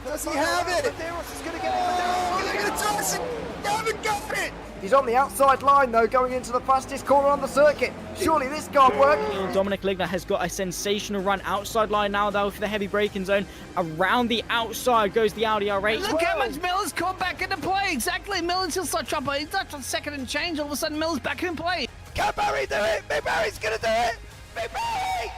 Does he have it? Medeiros is going to get it. He haven't got it! He's on the outside line, though, going into the fastest corner on the circuit. Surely this can't work. Dominic Ligner has got a sensational run outside line now, though, for the heavy braking zone. Around the outside goes the Audi R8. Look how much Miller's come back into play. Exactly. Miller's still such up. He's not on second and change. All of a sudden, Miller's back in play. Can Barry do it? Big Barry's going to do it. Big Barry!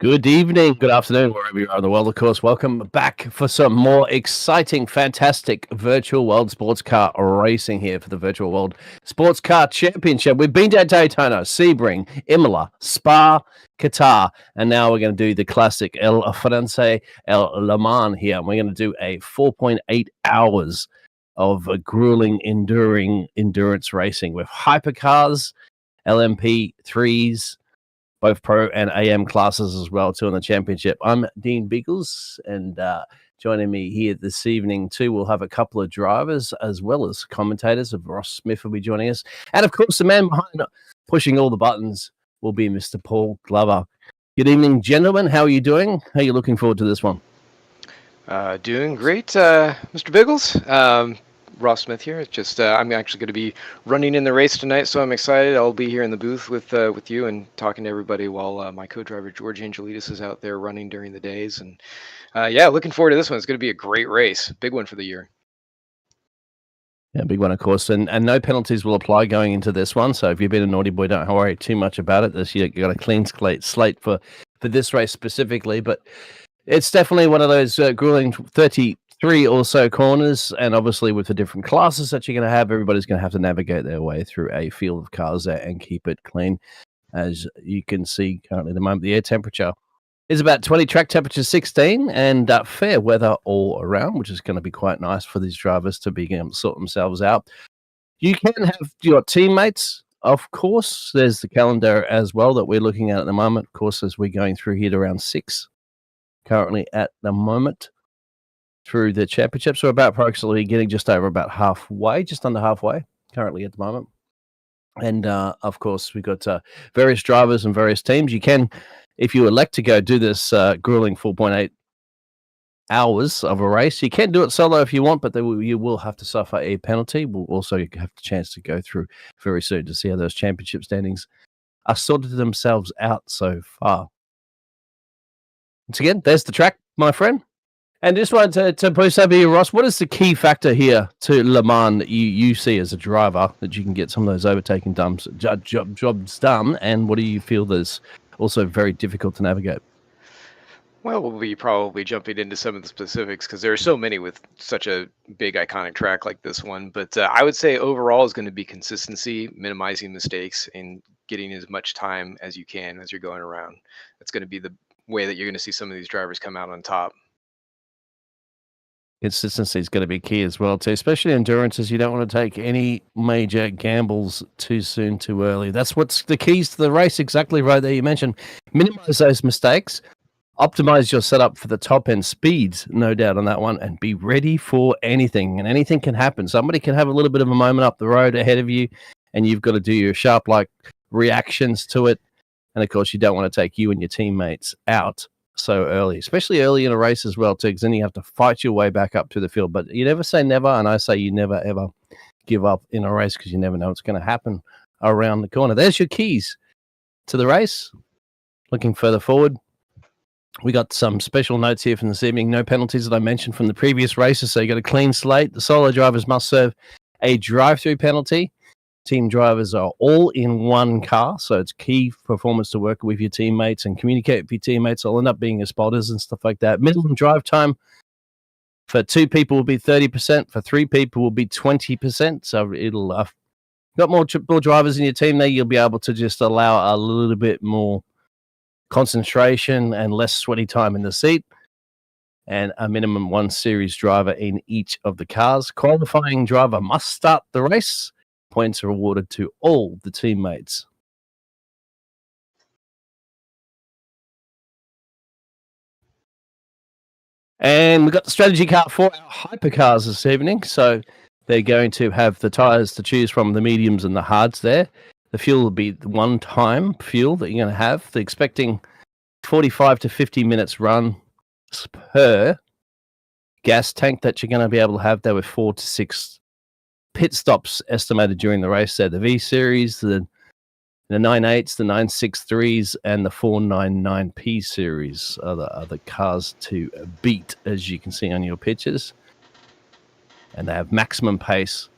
Good evening, good afternoon, wherever you are in the world, of course. Welcome back for some more exciting, fantastic virtual world sports car racing here for the Virtual World Sports Car Championship. We've been to Daytona, Sebring, Imola, Spa, Qatar, and now we're going to do the classic El Le Mans here. And we're going to do a 4.8 hours of grueling, enduring endurance racing with hypercars, LMP3s, both pro and AM classes as well, too, in the championship. I'm Dean Biggles, and joining me here this evening, too, we'll have a couple of drivers as well as commentators. Ross Smith will be joining us. And, of course, the man behind pushing all the buttons will be Mr. Paul Glover. Good evening, gentlemen. How are you doing? How are you looking forward to this one? Doing great, Mr. Biggles. Ross Smith here. It's just I'm actually going to be running in the race tonight, so I'm excited. I'll be here in the booth with you and talking to everybody while my co-driver George Angelides is out there running during the days. And yeah, looking forward to this one. It's going to be a great race, big one for the year. Yeah, big one, of course, and no penalties will apply going into this one. So if you've been a naughty boy, don't worry too much about it. This year, you got a clean slate for this race specifically, but it's definitely one of those grueling 33 or so corners, and obviously with the different classes that you're going to have, everybody's going to have to navigate their way through a field of cars there and keep it clean. As you can see currently at the moment, the air temperature is about 20, track temperature 16, and fair weather all around, which is going to be quite nice for these drivers to be able to sort themselves out. You can have your teammates, of course. There's the calendar as well that we're looking at the moment, of course, as we're going through here to round 6 currently at the moment through the championship. So about approximately getting just over about halfway, just under halfway currently at the moment. And of course, we've got various drivers and various teams. You can, if you elect to go do this grueling 4.8 hours of a race, you can do it solo if you want, but you will have to suffer a penalty. We'll also have the chance to go through very soon to see how those championship standings are sorted themselves out so far. Once again, there's the track, my friend. And just wanted to push over here, Ross, what is the key factor here to Le Mans that you see as a driver that you can get some of those overtaking jobs done, and what do you feel that's also very difficult to navigate? Well, we'll be probably jumping into some of the specifics because there are so many with such a big iconic track like this one. But I would say overall is going to be consistency, minimizing mistakes, and getting as much time as you can as you're going around. That's going to be the way that you're going to see some of these drivers come out on top. Consistency is going to be key as well, too, especially endurances. You don't want to take any major gambles too soon, too early. That's what's the keys to the race, exactly right there. You mentioned minimize those mistakes, optimize your setup for the top end speeds, no doubt on that one, and be ready for anything. And anything can happen. Somebody can have a little bit of a moment up the road ahead of you, and you've got to do your sharp reactions to it. And of course, you don't want to take you and your teammates out so early, especially early in a race as well, too, because then you have to fight your way back up to the field. But you never say never, and I say you never, ever give up in a race because you never know what's going to happen around the corner. There's your keys to the race. Looking further forward, we got some special notes here from this evening. No penalties that I mentioned from the previous races, so you got a clean slate. The solo drivers must serve a drive-through penalty. Team drivers are all in one car, so it's key performance to work with your teammates and communicate with your teammates. I'll end up being your spotters and stuff like that. Minimum drive time for 2 people will be 30%. For 3 people will be 20%. So it'll got more drivers in your team there. You'll be able to just allow a little bit more concentration and less sweaty time in the seat. And a minimum 1 series driver in each of the cars. Qualifying driver must start the race. Points are awarded to all the teammates. And we've got the strategy car for our hypercars this evening. So they're going to have the tyres to choose from, the mediums and the hards there. The fuel will be the one-time fuel that you're going to have. They're expecting 45 to 50 minutes run per gas tank that you're going to be able to have there with 4 to 6 pit stops estimated during the race there. The V series, the 9.8s, the 9.63s, and the 499P series are the cars to beat, as you can see on your pictures. And they have maximum pace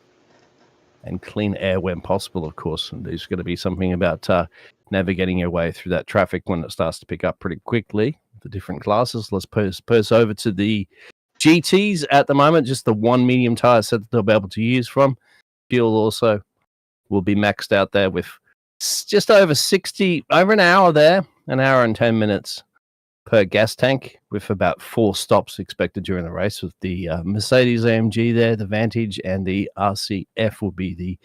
and clean air when possible, of course. And there's going to be something about navigating your way through that traffic when it starts to pick up pretty quickly. The different classes. Let's purse over to the GTs at the moment, just the 1 medium tire set that they'll be able to use from. Fuel also will be maxed out there with just over an hour there, an hour and 10 minutes per gas tank, with about 4 stops expected during the race. With the Mercedes AMG there, the Vantage, and the RCF will be the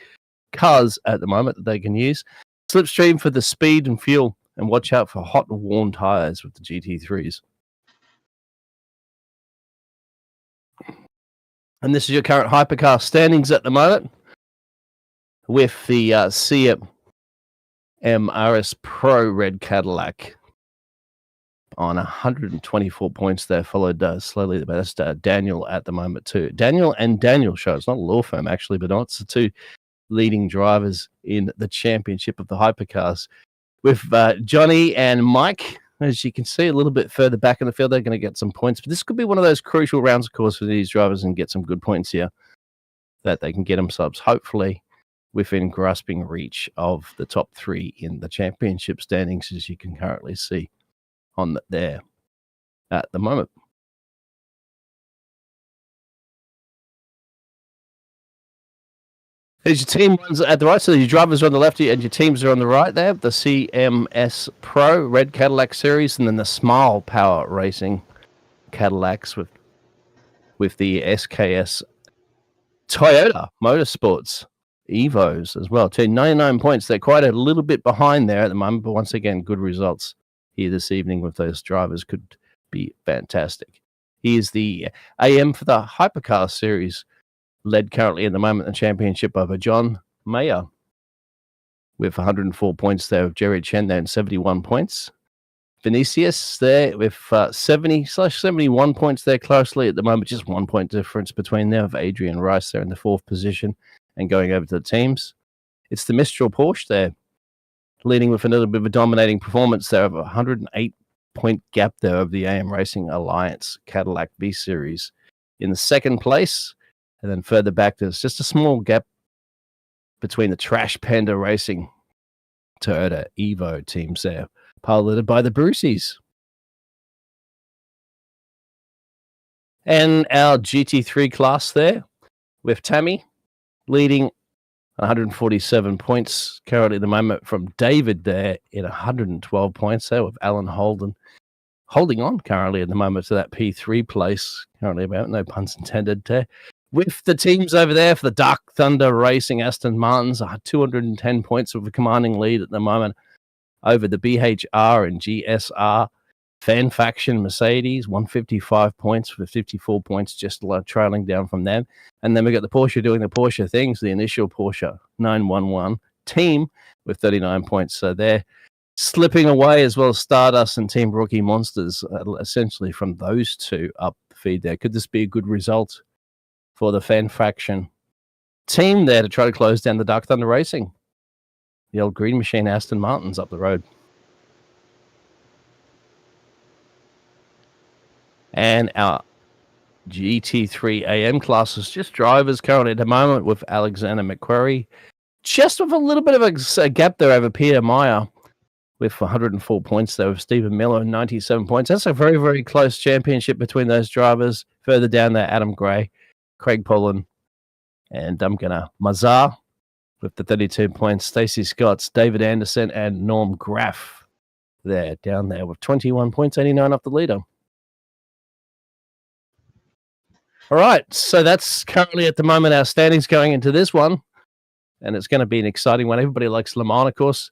cars at the moment that they can use. Slipstream for the speed and fuel, and watch out for hot and warm tires with the GT3s. And this is your current hypercar standings at the moment, with the CMRS Pro Red Cadillac on 124 points there, followed slowly. That's Daniel at the moment too. Daniel and Daniel Show. It's not a law firm actually, but it's the 2 leading drivers in the championship of the hypercars. With Johnny and Mike, as you can see, a little bit further back in the field, they're going to get some points. But this could be one of those crucial rounds, of course, for these drivers and get some good points here that they can get themselves, hopefully, within grasping reach of the top 3 in the championship standings, as you can currently see on there at the moment. There's your team ones at the right, so your drivers are on the left and your teams are on the right there. The CMS Pro Red Cadillac Series, and then the Smile Power Racing Cadillacs with the SKS Toyota Motorsports Evos as well. 99 points. They're quite a little bit behind there at the moment, but once again, good results here this evening with those drivers could be fantastic. Here's the AM for the Hypercar Series, led currently at the moment in the championship over John Mayer with 104 points there, with Jerry Chen there and 71 points. Vinicius there with 70/71 points there closely at the moment, just 1 point difference between them, with Adrian Rice there in the 4th position. And going over to the teams, it's the Mistral Porsche there, leading with a little bit of a dominating performance there of a 108-point gap there over the AM Racing Alliance Cadillac B Series in the 2nd place. And then further back, there's just a small gap between the Trash Panda Racing Toyota Evo teams there, piloted by the Bruceys. And our GT3 class there, with Tammy leading 147 points currently at the moment from David there in 112 points there, with Alan Holden holding on currently at the moment to that P3 place, currently about, no puns intended there. With the teams over there for the Dark Thunder Racing Aston Martins, 210 points with a commanding lead at the moment over the BHR and GSR Fan Faction Mercedes, 155 points with 54 points just trailing down from them. And then we got the Porsche doing the Porsche things, the initial Porsche 911 team with 39 points. So they're slipping away, as well as Stardust and Team Rookie Monsters, essentially from those two up the feed there. Could this be a good result for the Fan Faction team there to try to close down the Dark Thunder Racing? The old Green Machine Aston Martin's up the road. And our GT3 AM classes, just drivers currently at the moment with Alexander McQuarrie, just with a little bit of a gap there over Peter Meyer with 104 points there with Stephen Miller and 97 points. That's a very, very close championship between those drivers. Further down there, Adam Gray, Craig Pullen, and Dumgana Mazar with the 32 points. Stacey Scotts, David Anderson, and Norm Graff there down there with 21 points, 89 off the leader. All right, so that's currently at the moment our standings going into this one, and it's going to be an exciting one. Everybody likes Le Mans, of course.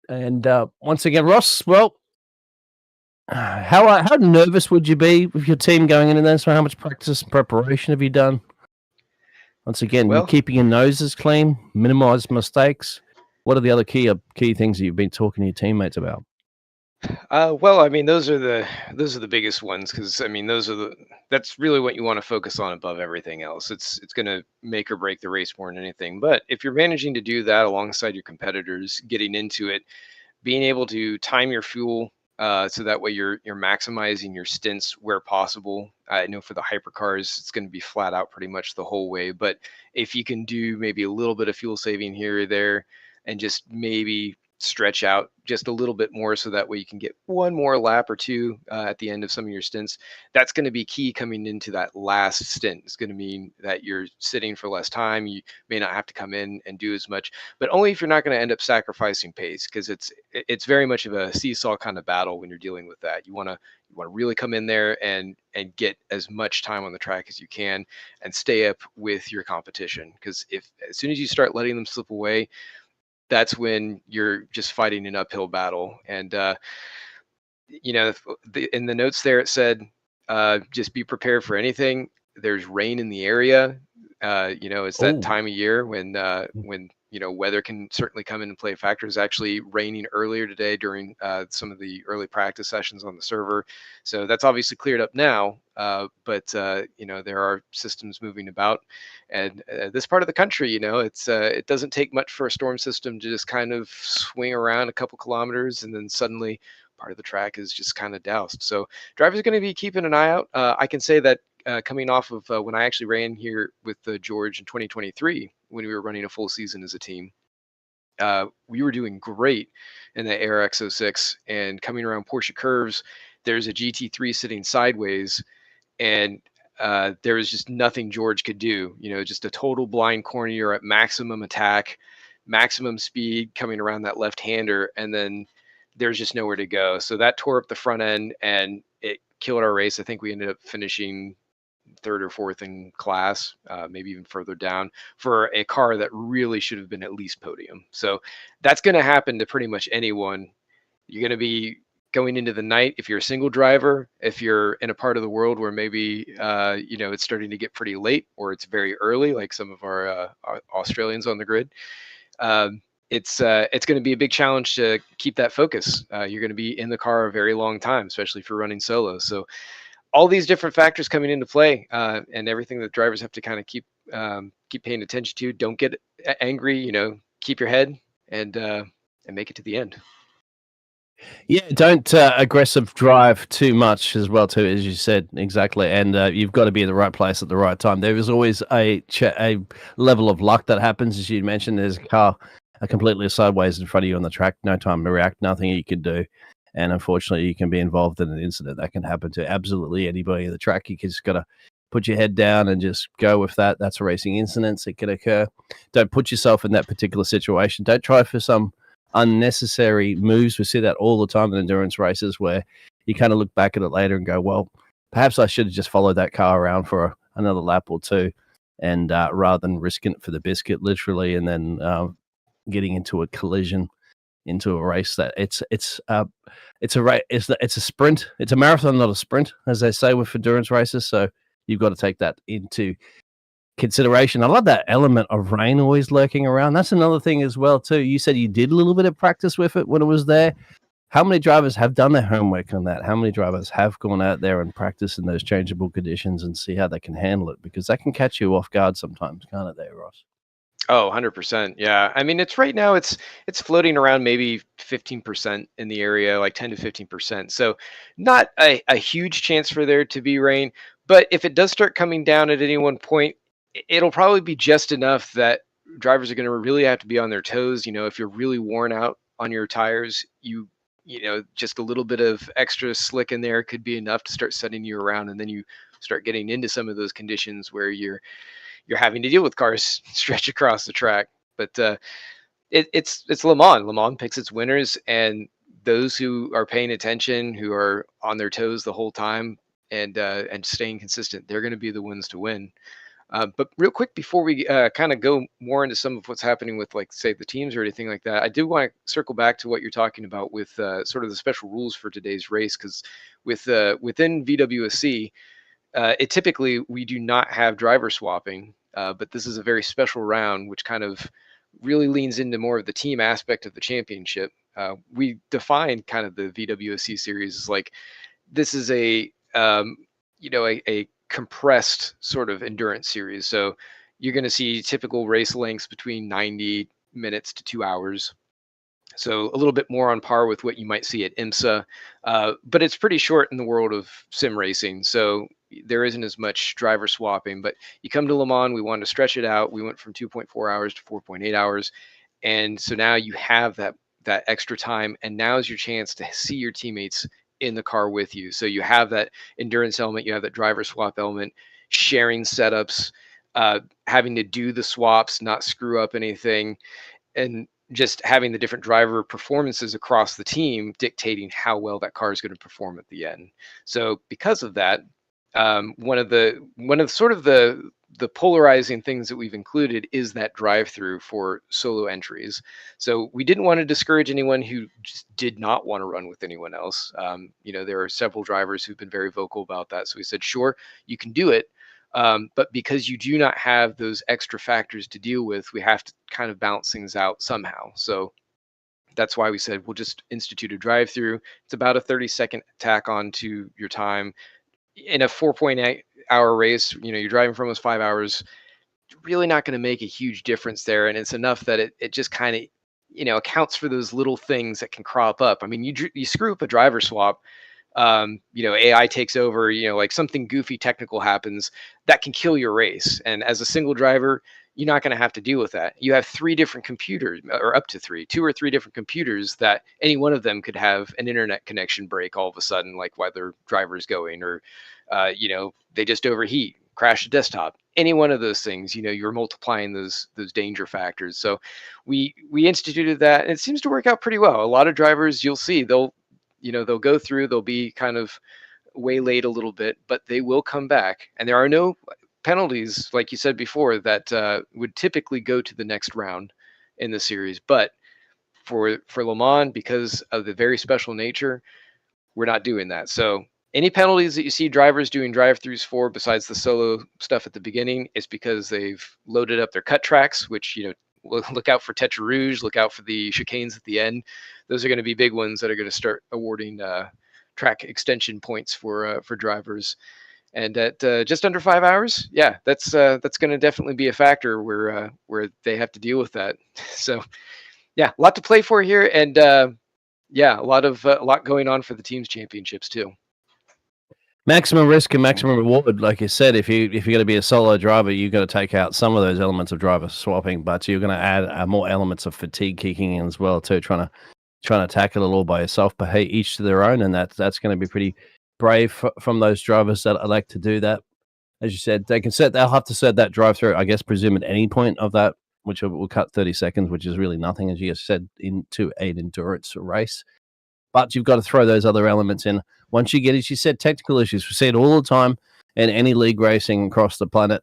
And once again, Ross, well, how nervous would you be with your team going into this? How much practice and preparation have you done? Once again, you're keeping your noses clean, minimize mistakes. What are the other key things that you've been talking to your teammates about? Well, I mean, those are the biggest ones, because I mean, that's really what you want to focus on above everything else. It's going to make or break the race more than anything. But if you're managing to do that alongside your competitors, getting into it, being able to time your fuel so that way you're maximizing your stints where possible. I know for the hypercars, it's going to be flat out pretty much the whole way. But if you can do maybe a little bit of fuel saving here or there, and just maybe stretch out just a little bit more so that way you can get one more lap or two at the end of some of your stints, that's going to be key coming into that last stint. It's going to mean that you're sitting for less time. You may not have to come in and do as much, but only if you're not going to end up sacrificing pace, because it's very much of a seesaw kind of battle when you're dealing with that. You want to really come in there and get as much time on the track as you can and stay up with your competition, because as soon as you start letting them slip away, that's when you're just fighting an uphill battle. And, in the notes there, it said, just be prepared for anything. There's rain in the area. It's that time of year when weather can certainly come in and play a factor. It's actually raining earlier today during some of the early practice sessions on the server. So that's obviously cleared up now, but there are systems moving about. And this part of the country, it doesn't take much for a storm system to just kind of swing around a couple kilometers, and then suddenly part of the track is just kind of doused. So drivers are going to be keeping an eye out. I can say that coming off of when I actually ran here with George in 2023, when we were running a full season as a team, we were doing great in the ARX06, and coming around Porsche curves, there's a GT3 sitting sideways, and there was just nothing George could do. Just a total blind corner. You're at maximum attack, maximum speed coming around that left-hander, and then there's just nowhere to go. So that tore up the front end, and it killed our race. I think we ended up finishing third or fourth in class, maybe even further down, for a car that really should have been at least podium. So that's going to happen to pretty much anyone. You're going to be going into the night if you're a single driver, if you're in a part of the world where maybe it's starting to get pretty late, or it's very early, like some of our Australians on the grid. It's going to be a big challenge to keep that focus. You're going to be in the car a very long time, especially if you're running solo. So all these different factors coming into play, and everything that drivers have to kind of keep paying attention to. Don't get angry, keep your head and make it to the end. Yeah, don't aggressive drive too much as well, too, as you said, exactly. And you've got to be in the right place at the right time. There is always a level of luck that happens, as you mentioned. There's a car completely sideways in front of you on the track, no time to react, nothing you can do. And unfortunately, you can be involved in an incident that can happen to absolutely anybody in the track. You just got to put your head down and just go with that. That's a racing incident. It can occur. Don't put yourself in that particular situation. Don't try for some unnecessary moves. We see that all the time in endurance races, where you kind of look back at it later and go, well, perhaps I should have just followed that car around for another lap or two, and rather than risking it for the biscuit, literally, and then getting into a collision, into a race that it's a sprint. It's a marathon, not a sprint, as they say with endurance races. So you've got to take that into consideration. I love that element of rain always lurking around. That's another thing as well too. You said you did a little bit of practice with it when it was there. How many drivers have done their homework on that? How many drivers have gone out there and practiced in those changeable conditions and see how they can handle it? Because that can catch you off guard sometimes, can't it there, Ross? Oh, 100%. Yeah. I mean, it's right now it's floating around maybe 15% in the area, like 10 to 15%. So not a huge chance for there to be rain, but if it does start coming down at any one point, it'll probably be just enough that drivers are going to really have to be on their toes. If you're really worn out on your tires, just a little bit of extra slick in there could be enough to start setting you around, and then you start getting into some of those conditions where you're having to deal with cars stretch across the track. But it's Le Mans. Le Mans picks its winners, and those who are paying attention, who are on their toes the whole time, and staying consistent, they're going to be the ones to win. But real quick, before we kind of go more into some of what's happening with, like, say, the teams or anything like that, I do want to circle back to what you're talking about with sort of the special rules for today's race, because within VWSC, typically we do not have driver swapping, but this is a very special round, which kind of really leans into more of the team aspect of the championship. We define kind of the VWSC series as like, this is a compressed sort of endurance series. So you're going to see typical race lengths between 90 minutes to 2 hours. So a little bit more on par with what you might see at IMSA, but it's pretty short in the world of sim racing. So there isn't as much driver swapping. But you come to Le Mans, we wanted to stretch it out. We went from 2.4 hours to 4.8 hours. And so now you have that extra time, and now is your chance to see your teammates in the car with you. So you have that endurance element, you have that driver swap element, sharing setups, having to do the swaps, not screw up anything, and just having the different driver performances across the team dictating how well that car is going to perform at the end. So because of that, one of the polarizing things that we've included is that drive-through for solo entries. So we didn't want to discourage anyone who just did not want to run with anyone else. There are several drivers who've been very vocal about that. So we said, sure, you can do it. But because you do not have those extra factors to deal with, we have to kind of balance things out somehow. So that's why we said we'll just institute a drive-through. It's about a 30-second tack on to your time. In a 4.8 hour race, you're driving for almost 5 hours, really not going to make a huge difference there. And it's enough that it just kind of, accounts for those little things that can crop up. I mean, you screw up a driver swap, AI takes over, like something goofy technical happens that can kill your race. And as a single driver, you're not going to have to deal with that. You have 3 different computers, or up to 2 or 3 different computers, that any one of them could have an internet connection break all of a sudden, like while their driver's going, or, they just overheat, crash the desktop. Any one of those things, you're multiplying those danger factors. So we instituted that, and it seems to work out pretty well. A lot of drivers, you'll see, they'll go through, they'll be kind of waylaid a little bit, but they will come back. And there are no penalties, like you said before, that would typically go to the next round in the series. But for Le Mans, because of the very special nature, we're not doing that. So any penalties that you see drivers doing drive-throughs for, besides the solo stuff at the beginning, is because they've loaded up their cut tracks, which, look out for Tetra Rouge, look out for the chicanes at the end. Those are going to be big ones that are going to start awarding track extension points for drivers. And at just under 5 hours, yeah, that's going to definitely be a factor where they have to deal with that. So, yeah, a lot to play for here, and a lot going on for the teams championships too. Maximum risk and maximum reward, like you said. If you're going to be a solo driver, you've got to take out some of those elements of driver swapping, but you're going to add more elements of fatigue kicking in as well too, trying to tackle it all by yourself. But hey, each to their own, and that's going to be pretty brave from those drivers that elect to do that. As you said, they'll have to set that drive through, I guess, presume at any point of that, which will cut 30 seconds, which is really nothing, as you said, into an endurance race. But you've got to throw those other elements in. Once you get, as you said, technical issues. We see it all the time in any league racing across the planet.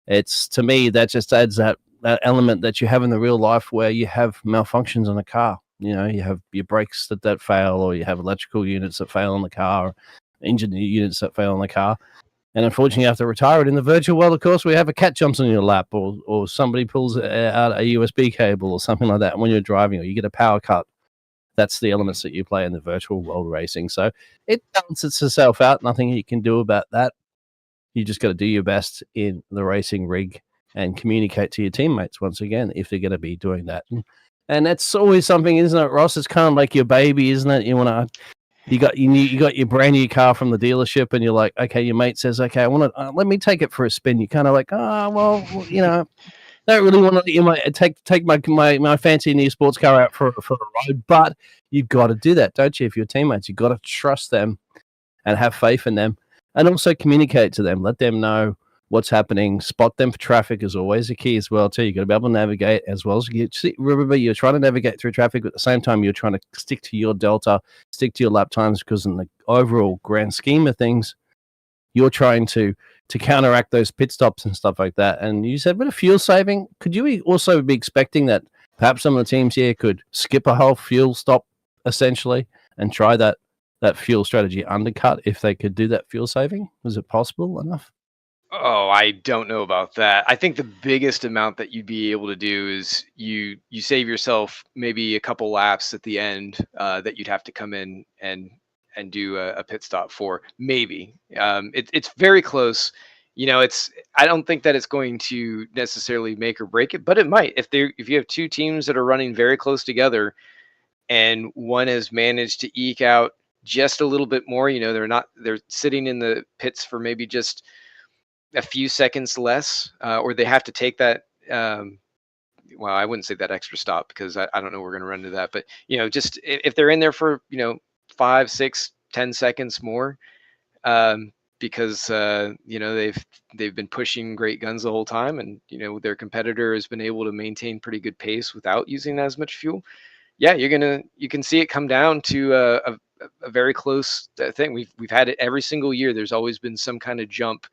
It's, to me, that just adds that element that you have in the real life where you have malfunctions in a car. You have your brakes that fail, or you have electrical units that fail in the car, or engine units that fail in the car. And unfortunately, you have to retire it. In the virtual world, of course, we have a cat jumps on your lap, or somebody pulls out a USB cable or something like that when you're driving, or you get a power cut. That's the elements that you play in the virtual world racing. So it balances itself out. Nothing you can do about that. You just got to do your best in the racing rig and communicate to your teammates once again if they're going to be doing that. And that's always something, isn't it, Ross? It's kind of like your baby, isn't it? You got your brand new car from the dealership, and you're like, okay, your mate says, okay, I want to let me take it for a spin. You're kind of like, don't really want to let you take my fancy new sports car out for a ride, but you've got to do that, don't you? If your teammates, you've got to trust them and have faith in them, and also communicate to them, let them know what's happening. Spot them for traffic is always a key as well too. You got to be able to navigate as well as remember, you're trying to navigate through traffic, but at the same time you're trying to stick to your delta, stick to your lap times, because in the overall grand scheme of things, you're trying to counteract those pit stops and stuff like that. And you said, but a fuel saving, could you also be expecting that perhaps some of the teams here could skip a whole fuel stop essentially and try that fuel strategy undercut if they could do that fuel saving? Was it possible enough? Oh, I don't know about that. I think the biggest amount that you'd be able to do is you save yourself maybe a couple laps at the end that you'd have to come in and do a pit stop for. Maybe it's very close. I don't think that it's going to necessarily make or break it, but it might. If you have two teams that are running very close together, and one has managed to eke out just a little bit more, they're sitting in the pits for maybe just a few seconds less, or they have to take that. Well, I wouldn't say that extra stop, because I don't know we're going to run into that. But just if they're in there for 5, 6, 10 seconds more, because they've been pushing great guns the whole time, and their competitor has been able to maintain pretty good pace without using as much fuel. Yeah, you can see it come down to a very close thing. We've had it every single year. There's always been some kind of jump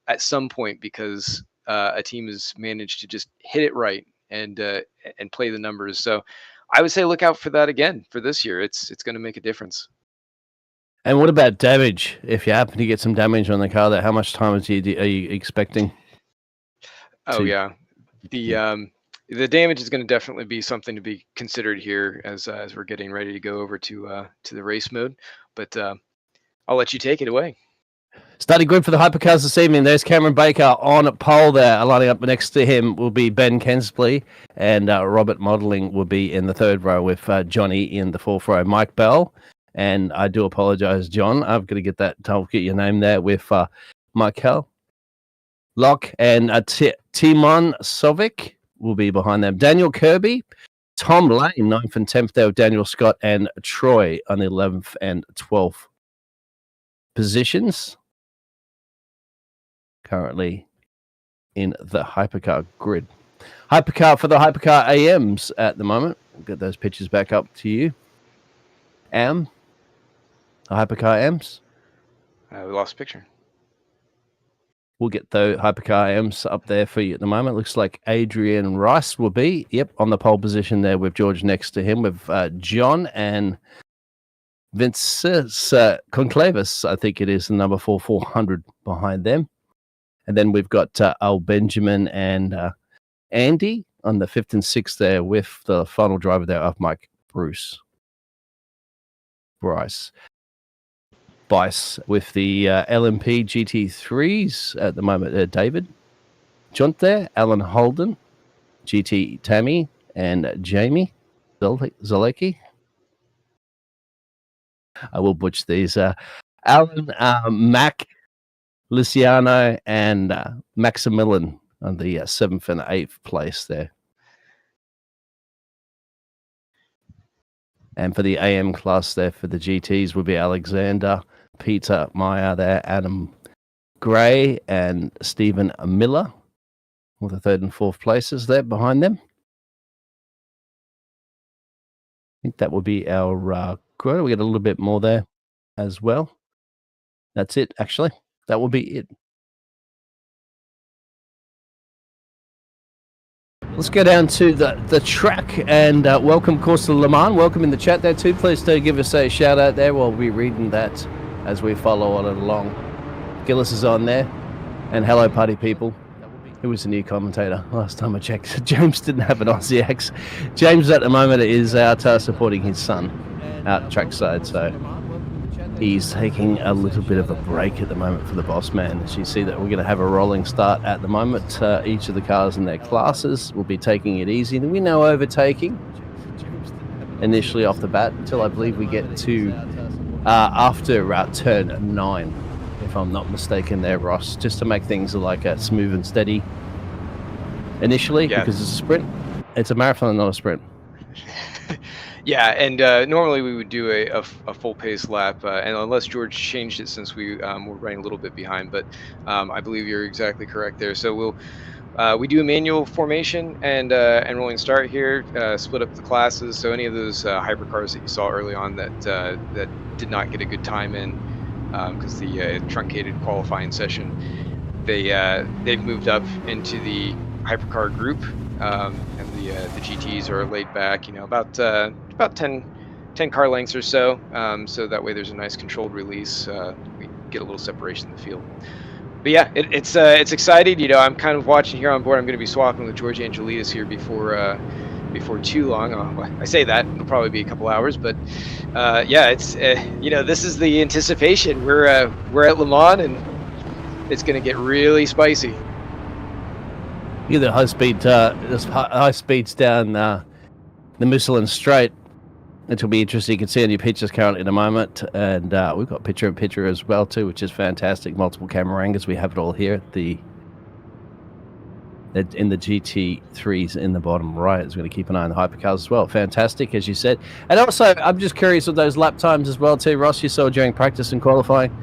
at some point, because a team has managed to just hit it right and play the numbers. So I would say look out for that again for this year. It's going to make a difference. And what about damage? If you happen to get some damage on the car, how much time are you expecting? Oh yeah, the damage is going to definitely be something to be considered here as we're getting ready to go over to the race mode. But I'll let you take it away. Starting grid for the Hypercars this evening. There's Cameron Baker on pole there. Lining up next to him will be Ben Kensley, and Robert Modelling will be in the third row with Johnny in the fourth row. Mike Bell, and I do apologise, John. I've got to get your name there with Michael Locke, and Timon Sovic will be behind them. Daniel Kirby, Tom Lane, 9th and 10th there with Daniel Scott, and Troy on the 11th and 12th positions. Currently in the Hypercar grid. Hypercar for the Hypercar AMs at the moment. We'll get those pictures back up to you. The Hypercar AMs. We lost a picture. We'll get the Hypercar AMs up there for you at the moment. Looks like Adrian Rice will be, on the pole position there with George next to him, with John and Vince Conclavis, I think it is, the number 400 behind them. And then we've got Al Benjamin and Andy on the 5th and 6th there, with the final driver there of Mike Bryce with the LMP GT3s at the moment. David Junt there, Alan Holden, GT Tammy, and Jamie Zalecki. I will butcher these. Alan, Mac, Luciano, and Maximilian on the 7th and 8th place there. And for the AM class there for the GTs will be Alexander, Peter Meyer there, Adam Gray, and Stephen Miller with the 3rd and 4th places there behind them. I think that will be our quota. We get a little bit more there as well. That's it, actually. That will be it. Let's go down to the track and welcome, of course, to Le Mans. Welcome in the chat there too. Please do give us a shout out there. We'll be reading that as we follow on along. Gillis is on there. And hello, party people. Who was the new commentator? Last time I checked, James didn't have an Aussie accent. James at the moment is out supporting his son out trackside, so he's taking a little bit of a break at the moment for the boss man. As you see that we're going to have a rolling start at the moment. Each of the cars in their classes will be taking it easy. And we know overtaking initially off the bat until I believe we get to after turn 9, if I'm not mistaken there, Ross, just to make things like smooth and steady initially, because it's a sprint. It's a marathon, not a sprint. Yeah, and normally we would do a full pace lap, and unless George changed it since we were running a little bit behind, but I believe you're exactly correct there. So we do a manual formation and rolling start here, split up the classes. So any of those hypercars that you saw early on that did not get a good time in because the truncated qualifying session, they've moved up into the hypercar group, and the GTs are laid back, about 10 car lengths or so, so that way there's a nice controlled release. We get a little separation in the field. But yeah, it's exciting. I'm kind of watching here on board. I'm going to be swapping with George Angelides here before too long. I say that it'll probably be a couple hours, but yeah, it's this is the anticipation. We're at Le Mans, and it's going to get really spicy. Yeah, the high speeds down the Michelin Straight. It will be interesting. You can see on your pictures currently in a moment, and we've got picture-in-picture as well too, which is fantastic. Multiple camera angles. We have it all here. In the GT3s in the bottom right. It's going to keep an eye on the hypercars as well. Fantastic, as you said. And also, I'm just curious of those lap times as well too, Ross. You saw during practice and qualifying.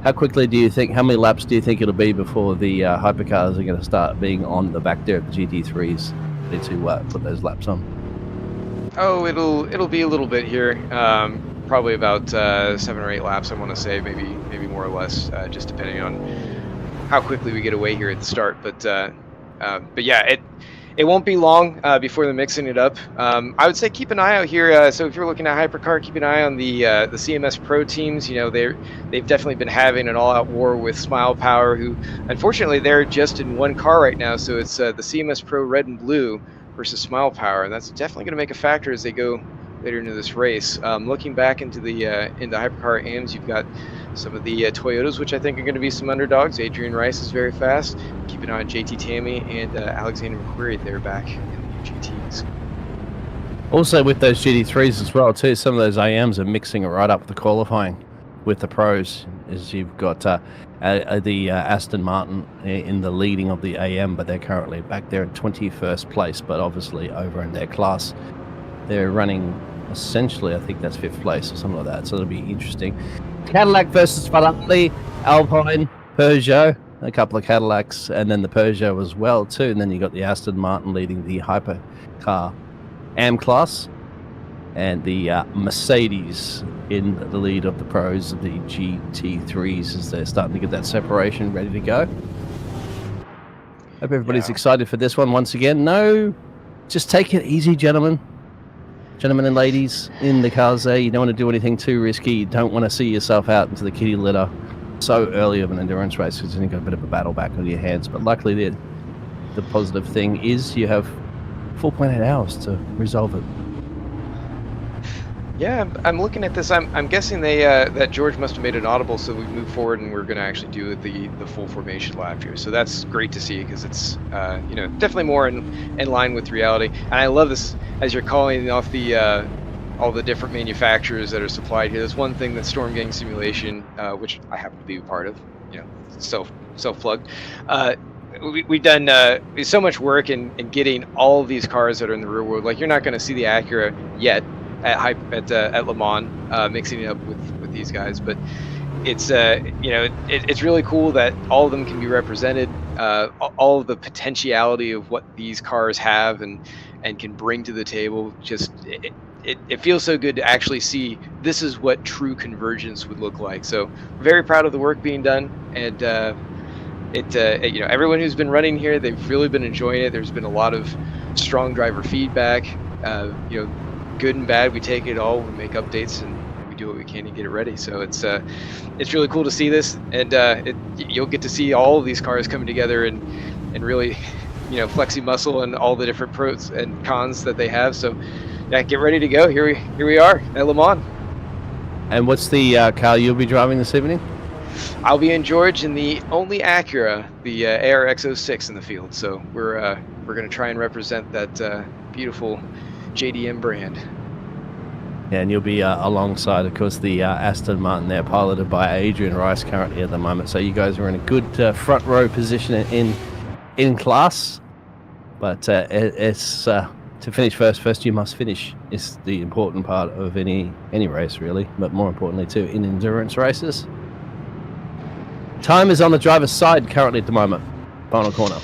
How quickly do you think? How many laps do you think it'll be before the hypercars are going to start being on the back there of the GT3s? Need to put those laps on. Oh, it'll be a little bit here. Probably about 7 or 8 laps, I want to say, maybe more or less, just depending on how quickly we get away here at the start. But yeah, it won't be long before they're mixing it up. I would say keep an eye out here. So if you're looking at hypercar, keep an eye on the CMS Pro teams. They've definitely been having an all-out war with Smile Power, who unfortunately they're just in one car right now. So it's the CMS Pro Red and Blue versus Smile Power, and that's definitely going to make a factor as they go later into this race. Looking back into the hypercar AIMS, you've got some of the Toyotas, which I think are going to be some underdogs. Adrian Rice is very fast. Keep an eye on JT Tammy and Alexander McQuarrie. They're back in the GTs. Also with those GT3s as well too, some of those AMs are mixing it right up with the qualifying with the pros. As you've got the Aston Martin in the leading of the AM, but they're currently back there in 21st place, but obviously over in their class they're running essentially, I think that's 5th place or something like that, so it'll be interesting. Cadillac versus Ferrari, Alpine, Peugeot, a couple of Cadillacs, and then the Peugeot as well too, and then you got the Aston Martin leading the hypercar AM class, and the Mercedes in the lead of the pros of the GT3s as they're starting to get that separation ready to go. Hope everybody's excited for this one once again. No, just take it easy, gentlemen and ladies in the cars there. You don't want to do anything too risky. You don't want to see yourself out into the kitty litter so early of an endurance race because then you've got a bit of a battle back on your hands. But luckily the positive thing is you have 4.8 hours to resolve it. Yeah, I'm looking at this. I'm guessing that George must have made an audible, so we move forward and we're going to actually do the full formation lap here. So that's great to see because it's definitely more in line with reality. And I love this as you're calling off the all the different manufacturers that are supplied here. There's one thing that Storm Gang Simulation, which I happen to be a part of, self plug. We've done so much work in getting all of these cars that are in the real world. Like you're not going to see the Acura yet at Le Mans, mixing it up with these guys, but it's it's really cool that all of them can be represented, all of the potentiality of what these cars have and can bring to the table. Just it feels so good to actually see this is what true convergence would look like. So very proud of the work being done, and everyone who's been running here, they've really been enjoying it. There's been a lot of strong driver feedback, good and bad. We take it all, we make updates, and we do what we can to get it ready. So it's really cool to see this, and you'll get to see all of these cars coming together and really, flexing muscle and all the different pros and cons that they have. So yeah, get ready to go. Here we are at Le Mans. And what's the car you'll be driving this evening? I'll be in George in the only Acura, the ARX-06 in the field. So we're going to try and represent that beautiful JDM brand. Yeah, and you'll be alongside, of course, the Aston Martin there, piloted by Adrian Rice currently at the moment. So you guys are in a good front row position in class. But it's to finish first you must finish is the important part of any race, really. But more importantly, too, in endurance races. Time is on the driver's side currently at the moment. Final corner.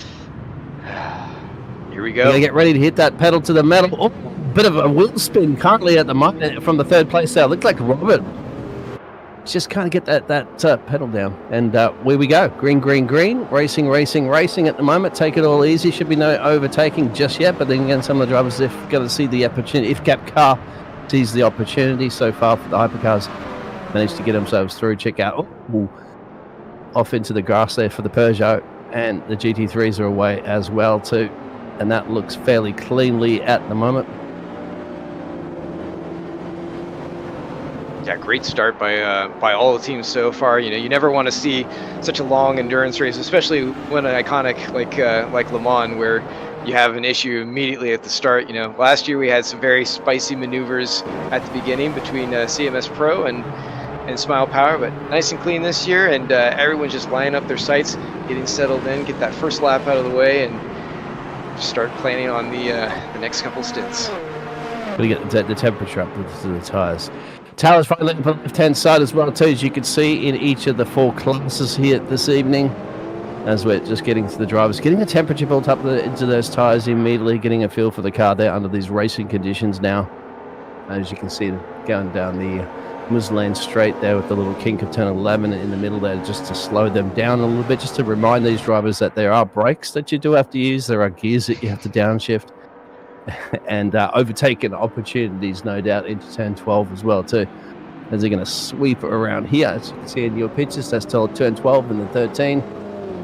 Here we You're go. gonna get ready to hit that pedal to the metal. Oh, bit of a wheel spin currently at the moment from the third place there. Looks like Robert just kind of get that pedal down. And where we go. Green. Racing at the moment. Take it all easy. Should be no overtaking just yet. But then again, some of the drivers are going to see the opportunity. If Cap Car sees the opportunity so far for the Hypercars, managed to get themselves through. Check out. Oh, off into the grass there for the Peugeot, and the GT3s are away as well too, and that looks fairly cleanly at the moment. Yeah, great start by all the teams so far. You never want to see such a long endurance race, especially when an iconic like Le Mans, where you have an issue immediately at the start. Last year we had some very spicy maneuvers at the beginning between CMS Pro and Smile Power, but nice and clean this year, and everyone's just lining up their sights, getting settled in, get that first lap out of the way, and start planning on the next couple stints. We get the temperature up to the tyres. Towers finally on the left-hand side as well too, as you can see in each of the four classes here this evening, as we're just getting to the drivers, getting the temperature built up into those tyres immediately, getting a feel for the car there under these racing conditions now. As you can see, going down the Muslin straight there with the little kink of turn 11 in the middle there, just to slow them down a little bit, just to remind these drivers that there are brakes that you do have to use, there are gears that you have to downshift, and overtaking opportunities, no doubt, into turn 12 as well too, as they're going to sweep around here. As you can see in your pictures, that's till turn 12 and the 13,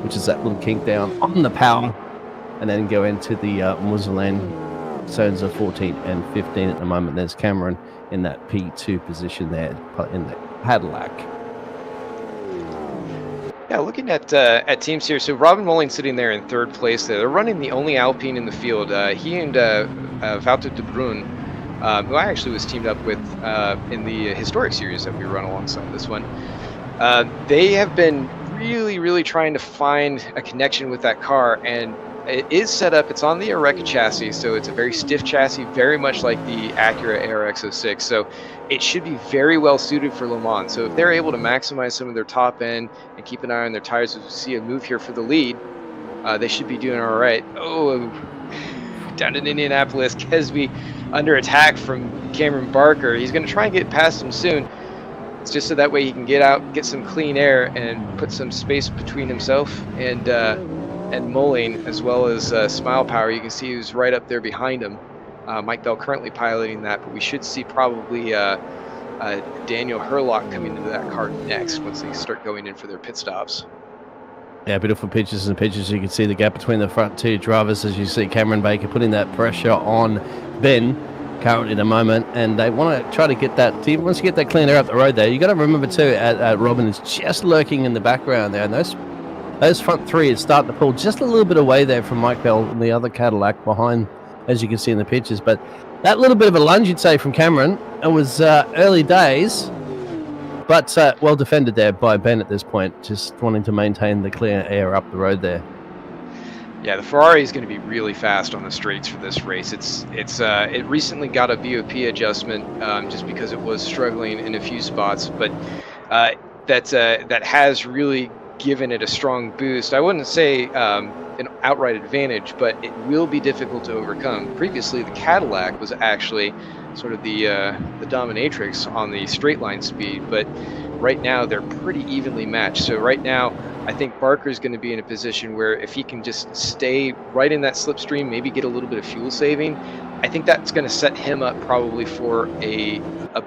which is that little kink down on the power, and then go into the Muslin zones of 14 and 15 at the moment. There's Cameron in that P2 position there in the Cadillac. Yeah, looking at teams here, so Robin Mulling sitting there in third place there. They're running the only Alpine in the field. He and Wouter de Bruin, who I actually was teamed up with in the historic series that we run alongside this one. They have been really trying to find a connection with that car, and it is set up, it's on the Oreca chassis, so it's a very stiff chassis, very much like the Acura ARX-06, so it should be very well suited for Le Mans. So if they're able to maximize some of their top end and keep an eye on their tires, as we see a move here for the lead, they should be doing all right. Oh, down in Indianapolis, Kesby under attack from Cameron Barker. He's going to try and get past him soon. It's just so that way he can get out, get some clean air, and put some space between himself and Mulling, as well as Smile Power. You can see who's right up there behind him. Mike Bell currently piloting that, but we should see probably Daniel Herlock coming into that car next once they start going in for their pit stops. Yeah, beautiful pictures. You can see the gap between the front two drivers, as you see Cameron Baker putting that pressure on Ben currently at the moment, and they want to try to get that. Once you get that clean air up the road there, you got to remember too, Robin is just lurking in the background there, and those front three is starting to pull just a little bit away there from Mike Bell and the other Cadillac behind, as you can see in the pictures. But that little bit of a lunge, you'd say, from Cameron, it was early days, but well defended there by Ben at this point, just wanting to maintain the clear air up the road there. Yeah, the Ferrari is going to be really fast on the straights for this race. It recently got a BOP adjustment just because it was struggling in a few spots, but that has really given it a strong boost. I wouldn't say an outright advantage, but it will be difficult to overcome. Previously, the Cadillac was actually sort of the dominatrix on the straight line speed, but right now they're pretty evenly matched. So right now, I think Barker is going to be in a position where if he can just stay right in that slipstream, maybe get a little bit of fuel saving, I think that's going to set him up probably for a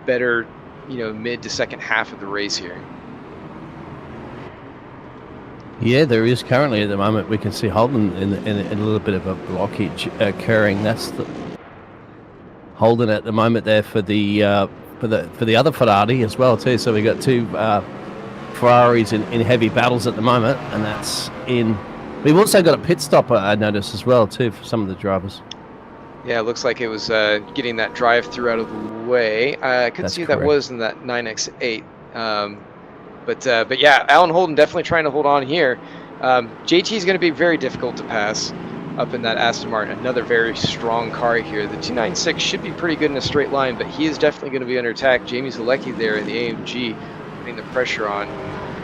better mid to second half of the race here. Yeah, there is currently at the moment. We can see Holden in a little bit of a blockage occurring. That's the Holden at the moment there for the other Ferrari as well too. So we got two Ferraris in heavy battles at the moment, and that's in. We've also got a pit stop, I noticed as well too, for some of the drivers. Yeah, it looks like it was getting that drive-through out of the way. I could see that was in that 9X8. But yeah, Alan Holden definitely trying to hold on here. JT is going to be very difficult to pass up in that Aston Martin. Another very strong car here. The 296 should be pretty good in a straight line, but he is definitely going to be under attack. Jamie Zalecki there in the AMG putting the pressure on.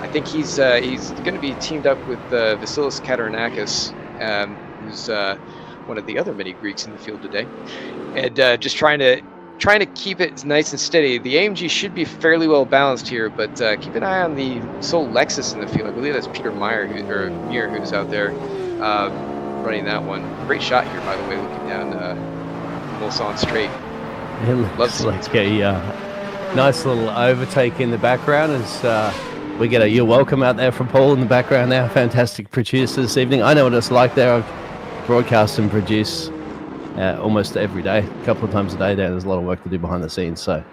I think he's going to be teamed up with Vasilis Katarinakis, who's one of the other mini Greeks in the field today, and just trying to keep it nice and steady. The AMG should be fairly well balanced here, but keep an eye on the sole Lexus in the field. I believe that's Peter Meyer who's out there running that one. Great shot here, by the way, looking down Mulsanne Straight. It looks like a nice little overtake in the background as we get a "You're welcome" out there from Paul in the background there. Fantastic producer this evening. I know what it's like there. I broadcast and produce almost every day, a couple of times a day. There's a lot of work to do behind the scenes, so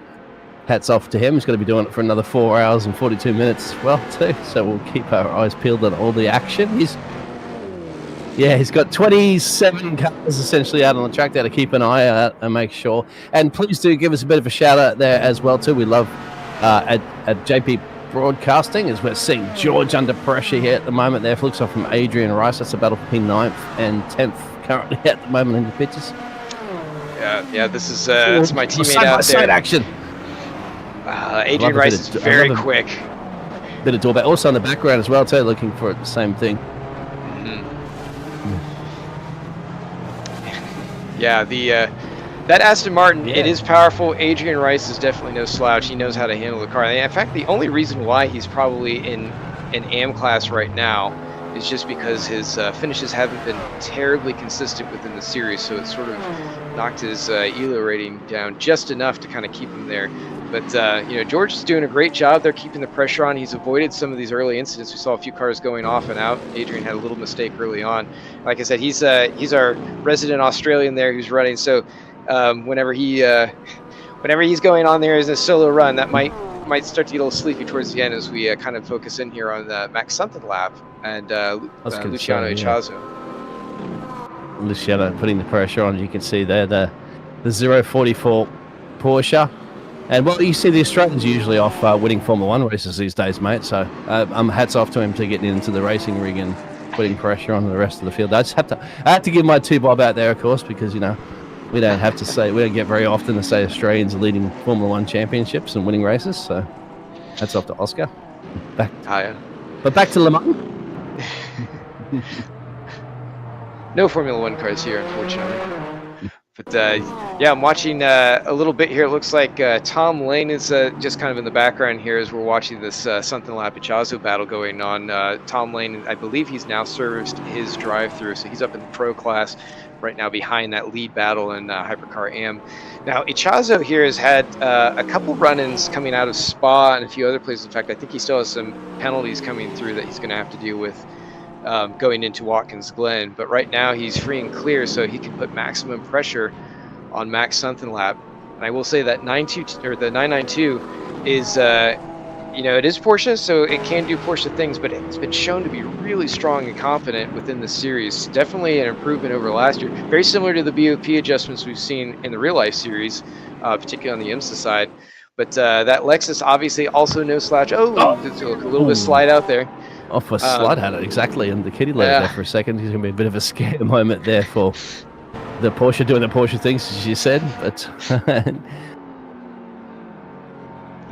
hats off to him. He's going to be doing it for another 4 hours and 42 minutes as well too, so we'll keep our eyes peeled on all the action. He's got 27 cars essentially out on the track there to keep an eye out and make sure. And please do give us a bit of a shout out there as well too. We love at JP Broadcasting as we're seeing George under pressure here at the moment there. Flicks off from Adrian Rice. That's a battle between 9th and 10th currently at the moment in the pictures. Yeah, this is it's my teammate out there. Side action. Adrian Rice is very quick. Bit of drawback. Also in the background as well too, looking for the same thing. Yeah, that Aston Martin, it is powerful. Adrian Rice is definitely no slouch. He knows how to handle the car. And in fact, the only reason why he's probably in an AM class right now is just because his finishes haven't been terribly consistent within the series. So it sort of knocked his ELO rating down just enough to kind of keep him there. But George is doing a great job there, keeping the pressure on. He's avoided some of these early incidents. We saw a few cars going off and out. Adrian had a little mistake early on. Like I said, he's our resident Australian there who's running. So whenever he's going on there as a solo run, that might start to get a little sleepy towards the end as we kind of focus in here on Max Something Lab and Luciano Ichazo. Luciano putting the pressure on. You can see there the 044 Porsche. And well, you see the Australians usually off winning Formula 1 races these days, mate. So hats off to him to getting into the racing rig and putting pressure on the rest of the field. I have to give my 2 bob out there, of course, because we don't get very often to say Australians are leading Formula 1 championships and winning races. So hats off to Oscar. But back to Le Mans. No Formula 1 cars here, unfortunately. But yeah, I'm watching a little bit here. It looks like Tom Lane is just kind of in the background here as we're watching this Something Lab Ichazo battle going on. Tom Lane, I believe he's now serviced his drive-through, so he's up in the pro class right now behind that lead battle in Hypercar AM. Now, Ichazo here has had a couple run-ins coming out of Spa and a few other places. In fact, I think he still has some penalties coming through that he's going to have to deal with going into Watkins Glen. But right now, he's free and clear, so he can put maximum pressure on Max Something Lab. And I will say that the 992 is, it is Porsche, so it can do Porsche things, but it's been shown to be really strong and confident within the series. Definitely an improvement over last year. Very similar to the BOP adjustments we've seen in the real life series, particularly on the IMSA side. But that Lexus obviously also no slouch. A little bit slide out there. Off a slide at it, exactly, and the kitty let there for a second. He's going to be a bit of a scare moment there for the Porsche doing the Porsche things, as you said. But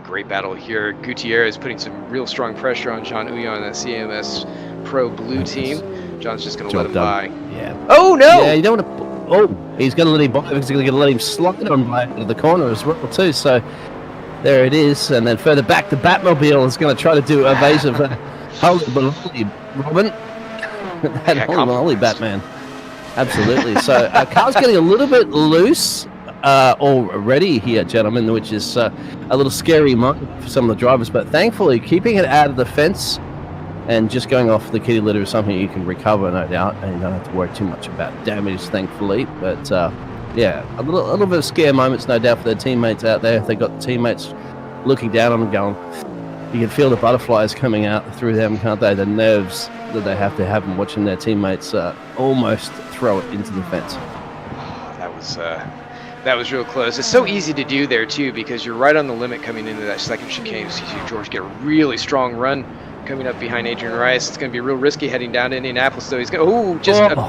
great battle here. Gutierrez putting some real strong pressure on Jean Houillon, that CMS Pro Blue team. John's just going to let him by. Yeah. Oh, no! Yeah, you don't want to... Oh, he's going to let him by. He's going to let him slide on by into the corner as well, too. So there it is. And then further back, the Batmobile is going to try to do evasive... Holy Robin. That holy Batman. Absolutely. So car's getting a little bit loose already here, gentlemen, which is a little scary moment for some of the drivers. But thankfully, keeping it out of the fence and just going off the kitty litter is something you can recover, no doubt, and you don't have to worry too much about damage, thankfully. But yeah, a little bit of scare moments, no doubt, for their teammates out there. If they got teammates looking down on them, going, you can feel the butterflies coming out through them, can't they? The nerves that they have to have them watching their teammates almost throw it into the fence. That was real close. It's so easy to do there too, because you're right on the limit coming into that second chicane. You see George get a really strong run coming up behind Adrian Rice. It's going to be real risky heading down to Indianapolis, though. He's going,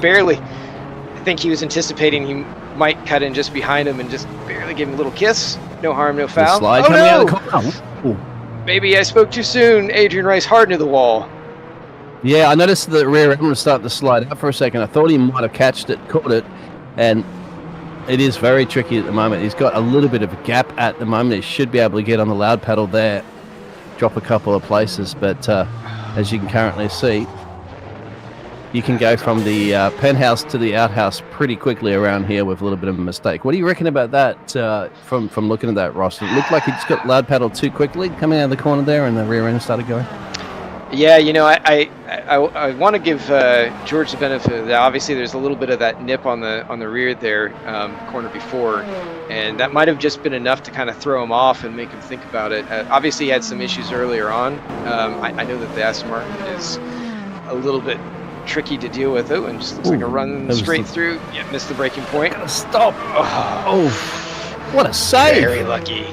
barely. I think he was anticipating he might cut in just behind him and just barely give him a little kiss. No harm, no foul. Slide coming out of the corner. Maybe I spoke too soon. Adrian Rice hard into the wall. Yeah, I noticed the rear end was starting to slide out for a second. I thought he might have caught it, and it is very tricky at the moment. He's got a little bit of a gap at the moment. He should be able to get on the loud pedal there, drop a couple of places, but as you can currently see, you can go from the penthouse to the outhouse pretty quickly around here with a little bit of a mistake. What do you reckon about that from looking at that, Ross? It looked like he just got loud pedal too quickly coming out of the corner there and the rear end started going. Yeah, you know, I want to give George the benefit of that. Obviously, there's a little bit of that nip on the rear there, corner before, and that might have just been enough to kind of throw him off and make him think about it. Obviously, he had some issues earlier on. I know that the Aston Martin is a little bit tricky to deal with, and just looks like a run straight through. Yeah, missed the braking point. Gotta stop. Oh, what a save! Very lucky.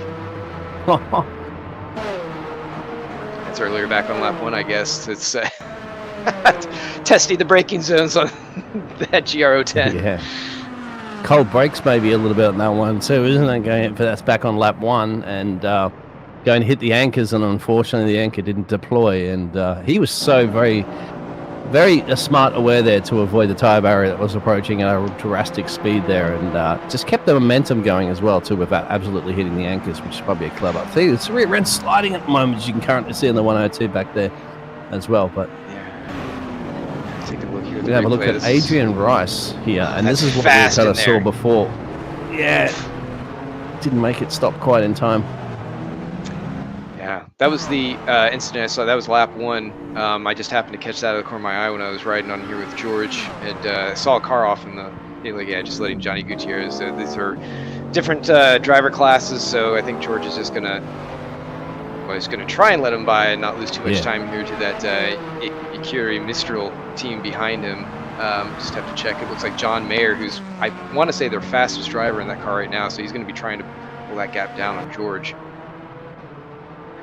That's earlier back on lap 1, I guess. It's testing the braking zones on that GR010. Yeah. Cold brakes maybe a little bit on that one too, isn't it? Going for that's back on lap 1 and going to hit the anchors, and unfortunately the anchor didn't deploy, and he was so very smart aware there to avoid the tyre barrier that was approaching at a drastic speed there, and just kept the momentum going as well too without absolutely hitting the anchors, which is probably a clever thing. It's rear end sliding at the moment, as you can currently see in the 102 back there as well. But yeah, take a look here. We have a look at Adrian Rice here, and this is what we kind of saw before. Yeah, didn't make it stop quite in time. Yeah, that was the incident I saw. That was lap 1. I just happened to catch that out of the corner of my eye when I was riding on here with George, and saw a car off in the just letting Johnny Gutierrez. These are different driver classes, so I think George is just gonna try and let him by and not lose too much time here to that Ikiri Mistral team behind him. Just have to check. It looks like John Mayer, who's, I want to say, their fastest driver in that car right now, so he's going to be trying to pull that gap down on George.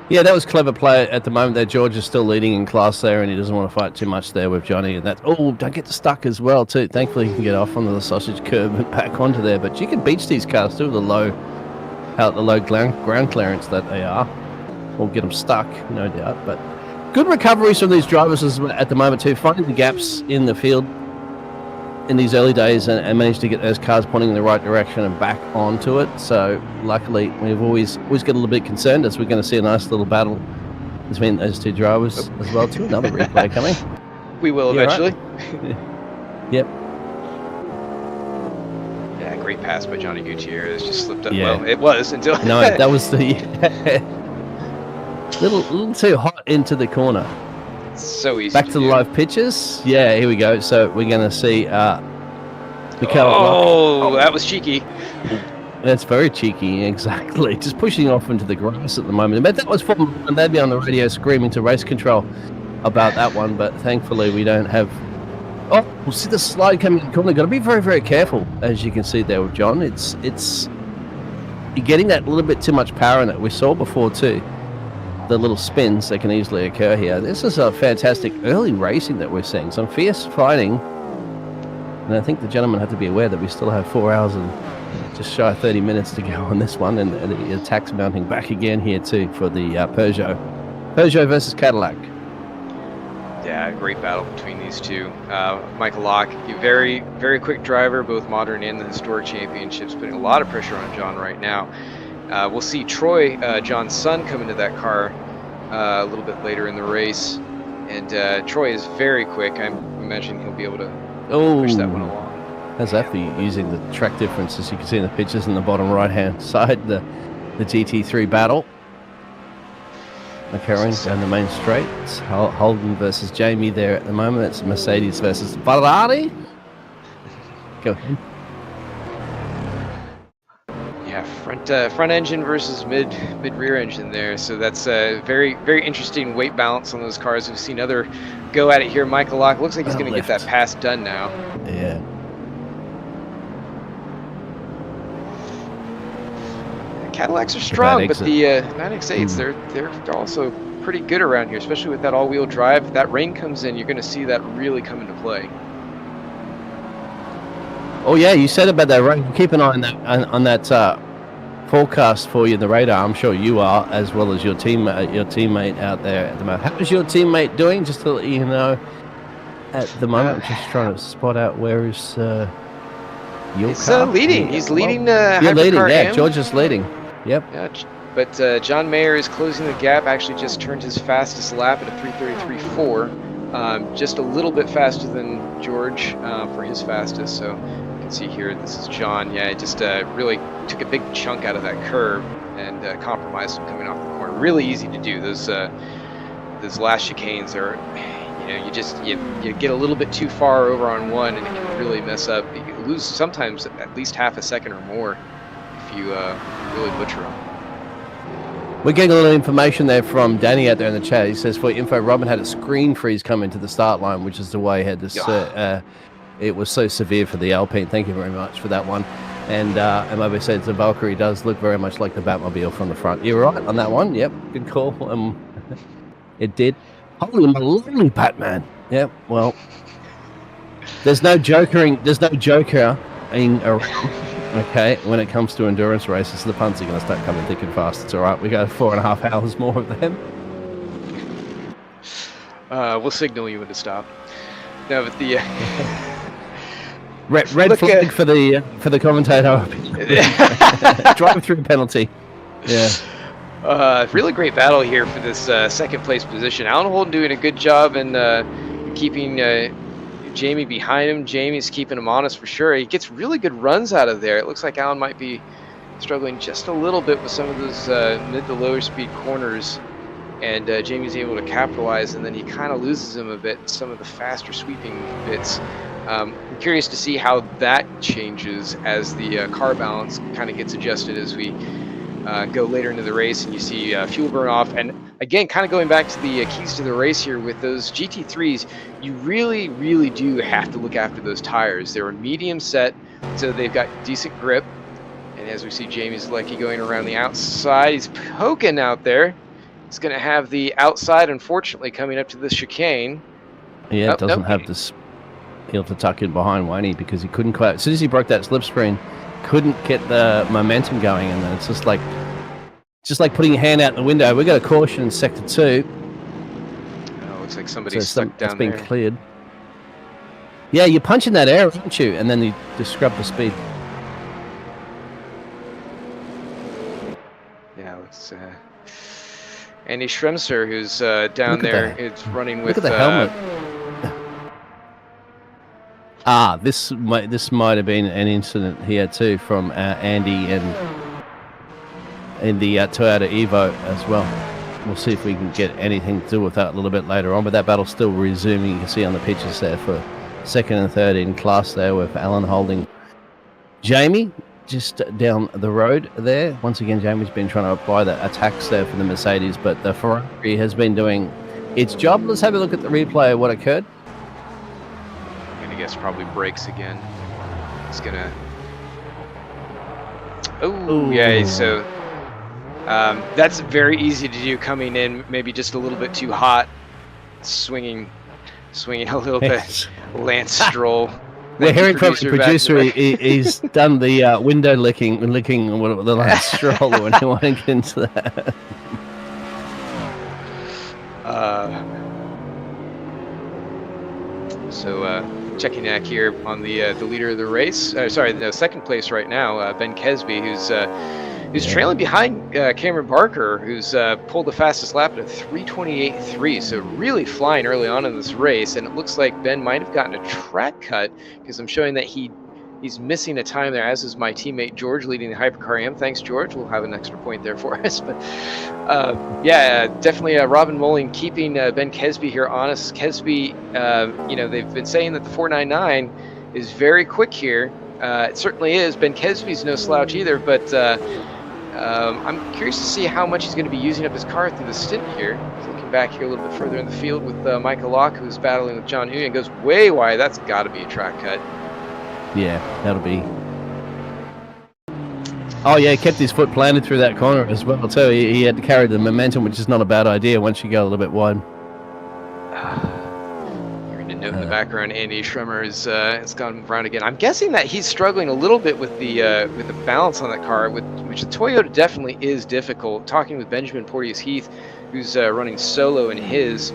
Yeah, that was clever play at the moment there. George is still leading in class there, and he doesn't want to fight too much there with Johnny. And that, don't get stuck as well too. Thankfully, he can get off onto the sausage curb and back onto there. But you can beach these cars too, the low ground clearance that they are, or get them stuck, no doubt. But good recoveries from these drivers at the moment too, finding the gaps in the field in these early days and managed to get those cars pointing in the right direction and back onto it. So luckily, we've always get a little bit concerned as we're going to see a nice little battle between those two drivers as well too. Another replay coming. We will eventually. Right? Yep. Yeah, great pass by Johnny Gutierrez. Just slipped up. Yeah. Well, it was until no, that was the little too hot into the corner. So easy. Back to the live pictures. Yeah, here we go. So we're going to see that was cheeky. That's very cheeky, exactly. Just pushing off into the grass at the moment. But that was fun, and they'd be on the radio screaming to race control about that one. But thankfully, we don't have. Oh, we'll see the slide coming in the corner. Got to be very, very careful, as you can see there with John. It's you're getting that little bit too much power in it. We saw before too. The little spins that can easily occur here. This is a fantastic early racing that we're seeing. Some fierce fighting. And I think the gentlemen have to be aware that we still have 4 hours and just shy of 30 minutes to go on this one. And the attack's mounting back again here too for the Peugeot. Peugeot versus Cadillac. Yeah, great battle between these two. Michael Locke, a very, very quick driver, both modern and the historic championships, putting a lot of pressure on John right now. We'll see Troy, John's son, come into that car a little bit later in the race. And Troy is very quick. I'm imagining he'll be able to push that one along. How's that for you using the track differences? You can see in the pictures in the bottom right-hand side, the GT3 battle occurring down the main straight. It's Holden versus Jamie there at the moment. It's Mercedes versus Ferrari. Go ahead. Yeah, front engine versus mid rear engine there. So that's a very interesting weight balance on those cars. We've seen other go at it here. Michael Locke looks like he's going to get that pass done now. Yeah. Cadillacs are strong, but the 9X8s they're also pretty good around here, especially with that all-wheel drive. If that rain comes in, you're going to see that really come into play. Oh yeah, you said about that rain. Keep an eye on that forecast for you in the radar. I'm sure you are, as well as your teammate out there at the moment. How is your teammate doing? Just to let you know, at the moment, I'm just trying to spot out where is your car. Leading. He's leading. You're leading. Hypercar Yeah, M. George is leading. Yep. Yeah, but John Mayer is closing the gap. Actually, just turned his fastest lap at a 3:33.4. Just a little bit faster than George for his fastest. So you can see here, this is John. Yeah, just really took a big chunk out of that curve and compromised him coming off the corner. Really easy to do. Those last chicanes are, you get a little bit too far over on one, and it can really mess up. You lose sometimes at least half a second or more if you really butcher them. We're getting a little information there from Danny out there in the chat. He says, for info, Robin had a screen freeze come into the start line, which is the way he had this. It was so severe for the Alpine. Thank you very much for that one. And MOB says the Valkyrie does look very much like the Batmobile from the front. You're right on that one. Yep, good call. It did. Holy moly, Batman. Yep, well, there's no jokering. There's no joker around. Okay, when it comes to endurance races, the punts are going to start coming thick and fast. It's all right. We got 4.5 hours more of them. We'll signal you when to stop. No, but the red flag for the commentator. Drive-through penalty. Yeah. Really great battle here for this second place position. Alan Holden doing a good job in keeping Jamie behind him. Jamie's keeping him honest for sure. He gets really good runs out of there. It looks like Alan might be struggling just a little bit with some of those mid to lower speed corners, and Jamie's able to capitalize, and then he kind of loses him a bit in some of the faster sweeping bits. I'm curious to see how that changes as the car balance kind of gets adjusted as we go later into the race, and you see fuel burn off. And again, kind of going back to the keys to the race here with those GT3s, you really do have to look after those tires. They're a medium set, so they've got decent grip. And as we see Jamie's Lucky going around the outside, he's poking out there. He's going to have the outside, unfortunately, coming up to the chicane. Yeah, it doesn't have this heel to tuck in behind Waney because he couldn't quite. As soon as he broke that slipstream, couldn't get the momentum going, and then it's just like putting your hand out the window. We got a caution in sector 2. Oh, looks like somebody's stuck down there. It's been cleared. Yeah, you're punching that air, aren't you? And then you just scrub the speed. Yeah, it's Andy Schremser, who's down there. It's running with. Look at the helmet. This might have been an incident here too from Andy and in the Toyota Evo as well. We'll see if we can get anything to do with that a little bit later on, but that battle's still resuming. You can see on the pictures there for second and third in class there with Alan holding Jamie just down the road there. Once again, Jamie's been trying to apply the attacks there for the Mercedes, but the Ferrari has been doing its job. Let's have a look at the replay of what occurred. I guess probably brakes again. It's gonna. Oh yeah, so that's very easy to do coming in, maybe just a little bit too hot, swinging a little bit. Lance Stroll. We're hearing from the producer. He's done the window licking the Lance Stroll when he wanted to get into that. Checking back here on the leader of the race. Sorry, the second place right now, Ben Kesby, who's trailing behind Cameron Barker, who's pulled the fastest lap at a 3:28.3. So really flying early on in this race, and it looks like Ben might have gotten a track cut because I'm showing that he He's missing a time there, as is my teammate George leading the Hypercar AM. Thanks, George. We'll have an extra point there for us. But yeah, definitely Robin Moling keeping Ben Kesby here honest. Kesby, you know, they've been saying that the 499 is very quick here. It certainly is. Ben Kesby's no slouch either, but I'm curious to see how much he's going to be using up his car through the stint here. Looking back here a little bit further in the field with Michael Locke, who's battling with John Huey, and goes way wide. That's got to be a track cut. Yeah, that'll be. Oh yeah, kept his foot planted through that corner as well too. He had to carry the momentum, which is not a bad idea once you go a little bit wide. You're going to note in the background, Andy Schremer has gone around again. I'm guessing that he's struggling a little bit with the balance on that car, which the Toyota definitely is difficult. Talking with Benjamin Porteous-Heath, who's running solo in his.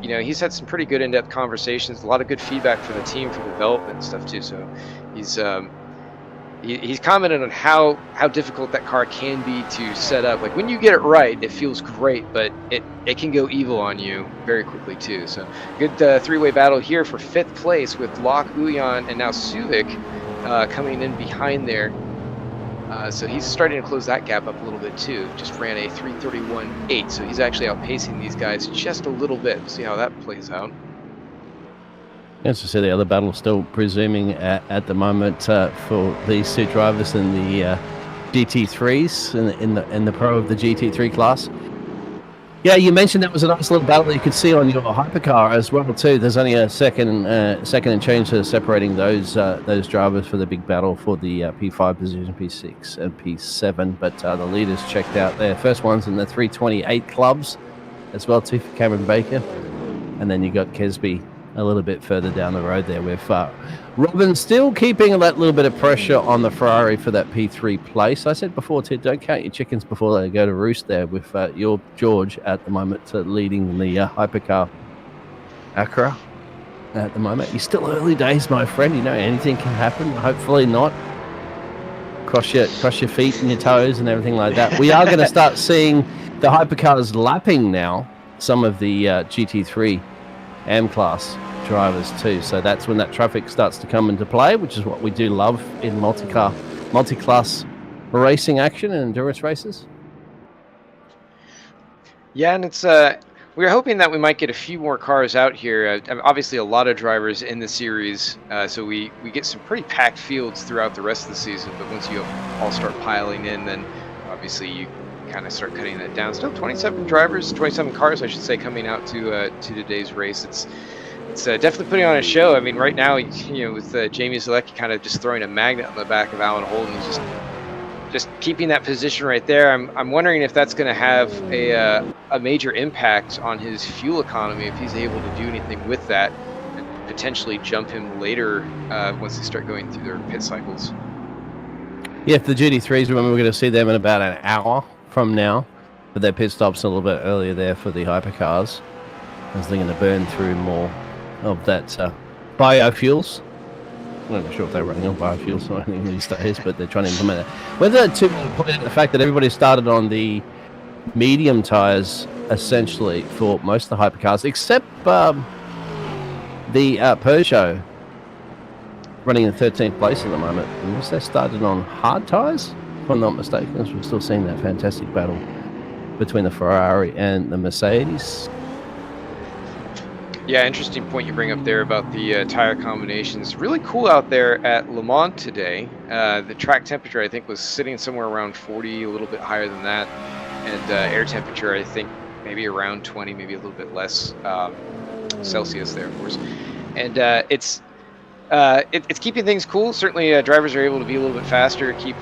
You know, he's had some pretty good in-depth conversations, a lot of good feedback for the team for development and stuff too. So he's commented on how difficult that car can be to set up. Like when you get it right, it feels great, but it can go evil on you very quickly too. So good three-way battle here for 5th place with Locke, Uyan, and now Suvic coming in behind there. So he's starting to close that gap up a little bit too. Just ran a 3:31.8, so he's actually outpacing these guys just a little bit. We'll see how that plays out. As I said, the other battle still presuming at the moment for these two drivers in the GT3s in the pro of the GT3 class. Yeah, you mentioned that was a nice little battle that you could see on your hypercar as well too. There's only a second and change separating those drivers for the big battle for the P5 position, P6 and P7. But the leaders checked out there. First one's in the 328 clubs as well too for Cameron Baker, and then you got Kesby a little bit further down the road there with Robin still keeping that little bit of pressure on the Ferrari for that P3 place. I said before, Ted, don't count your chickens before they go to roost there with your George at the moment leading the Hypercar Acura at the moment. You're still early days, my friend. You know, anything can happen. Hopefully not. Cross your feet and your toes and everything like that. We are going to start seeing the Hypercars lapping now some of the GT3 AM class drivers too, so that's when that traffic starts to come into play, which is what we do love in multi-class racing action and endurance races. Yeah, and it's we're hoping that we might get a few more cars out here. Obviously a lot of drivers in the series, so we get some pretty packed fields throughout the rest of the season, but once you all start piling in, then obviously you kind of start cutting that down. Still 27 cars I should say, coming out to today's race. It's definitely putting on a show. I mean, right now, you know, with Jamie Zalecki kind of just throwing a magnet on the back of Alan Holden, he's just keeping that position right there. I'm wondering if that's going to have a major impact on his fuel economy, if he's able to do anything with that and potentially jump him later once they start going through their pit cycles. Yeah, for the GT3s, remember we're going to see them in about an hour from now, but their pit stops a little bit earlier there for the hypercars, as they're going to burn through more of that biofuels. I'm not sure if they're running on biofuels or anything these days, but they're trying to implement it. Whether to point out the fact that everybody started on the medium tires essentially for most of the hypercars, except the Peugeot running in 13th place at the moment. Unless they started on hard tires, if I'm not mistaken, as we're still seeing that fantastic battle between the Ferrari and the Mercedes. Yeah, interesting point you bring up there about the tire combinations. Really cool out there at Le Mans today. The track temperature, I think, was sitting somewhere around 40, a little bit higher than that. And air temperature, I think, maybe around 20, maybe a little bit less Celsius there, of course. And it's keeping things cool. Certainly, drivers are able to be a little bit faster, keep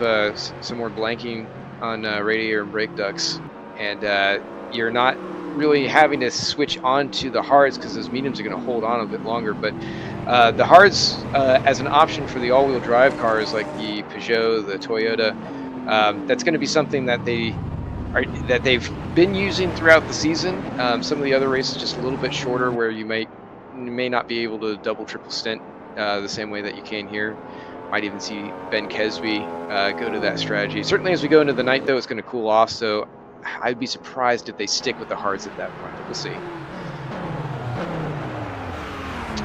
some more blanking on radiator and brake ducts. And you're not really having to switch on to the hards because those mediums are going to hold on a bit longer. But the hards, as an option for the all-wheel drive cars like the Peugeot, the Toyota, that's going to be something that they've been using throughout the season. Some of the other races just a little bit shorter, where you may not be able to double, triple stint the same way that you can here. Might even see Ben Kesby go to that strategy. Certainly, as we go into the night, though, it's going to cool off. So I'd be surprised if they stick with the hards at that point. We'll see.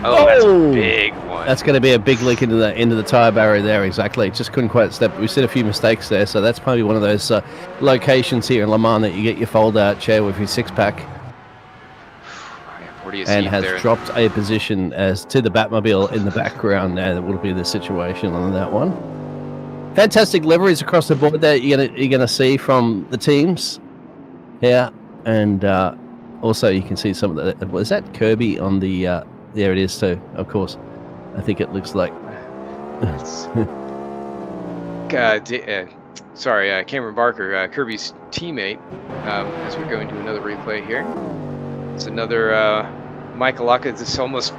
Oh, that's a big one. That's going to be a big leak into the tire barrier there. Exactly. Just couldn't quite step. We've seen a few mistakes there, so that's probably one of those locations here in Le Mans that you get your fold-out chair with your six-pack. What do you see And has there? dropped a position as to the Batmobile in the background there. That will be the situation on that one. Fantastic liveries across the board there. You're gonna see from the teams here, and also you can see some of the. Was that Kirby on the? There it is too. Of course, I think it looks like. Sorry, Cameron Barker, Kirby's teammate. As we go into another replay here, it's another Michael Laka. It's almost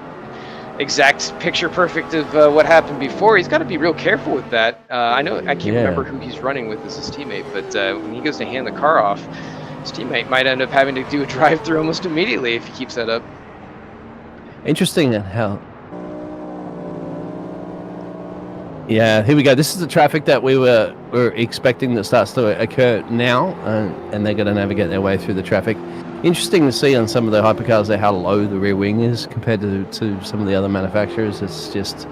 exact picture perfect of what happened before. He's got to be real careful with that. I can't remember who he's running with as his teammate, but when he goes to hand the car off, his teammate might end up having to do a drive-through almost immediately if he keeps that up. Interesting how. Yeah, here we go. This is the traffic that we were expecting that starts to occur now, and they're going to navigate their way through the traffic. Interesting to see on some of the hypercars there how low the rear wing is compared to some of the other manufacturers. It's just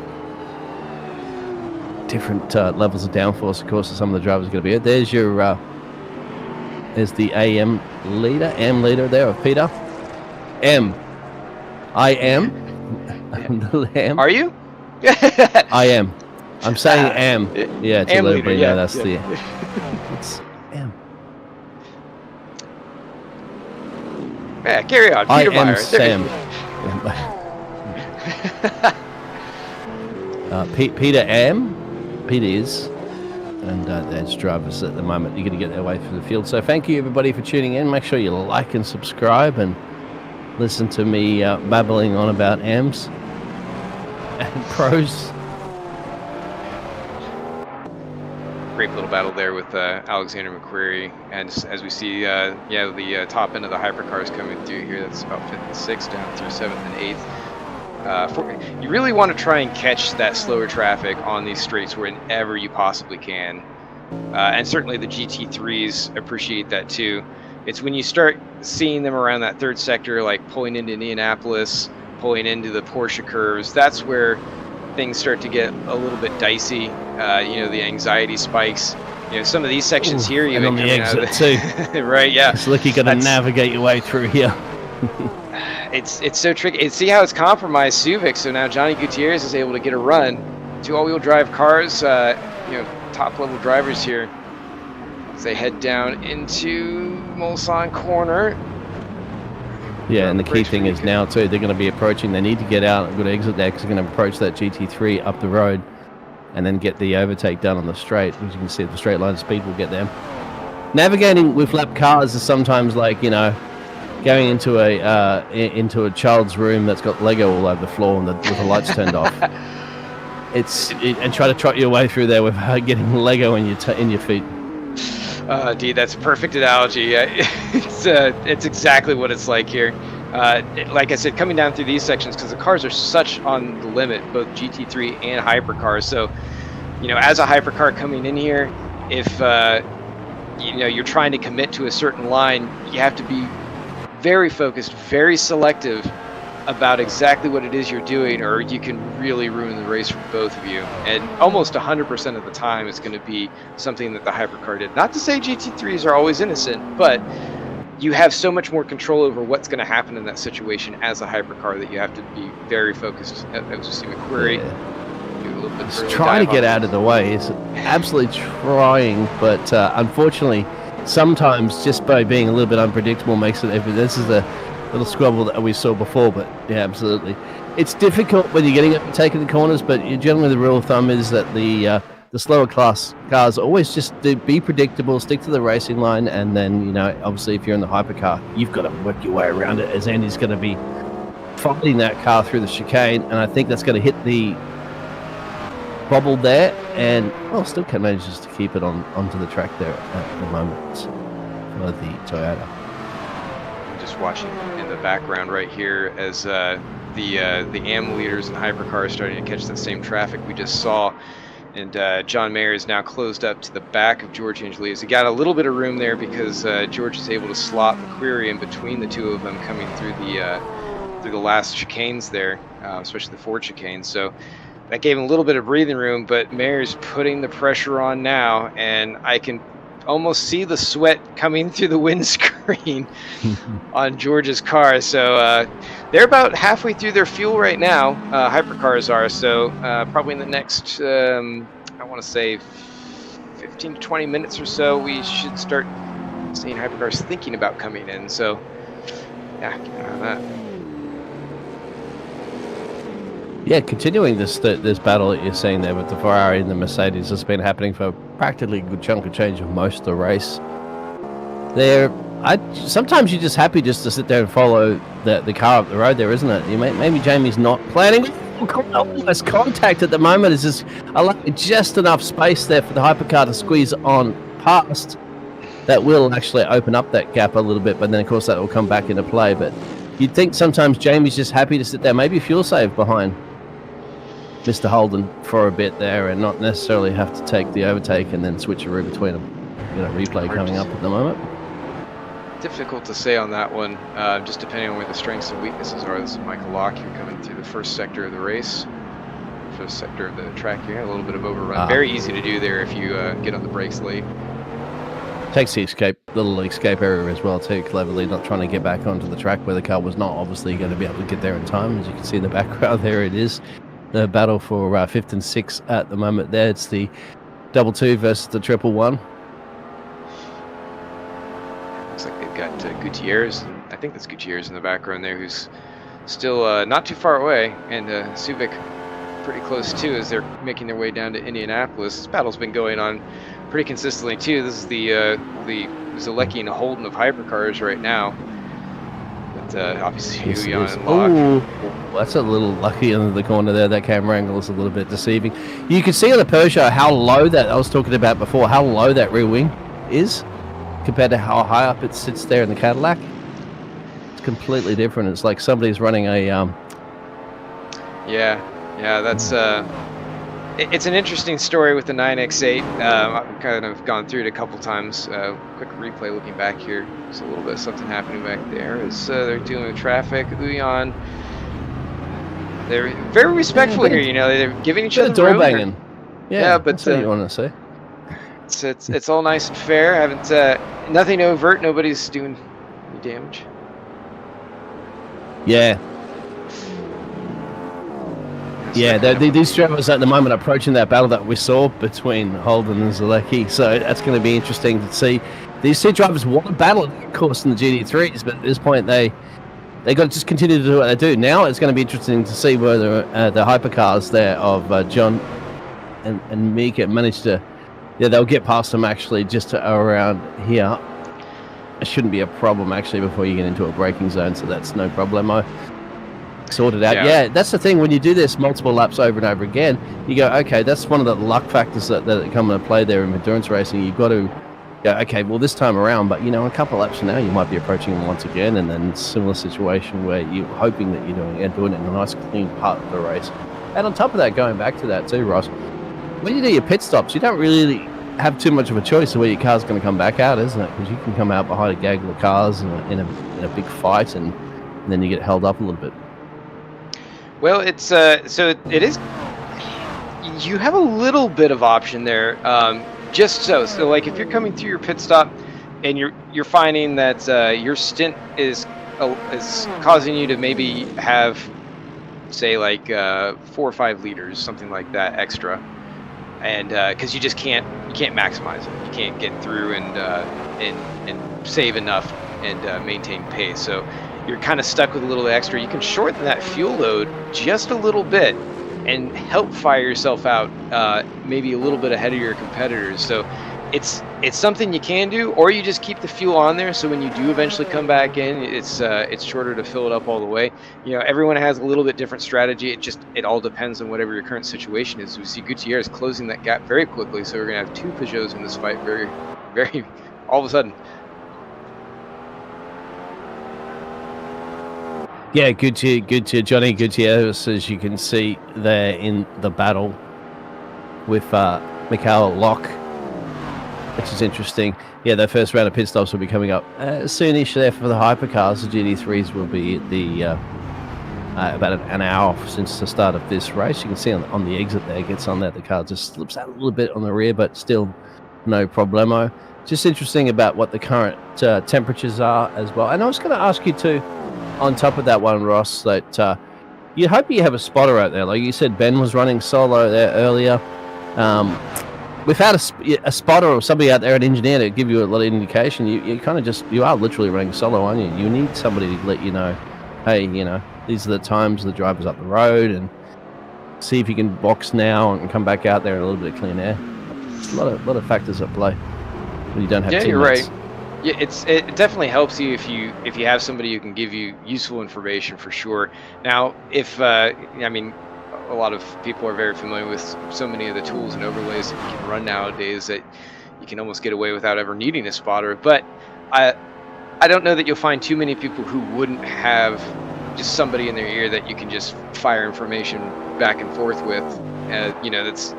different levels of downforce, of course, that some of the drivers are going to be at. There's your there's the AM leader there of Peter. I am. Are you? I am. I'm saying am. Yeah, to let everybody know that's the. It's am. Yeah, carry on. I Peter am Meyer. Sam. Peter is, and there's drivers at the moment. You're going to get their way through the field. So thank you everybody for tuning in. Make sure you like and subscribe and listen to me babbling on about AMs and pros. Great little battle there with Alexander McQuarrie, and as we see, the top end of the hypercars coming through here. That's about 5th and 6th down through 7th and 8th. You really want to try and catch that slower traffic on these straights whenever you possibly can, and certainly the GT3s appreciate that too. It's when you start seeing them around that third sector, like pulling into Indianapolis, pulling into the Porsche curves, that's where things start to get a little bit dicey. The anxiety spikes. Some of these sections here, and on the exit too. Right? Yeah. It's like you got to navigate your way through here. It's so tricky. See how it's compromised Subic. So now Johnny Gutierrez is able to get a run. 2 all-wheel drive cars. Top level drivers here. As they head down into Mulsanne corner. Yeah, and the key thing is now too, they're going to be approaching. They need to get out a good exit there because they're going to approach that GT3 up the road, and then get the overtake done on the straight. As you can see, the straight line speed will get them. Navigating with lap cars is sometimes like going into a child's room that's got Lego all over the floor and with the lights turned off. And try to trot your way through there without getting Lego in your feet. Dude, that's a perfect analogy. It's exactly what it's like here. Like I said, coming down through these sections, because the cars are such on the limit, both GT3 and hypercars. So, as a hypercar coming in here, if you're trying to commit to a certain line, you have to be very focused, very selective about exactly what it is you're doing, or you can really ruin the race for both of you. And almost 100% of the time it's going to be something that the hypercar did. Not to say GT3s are always innocent, but you have so much more control over what's going to happen in that situation as a hypercar that you have to be very focused. As we see McQuarrie do a little bit further. Trying to get out of the way. It's absolutely trying, but unfortunately, sometimes just by being a little bit unpredictable makes it. This is a little squabble that we saw before, but yeah, absolutely. It's difficult when you're getting up and taking the corners, but generally the rule of thumb is that the slower class cars always just be predictable, stick to the racing line, and then, obviously if you're in the hypercar, you've got to work your way around it, as Andy's going to be following that car through the chicane, and I think that's going to hit the bobble there, and still can manages to keep it onto the track there at the moment for the Toyota. Just watching in the background right here as the AM leaders and hypercars starting to catch that same traffic we just saw, and John Mayer is now closed up to the back of George Angelides. He got a little bit of room there because George is able to slot McQuarrie in between the two of them coming through through the last chicanes there, especially the Ford chicanes. So that gave him a little bit of breathing room, but Mayer's putting the pressure on now, and I can almost see the sweat coming through the windscreen on George's car. So they're about halfway through their fuel right now, Hypercars are. So probably in the next, I want to say 15 to 20 minutes or so, we should start seeing Hypercars thinking about coming in. So yeah, keep an eye on that. Yeah, continuing this battle that you're seeing there with the Ferrari and the Mercedes has been happening for practically a good chunk of change of most of the race. Sometimes you're just happy just to sit there and follow the car up the road there, isn't it? Maybe Jamie's not planning. Almost contact at the moment. Is just enough space there for the hypercar to squeeze on past. That will actually open up that gap a little bit, but then of course that will come back into play. But you'd think sometimes Jamie's just happy to sit there, maybe fuel save behind Mr. Holden for a bit there and not necessarily have to take the overtake and then switch a route between them. Replay coming up at the moment. Difficult to say on that one, just depending on where the strengths and weaknesses are. This is Michael Locke here coming through the first sector of the race. First sector of the track here, a little bit of overrun. Very easy to do there if you get on the brakes late. Takes the little escape area as well too, cleverly, not trying to get back onto the track where the car was not obviously going to be able to get there in time. As you can see in the background there, it is the battle for 5th and 6th at the moment there. It's the 2-2 versus the 1-1. Looks like they've got Gutierrez, and I think that's Gutierrez in the background there, who's still not too far away, and Subic pretty close too as they're making their way down to Indianapolis. This battle's been going on pretty consistently too. This is the Zielecki and Holden of Hypercars right now. But obviously Huyan and Locke. Oh, that's a little lucky in the corner there. That camera angle is a little bit deceiving. You can see on the Peugeot how low that I was talking about before, how low that rear wing is compared to how high up it sits there in the Cadillac. It's completely different. It's like somebody's running a Yeah, that's it's an interesting story with the 9X8. I've kind of gone through it a couple times. Quick replay looking back here. There's a little bit of something happening back there as they're dealing with traffic. Uyan, they're very respectful here. They're giving each other door room. banging. Yeah, but that's what you want to say. It's all nice and fair. Haven't nothing overt. Nobody's doing any damage. Yeah. Yeah, these drivers at the moment are approaching that battle that we saw between Holden and Zielecki, so that's going to be interesting to see. These two drivers want to battle, of course, in the GT3s, but at this point they got to just continue to do what they do. Now it's going to be interesting to see whether the hypercars there of John and Mika manage to, they'll get past them actually just around here. It shouldn't be a problem actually before you get into a braking zone, so that's no problemo. Sorted out. Yeah, that's the thing. When you do this multiple laps over and over again, you go, okay, that's one of the luck factors that come into play there in endurance racing. You've got to go, okay, well, this time around, but a couple of laps from now, you might be approaching them once again, and then similar situation where you're hoping that you're doing it in a nice, clean part of the race. And on top of that, going back to that too, Ross, when you do your pit stops, you don't really have too much of a choice of where your car's going to come back out, isn't it? Because you can come out behind a gaggle of cars in a big fight, and then you get held up a little bit. Well, it's so it is. You have a little bit of option there, just so like if you're coming through your pit stop, and you're finding that your stint is causing you to maybe have, say, like 4 or 5 liters, something like that extra, and because you can't maximize it, you can't get through and save enough and maintain pace, so you're kind of stuck with a little extra. You can shorten that fuel load just a little bit and help fire yourself out maybe a little bit ahead of your competitors. So it's something you can do, or you just keep the fuel on there so when you do eventually come back in, it's shorter to fill it up all the way. Everyone has a little bit different strategy. It all depends on whatever your current situation is. We see Gutierrez closing that gap very quickly, so we're gonna have 2 Peugeots in this fight very, very all of a sudden. Yeah, good to Johnny Gutierrez, as you can see there in the battle with Michael Locke, which is interesting. Yeah, the first round of pit stops will be coming up soonish there for the hypercars. The GT3s will be at the about an hour since the start of this race. You can see on the exit there, gets on there, the car just slips out a little bit on the rear, but still no problemo. Just interesting about what the current temperatures are as well. And I was going to ask you too, on top of that one, Ross, that you hope you have a spotter out there. Like you said, Ben was running solo there earlier. We've had a spotter or somebody out there, an engineer, to give you a lot of indication. You kind of you are literally running solo, aren't you? You need somebody to let you know, hey, these are the times the driver's up the road, and see if you can box now and come back out there in a little bit of clean air. There's a lot of factors at play when you don't have teammates. You're right. Yeah, it definitely helps you if you have somebody who can give you useful information for sure. Now, if a lot of people are very familiar with so many of the tools and overlays that you can run nowadays that you can almost get away without ever needing a spotter. But I don't know that you'll find too many people who wouldn't have just somebody in their ear that you can just fire information back and forth with. It's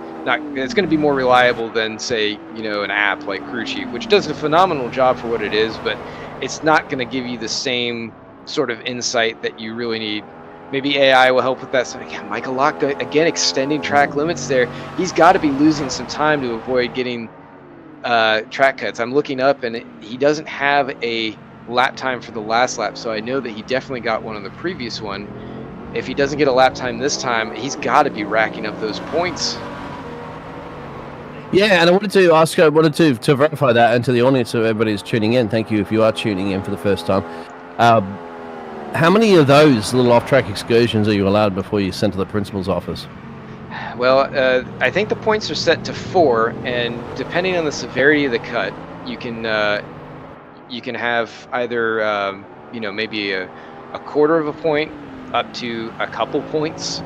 going to be more reliable than, say, an app like Crew Chief, which does a phenomenal job for what it is, but it's not going to give you the same sort of insight that you really need. Maybe AI will help with that. So again, Michael Lock, again, extending track limits there. He's got to be losing some time to avoid getting track cuts. I'm looking up, and he doesn't have a lap time for the last lap, so I know that he definitely got one on the previous one. If he doesn't get a lap time this time, he's got to be racking up those points. Yeah, and I wanted to verify that, and to the audience, so everybody's tuning in, thank you if you are tuning in for the first time. How many of those little off-track excursions are you allowed before you sent to the principal's office? Well, I think the points are set to 4, and depending on the severity of the cut, you can have either maybe a quarter of a point up to a couple points.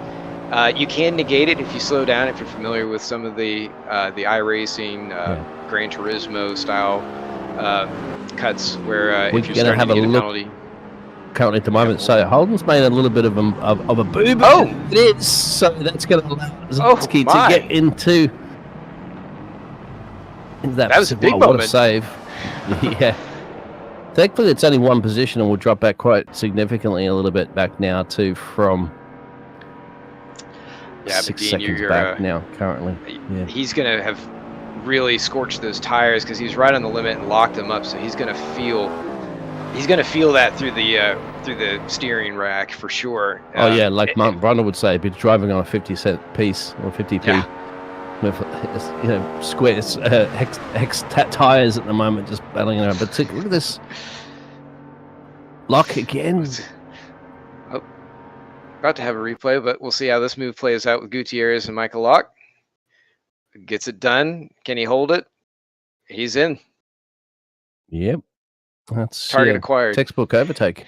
You can negate it if you slow down, if you're familiar with some of the iRacing, Gran Turismo style cuts, where if you're starting to get a penalty. Currently at the moment, so Holden's made a little bit of a boo. Oh, it is. So that's going to allow Zelensky to get into that was a big moment. What a save! Yeah. Thankfully, it's only one position, and we'll drop back quite significantly a little bit back now too from 6 seconds back now currently. Yeah. He's going to have really scorched those tires because he's right on the limit and locked them up. So he's going to feel that through the steering rack for sure. Oh yeah, like Mark Brundle would say, be driving on a 50-cent piece or 50p with squares, hex tires at the moment, just battling around. But look at this lock again. Oh, about to have a replay, but we'll see how this move plays out with Gutierrez and Michael Lock. Gets it done. Can he hold it? He's in. Yep. That's target acquired. Textbook overtake.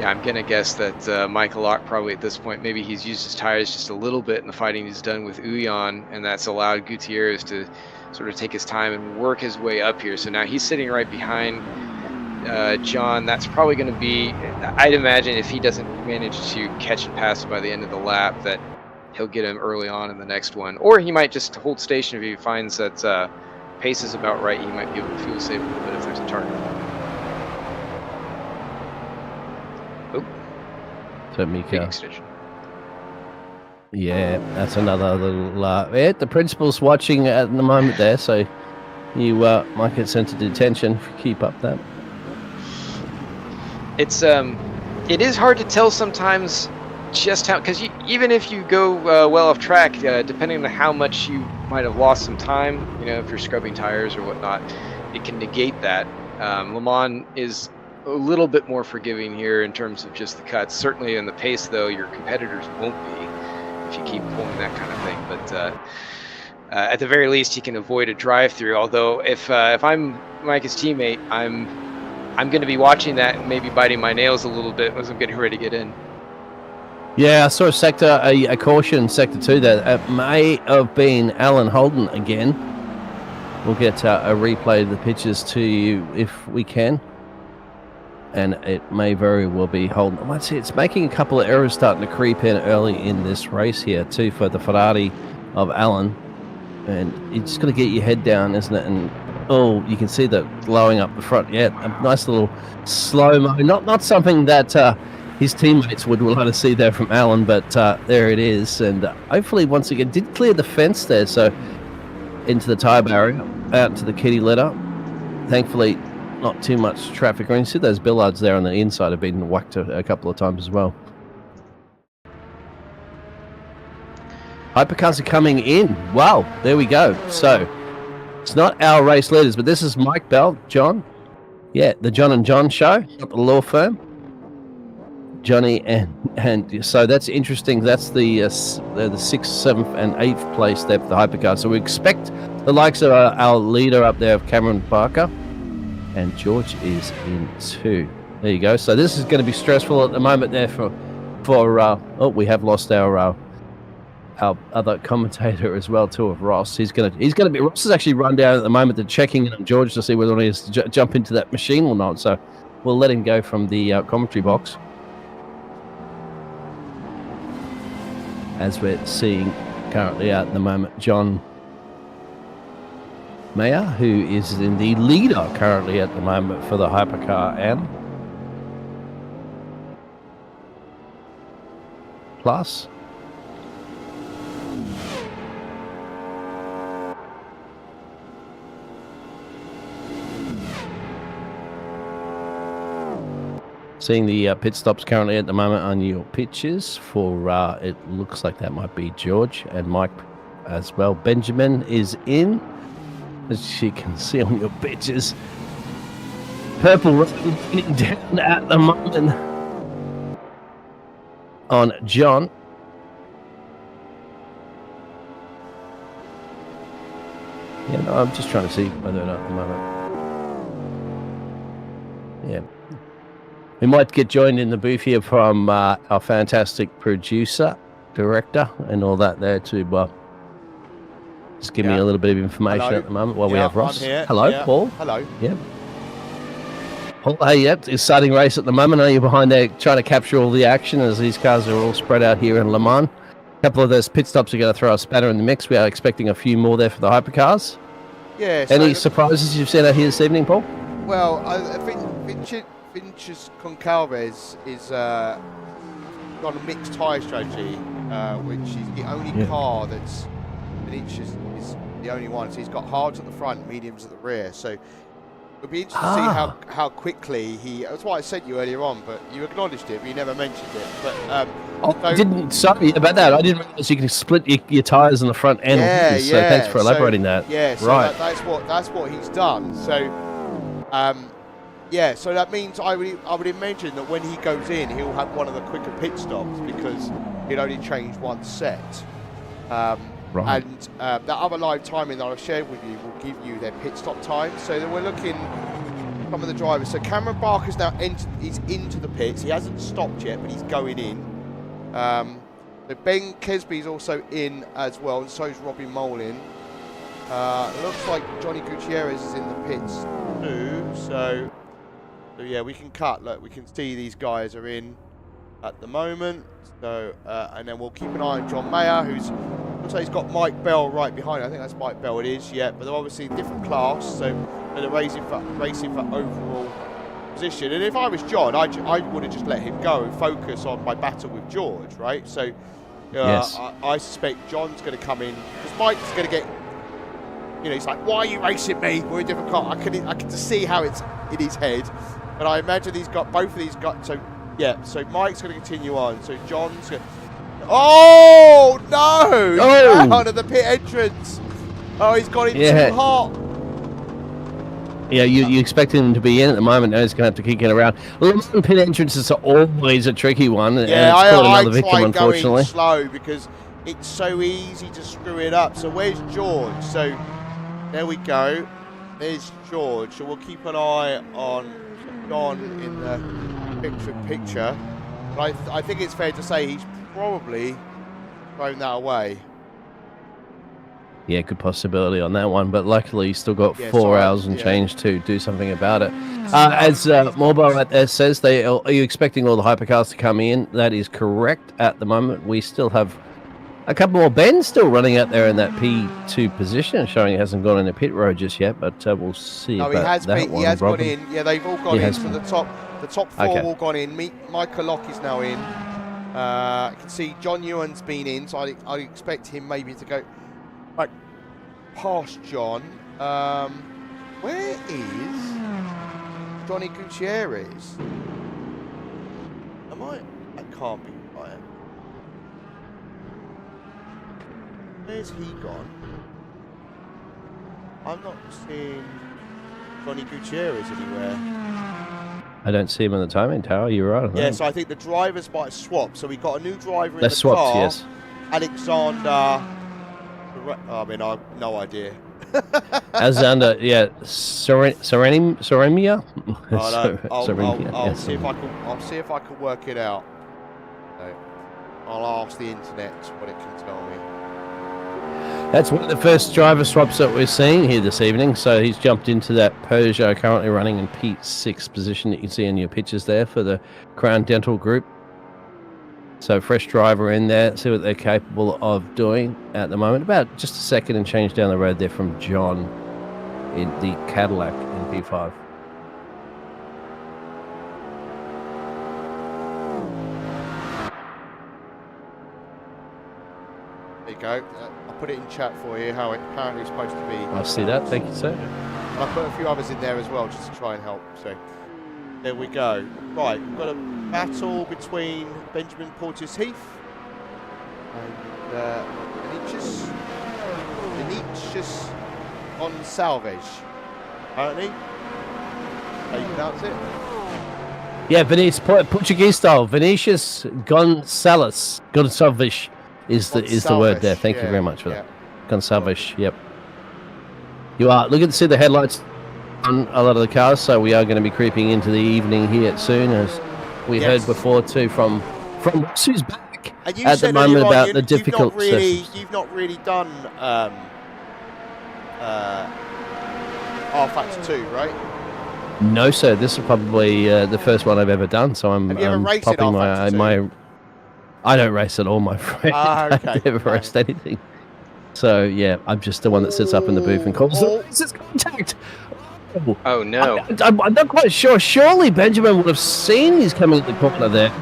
Yeah, I'm gonna guess that Michael Lock probably at this point, maybe he's used his tires just a little bit in the fighting he's done with Uyan, and that's allowed Gutierrez to sort of take his time and work his way up here. So now he's sitting right behind John. That's probably going to be, I'd imagine, if he doesn't manage to catch and pass by the end of the lap, that he'll get him early on in the next one. Or he might just hold station if he finds that pace is about right. He might be able to fuel save a little bit if there's a target. Oh, so Mika. Extension. Yeah, that's another little. The principal's watching at the moment there, so you might get sent to detention if you keep up that. It is hard to tell sometimes just how, because even if you go well off track, depending on how much you might have lost some time, if you're scrubbing tires or whatnot, it can negate that. Le Mans is a little bit more forgiving here in terms of just the cuts. Certainly in the pace, though, your competitors won't be if you keep pulling that kind of thing. But at the very least, he can avoid a drive-through. Although if I'm Mike's teammate, I'm going to be watching that and maybe biting my nails a little bit as I'm getting ready to get in. Yeah, I saw a caution sector 2 there. It may have been Alan Holden again. We'll get a replay of the pictures to you if we can. And it may very well be Holden. It's making a couple of errors starting to creep in early in this race here too for the Ferrari of Alan. And you just got to get your head down, isn't it? And Oh, you can see that glowing up the front. Yeah, a nice little slow-mo. Not something that his teammates would want to see there from Alan, but there it is. And hopefully, once again, did clear the fence there, so into the tyre barrier, out to the kitty litter. Thankfully, not too much traffic. You see those billards there on the inside have been whacked a couple of times as well. Hypercars are coming in. Wow, there we go. So, it's not our race leaders, but this is Mike Bell, John. Yeah, the John and John show, not the law firm. Johnny and so that's interesting. That's the 6th, 7th, and 8th place there for the Hypercar. So we expect the likes of our leader up there, of Cameron Parker, and George is in 2. There you go. So this is going to be stressful at the moment there for oh, we have lost our other commentator as well too, of Ross. He's gonna be Ross is actually run down at the moment. They're checking in on George to see whether or not he has to jump into that machine or not. So we'll let him go from the commentary box, as we're seeing currently out at the moment John Mayer, who is in the leader currently at the moment for the Hypercar M Plus. Seeing the pit stops currently at the moment on your pitches for, it looks like that might be George and Mike as well. Benjamin is in, as you can see on your pitches. Purple running down at the moment on John. Yeah, no, I'm just trying to see whether or not at the moment. Yeah. We might get joined in the booth here from our fantastic producer, director, and all that there to just give me a little bit of information at the moment while we have Ross. Hello, Paul. Hello. Yeah. Paul, hey, it's starting race at the moment. Are you behind there trying to capture all the action as these cars are all spread out here in Le Mans? A couple of those pit stops are going to throw a spanner in the mix. We are expecting a few more there for the Hypercars. Yeah. Any surprises you've seen out here this evening, Paul? Well, I think Vinicius Concalves is got a mixed tyre strategy, which is the only car that's Vinicius is the only one. So he's got hards at the front, mediums at the rear. So it'll be interesting to see how quickly he. That's why I said you earlier on, but you acknowledged it, but you never mentioned it. But I didn't. Sorry about that. I didn't realize you can split your tyres on the front and wheels. So thanks for elaborating that. Yeah, so right. That's what he's done. So. Yeah, so that means I would imagine that when he goes in, he'll have one of the quicker pit stops because he'll only change one set. Right. And that other live timing that I've shared with you will give you their pit stop time. So then we're looking some of the drivers. So Cameron Barker's now he's into the pits. He hasn't stopped yet, but he's going in. So Ben Kesby's also in as well, and so is Robbie Molin. Looks like Johnny Gutierrez is in the pits too. So yeah, we can cut. Look, we can see these guys are in at the moment. So and then we'll keep an eye on John Mayer, who's looks like he's got Mike Bell right behind. I think that's Mike Bell. It is, yeah. But they're obviously a different class, so they're racing for overall position. And if I was John, I would have just let him go and focus on my battle with George, right? So yes. I suspect John's going to come in because Mike's going to get. You know, he's like, "Why are you racing me? We're a different car." I can just see how it's in his head, but I imagine he's got both of these guys. So yeah, so Mike's going to continue on. So John's going. Oh no! Down at the pit entrance. Oh, he's got him too hot. Yeah, you expect him to be in at the moment. Now he's going to have to kick it around. Well, pit entrances are always a tricky one. Yeah, and it's caught another victim, unfortunately. Going slow because it's so easy to screw it up. So where's George? So. There we go. There's George. So we'll keep an eye on John in the picture. But I think it's fair to say he's probably thrown that away. Yeah, good possibility on that one. But luckily, he's still got 4 hours and change to do something about it. As Morbo says, are you expecting all the Hypercars to come in? That is correct at the moment. We still have a couple more. Ben's still running out there in that P2 position, showing he hasn't gone in the pit road just yet, but we'll see No, about he has that been, one. he has Robin. gone in. Yeah, they've all gone He in. has So been. the top four Okay. all gone in. Michael Locke is now in. I can see John Ewan's been in, so I'd expect him maybe to go back past John. Where is Johnny Gutierrez? That can't be right. Where's he gone? I'm not seeing Johnny Gutierrez anywhere. I don't see him in the timing tower. You're right. Yeah, so I think the drivers might have swapped. So we got a new driver in They're the swapped, car. yes. Alexander. I mean, I have no idea. Alexander, yeah, Seremia. I'll see if I can. I'll see if I can work it out. So I'll ask the internet what it can tell me. That's one of the first driver swaps that we're seeing here this evening. So he's jumped into that Peugeot, currently running in P6 position that you can see in your pictures there for the Crown Dental Group. So fresh driver in there, see what they're capable of doing at the moment. About just a second and change down the road there from John in the Cadillac in P5. There you go. I'll put it in chat for you how it apparently is supposed to be. I see that. Thank you, sir. And I put a few others in there as well just to try and help. So there we go. Right, we've got a battle between Benjamin Porteous Heath and Vinicius Gonçalves. Apparently, how you pronounce it? Yeah, Portuguese style. Vinicius Gonçalves is the word there. Thank you very much for that. Gonçalves, yep. You are looking to see the headlights on a lot of the cars, so we are going to be creeping into the evening here soon, as we heard before too from who's back at the moment about the difficult sessions. You've not really done R-Factor 2, right? No, sir. This is probably the first one I've ever done, so I'm popping my. I don't race at all, my friend. Okay. I've never raced anything. So yeah, I'm just the one that sits up in the booth and calls the races contact. Oh no! I'm not quite sure. Surely Benjamin would have seen he's coming at the corner there.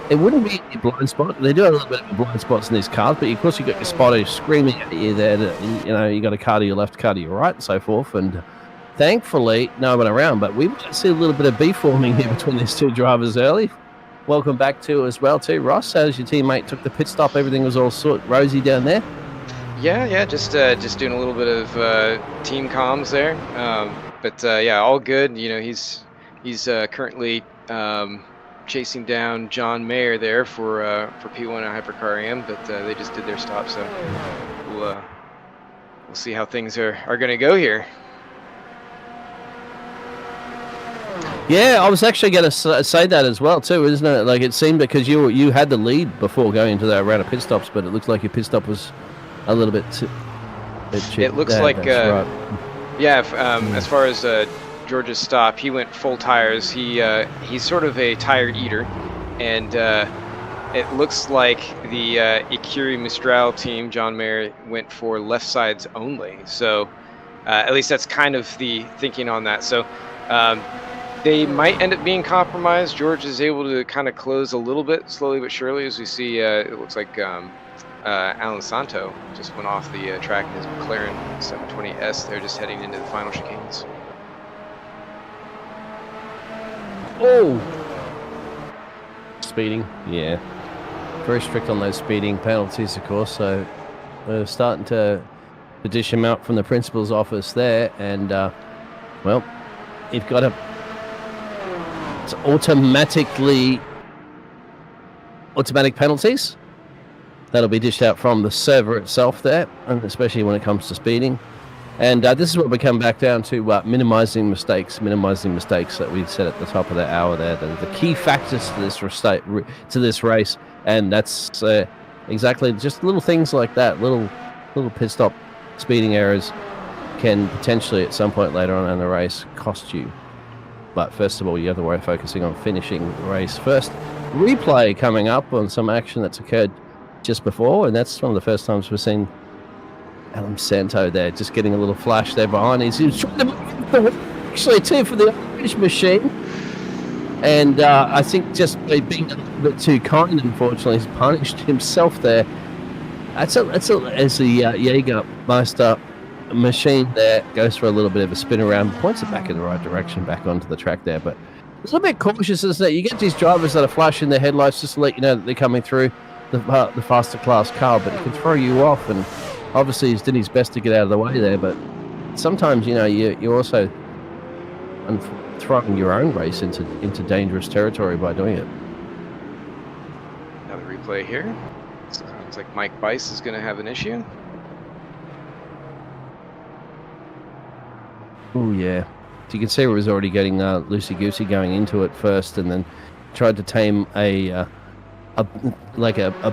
It wouldn't be a blind spot. They do have a little bit of blind spots in these cars, but of course you've got your spotter screaming at you there. That, you got a car to your left, car to your right, and so forth. And thankfully, no one around. But we might see a little bit of beef forming here between these two drivers early. Welcome back to as well too, Ross. How's your teammate took the pit stop? Everything was all rosy down there. Yeah, just doing a little bit of team comms there. But yeah, all good. You know, he's currently chasing down John Mayer there for P1 and Hypercar AM, but they just did their stop, so we'll see how things are going to go here. Yeah, I was actually going to say that as well too, isn't it? Like it seemed because you had the lead before going into that round of pit stops, but it looks like your pit stop was a little bit cheap. It looks like right. Yeah. As far as George's stop, he went full tires. He's sort of a tire eater, and it looks like the Écurie Mistral team, John Mayer, went for left sides only. So at least that's kind of the thinking on that. So they might end up being compromised. George is able to kind of close a little bit, slowly but surely, as we see. It looks like Alan Santo just went off the track in his McLaren 720S. They're just heading into the final chicanes. Oh! Speeding, yeah. Very strict on those speeding penalties, of course, so we're starting to dish them out from the principal's office there, and, well, you've got it's automatic penalties. That'll be dished out from the server itself there, and especially when it comes to speeding. And this is what we come back down to, minimizing mistakes that we said at the top of the hour there. The key factors to this race, and that's exactly just little things like that, little pit stop speeding errors can potentially at some point later on in the race cost you. But first of all, you have to worry focusing on finishing the race first. Replay coming up on some action that's occurred just before, and that's one of the first times we've seen Alan Santo there, just getting a little flash there behind. He's trying to move actually too for the Irish machine, and I think just being a little bit too kind, unfortunately, he's punished himself there. As the Jägermeister machine there goes for a little bit of a spin around, points it back in the right direction, back onto the track there, but it's a little bit cautious, isn't it? You get these drivers that are flashing their headlights just to let you know that they're coming through the faster class car, but it can throw you off, and obviously he's did his best to get out of the way there, but sometimes, you're also throwing your own race into dangerous territory by doing it. Another replay here. Sounds like Mike Bice is going to have an issue. Oh yeah, so you can see it was already getting loosey-goosey going into it first, and then tried to tame a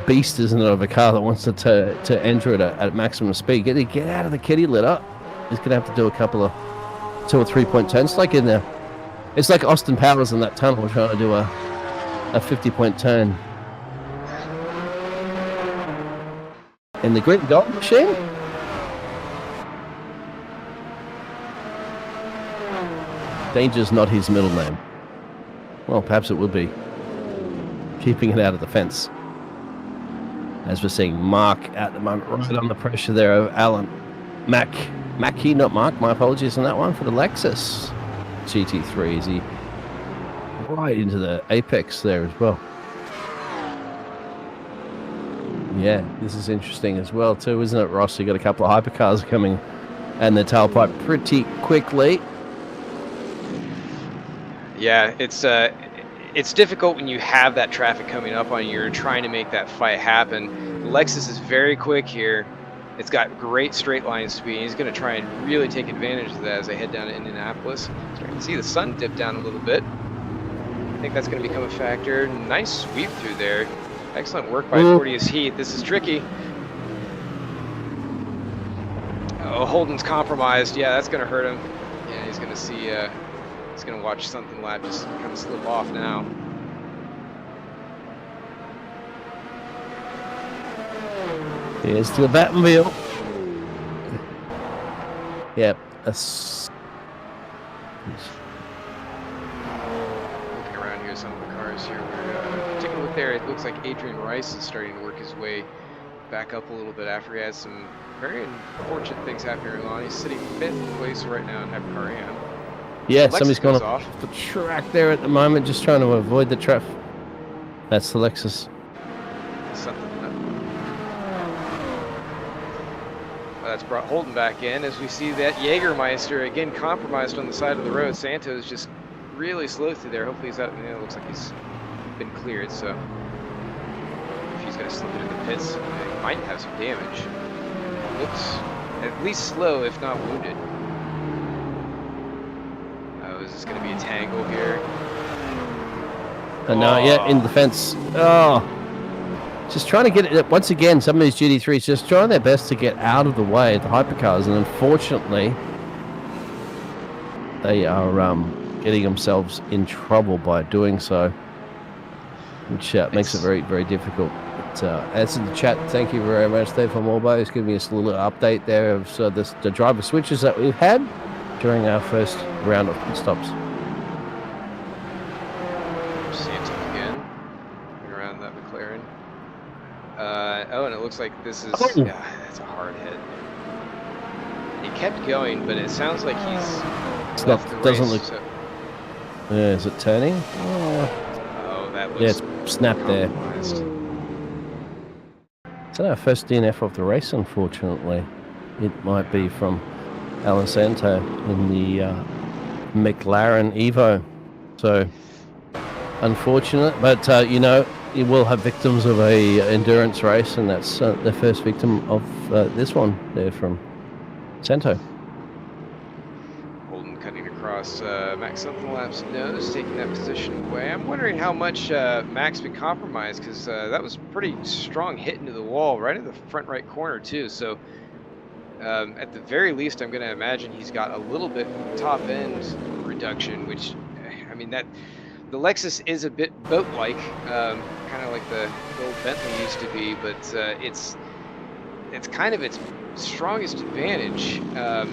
beast, isn't it, of a car that wants to enter it at maximum speed. Get out of the kitty litter. He's gonna have to do a couple of 2 or 3 point turns. Like in there, it's like Austin Powers in that tunnel trying to do a 50-point turn in the green gold machine. Danger's not his middle name. Well, perhaps it would be. Keeping it out of the fence. As we're seeing Mark at the moment, right on the pressure there of Alan. Mackie, not Mark, my apologies on that one, for the Lexus GT3. Is he right into the apex there as well? Yeah, this is interesting as well too, isn't it, Ross? You got a couple of hypercars coming and the tailpipe pretty quickly. Yeah, it's difficult when you have that traffic coming up on you. You're trying to make that fight happen. Lexus is very quick here. It's got great straight line speed. He's going to try and really take advantage of that as they head down to Indianapolis. Starting to see the sun dip down a little bit. I think that's going to become a factor. Nice sweep through there. Excellent work by Porteous Heath. This is tricky. Oh, Holden's compromised. Yeah, that's going to hurt him. Yeah, he's going to see... he's going to watch something lap just kind of slip off now. Here's to the Batmobile. Yep. Looking around here, some of the cars here. We're taking a look there. It looks like Adrian Rice is starting to work his way back up a little bit after he had some very unfortunate things happen early on. He's sitting 5th place right now in Hypercar AM. Yeah, Lexus somebody's gone off the track there at the moment, just trying to avoid the traffic. That's the Lexus. Something that's brought Holden back in as we see that Jägermeister again compromised on the side of the road. Santos just really slow through there. Hopefully he's out. It looks like he's been cleared, so if he's going to slip it in the pits, he might have some damage. Looks at least slow, if not wounded. Is this going to be a tangle here? And now, yeah, in the fence. Oh, just trying to get it. Once again, some of these GT3s just trying their best to get out of the way of the hypercars, and unfortunately, they are getting themselves in trouble by doing so, which makes it very, very difficult. But, as in the chat, thank you very much, Dave from Morbo. He's giving us a little update there of the driver switches that we've had during our first round of pit stops. Santos again, around that McLaren. Oh, and it looks like this is, yeah, that's a hard hit. He kept going, but it sounds like he's Doesn't look. So. Is it turning? Oh, that was. Yeah, it's snapped there. It's our first DNF of the race, unfortunately. It might be from Alan Santo in the McLaren Evo. So, unfortunate, but you will have victims of a endurance race, and that's the first victim of this one there from Santo. Holden cutting across Max Sunflap's nose, taking that position away. I'm wondering how much Max been compromised, because that was pretty strong hit into the wall right in the front right corner too. So at the very least, I'm going to imagine he's got a little bit top end reduction, which I mean the Lexus is a bit boat-like, kind of like the old Bentley used to be, but it's kind of its strongest advantage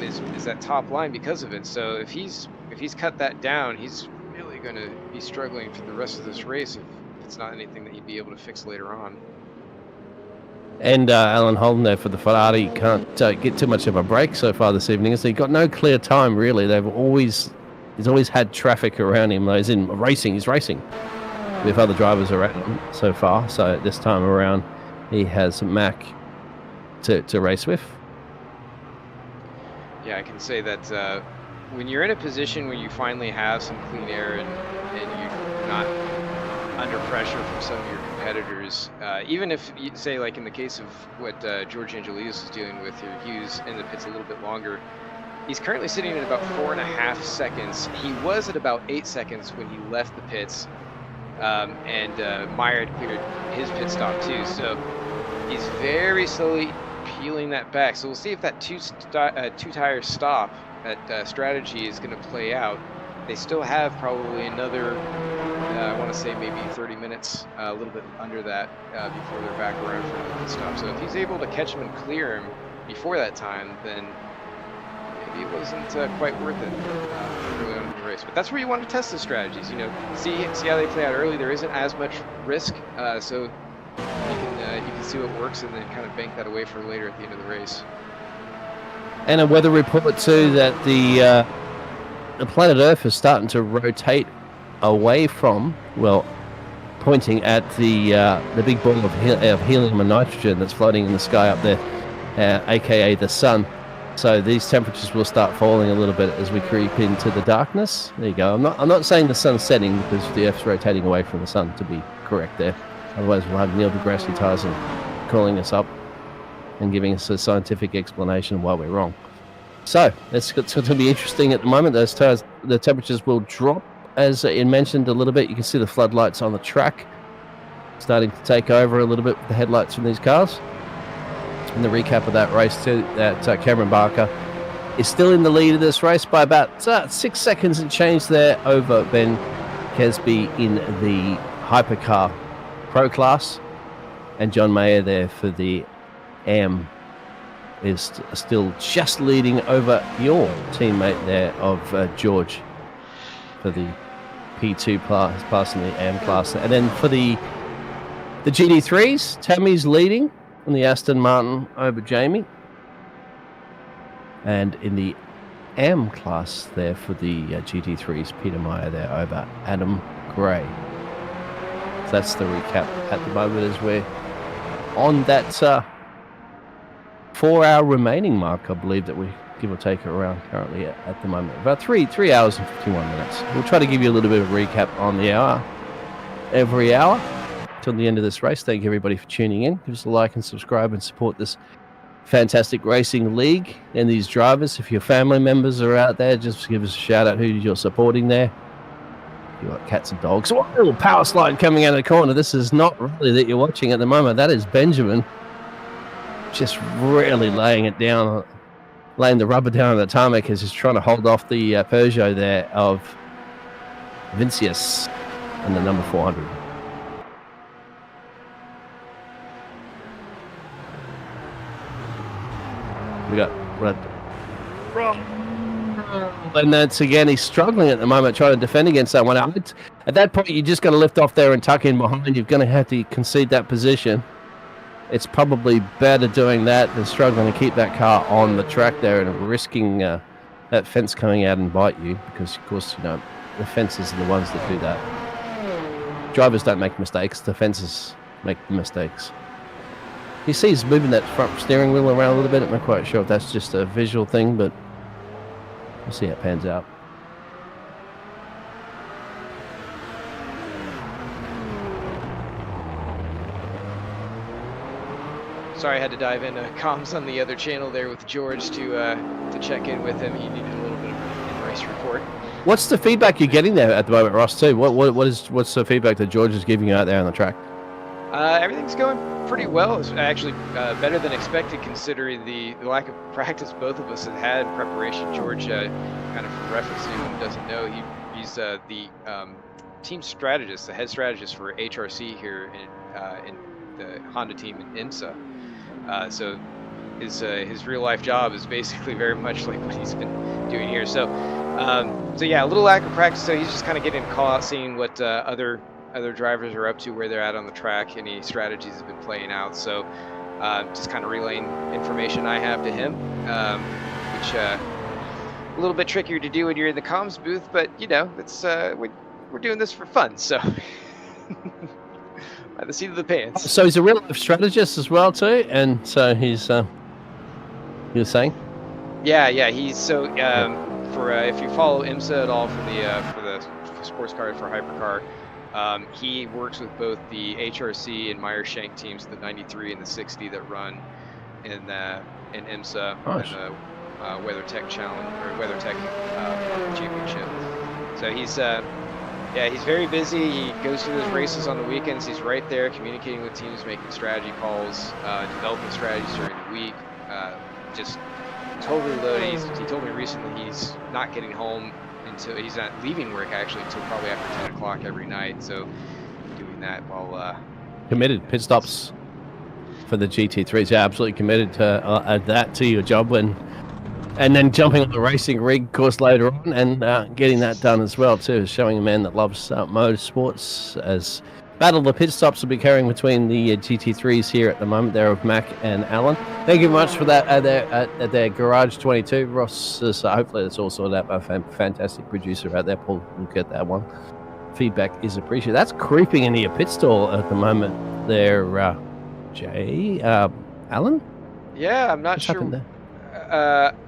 is that top line because of it. So if he's cut that down, he's really going to be struggling for the rest of this race if it's not anything that he'd be able to fix later on. And Alan Holden there for the Ferrari can't get too much of a break so far this evening. So he got no clear time really. He's always had traffic around him. He's in racing. He's racing with other drivers around him so far. So this time around, he has Mac to race with. Yeah, I can say that when you're in a position where you finally have some clean air and you're not under pressure from some of your competitors, even if you say, like in the case of what George Angelides is dealing with here, Hughes in the pits a little bit longer. He's currently sitting at about 4.5 seconds. He was at about 8 seconds when he left the pits, and Meyer had cleared his pit stop too. So he's very slowly peeling that back. So we'll see if that two-tire stop, that strategy is going to play out. They still have probably another, I want to say maybe 30 minutes, a little bit under that, before they're back around for the pit stop. So if he's able to catch him and clear him before that time, then maybe it wasn't quite worth it early on in the race. But that's where you want to test the strategies. You know, see how they play out early. There isn't as much risk, so you can see what works and then kind of bank that away for later at the end of the race. And a weather report too that the planet Earth is starting to rotate away from, well, pointing at the big ball of helium and nitrogen that's floating in the sky up there, aka the sun. So these temperatures will start falling a little bit as we creep into the darkness. There you go. I'm not saying the sun's setting because the Earth's rotating away from the sun, to be correct there. Otherwise we'll have Neil deGrasse Tyson calling us up and giving us a scientific explanation of why we're wrong. So it's going to be interesting at the moment. The temperatures will drop, as Ian mentioned a little bit. You can see the floodlights on the track starting to take over a little bit with the headlights from these cars. In the recap of that race too, that Cameron Barker is still in the lead of this race by about 6 seconds and change there over Ben Kesby in the Hypercar Pro class, and John Mayer there for the AM is still just leading over your teammate there of George for the P2 class in the AM class. And then for the GT3s, Tammy's leading in the Aston Martin over Jamie. And in the AM class there for the GT3s, Peter Meyer there over Adam Gray. So that's the recap at the moment as we're on that 4-hour remaining mark, I believe, that we give or take around currently at the moment. About 3 hours and 51 minutes. We'll try to give you a little bit of recap on the hour every hour till the end of this race. Thank you everybody for tuning in. Give us a like and subscribe and support this fantastic racing league and these drivers. If your family members are out there, just give us a shout out who you're supporting there. You got cats and dogs. What a little power slide coming out of the corner. This is not really that you're watching at the moment. That is Benjamin just really laying it down, laying the rubber down on the tarmac as he's trying to hold off the Peugeot there of Vincius and the number 400. We got and that's again, he's struggling at the moment trying to defend against that one. At that point, you just got to lift off there and tuck in behind. You're going to have to concede that position. It's probably better doing that than struggling to keep that car on the track there and risking that fence coming out and bite you, because of course, you know, the fences are the ones that do that. Drivers don't make mistakes, the fences make the mistakes. You see he's moving that front steering wheel around a little bit. I'm not quite sure if that's just a visual thing, but we'll see how it pans out. Sorry, I had to dive into comms on the other channel there with George to check in with him. He needed a little bit of an in-race report. What's the feedback you're getting there at the moment, Ross, too? What's the feedback that George is giving you out there on the track? Everything's going pretty well. It's actually better than expected, considering the lack of practice both of us had preparation. George, kind of for reference to anyone who doesn't know, he's the team strategist, the head strategist for HRC here in the Honda team in IMSA. So his real life job is basically very much like what he's been doing here. So yeah, a little lack of practice. So he's just kind of getting a call out, seeing what other drivers are up to, where they're at on the track, any strategies have been playing out. So just kind of relaying information I have to him, which a little bit trickier to do when you're in the comms booth, but you know, it's we're doing this for fun, so by the seat of the pants. So he's a real life strategist as well too, and so he's you're saying? Yeah, he's so for if you follow IMSA at all for the sports car for Hypercar, he works with both the HRC and Meyer-Shank teams, the 93 and the 60 that run in IMSA, Nice. and the WeatherTech Challenge or WeatherTech Championship. So he's very busy. He goes to those races on the weekends. He's right there communicating with teams, making strategy calls, developing strategies during the week. Just totally loaded. He told me recently he's not getting home until he's not leaving work actually until probably after 10 o'clock every night. So doing that while Committed pit stops for the GT3s. Yeah, absolutely committed to add that to your job and then jumping on the racing rig course later on and getting that done as well too, showing a man that loves motorsports. As battle the pit stops will be carrying between the GT3s here at the moment there of Mac and Alan. Thank you very much for that at their Garage 22. Ross, hopefully it's all sorted out by a fantastic producer out there. Paul, look at that one. Feedback is appreciated. That's creeping into your pit stall at the moment there, Jay. Alan? Yeah, I'm not What's sure. happened there?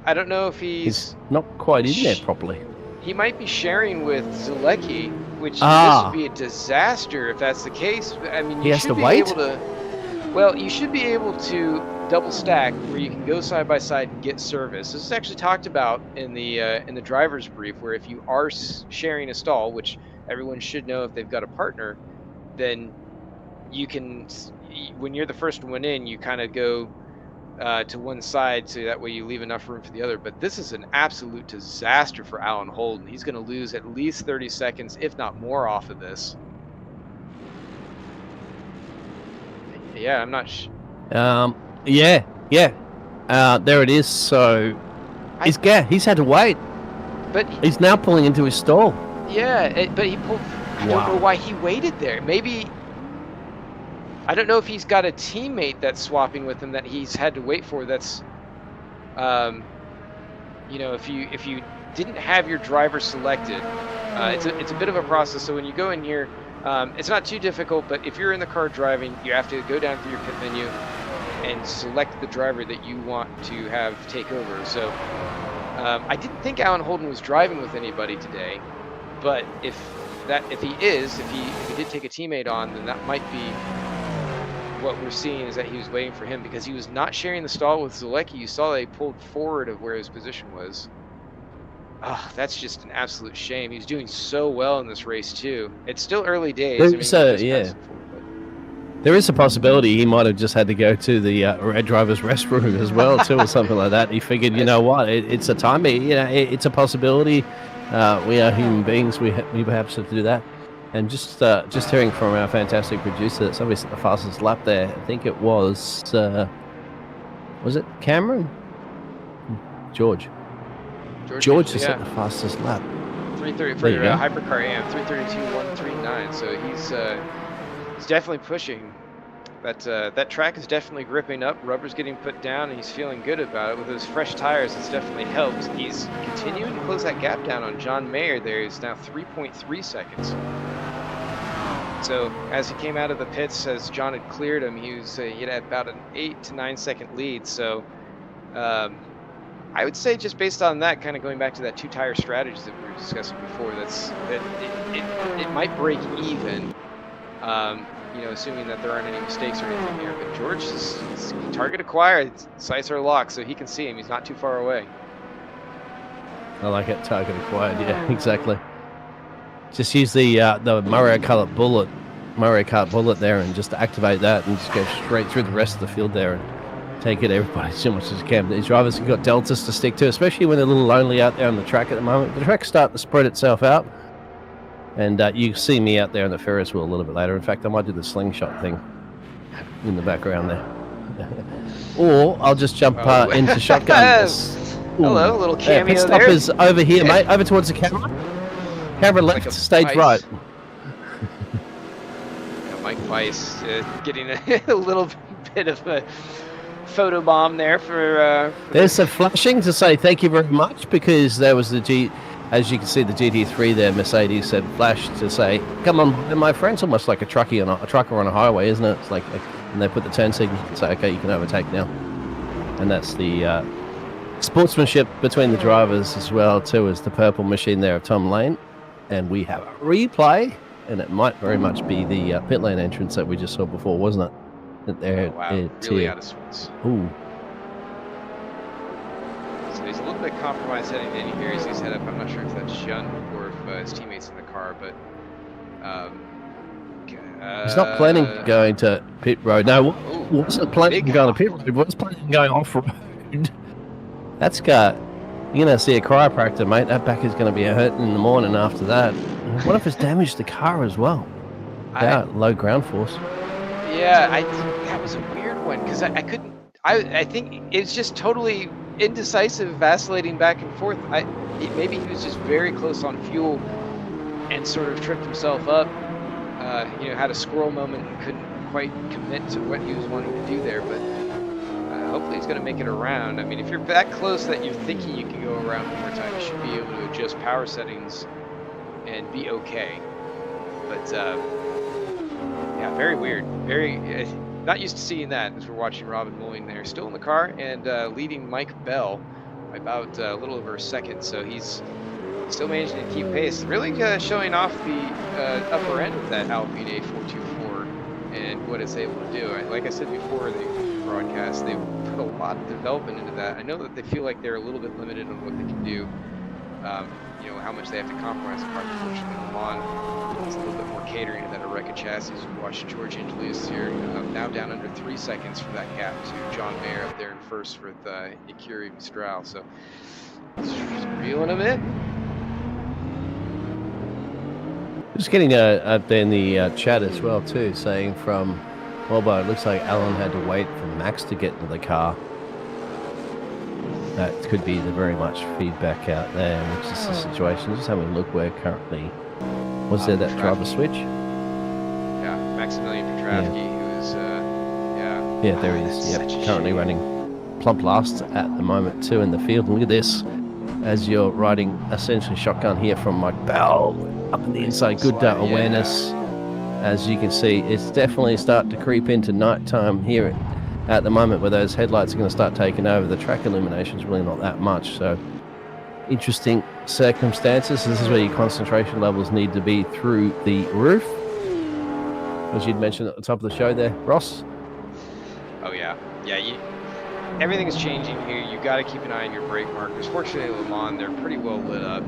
I don't know if he's not quite in there properly. He might be sharing with Zulecki, which this would be a disaster if that's the case. I mean, you should be able to. Well, you should be able to double stack where you can go side by side and get service. This is actually talked about in the driver's brief, where if you are sharing a stall, which everyone should know if they've got a partner, then you can, when you're the first one in, you kind of go to one side, so that way you leave enough room for the other. But this is an absolute disaster for Alan Holden. He's going to lose at least 30 seconds, if not more, off of this. Yeah, I'm not yeah. There it is. So he's had to wait. But he's now pulling into his stall. Yeah, but he pulled. I don't know why he waited there. Maybe. I don't know if he's got a teammate that's swapping with him that he's had to wait for. That's, you know, if you didn't have your driver selected, it's a bit of a process. So when you go in here, it's not too difficult. But if you're in the car driving, you have to go down through your pit menu and select the driver that you want to have take over. So I didn't think Alan Holden was driving with anybody today, but if he did take a teammate on, then that might be what we're seeing, is that he was waiting for him because he was not sharing the stall with Zulecki. You saw they pulled forward of where his position was. That's just an absolute shame. He was doing so well in this race too. It's still early days. There is a possibility he might have just had to go to the red driver's restroom as well too, or something like that. He figured, you know what, it's a time. You know, it's a possibility. We are human beings. We perhaps have to do that. And just hearing from our fantastic producer, that's obviously the fastest lap there. I think it was it Cameron? George just set the fastest lap. 3:30 for Hypercar AM, 3:32.139. So he's definitely pushing. That track is definitely gripping up. Rubber's getting put down, and he's feeling good about it. With those fresh tires, it's definitely helped. He's continuing to close that gap down on John Mayer. There is now 3.3 seconds. So as he came out of the pits, as John had cleared him, he had about an 8 to 9 second lead. So I would say, just based on that, kind of going back to that two-tire strategy that we were discussing before, that it might break even. You know, assuming that there aren't any mistakes or anything here. But George is target acquired. Sights are locked, so he can see him. He's not too far away. I like it. Target acquired. Yeah, exactly. Just use the Mario Kart bullet there, and just activate that, and just go straight through the rest of the field there, and take it everybody so much as you can. These drivers have got deltas to stick to, especially when they're a little lonely out there on the track at the moment. The track's starting to spread itself out. And you see me out there on the Ferris wheel a little bit later. In fact, I might do the slingshot thing in the background there. Or I'll just jump into shotgun. Hello, little cameo pit stop there. is over here, mate. Over towards the camera. Camera left, Like stage ice. right. Mike Weiss getting a little bit of a photo bomb there for There's some flashing to say thank you very much, because there was as you can see, the GT3 there, Mercedes said flash to say, come on, my friend's almost like a trucker on a highway, isn't it? It's like, and they put the turn signal and say, okay, you can overtake now. And that's the sportsmanship between the drivers as well, too, as the purple machine there of Tom Lane. And we have a replay, and it might very much be the pit lane entrance that we just saw before, wasn't it? That they're, wow, really out of sorts. Ooh. So he's a little bit compromised heading in. He hears his head up. I'm not sure if that's Shun or if his teammates in the car, but He's not planning on going to pit road. No, wasn't planning on going to pit road. Was planning on going off road. That's got. You're going to see a chiropractor, mate. That back is going to be hurting in the morning after that. What if it's damaged the car as well? Yeah, low ground force. Yeah, that was a weird one because I couldn't. I think it's just totally indecisive, vacillating back and forth. Maybe he was just very close on fuel and sort of tripped himself up. Had a squirrel moment and couldn't quite commit to what he was wanting to do there. But hopefully he's going to make it around. I mean, if you're that close that you're thinking you can go around one more time, you should be able to adjust power settings and be okay. But yeah, very weird. Very not used to seeing that as we're watching Robin Mulling there, still in the car and leading Mike Bell by about a little over a second. So he's still managing to keep pace, really showing off the upper end of that Alpine A424 and what it's able to do. Like I said before the broadcast, they've put a lot of development into that. I know that they feel like they're a little bit limited on what they can do. How much they have to compromise the car. Unfortunately, Le Mans is a little bit more catering to that Oreca chassis. We watched George Angelis here, now down under 3 seconds for that gap to John Mayer up there in first with Ikiri Mistral. So just reeling him in. Just getting up there in the chat as well too, saying from Wellbo, it looks like Alan had to wait for Max to get into the car. That could be the very much feedback out there, which is the situation. Just having a look where currently was there that driver switch? Yeah, Maximilian Petravsky, who's yeah, there he is. Yep, currently running plump last at the moment too in the field. And look at this, as you're riding essentially shotgun here from Mike Bell up in the inside. Good awareness, as you can see. It's definitely starting to creep into nighttime here at the moment, where those headlights are going to start taking over. The track illumination is really not that much, so interesting circumstances. This is where your concentration levels need to be through the roof, as you'd mentioned at the top of the show there, Ross. Oh yeah, everything is changing here. You got to keep an eye on your brake markers. Fortunately, Le Mans, they're pretty well lit up,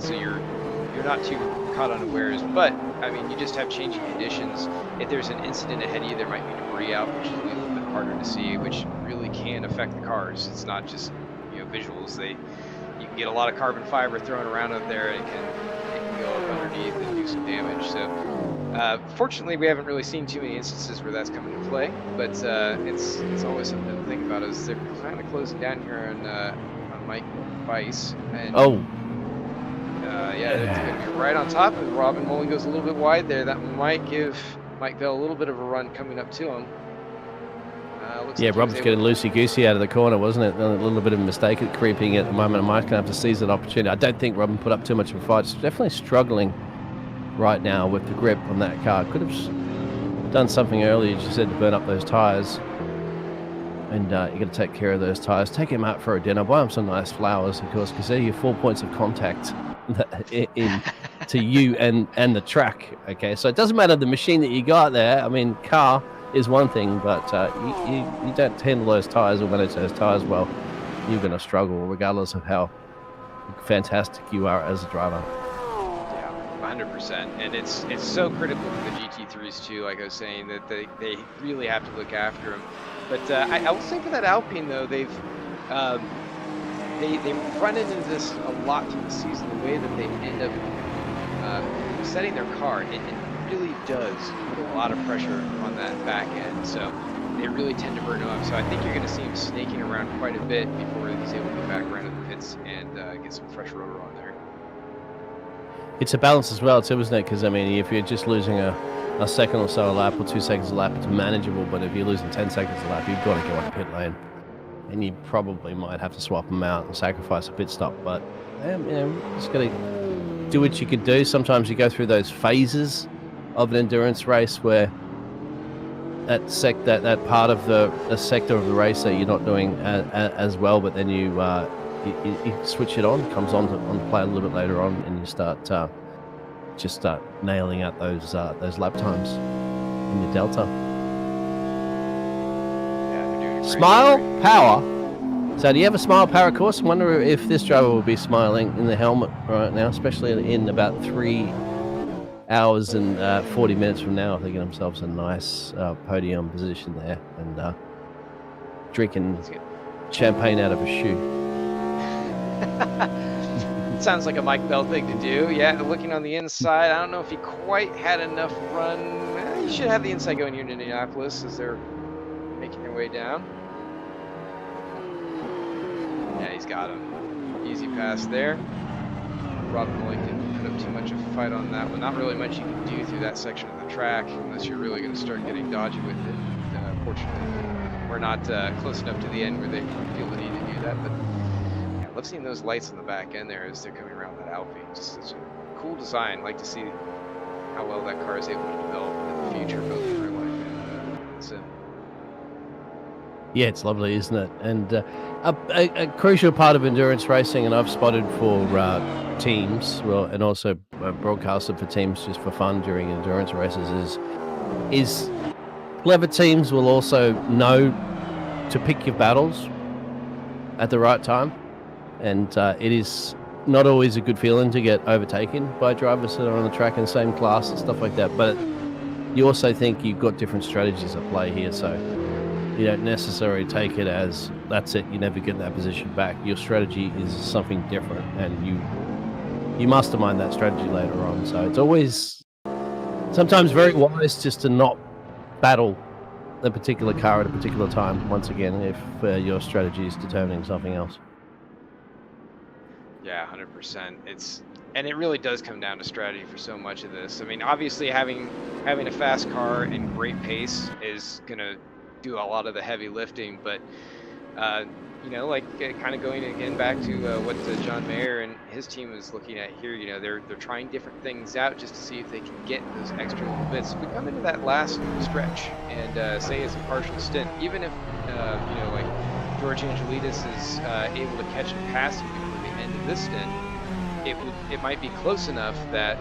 so you're not too caught unawares. But I mean, you just have changing conditions. If there's an incident ahead of you, there might be debris out, which is a little bit harder to see, which really can affect the cars. It's not just visuals. You can get a lot of carbon fiber thrown around up there, and it can go up underneath and do some damage. So fortunately, we haven't really seen too many instances where that's come into play, but it's always something to think about as they're kind of closing down here on Mike Weiss. And, it's going to be right on top. And Robin Mulling goes a little bit wide there. That might give Mike Bell a little bit of a run coming up to him. Yeah, Rob's getting loosey-goosey out of the corner, wasn't it? A little bit of a mistake at creeping at the moment. Mike's going to have to seize that opportunity. I don't think Robin put up too much of a fight. It's definitely struggling right now with the grip on that car. Could have done something earlier, as you said, to burn up those tyres. And you got to take care of those tyres. Take him out for a dinner. Buy him some nice flowers, of course, because they're your 4 points of contact to you and the track. Okay, so it doesn't matter the machine that you got there. I mean, car is one thing, but you don't handle those tyres or manage those tyres well, you're going to struggle regardless of how fantastic you are as a driver. Yeah, 100%. And it's so critical for the GT3s too, like I was saying, that they really have to look after them. But I will say for that Alpine though, they've run into this a lot through the season, the way that they end up setting their car, it really does put a lot of pressure on that back end. So they really tend to burn up. So I think you're going to see him snaking around quite a bit before he's able to get back around to the pits and get some fresh rotor on there. It's a balance as well, too, isn't it? Because, I mean, if you're just losing a second or so a lap or 2 seconds a lap, it's manageable. But if you're losing 10 seconds a lap, you've got to go on pit lane. And you probably might have to swap them out and sacrifice a pit stop. But, you know, just got to do what you can do. Sometimes you go through those phases of an endurance race where that part of the sector of the race that you're not doing as well, but then you switch it on, comes on to play a little bit later on, and you start nailing out those lap times in your delta. Yeah, they're doing a great Smile job. power. So do you have a smile power course? I wonder if this driver will be smiling in the helmet right now, especially in about 3 hours and 40 minutes from now. They're getting themselves a nice podium position there and drinking champagne out of a shoe. Sounds like a Mike Bell thing to do. Yeah, looking on the inside, I don't know if he quite had enough run. You should have the inside going here in Indianapolis as they're making their way down. Yeah, he's got him. Easy pass there. Robin Lloyd didn't put up too much of a fight on that one. Not really much you can do through that section of the track unless you're really going to start getting dodgy with it. Fortunately, we're not close enough to the end where they feel the need to do that. But yeah, I love seeing those lights on the back end there as they're coming around that Alpine. Just such a cool design. Like to see how well that car is able to develop in the future, both in real life and sim. Yeah, it's lovely, isn't it? And a crucial part of endurance racing, and I've spotted for teams, well, and also broadcasted for teams just for fun during endurance races, is clever teams will also know to pick your battles at the right time, and it is not always a good feeling to get overtaken by drivers that are on the track in the same class and stuff like that. But you also think you've got different strategies at play here, so you don't necessarily take it as that's it, you never get that position back. Your strategy is something different, and you mastermind that strategy later on. So it's always sometimes very wise just to not battle a particular car at a particular time, once again, if your strategy is determining something else. Yeah, 100%. And it really does come down to strategy for so much of this. I mean, obviously having a fast car and great pace is gonna do a lot of the heavy lifting, but you know, like kind of going again back to what John Mayer and his team is looking at here. You know, they're trying different things out just to see if they can get those extra little bits. We come into that last stretch and say it's a partial stint, even if you know, like George Angelidis is able to catch and pass him before the end of this stint, it might be close enough that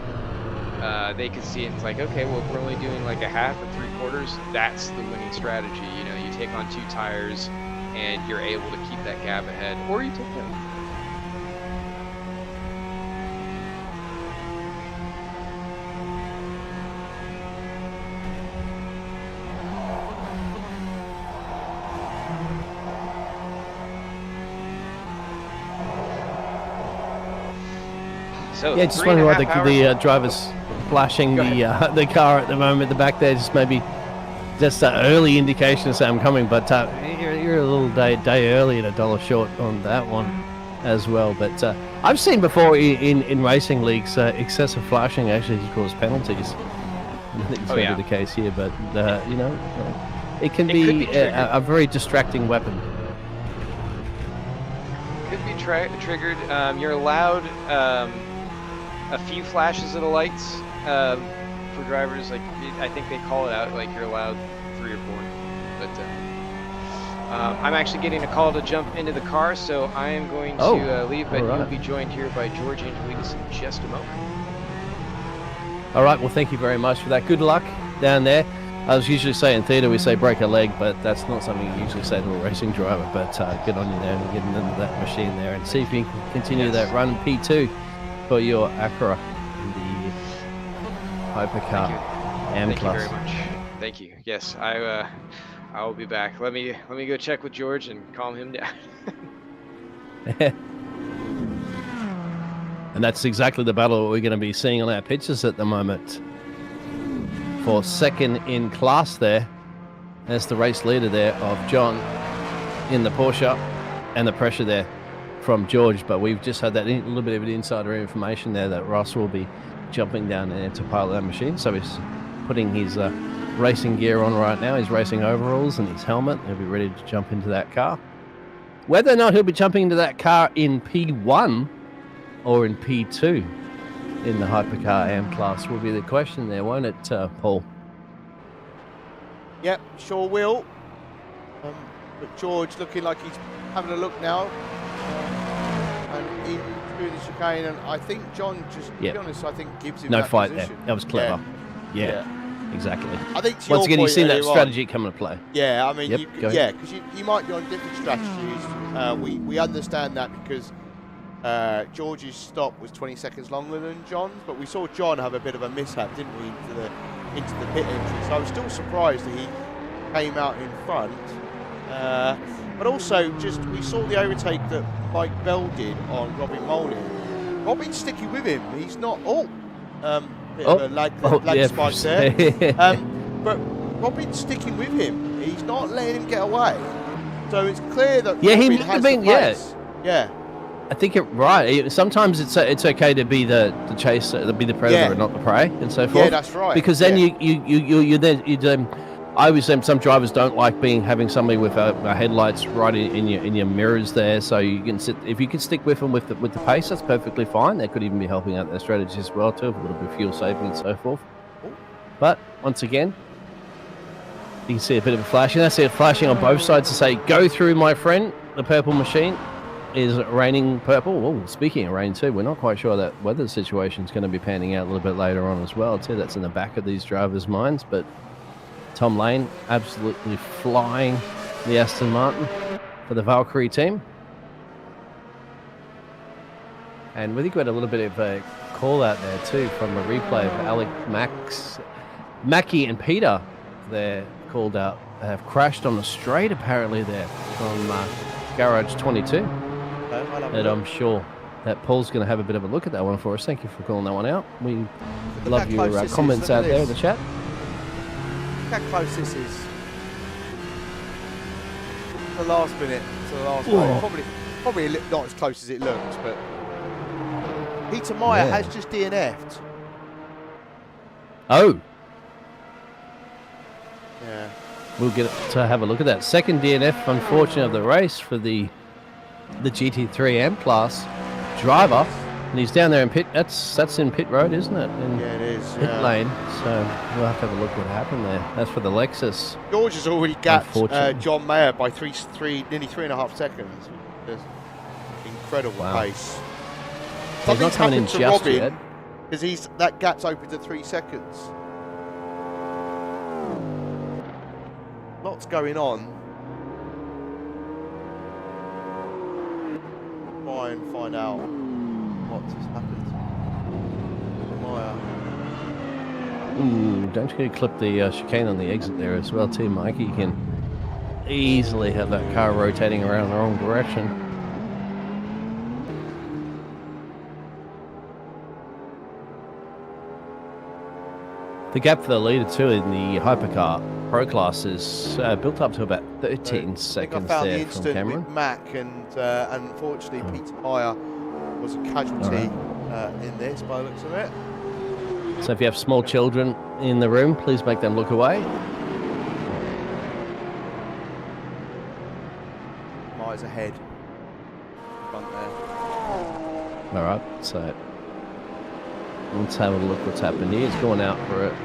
they could see it and it's like, okay, well, if we're only doing like a half or 3/4, that's the winning strategy. You know, you take on 2 tires and you're able to keep that gap ahead, or you take them. So Yeah, just wondering why the driver's flashing the car at the moment. The back there just maybe just an early indication to say I'm coming, but you're a little day early and $1 short on that one as well. But I've seen before in racing leagues excessive flashing actually cause penalties. I think it's going to be the case here, but you know, it can be a very distracting weapon. Could be triggered. You're allowed a few flashes of the lights for drivers. Like I think they call it out. Like you're allowed 3 or 4. But I'm actually getting a call to jump into the car, so I am going to leave. But you'll be joined here by George Angelidis in just a moment. All right. Well, thank you very much for that. Good luck down there. I was usually saying in theatre we say break a leg, but that's not something you usually say to a racing driver. But good on you there and getting into that machine there, and see if you can continue that run P2 for your Acura in the Hypercar M Thank you very much. Thank you. Yes, I will be back. Let me go check with George and calm him down. And that's exactly the battle we're going to be seeing on our pitches at the moment. For second in class there, there's the race leader there of John in the Porsche, and the pressure there from George. But we've just had that little bit of insider information there that Ross will be jumping down there to pilot that machine. So he's putting his racing gear on right now, his racing overalls and his helmet. He'll be ready to jump into that car. Whether or not he'll be jumping into that car in P1 or in P2 in the Hypercar AM class will be the question there, won't it, Paul? Yep, sure will. But George looking like he's having a look now. And in through the chicane, and I think John just, to be honest, I think gives him no that fight position. there. That was clever. Yeah. Exactly. I think once again, you've seen that strategy come into play. Yeah, I mean, Yep, because you might be on different strategies. We understand that because George's stop was 20 seconds longer than John's, but we saw John have a bit of a mishap, didn't we, into the pit entry. So I was still surprised that he came out in front. But also, just we saw the overtake that Mike Bell did on Robin Molding. Robin's sticking with him. He's not. Bit of a lag spike there. But Robin's sticking with him. He's not letting him get away. So it's clear that Robin has the pace. Yeah. I think sometimes it's okay to be the chaser, to be the predator, and not the prey, and so forth. Yeah, that's right. Because then you I always say some drivers don't like having somebody with headlights right in your mirrors there, so you can if you can stick with them with the pace, that's perfectly fine. That could even be helping out their strategy as well too, a little bit of fuel saving and so forth. But once again, you can see a bit of a flashing. That's it, flashing on both sides to say, "Go through, my friend." The purple machine is raining purple. Oh, speaking of rain too, we're not quite sure that weather situation is going to be panning out a little bit later on as well too. That's in the back of these drivers' minds, but Tom Lane absolutely flying the Aston Martin for the Valkyrie team. And we think we had a little bit of a call out there too from a replay of Alec Mackie and Peter. They're called out. They have crashed on the straight apparently there from Garage 22. And I'm sure that Paul's going to have a bit of a look at that one for us. Thank you for calling that one out. We love your comments out there in the chat. Look how close this is. The last minute to the last minute. Probably not as close as it looks, but Peter Meyer has just DNF'd. Oh. Yeah. We'll get to have a look at that. Second DNF, unfortunately, of the race for the GT3 M class driver. And he's down there in pit. That's in pit road, isn't it? Yeah, it is. Pit lane. So we'll have to have a look what happened there. That's for the Lexus. George has already gapped John Mayer by nearly 3.5 seconds. Just incredible pace. Something's happened to Robin because that gap's open to 3 seconds. Lots going on. Try and find out what has happened. Ooh, don't forget to clip the chicane on the exit there as well too, Mike. You can easily have that car rotating around the wrong direction. The gap for the leader too in the Hypercar Pro class is built up to about 13 seconds there from Cameron. I found the incident with Mac, and unfortunately Peter Meyer was a casualty in this by the looks of it. So if you have small children in the room, please make them look away. Meyer's ahead. Front there. All right, so let's have a look what's happened here. It's going out for a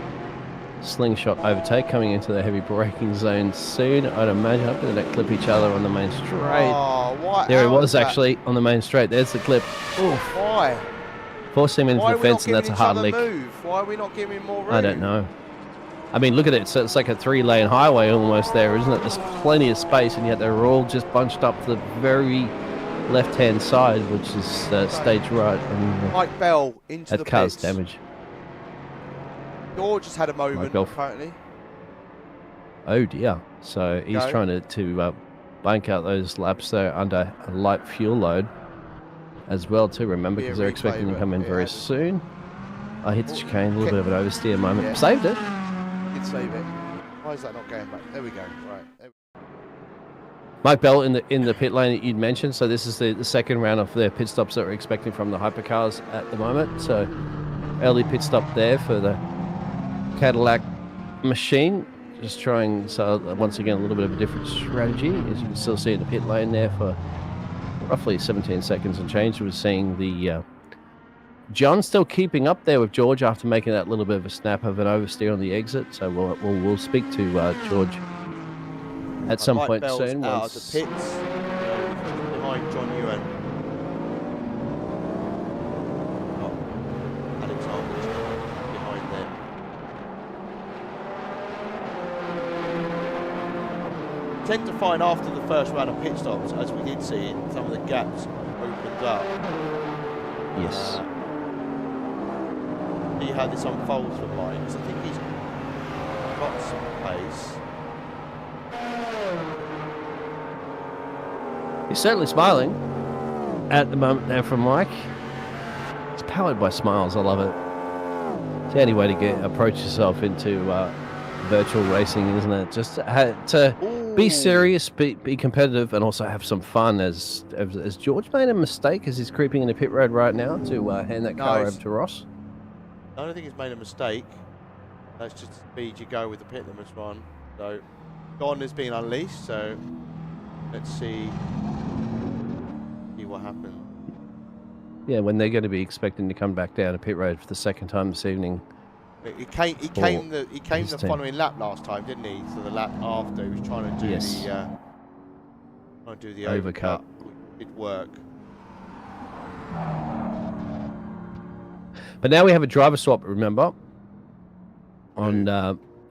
slingshot overtake coming into the heavy braking zone soon. I'd imagine. I'm going to clip each other on the main straight. Oh, why? There it was actually on the main straight. There's the clip. Oof. Why? Forcing him into the fence, and that's a hard lick. Why are we not giving him more room? I don't know. I mean, look at it. So it's like a 3-lane highway almost there, isn't it? There's plenty of space, and yet they're all just bunched up to the very left-hand side, which is stage right. And Mike Bell into the pits. That car's damage. George just had a moment, apparently. Oh dear. So he's trying to bank out those laps there under a light fuel load. as well too. Remember, Be a because they're replay, expecting to but come in it very hasn't. soon. I hit the chicane, a little bit of an oversteer moment. Yeah. Saved it. Did save it. Why is that not going back? There we go. Right. There Mike Bell in the pit lane that you'd mentioned. So this is the second round of their pit stops that we're expecting from the Hypercars at the moment. So early pit stop there for the Cadillac machine. Just trying, so once again, a little bit of a different strategy. As you can still see in the pit lane there for roughly 17 seconds and change. We're seeing the John still keeping up there with George after making that little bit of a snap of an oversteer on the exit. So we'll speak to George at some Mike point Bell's soon. out Once... of the pits, behind John Ewan. Oh, Alexander's behind them. Tend to find after the first round of pit stops, as we did see, some of the gaps opened up. Yes. See how this unfolds for Mike, because I think he's got some pace. He's certainly smiling at the moment there from Mike. It's powered by smiles. I love it. It's the only way to approach yourself into virtual racing, isn't it? Just to be serious, be competitive, and also have some fun. As George made a mistake as he's creeping into pit road right now to hand that car over to Ross. I don't think he's made a mistake. That's just the speed you go with the pit limits run. So Don has been unleashed. So let's see what happens. Yeah, when they're going to be expecting to come back down to pit road for the second time this evening. He came the following lap last time, didn't he? So the lap after he was trying to do the overcut. It worked. But now we have a driver swap, remember, on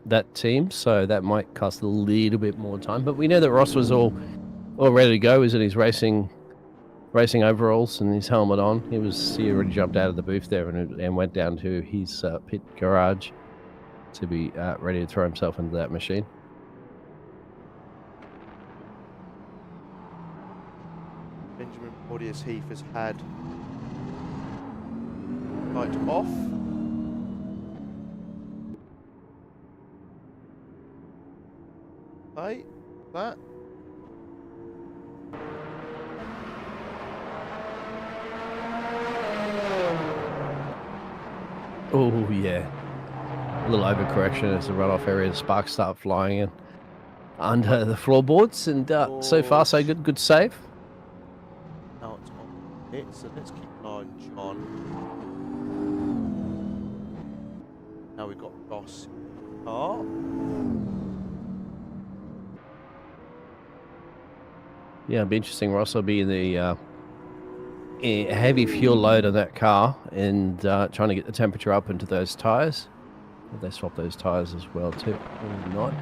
that team, so that might cost a little bit more time. But we know that Ross was all ready to go. He's in his racing overalls and his helmet on. He already jumped out of the booth there and went down to his pit garage to be ready to throw himself into that machine. Benjamin Porteous Heath has had light off. Hey, that. Oh, yeah. A little overcorrection as the runoff area. The sparks start flying in under the floorboards. And so far, so good. Good save. Now it's on it, so let's keep an eye on John. Now we've got Ross. Yeah, it'll be interesting. Ross will be in the heavy fuel load on that car and trying to get the temperature up into those tyres. They swap those tyres as well too, or not.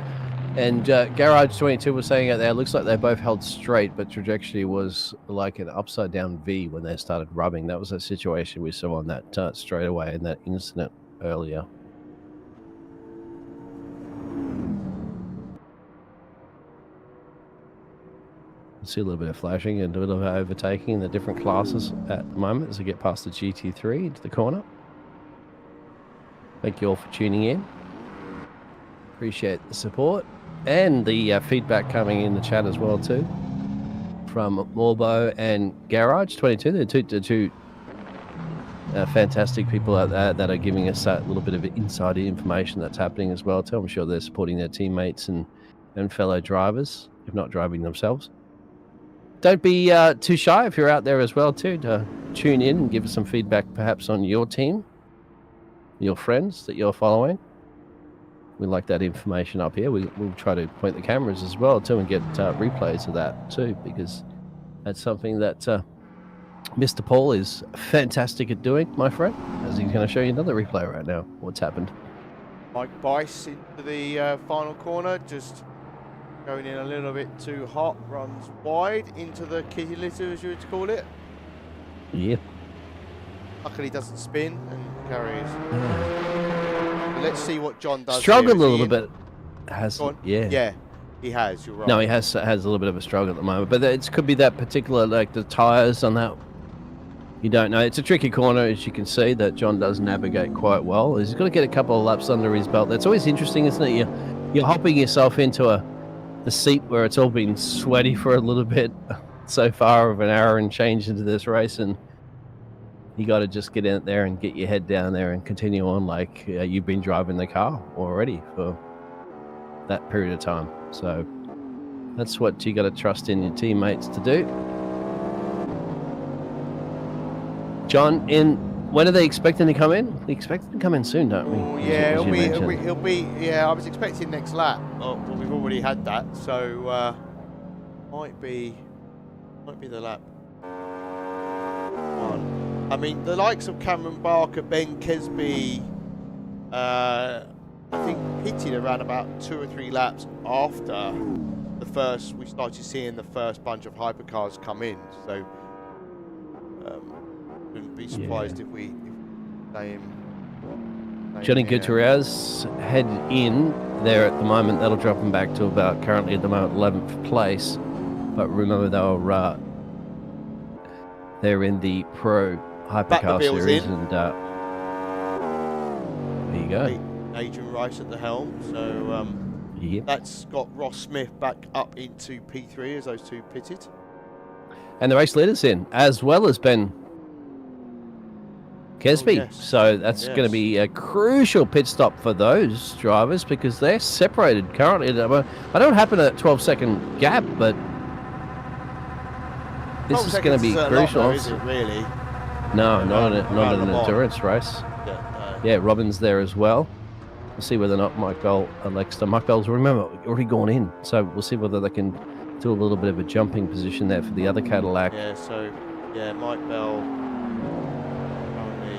And Garage 22 was saying out there, it looks like they both held straight, but trajectory was like an upside down V when they started rubbing. That was a situation we saw on that straightaway in that incident earlier. See a little bit of flashing and a little bit of overtaking in the different classes at the moment as we get past the GT3 into the corner. Thank you all for tuning in. Appreciate the support and the feedback coming in the chat as well too from Morbo and Garage 22. They're two fantastic people out there that are giving us that little bit of insider information that's happening as well too. I'm sure they're supporting their teammates and fellow drivers, if not driving themselves. Don't be too shy if you're out there as well too to tune in and give us some feedback perhaps on your team, your friends that you're following. We like that information up here. We'll try to point the cameras as well too and get replays of that too, because that's something that Mr. Paul is fantastic at doing, my friend, as he's going to show you another replay right now. What's happened? Mike Bice into the final corner, just going in a little bit too hot, runs wide into the kitty litter, as you would call it. Yeah. Luckily doesn't spin and carries. Let's see what John does. Struggled a little bit. Yeah, he has. You're right. No, he has a little bit of a struggle at the moment, but it could be that particular, like the tires on that You don't know. It's a tricky corner, as you can see, that John does navigate quite well. He's got to get a couple of laps under his belt. That's always interesting, isn't it? You're hopping yourself into the seat where it's all been sweaty for a little bit so far of an hour and change into this race, and you got to just get in there and get your head down there and continue on like you've been driving the car already for that period of time. So that's what you got to trust in your teammates to do. John, when are they expecting to come in? We expect them to come in soon, don't we? Oh, yeah, it'll be. Yeah, I was expecting next lap. Oh, well, we've already had that, so might be the lap one. I mean, the likes of Cameron Barker, Ben Kesby, I think pitted around about 2 or 3 laps after we started seeing the first bunch of hypercars come in. So wouldn't be surprised if we Johnny Gutierrez head in there at the moment. That'll drop him back to about currently at the moment 11th place. But remember they're in the Pro Hypercar Series, and there you go. Adrian Rice at the helm. So that's got Ross Smith back up into P3 as those two pitted. And the race leader's in, as well as Ben Kesby. Oh, yes. So that's going to be a crucial pit stop for those drivers because they're separated currently. I don't happen at a 12-second gap, but this is going to be crucial. Is it really? No, not an endurance race. Yeah, Robin's there as well. We'll see whether or not Mike Bell elects to. Mike Bell's, remember, already gone in, so we'll see whether they can do a little bit of a jumping position there for the other Cadillac. Yeah, so Mike Bell currently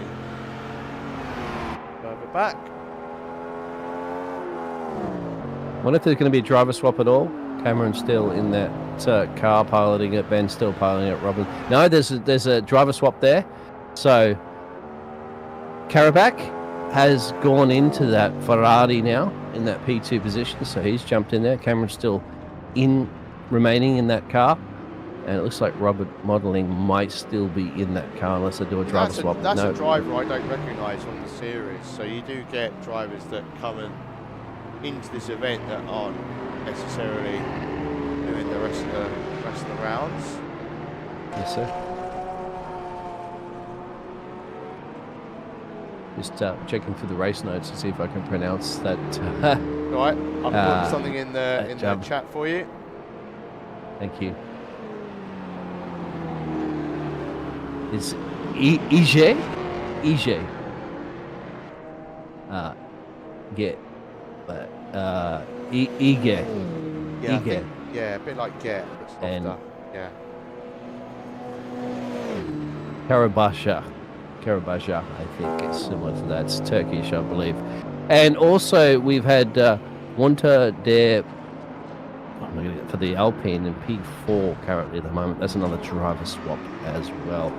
driver back. Wonder if there's going to be a driver swap at all. Cameron's still in that car piloting it. Ben's still piloting it. Robin. No, there's a driver swap there. So Karabakh has gone into that Ferrari now in that P2 position. So he's jumped in there. Cameron's still remaining in that car. And it looks like Robert Modelling might still be in that car unless they do a driver swap. That's a driver I don't recognise on the series. So you do get drivers that come into this event that aren't necessarily doing the rest of the rounds. Yes, sir. Just checking through the race notes to see if I can pronounce that. All right, I'm putting something in the chat for you. Thank you. It's EJ. Get, but Ige. Yeah, a bit like get, but softer. And yeah. Karabasha, I think it's similar to that. It's Turkish, I believe. And also we've had Winter Der for the Alpine in P4 currently at the moment. That's another driver swap as well.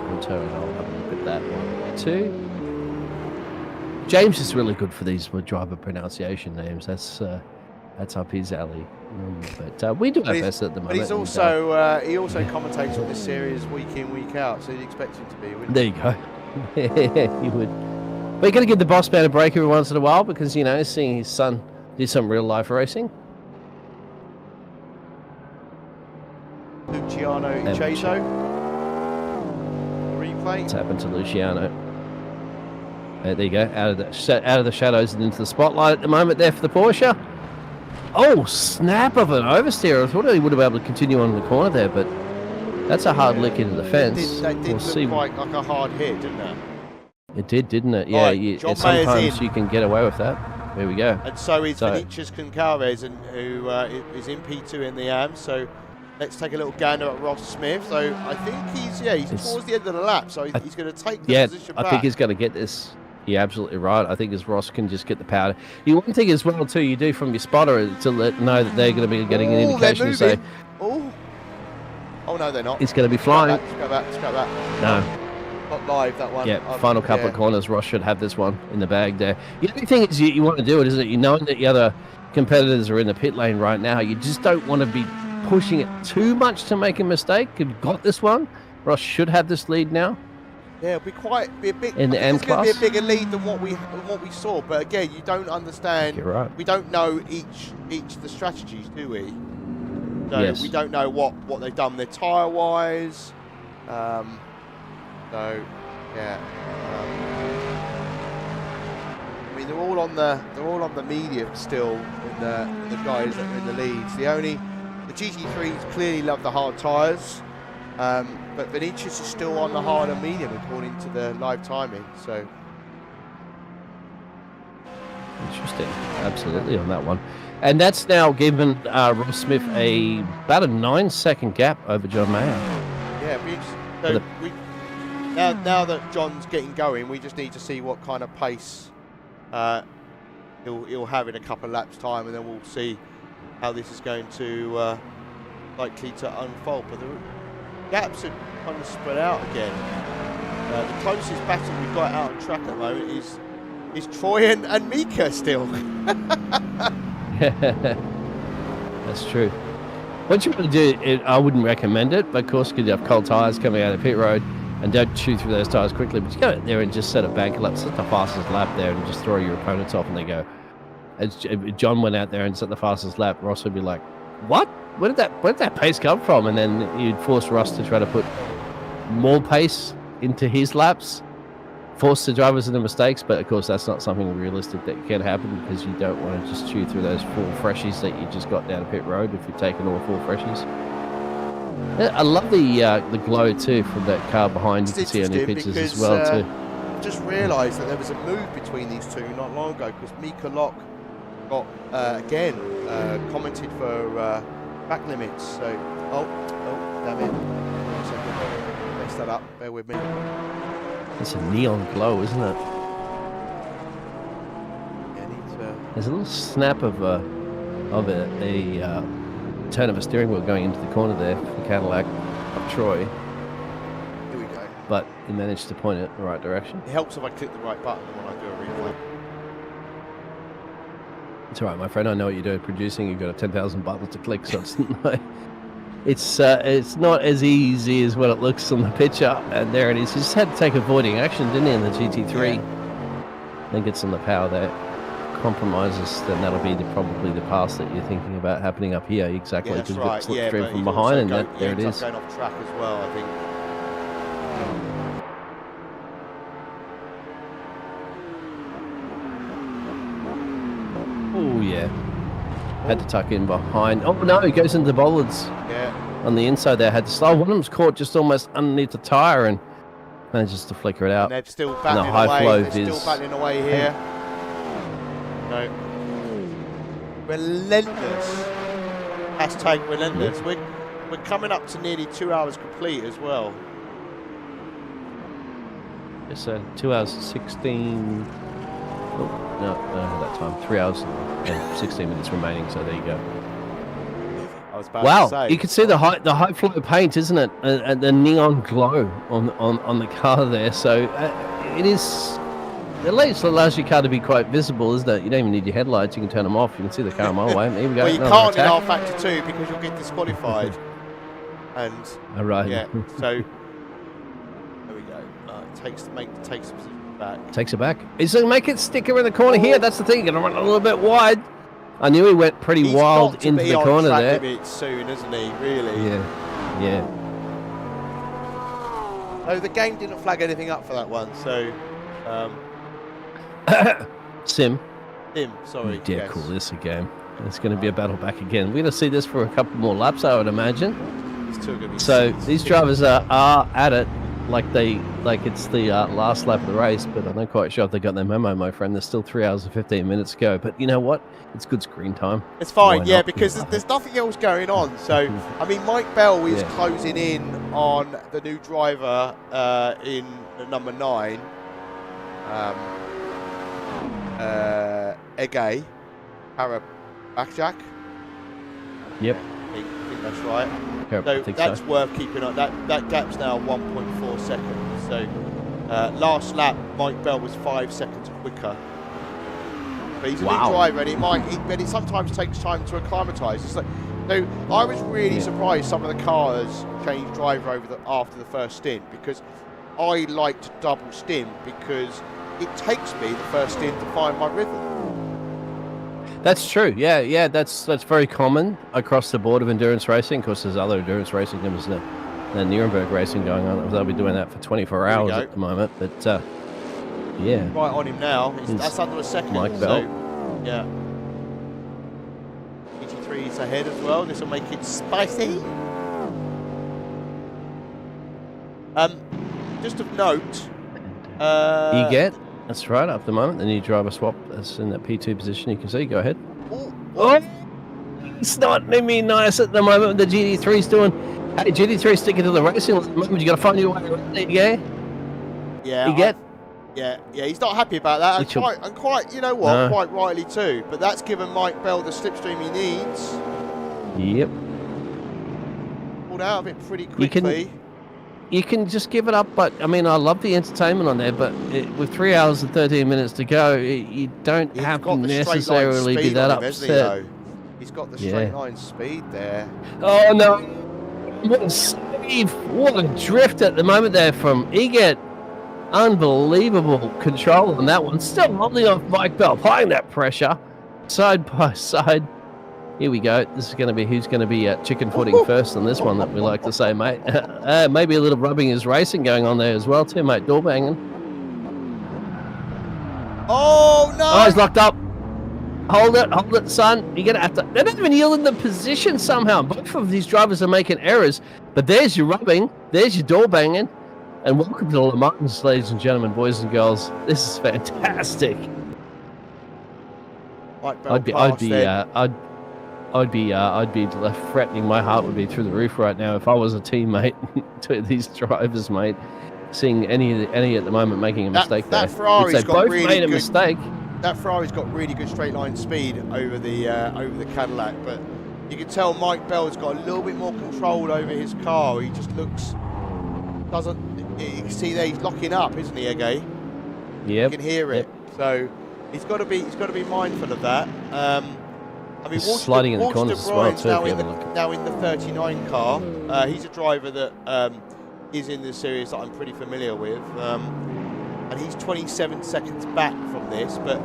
Winter, and I'll have a look at that one too. James is really good for these driver pronunciation names. That's up his alley. But we do our best at the moment. But he's also he also commentates on this series week in, week out, so you'd expect him to be. There you go. You would. But you got to give the boss man a break every once in a while because seeing his son do some real life racing. Luciano Ichezo. Replay. What's happened to Luciano? There you go, out of the shadows and into the spotlight at the moment there for the Porsche. Oh, snap of an oversteer. I thought he would have been able to continue on in the corner there, but that's a hard lick into the fence. That did look quite like a hard hit, didn't it? It did, didn't it? Yeah, sometimes you can get away with that. There we go. And so is Vinicius Concaves, who is in P2 in the AM. So let's take a little gander at Ross Smith. So I think he's towards the end of the lap, so he's going to take the position back. I think he's going to get this. You're absolutely right. I think as Ross can just get the power. One thing as well too, you do from your spotter to know that they're going to be getting an indication to say, oh no, they're not. It's going to be flying. Let's go back. No. Not live, that one. Yeah, final couple of corners, Ross should have this one in the bag there. The only thing is you want to do it, isn't it? You knowing that the other competitors are in the pit lane right now, you just don't want to be pushing it too much to make a mistake. You've got this one. Ross should have this lead now. Yeah, it'll be a big. In the I think M it's going to class? be a bigger lead than what we saw. But again, you don't understand. You're right. We don't know each of the strategies, do we? So Yes. we don't know what they've done their tyre wise. So yeah. I mean, they're all on the medium still. In the guys that are in the leads. The GT3s clearly love the hard tyres. But Vinicius is still on the hard and medium according to the live timing. So Interesting. Absolutely on that one. And that's now given Ross Smith about a 9-second gap over John Mayer. yeah, so now that John's getting going, we just need to see what kind of pace he'll have in a couple of laps time, and then we'll see how this is going to likely to unfold. But the gaps are kind of spread out again. The closest battle we've got out on track at the moment is Troy and Mika still. That's true. What you want to do, I wouldn't recommend it, but of course, because you have cold tyres coming out of pit road, and don't chew through those tyres quickly, but you go out there and just set a bank lap, set the fastest lap there, and just throw your opponents off, and they go. As John went out there and set the fastest lap, Ross would be like, "What? Where did that pace come from?" And then you'd force Ross to try to put more pace into his laps, force the drivers into mistakes. But of course, that's not something realistic that can happen, because you don't want to just chew through those 4 freshies that you just got down to pit road if you're taking all 4 freshies. I love the glow too from that car behind. You can see on your pictures as well too. I just realised that there was a move between these two not long ago, because Mika Locke got again commented for back limits. So oh damn it! One second, messed that up. Bear with me. It's a neon glow, isn't it? Yeah, There's a little snap of a turn of a steering wheel going into the corner there for Cadillac of Troy, here we go. but he managed to point it in the right direction. It helps if I click the right button when I do a replay. It's all right, my friend. I know what you do producing. You've got 10,000 buttons to click, so it's not as easy as what it looks on the picture. And there it is. He just had to take avoiding action, didn't he, in the GT3? Yeah. Then gets on the power there. Compromises, then that'll be probably the pass that you're thinking about happening up here. Exactly. Yeah, that's Just right. slipstream But from he's behind, also and there it he ends is. up going off track as well, I think. Oh yeah. Had to tuck in behind. Oh no, he goes into the bollards. Yeah. On the inside there, had to slow. One of them's caught just almost underneath the tyre and manages to flicker it out. And they're still And battling the high away. flow They're is still battling away here. No. Relentless. Hashtag relentless. We're coming up to nearly 2 hours complete as well. It's 2 hours and 16. Oh, no, that time. 3 hours and 16 minutes remaining. So there you go. I was about Wow, to say. you can see the high flow paint, isn't it? And the neon glow on the car there. So it is. At least allows your car to be quite visible, isn't it? You don't even need your headlights. You can turn them off. You can see the car a mile away. Here we go. Well, you another can't in attack. R-Factor 2 because you'll get disqualified. And All right. yeah, so there we go. Takes the position back. Takes it back. He's going to make it stick in the corner here. That's the thing. Going to run a little bit wide. I knew he went pretty He's wild got to into be the on corner track there. limits soon, isn't he? Really? Yeah. Oh, the game didn't flag anything up for that one, so Sim. sorry. Yeah, yes. cool. This is a game. It's going to be a battle back again. We're going to see this for a couple more laps, I would imagine. It's still gonna be So these drivers are at it like it's the last lap of the race, but I'm not quite sure if they got their memo, my friend. There's still 3 hours and 15 minutes to go. But you know what? It's good screen time. It's fine, Why yeah, not? because there's nothing else going on. So, I mean, Mike Bell is Yeah. closing in on the new driver in number 9, Ege Harabakjak. Yep. I think that's right. Yep, So I think that's so. worth keeping up. That gap's now 1.4 seconds. So last lap, Mike Bell was 5 seconds quicker. But he's a Wow. new driver, and but it sometimes takes time to acclimatise. So I was really surprised some of the cars changed driver after the first stint, because I like to double stim because it takes me the first stim to find my rhythm. That's true. Yeah, that's very common across the board of endurance racing. Of course, there's other endurance racing. There's the Nuremberg racing going on. They'll be doing that for 24 hours at the moment. But yeah, Right on him now. That's under a second. Mike Bell. So, yeah. GT3 is ahead as well. This will make it spicy. Just of note. you get. That's right. At the moment, the new driver swap that's in that P2 position. You can see. Go ahead. Oh, it's not maybe nice at the moment. The GT3's doing. Hey, GT3 sticking to the racing at the moment. You got to find your way around. There you go. Yeah. You get. Yeah. He's not happy about that, and quite. You know what? No. Quite rightly too. But that's given Mike Bell the slipstream he needs. Yep. Pulled out of it pretty quickly. You can just give it up, but I mean, I love the entertainment on there, but with 3 hours and 13 minutes to go, you don't have to necessarily be that upset. He's got the straight line speed there. Oh no! What a save! What a drift at the moment there from Eget. Unbelievable control on that one. Still holding off Mike Bell, applying that pressure side by side. Here we go. This is going to be who's going to be chicken footing first on this one that we like to say, mate. Maybe a little rubbing his racing going on there as well, too, mate. Door banging. Oh, no. Oh, he's locked up. Hold it, son. You're going to have to... They don't even yield in the position somehow. Both of these drivers are making errors. But there's your rubbing. There's your door banging. And welcome to the Le Mans, ladies and gentlemen, boys and girls. This is fantastic. I'd be left threatening. My heart would be through the roof right now if I was a teammate to these drivers, mate. Seeing any at the moment making a mistake there. That Ferrari's got both really made a good, mistake. That Ferrari's got really good straight line speed over the Cadillac, but you can tell Mike Bell's got a little bit more control over his car. He just doesn't. You can see there he's locking up, isn't he, Ege? Yeah. You can hear it. So he's got to be mindful of that. I mean, sliding in the corners as well too. Now in the 39 car, he's a driver that is in the series that I'm pretty familiar with, and he's 27 seconds back from this, but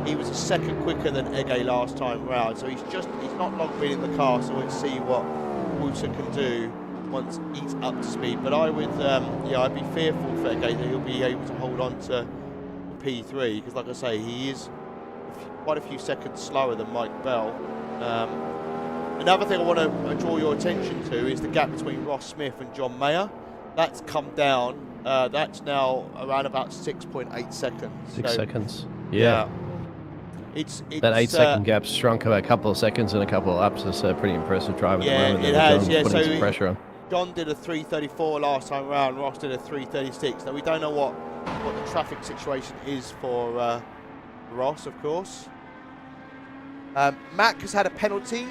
he was a second quicker than Ege last time round. So he's not long been in the car, so we'll see what Wouter can do once he's up to speed. But I would, I'd be fearful for Ege that he'll be able to hold on to P3 because, like I say, he is quite a few seconds slower than Mike Bell. Another thing I want to draw your attention to is the gap between Ross Smith and John Mayer. That's come down. That's now around about 6.8 seconds. 6 seconds. Yeah. It's that 8 second gap shrunk about a couple of seconds and a couple of laps. It's a pretty impressive drive. Yeah, at the moment. it has. John Yeah, putting so some pressure on. John did a 3:34 last time round. Ross did a 3:36. Now we don't know what the traffic situation is for Ross, of course. Mac has had a penalty.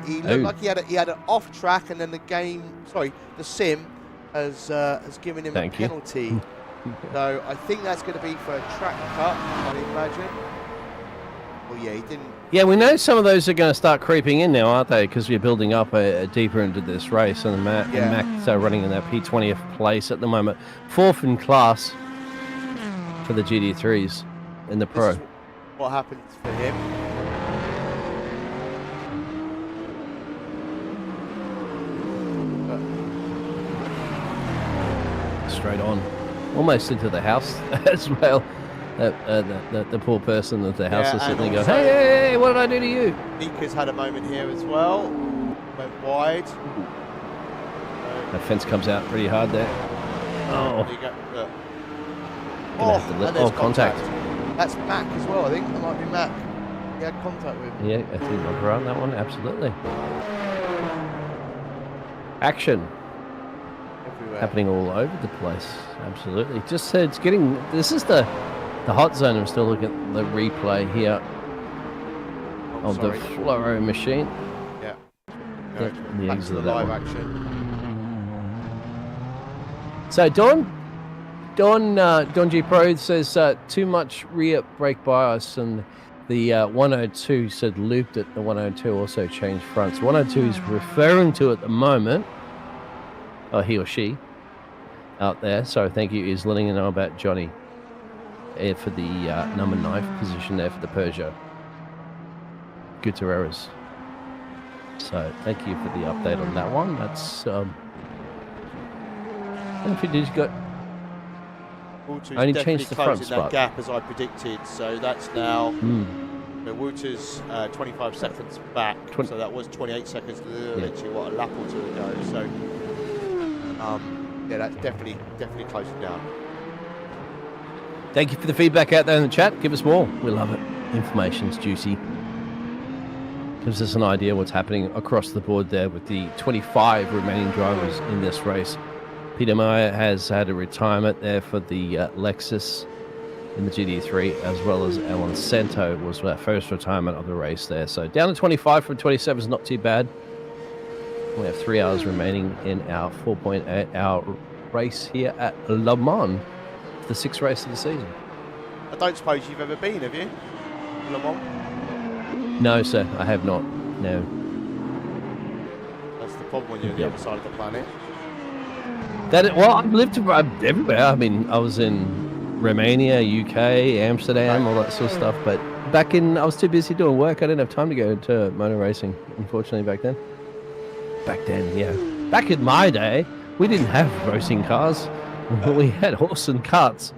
He looked like he had an off track, and then the sim has given him a penalty. So I think that's going to be for a track cut, I imagine. Well, yeah, he didn't. Yeah, we know some of those are going to start creeping in now, aren't they? Because we're building up deeper into this race, and Mac's running in that P20th place at the moment, 4th in class for the GT3s in the Pro. What happens for him? Straight on, almost into the house as well. The poor person at the house is sitting there going, hey, what did I do to you? Mika's had a moment here as well. Went wide. That fence comes out pretty hard there. Oh. There's contact. That's Mac as well, I think. That might be Mac. He had contact with him. Yeah, I think I'll run that one, absolutely. Action. Everywhere. Happening all over the place, absolutely. Just it's getting, this is the hot zone. I'm still looking at the replay here of the Fluoro machine. Yeah. The Back exit to the of that live one. action. So Don G Pro says too much rear brake bias, and the 102 said looped it. The 102 also changed fronts. 102 is referring to at the moment, he or she, out there. So thank you, is letting you know about Johnny for the number 9 position there for the Peugeot. Gutierrez. So thank you for the update on that one. That's and if you did got Walter's only definitely changed the front closing that spot. gap as I predicted. So that's now Walter's 25 seconds back. So that was 28 seconds literally what, a lap or two ago. So yeah, that's definitely closing down. Thank you for the feedback out there in the chat. Give us more. We love it. Information's juicy. Gives us an idea what's happening across the board there with the 25 remaining drivers in this race. Peter Meyer has had a retirement there for the Lexus in the GT3, as well as Alan Santo was our first retirement of the race there. So down to 25 from 27 is not too bad. We have 3 hours remaining in our 4.8-hour race here at Le Mans, the 6th race of the season. I don't suppose you've ever been, have you? Le Mans? No, sir, I have not. No. That's the problem when you're on the other side of the planet. Well, I've lived everywhere. I mean, I was in Romania, UK, Amsterdam, all that sort of stuff. But back in, I was too busy doing work. I didn't have time to go to motor racing, unfortunately, back then. Yeah. Back in my day, we didn't have racing cars. We had horse and carts.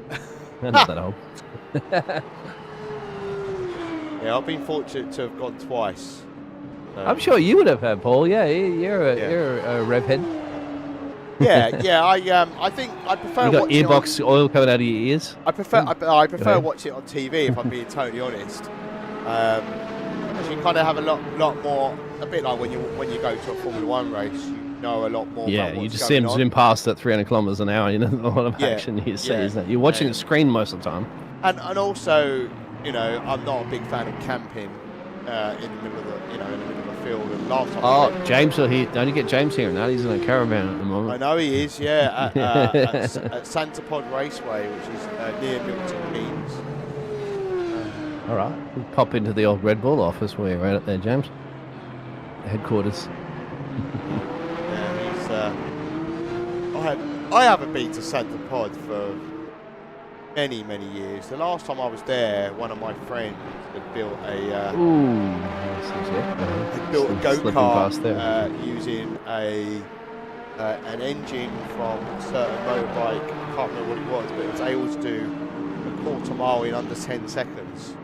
I'm not that old. Yeah, I've been fortunate to have gone twice. I'm sure you would have had, Paul. Yeah, you're a rev head. Yeah. I think I prefer. You got watching earbox oil coming out of your ears. I prefer watching it on TV if I'm being totally honest. Because you kind of have a lot more. A bit like when you go to a Formula 1 race, you know a lot more. Yeah, about what's you just see them zoom past at 300 kilometers an hour. You know, a lot of action you see, isn't it? You're watching the screen most of the time. And also, you know, I'm not a big fan of camping in the middle of the field. And last time James will here. Don't you get James here now? He's in a caravan at the moment. I know he is. Yeah, at Santa Pod Raceway, which is near Milton Keynes. All right, we'll pop into the old Red Bull office where you're right up there, James. Headquarters. Yeah, he's. I haven't been to Santa Pod for many years. The last time I was there, one of my friends had built a go-kart using an engine from a certain motorbike. I can't remember what it was, but it was able to do a quarter mile in under 10 seconds.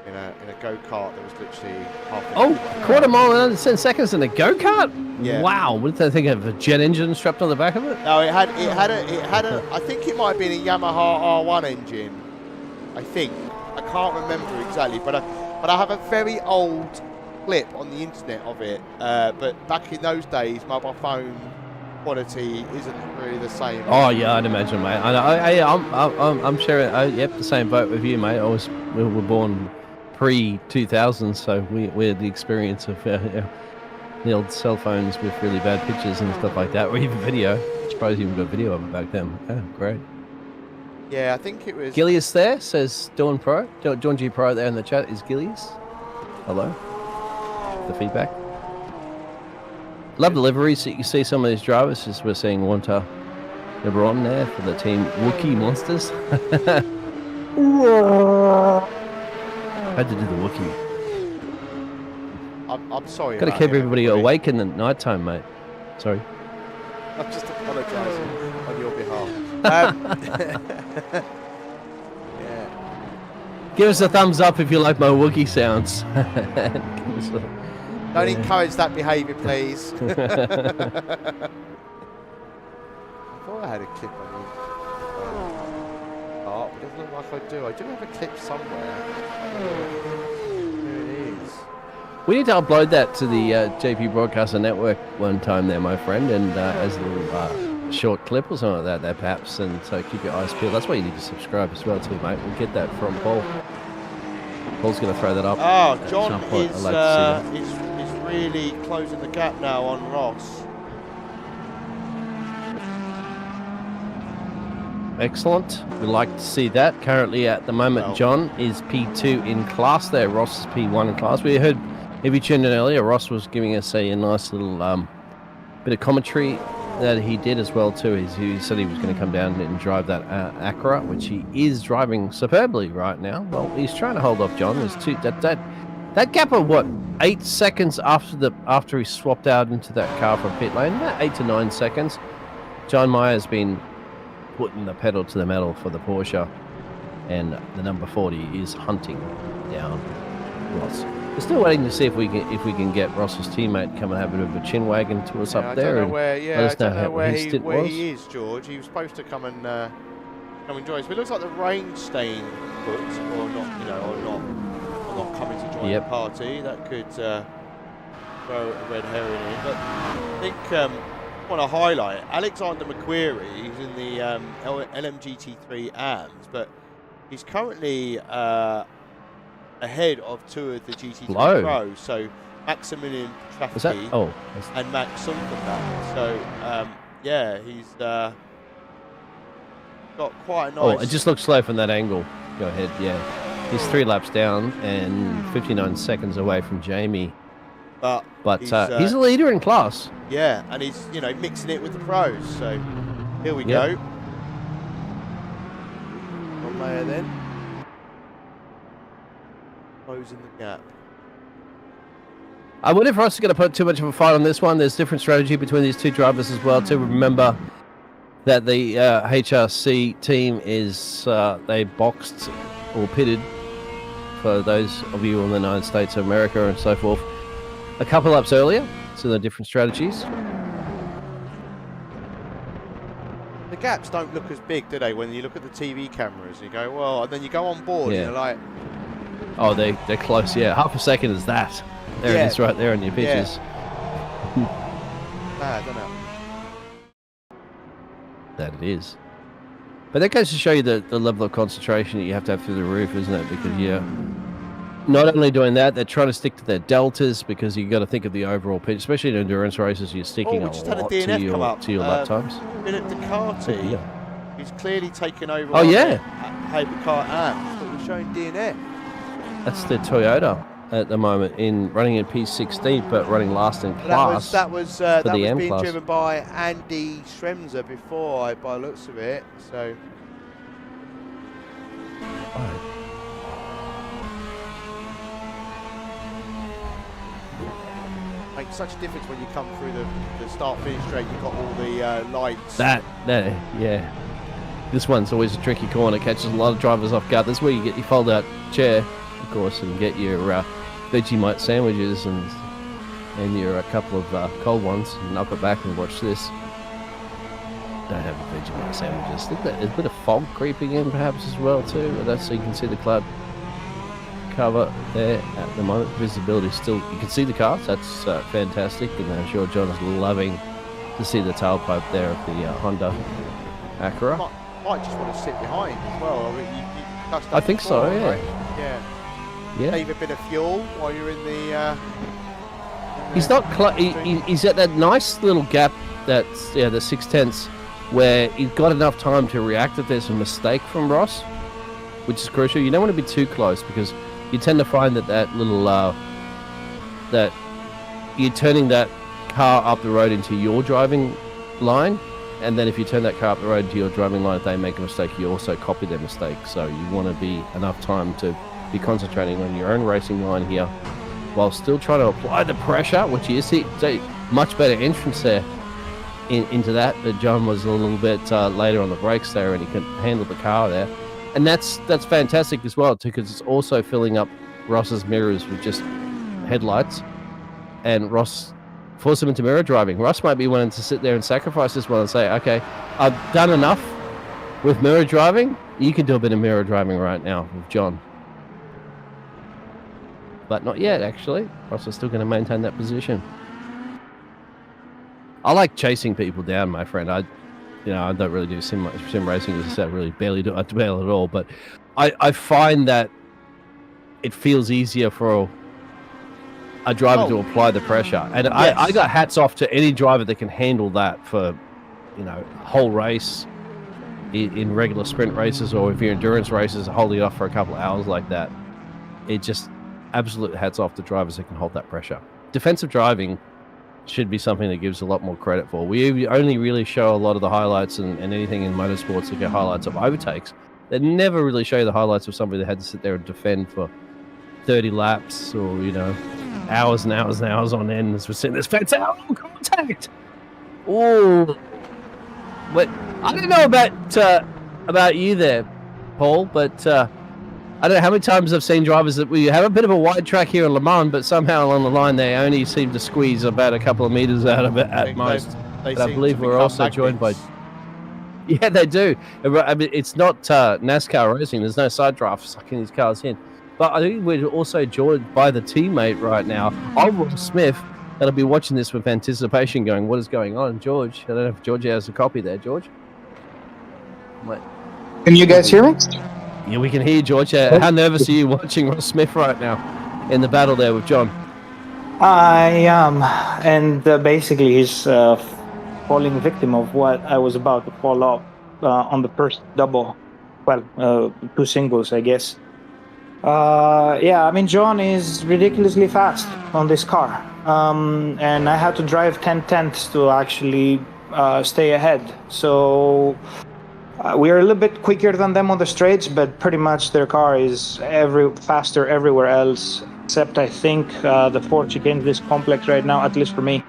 In a go-kart that was literally half quarter mile in under 10 seconds in a go-kart? Yeah. Wow, what did they think of? A jet engine strapped on the back of it? No, it had a I think it might have been a Yamaha R1 engine. I think. I can't remember exactly, but I have a very old clip on the internet of it. But back in those days, mobile phone quality isn't really the same. Oh yeah, I'd imagine, mate. I'm sharing. Yep, the same boat with you, mate. We were born pre-2000, so we had the experience of the old cell phones with really bad pictures and stuff like that, or even video. I suppose even got video of it back then. Yeah, great. Yeah, I think it was. Gilius there says Dawn Pro. Dawn G Pro there in the chat is Gilius. Hello. The feedback. Love the liveries. You see some of these drivers. As we're seeing Wanta LeBron there for the team Wookiee Monsters. Had to do the Wookiee. I'm sorry. Got to keep everybody awake in the night time, mate. Sorry. I'm just apologising on your behalf. Yeah. Give us a thumbs up if you like my Wookiee sounds. Don't encourage that behaviour, please. I thought I had a clip on you. Oh, it doesn't look like I do. I do have a clip somewhere. Here it is. We need to upload that to the JP Broadcaster Network one time there, my friend, and as a little short clip or something like that there, perhaps. And so keep your eyes peeled. That's why you need to subscribe as well, too, mate. We'll get that from Paul. Paul's going to throw that up. Oh, John is really closing the gap now on Ross. Excellent. We'd like to see that. Currently, at the moment, John is P2 in class there. Ross is P1 in class. We heard, if you tuned in earlier, Ross was giving us a nice little bit of commentary that he did as well too is he said he was going to come down and drive that Acura, which he is driving superbly right now. Well, he's trying to hold off John. There's that gap of what, 8 seconds after he swapped out into that car from pit lane, about 8 to 9 seconds. John Mayer's been putting the pedal to the metal for the Porsche, and the number 40 is hunting down Ross. We're still waiting to see if we can get Ross's teammate come and have a bit of a chin wagon to us up there. I don't know where he is, George. He was supposed to come and join us. But it looks like the rain stain foot, or not coming to join the party. That could throw a red herring in. But I think I want to highlight Alexander McQuarrie. He's in the LMGT3 AMS, but he's currently ahead of two of the GT3 Pros, so Maximilian Trafficki and Max Sunderland. So he's got quite a nice... Oh, it just looks slow from that angle. Go ahead, yeah. He's 3 laps down and 59 seconds away from Jamie. But he's a leader in class. Yeah, and he's mixing it with the pros. So here we go. On layer then. Closing the gap. I wonder if Ross is going to put too much of a fight on this one. There's different strategy between these two drivers as well. To remember that the HRC team is they boxed or pitted, for those of you in the United States of America and so forth, a couple laps earlier. So they're different strategies. The gaps don't look as big, do they? When you look at the TV cameras, you go, well, and then you go on board and you're like, oh, they're close, yeah. Half a second is that. There it is right there on your pictures. I don't know. That it is. But that goes to show you the level of concentration that you have to have through the roof, isn't it? Because you're not only doing that, they're trying to stick to their deltas, because you've got to think of the overall pitch, especially in endurance races, you're sticking a lot to your lap times. Philip Ducati, he's clearly taken over Hypercar and but we're showing DNF. That's the Toyota at the moment, in running in P16, but running last in class. That was being driven by Andy Schremser before, by the looks of it. So, makes such a difference when you come through the start-finish straight. You've got all the lights. Yeah. This one's always a tricky corner. Catches a lot of drivers off guard. That's where you get your fold-out chair, of course, and get your Vegemite sandwiches and your couple of cold ones, and knock it back and watch this. Don't have the Vegemite sandwiches. Look, there's a bit of fog creeping in perhaps as well too. That's so you can see the cloud cover there at the moment. Visibility still, you can see the cars. That's fantastic, and I'm sure John is loving to see the tailpipe there of the Honda Acura. Might just want to sit behind as well. I mean, I think so, yeah. Right? Yeah. Save a bit of fuel while you're in the... he's not... he's at that nice little gap, that's the 6/10, where he's got enough time to react if there's a mistake from Ross, which is crucial. You don't want to be too close, because you tend to find that little... that you're turning that car up the road into your driving line, and then if you turn that car up the road into your driving line, if they make a mistake, you also copy their mistake. So you want to be enough time to be concentrating on your own racing line here, while still trying to apply the pressure, which you see much better entrance there into that. But John was a little bit later on the brakes there, and he could handle the car there, and that's fantastic as well too, because it's also filling up Ross's mirrors with just headlights, and Ross force him into mirror driving. Ross might be wanting to sit there and sacrifice this one and say, okay, I've done enough with mirror driving. You can do a bit of mirror driving right now with John. But not yet, actually. Ross is still going to maintain that position. I like chasing people down, my friend. I don't really do sim racing, as I said. I really barely do at all. But I find that it feels easier for a driver to apply the pressure. And yes. I got hats off to any driver that can handle that for, a whole race in regular sprint races, or if you're endurance races, holding it off for a couple of hours like that. It just absolute hats off to drivers that can hold that pressure. Defensive driving, should be something that gives a lot more credit for. We only really show a lot of the highlights and anything in motorsports that get highlights of overtakes. They never really show you the highlights of somebody that had to sit there and defend for 30 laps or, hours and hours and hours on end as we're sitting there. Fatal contact! Oh, but I don't know about you there, Paul, but I don't know how many times I've seen drivers that we have a bit of a wide track here in Le Mans, but somehow along the line they only seem to squeeze about a couple of meters out of it at most. But I believe we're also joined by... Yeah, they do. I mean, it's not NASCAR racing. There's no side draft sucking these cars in. But I think we're also joined by the teammate right now, Ross Smith, that'll be watching this with anticipation going, what is going on? George, I don't know if George has a copy there. George? What? Can you guys hear me? Yeah, we can hear you, George. How nervous are you watching Ross Smith right now in the battle there with John? I am, and basically he's falling victim of what I was about to fall off on the first double. Well, two singles, I guess. Yeah, I mean, John is ridiculously fast on this car. And I had to drive 10/10ths to actually stay ahead. So we're a little bit quicker than them on the straights, but pretty much their car is faster everywhere else, except I think the fourth chicane is complex right now, at least for me,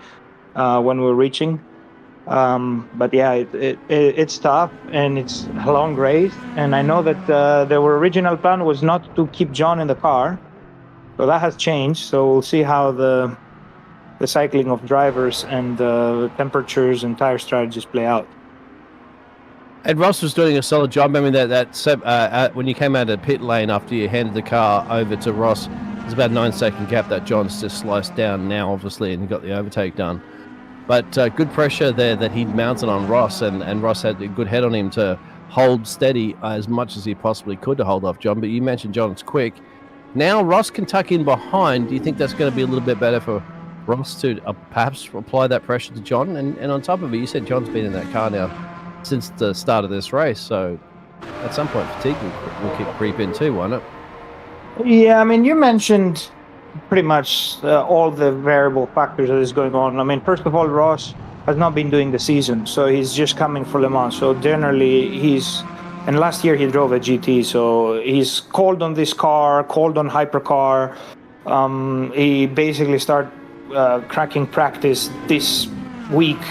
when we're reaching. But yeah, it's tough and it's a long race. And I know that their original plan was not to keep John in the car. So that has changed. So we'll see how the cycling of drivers and temperatures and tire strategies play out. And Ross was doing a solid job. I mean, when you came out of the pit lane after you handed the car over to Ross, there's about a 9-second gap that John's just sliced down now, obviously, and he got the overtake done. But good pressure there that he'd mounted on Ross, and Ross had a good head on him to hold steady as much as he possibly could to hold off John. But you mentioned John's quick. Now Ross can tuck in behind. Do you think that's going to be a little bit better for Ross to perhaps apply that pressure to John? And on top of it, you said John's been in that car now since the start of this race, so at some point fatigue will creep in too, won't it? Yeah, I mean, you mentioned pretty much all the variable factors that is going on. I mean, first of all, Ross has not been doing the season, so he's just coming for Le Mans. So generally, and last year he drove a GT, so he's cold on this car, cold on Hypercar. He basically started cracking practice this week.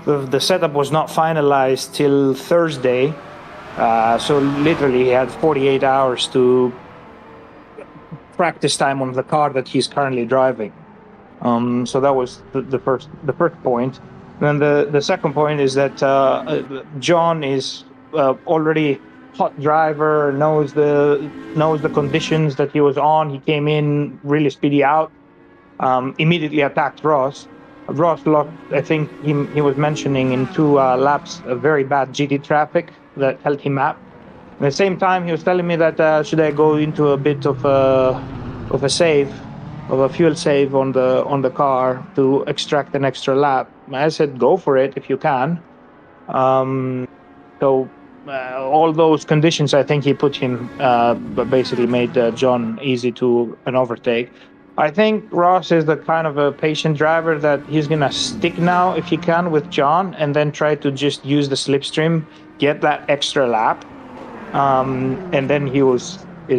The setup was not finalized till Thursday, so literally he had 48 hours to practice time on the car that he's currently driving. So that was the first point. Then the second point is that John is already hot driver, knows the conditions that he was on. He came in really speedy out, immediately attacked Ross. Ross lost, I think he was mentioning in 2 laps, a very bad GT traffic that held him up. At the same time, he was telling me that should I go into a bit of a fuel save on the car to extract an extra lap. I said, go for it if you can. So all those conditions, I think he put him, basically made John easy to an overtake. I think Ross is the kind of a patient driver that he's going to stick now, if he can, with John, and then try to just use the slipstream, get that extra lap. And then is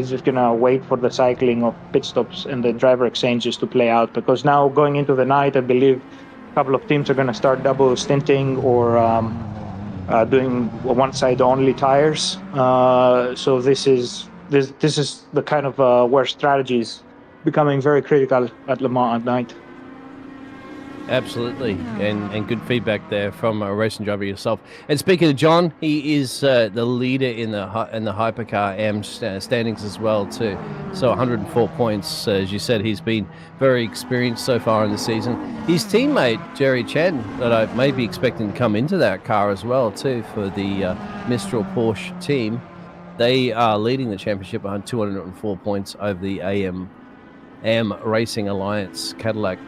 just going to wait for the cycling of pit stops and the driver exchanges to play out. Because now going into the night, I believe a couple of teams are going to start double stinting or doing one-side only tires. So this is the kind of where strategies becoming very critical at Le Mans at night. Absolutely, and good feedback there from a racing driver yourself. And speaking of John, he is the leader in the Hypercar AM standings as well too. So 104 points, as you said. He's been very experienced so far in the season. His teammate Jerry Chen, that I may be expecting to come into that car as well too for the Mistral Porsche team. They are leading the championship on 204 points over the AM Racing Alliance Cadillac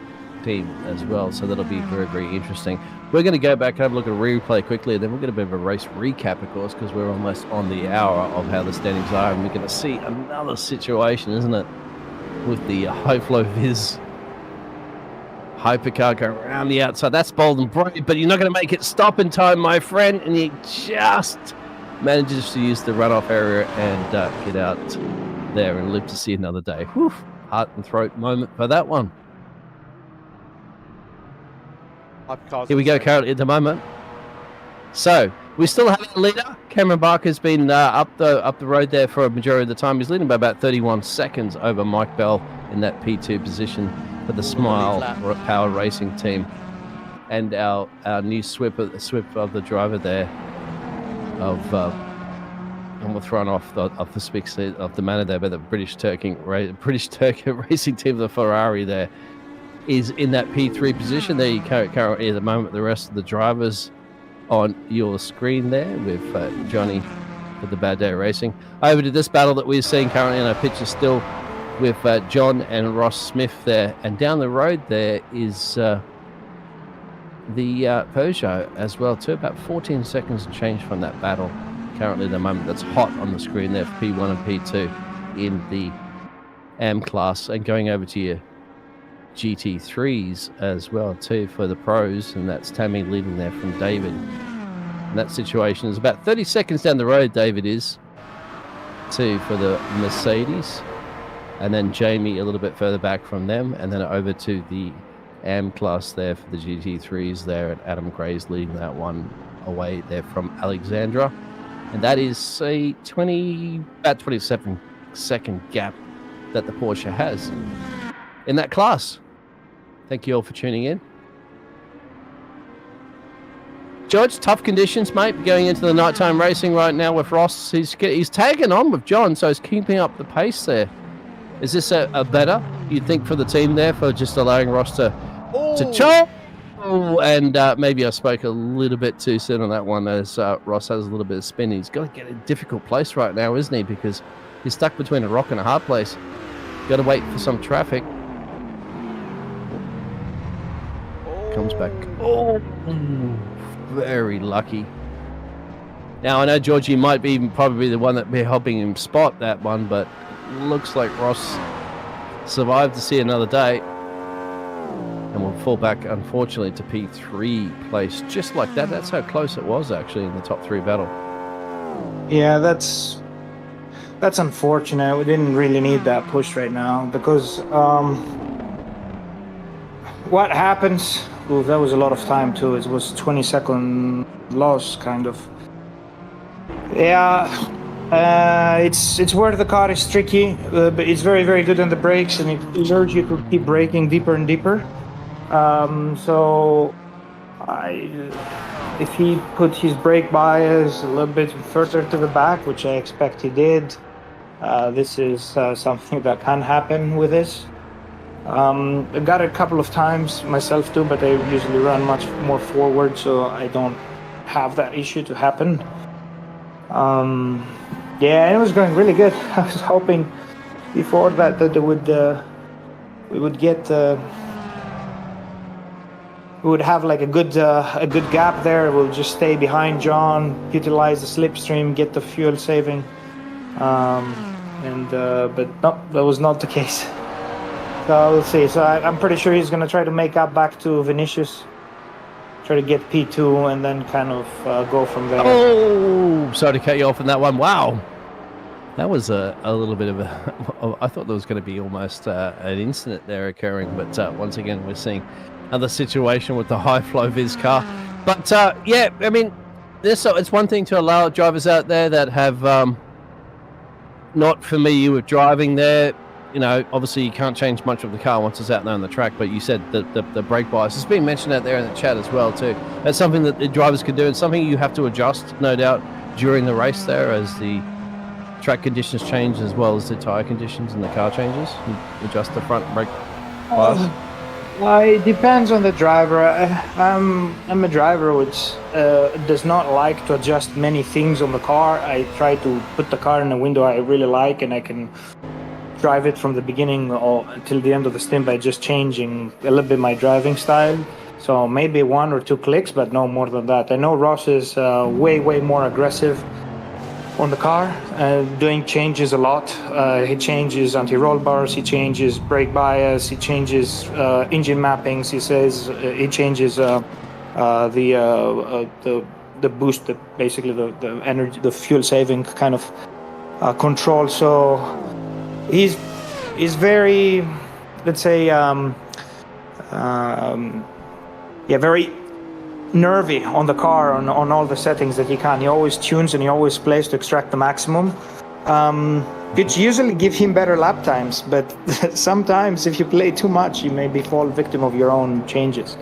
team as well, so that'll be very, very interesting. We're going to go back and have a look at a replay quickly, and then we're going to do a bit of a race recap, of course, because we're almost on the hour of how the standings are, and we're going to see another situation, isn't it, with the high flow viz Hypercar going around the outside. That's bold and brave, but you're not going to make it stop in time, my friend. And he just manages to use the runoff area and get out there and live to see another day. Whew, heart and throat moment for that one. Here we go currently at the moment. So we still have a leader. Cameron Barker's been up the road there for a majority of the time. He's leading by about 31 seconds over Mike Bell in that P2 position for the Smile Power Racing team. And our new sweep of the driver there and we're thrown off the speak of the manner there, but the British Turkey racing team, the Ferrari there, is in that P3 position. There you currently at the moment the rest of the drivers on your screen there with Johnny for the Bad Day Racing. Over to this battle that we're seeing currently in our picture still with John and Ross Smith there. And down the road there is the Peugeot as well too. About 14 seconds and change from that battle currently at the moment. That's hot on the screen there for P1 and P2 in the AM class. And going over to your GT3s as well too for the pros, and that's Tammy leading there from David. And that situation is about 30 seconds down the road. David is too for the Mercedes, and then Jamie a little bit further back from them, and then over to the AM class there for the GT3s there, and Adam Gray's leading that one away there from Alexandra, and that is a about 27-second gap that the Porsche has in that class. Thank you all for tuning in. George, tough conditions, mate, going into the nighttime racing right now with Ross. He's tagging on with John, so he's keeping up the pace there. Is this a better, you think, for the team there, for just allowing Ross to chop? Oh, and maybe I spoke a little bit too soon on that one, as Ross has a little bit of spin. He's got to get a difficult place right now, isn't he? Because he's stuck between a rock and a hard place. Got to wait for some traffic. Comes back. Oh, very lucky. Now I know Georgie might be probably the one that be helping him spot that one, but looks like Ross survived to see another day, and will fall back unfortunately to P3 place just like that. That's how close it was actually in the top 3 battle. Yeah, that's unfortunate. We didn't really need that push right now, because what happens, well, that was a lot of time too. It was 20-second loss kind of. Yeah, it's where the car is tricky, but it's very, very good on the brakes, and it urges you to keep braking deeper and deeper. So if he put his brake bias a little bit further to the back, which I expect he did, this is something that can happen with this. I got it a couple of times myself too, but I usually run much more forward, so I don't have that issue to happen. Yeah, it was going really good. I was hoping before that we would get we would have like a good gap there. We'll just stay behind John, utilize the slipstream, get the fuel saving, but no, that was not the case. So we'll see. So I'm pretty sure he's going to try to make up back to Vinicius, try to get P2, and then kind of go from there. Oh, sorry to cut you off on that one. Wow. That was a little bit of a... I thought there was going to be almost an incident there occurring, but once again, we're seeing another situation with the high-flow Viz car. But, yeah, I mean, it's one thing to allow drivers out there that have not familiar with driving there. You know, obviously you can't change much of the car once it's out there on the track, but you said that the brake bias has been mentioned out there in the chat as well too. That's something that the drivers can do, and something you have to adjust, no doubt, during the race there as the track conditions change, as well as the tyre conditions and the car changes. You adjust the front brake bias. It depends on the driver. I'm a driver which does not like to adjust many things on the car. I try to put the car in a window I really like, and I can drive it from the beginning until the end of the stint by just changing a little bit my driving style. So maybe 1 or 2 clicks, but no more than that. I know Ross is way more aggressive on the car, doing changes a lot. He changes anti-roll bars, he changes brake bias, he changes engine mappings. He says he changes the boost, basically the energy, the fuel saving kind of control. So he's very, let's say, very nervy on the car, on all the settings that he can. He always tunes and he always plays to extract the maximum, which usually give him better lap times, but sometimes if you play too much, you maybe fall victim of your own changes.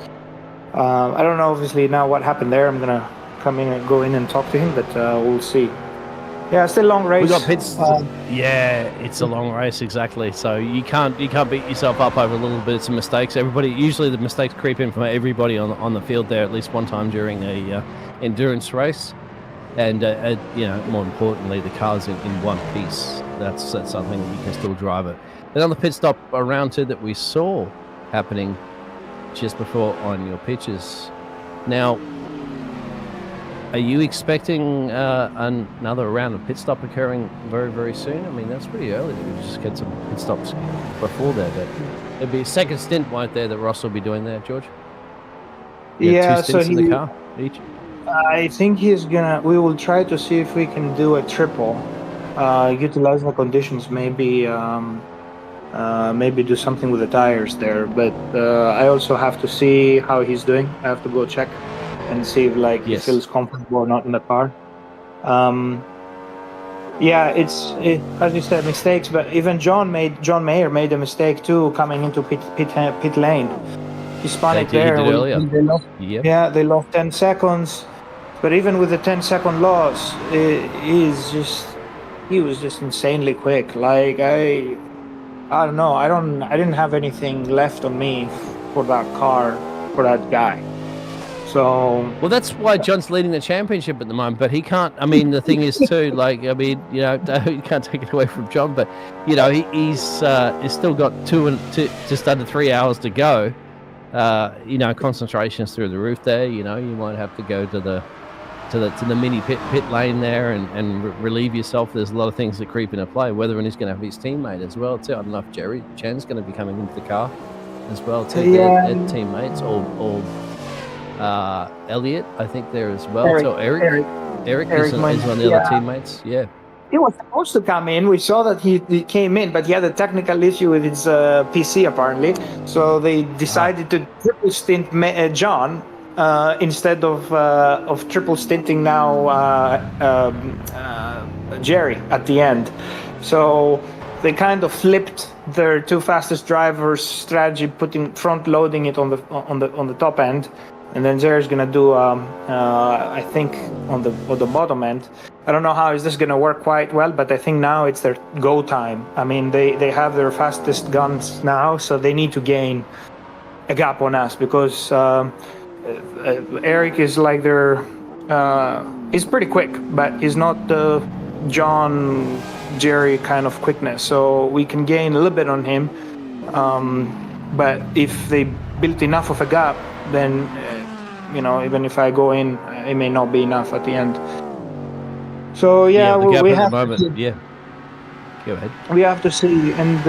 I don't know obviously now what happened there. I'm gonna go in and talk to him, but we'll see. Yeah, still long race. We got pits. Yeah, it's a long race, exactly. So you can't beat yourself up over little bits of mistakes. Usually the mistakes creep in from everybody on the field there at least one time during a endurance race, and more importantly, the car's in one piece. That's something that you can still drive it. Another pit stop around 2 that we saw happening just before on your pictures. Now, are you expecting another round of pit stop occurring very, very soon? I mean, that's pretty early. We just get some pit stops before that. But there'll be a second stint, won't there, that Ross will be doing there, George? Yeah, 2 stints in the car each. I think we will try to see if we can do a triple, utilize the conditions, maybe do something with the tires there. But I also have to see how he's doing. I have to go check and see if he feels comfortable or not in the car. It's as you said, mistakes. But even John Mayer made a mistake too, coming into pit lane. He spun it there. They lost 10 seconds. But even with the 10-second loss, he was just insanely quick. Like I don't know. I didn't have anything left on me for that car, for that guy. So well, that's why John's leading the championship at the moment. But he can't. I mean, the thing is too. You can't take it away from John. But he's still got just under 3 hours to go. Concentration's through the roof there. You might have to go to the mini pit lane there and relieve yourself. There's a lot of things that creep into play. Whether he's going to have his teammate as well too. I don't know if Jerry Chen's going to be coming into the car as well too. Yeah. Their teammates or Elliot, I think there as well. Eric, so Eric is one of the other teammates. Yeah. He was supposed to come in. We saw that he came in, but he had a technical issue with his PC apparently. So they decided to triple stint John instead of triple stinting now Jerry at the end. So they kind of flipped their 2 fastest drivers' strategy, front loading it on the top end. And then Jerry's gonna do, I think, on the bottom end. I don't know how is this gonna work quite well, but I think now it's their go time. I mean, they have their fastest guns now, so they need to gain a gap on us because Eric is like he's pretty quick, but he's not the John Jerry kind of quickness. So we can gain a little bit on him, but if they built enough of a gap, then even if I go in, it may not be enough at the end. So we have Go ahead. We have to see. And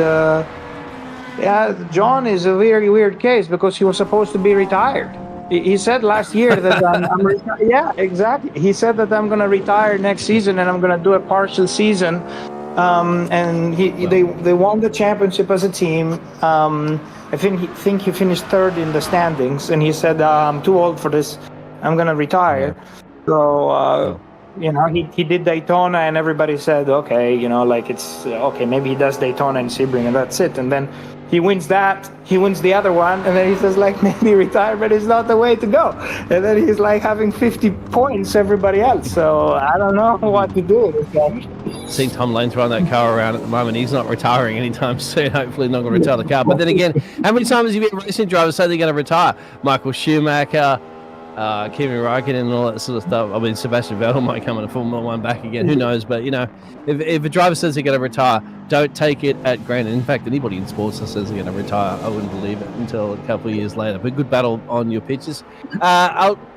John is a very weird case because he was supposed to be retired. He said last year that I'm retired. Yeah, exactly. He said that I'm going to retire next season and I'm going to do a partial season. They won the championship as a team. I think he finished 3rd in the standings, and he said, "I'm too old for this. I'm gonna retire." So he did Daytona, and everybody said, "Okay, it's okay. Maybe he does Daytona and Sebring, and that's it." And then he wins that. He wins the other one, and then he says, maybe retirement is not the way to go. And then he's having 50 points everybody else. So I don't know what to do with that. Seeing Tom Lane throwing that car around at the moment. He's not retiring anytime soon. Hopefully not going to retire the car. But then again, how many times have you been racing drivers say they're going to retire? Michael Schumacher, Kimi Räikkönen and all that sort of stuff. I mean, Sebastian Vettel might come in a Formula One back again. Who knows? But you know, if a driver says they're going to retire, don't take it at granted. In fact, anybody in sports that says they're going to retire, I wouldn't believe it until a couple of years later. But good battle on your pitches.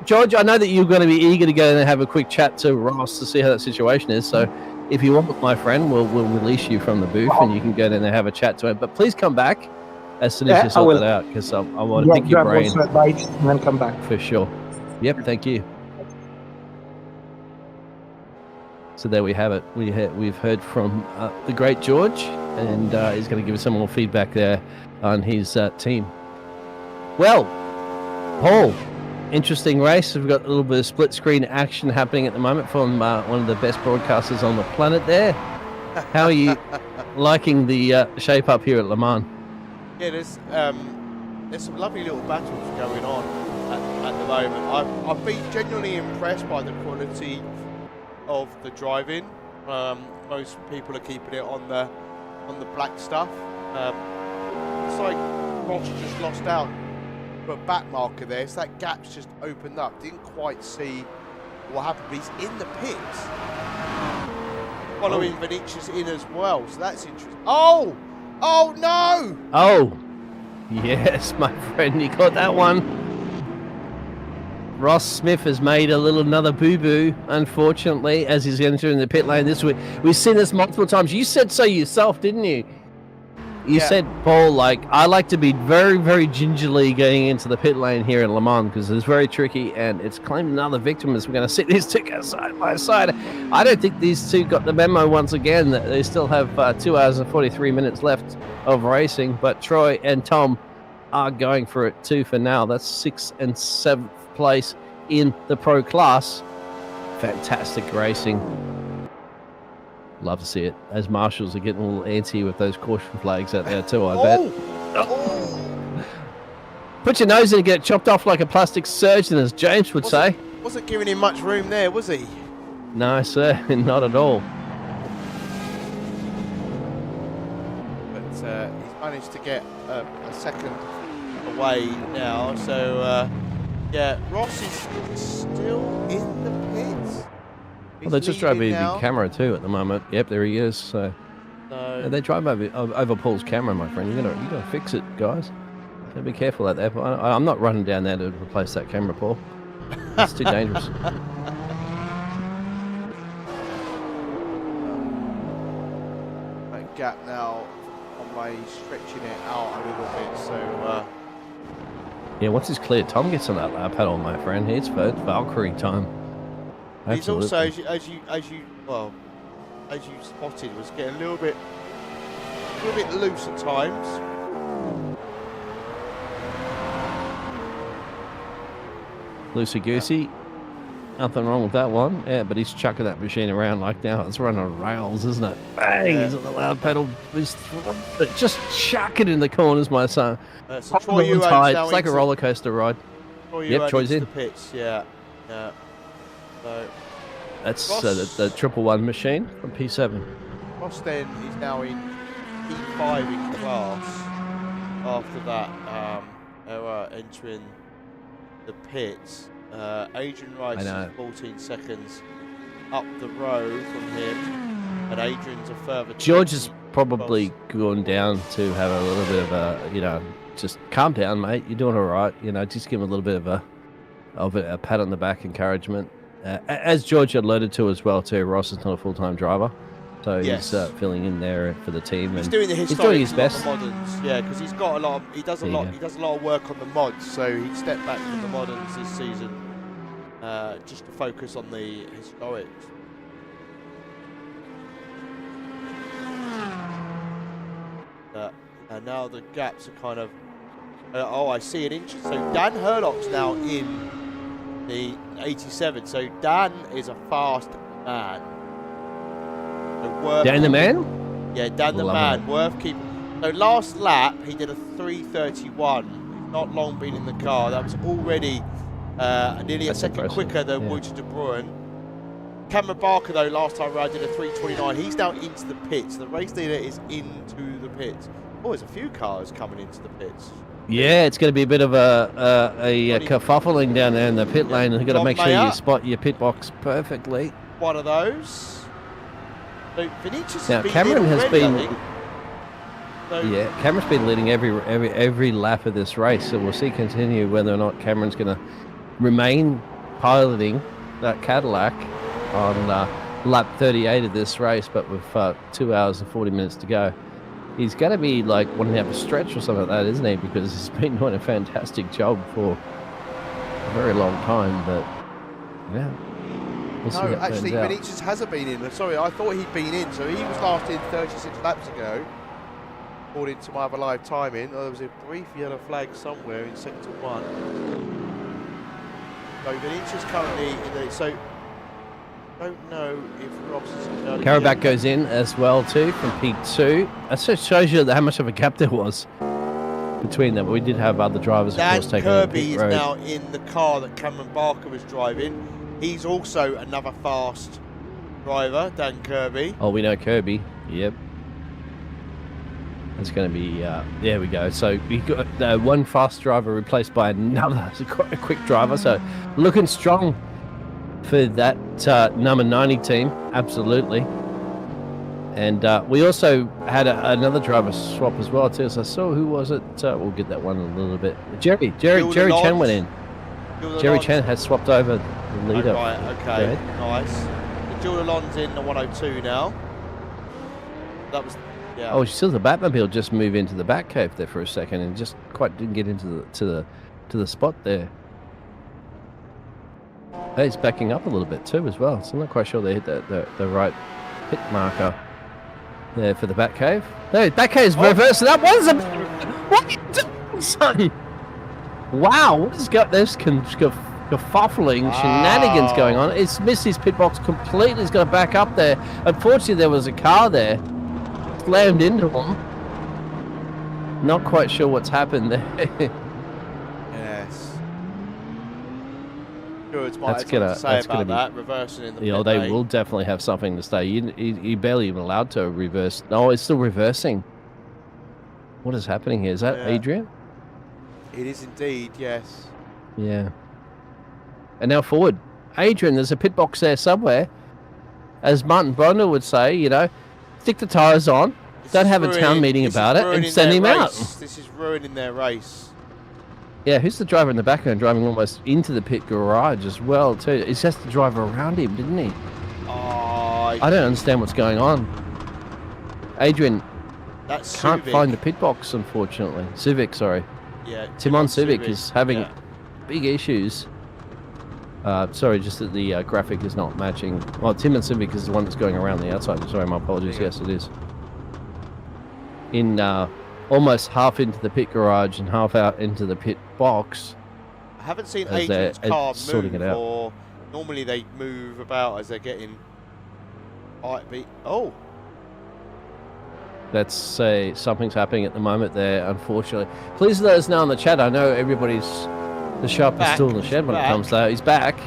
George, I know that you're going to be eager to go and have a quick chat to Ross to see how that situation is. So if you want, my friend, we'll release you from the booth and you can go down and have a chat to him. But please come back as soon as you sort it out, because I want to pick your brain. Advice and then come back. For sure. Yep, thank you. So there we have it. We've heard from the great George, and he's going to give us some more feedback there on his team. Well, Paul, interesting race. We've got a little bit of split screen action happening at the moment from one of the best broadcasters on the planet there. How are you liking the shape up here at Le Mans? Yeah, there's some lovely little battles going on at the moment. I've been genuinely impressed by the quality of the driving. Most people are keeping it on the black stuff. It's like Ross just lost out for a back marker there, so that gap's just opened up. Didn't quite see what happened, but he's in the pits. Following Vinicius in as well, so that's interesting. Oh no! Oh, yes, my friend, you got that one. Ross Smith has made another boo-boo, unfortunately, as he's entering the pit lane this week. We've seen this multiple times. You said so yourself, didn't you? You said, Paul, I like to be very, very gingerly going into the pit lane here in Le Mans because it's very tricky and it's claimed another victim as we're going to sit these two guys side by side. I don't think these two got the memo once again that they still have 2 hours and 43 minutes left of racing, but Troy and Tom are going for it too for now. That's 6th and 7th place in the pro class. Fantastic racing. Love to see it. As marshals are getting a little antsy with those caution flags out there too, I bet. Put your nose in and get chopped off like a plastic surgeon, as James would say. Wasn't giving him much room there, was he? No, sir, not at all. But he's managed to get a second away now. So, yeah, Ross is still in the pits. Well, they just drive the camera too at the moment. Yep, there he is. So they drive over Paul's camera, my friend. You gotta fix it, guys. Gotta be careful out there. I'm not running down there to replace that camera, Paul. It's too dangerous. That gap now on my stretching it out a little bit. So yeah, once it's clear, Tom gets on that lap pedal, my friend. It's Valkyrie time. He's also, as you spotted, was getting a little bit loose at times. Loosey goosey. Nothing wrong with that one. Yeah, but he's chucking that machine around like now. It's running on rails, isn't it? Bang! Yeah. He's on the loud pedal. He's just chucking in the corners, my son. So Troy It's like a roller coaster ride. Troy's in. The pits, yeah. So that's Ross, the 111 machine from P7. Ross then is now in P5 in class. After that, entering the pits. Adrian Rice is 14 seconds up the road from him, and Adrian's a further. George has probably gone down to have a little bit of a, just calm down, mate. You're doing all right. Just give him a little bit of a pat on the back, encouragement. As George alluded to as well, too, Ross is not a full-time driver, so he's filling in there for the team. He's and doing the he's doing his best. The moderns, yeah, because he's got a lot. He does a lot of work on the mods, so he stepped back from the moderns this season, just to focus on the historics. And now the gaps are kind of. I see an inch. So Dan Hurlock's now in the 87. So Dan is a fast man. So Dan the man? Yeah, Dan the man. Worth keeping. So last lap he did a 3:31. Not long been in the car. That was already nearly a second quicker than Wouter de Bruin. Cameron Barker though last time around did a 3:29. He's now into the pits. The race leader is into the pits. Oh, there's a few cars coming into the pits. Yeah, it's going to be a bit of a kerfuffling down there in the pit lane. You've got to make sure you spot your pit box perfectly. One of those. So Vinicius Now, has Cameron been has already, been- I think. So, Yeah, Cameron's been leading every lap of this race, so we'll see continue whether or not Cameron's going to remain piloting that Cadillac on lap 38 of this race, but with 2 hours and 40 minutes to go. He's going to be like wanting to have a stretch or something like that, isn't he? Because he's been doing a fantastic job for a very long time, but yeah. We'll see how no, it turns actually, out. Vinicius hasn't been in. Sorry, I thought he'd been in. So he was last in 36 laps ago, according to my other live timing. Oh, there was a brief yellow flag somewhere in sector 1. So Vinicius currently in the... So, don't know if Ross is... Karabakh goes in as well too from P2. That just shows you how much of a gap there was between them. But we did have other drivers, of Dan course, taking on the Kirby pit is road. now in the car that Cameron Barker was driving. He's also another fast driver, Dan Kirby. Oh, we know Kirby. Yep. It's going to be, there we go. So we got one fast driver replaced by another a quick driver. So looking strong for that number 90 team. Absolutely. And we also had another driver swap as well too. So I saw, who was it? We'll get that one in a little bit. Jerry Chen went in. Jerry Chen has swapped over the leader. Oh, right, okay, nice. Jules Lalonde's in the 102 now. That was, yeah. Oh, she saw the Batmobile just move into the back cave there for a second and just quite didn't get into the spot there. Hey, he's backing up a little bit too as well. So I'm not quite sure they hit the right pit marker there for the back cave. No, back cave's reversing up. What is it? What are you doing, son? Wow, what has got this kerfuffling shenanigans going on? It's missed his pit box completely. He's got to back up there. Unfortunately, there was a car there. Slammed into him. Not quite sure what's happened there. Yes. Good, That's something to say gonna about be- that. Reversing in the Yeah, pit they lane. will definitely have something to say. You barely even allowed to reverse. No, it's still reversing. What is happening here? Is that Yeah. Adrian? It is indeed, yes. Yeah. And now forward. Adrian, there's a pit box there somewhere. As Martin Brundle would say, stick the tyres on, This don't is have a town ruining- meeting this is about it, and ruining send their him out. race. This is ruining their race. Yeah, who's the driver in the background driving almost into the pit garage as well, too? It's just the driver around him, didn't he? Oh, I don't understand what's going on. Adrian that's can't Subic. find a pit box, unfortunately. Civic, sorry. Yeah, Timon Civic Subic, is having yeah. big issues. Sorry, just that the graphic is not matching. Well, Timon Civic is the one that's going around the outside. Sorry, my apologies. Yeah. Yes, it is. In almost half into the pit garage and half out into the pit box. I haven't seen as they're Adrian's car sorting move, it out. or normally they move about as they're getting. Oh, Let's say something's happening at the moment there, unfortunately. Please let us know in the chat. I know the shop is still in the shed when it comes to that. He's back.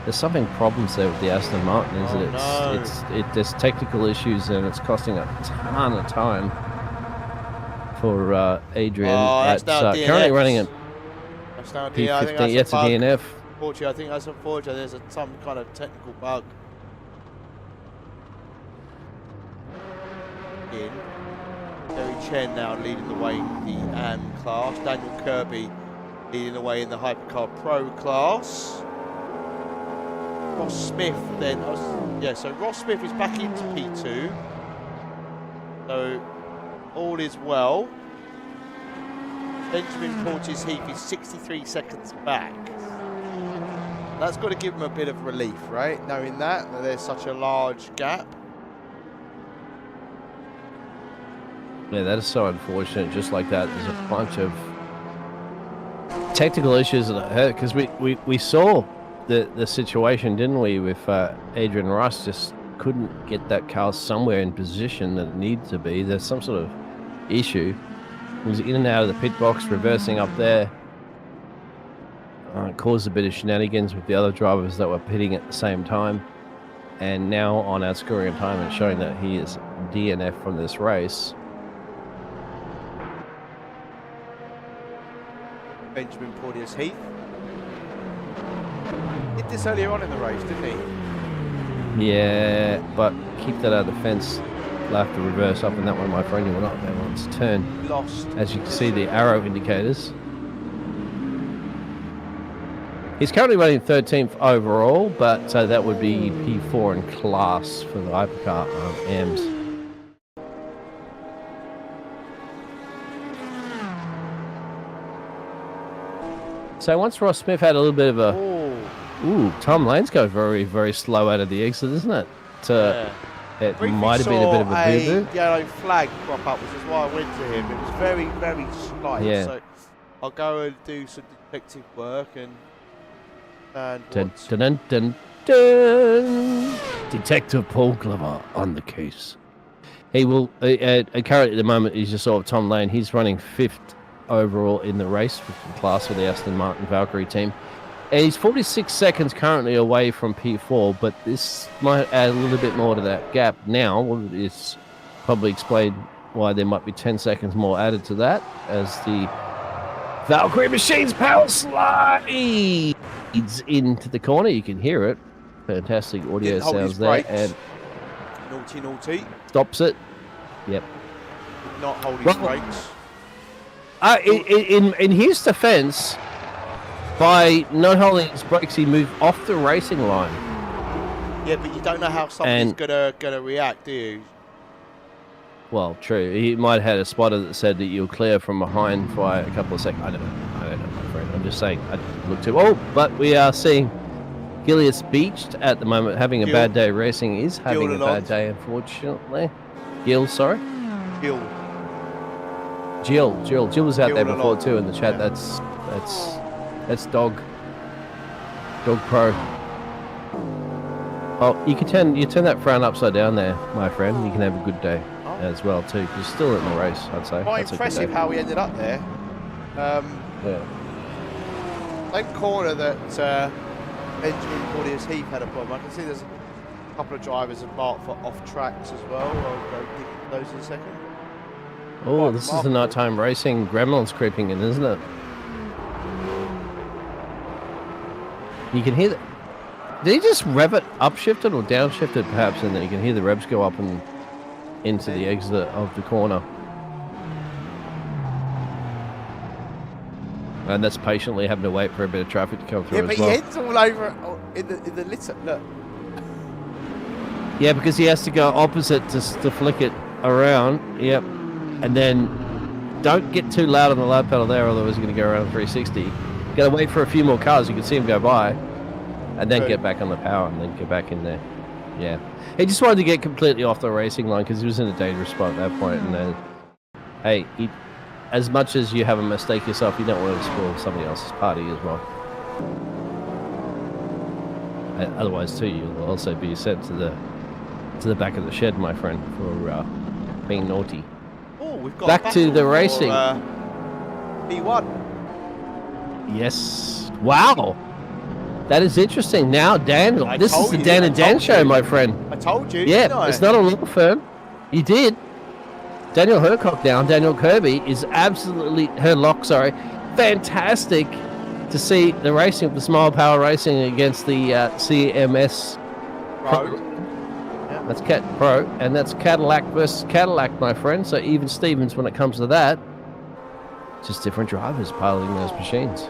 There's problems there with the Aston Martin, isn't it? There's technical issues and it's costing a ton of time for Adrian. Oh, that's now currently DNF. running at that's now I think that's P15. Yes, a a bug. DNF. Unfortunately, I think that's unfortunate. There's some kind of technical bug. In. Jerry Chen now leading the way in the AM class. Daniel Kirby leading the way in the Hypercar Pro class. Ross Smith then, so Ross Smith is back into P2. So all is well. Benjamin Porteous Heath is 63 seconds back. That's got to give him a bit of relief, right? Knowing that there's such a large gap. Yeah, that is so unfortunate. Just like that, there's a bunch of technical issues that hurt because we saw the situation, didn't we, with Adrian Russ just couldn't get that car somewhere in position that it needed to be. There's some sort of issue. He was in and out of the pit box, reversing up there. Caused a bit of shenanigans with the other drivers that were pitting at the same time. And now on outscoring time and showing that he is DNF from this race. Benjamin Porteous Heath. Did this earlier on in the race, didn't he? Yeah, but keep that out of the fence. You'll have to reverse up in that one, my friend. You will not be able to turn. Lost. As you can see, the arrow indicators. He's currently running 13th overall, but that would be P4 in class for the Hypercar AMS. So once Ross Smith had a little bit of a... Ooh, Tom Lane's go very, very slow out of the exit, isn't it? It might have been a bit of a boo-boo. Yellow flag crop up, which is why I went to him. It was very, very slight. Yeah. So I'll go and do some detective work and dun, dun, dun, dun, dun. Detective Paul Glover on the case. He will currently at the moment he's just sort of Tom Lane. He's running 5th overall in the race with the class for the Aston Martin Valkyrie team. And he's 46 seconds currently away from P4, but this might add a little bit more to that gap now. It's probably explained why there might be 10 seconds more added to that as the Valkyrie machine's power slides into the corner. You can hear it. Fantastic audio sounds there. And naughty. Stops it. Yep. Did not hold his brakes. In his defense, by not holding his brakes, he moved off the racing line. Yeah, but you don't know how somebody's gonna react, do you? Well, true. He might have had a spotter that said that you'll clear from behind by a couple of seconds. I don't know, my friend. I'm just saying. I didn't look too. Oh, but we are seeing Gillius Beached at the moment having a bad day racing. Is having a bad day, unfortunately. Jill was out there before too in the chat. Yeah. That's Dog Pro. Oh, you turn that frown upside down there, my friend. You can have a good day as well too. You're still in the race, I'd say. Quite impressive how we ended up there. Yeah. That corner that Benjamin Porteous Heath had a problem. I can see there's a couple of drivers have marked for off tracks as well. I'll go dig those in a second. Oh, this is the nighttime racing. Gremlin's creeping in, isn't it? You can hear that. Did he just rev it upshifted or downshifted perhaps, and then you can hear the revs go up and into the exit of the corner. And that's patiently having to wait for a bit of traffic to come through as well. Yeah, but he heads all over in the litter. Look. Yeah, because he has to go opposite to flick it around. Yep. And then don't get too loud on the loud pedal there, otherwise you're going to go around 360. Got to wait for a few more cars. You can see him go by. And then get back on the power and then get back in there. Yeah. He just wanted to get completely off the racing line because he was in a dangerous spot at that point. And then, hey, as much as you have a mistake yourself, you don't want to spoil somebody else's party as well. Otherwise, too, you'll also be sent to the back of the shed, my friend, for being naughty. Oh, we've got back to the racing. P1. Yes. Wow. That is interesting. Now, Daniel. This is the Dan and Dan show, my friend. I told you. Yeah, it's not a law firm. You did. Daniel Herlock down. Daniel Kirby is absolutely fantastic to see the racing of the Small Power Racing against the CMS Pro. Yeah. That's Cat Pro, and that's Cadillac versus Cadillac, my friend. So even Stevens when it comes to that. Just different drivers piloting those machines.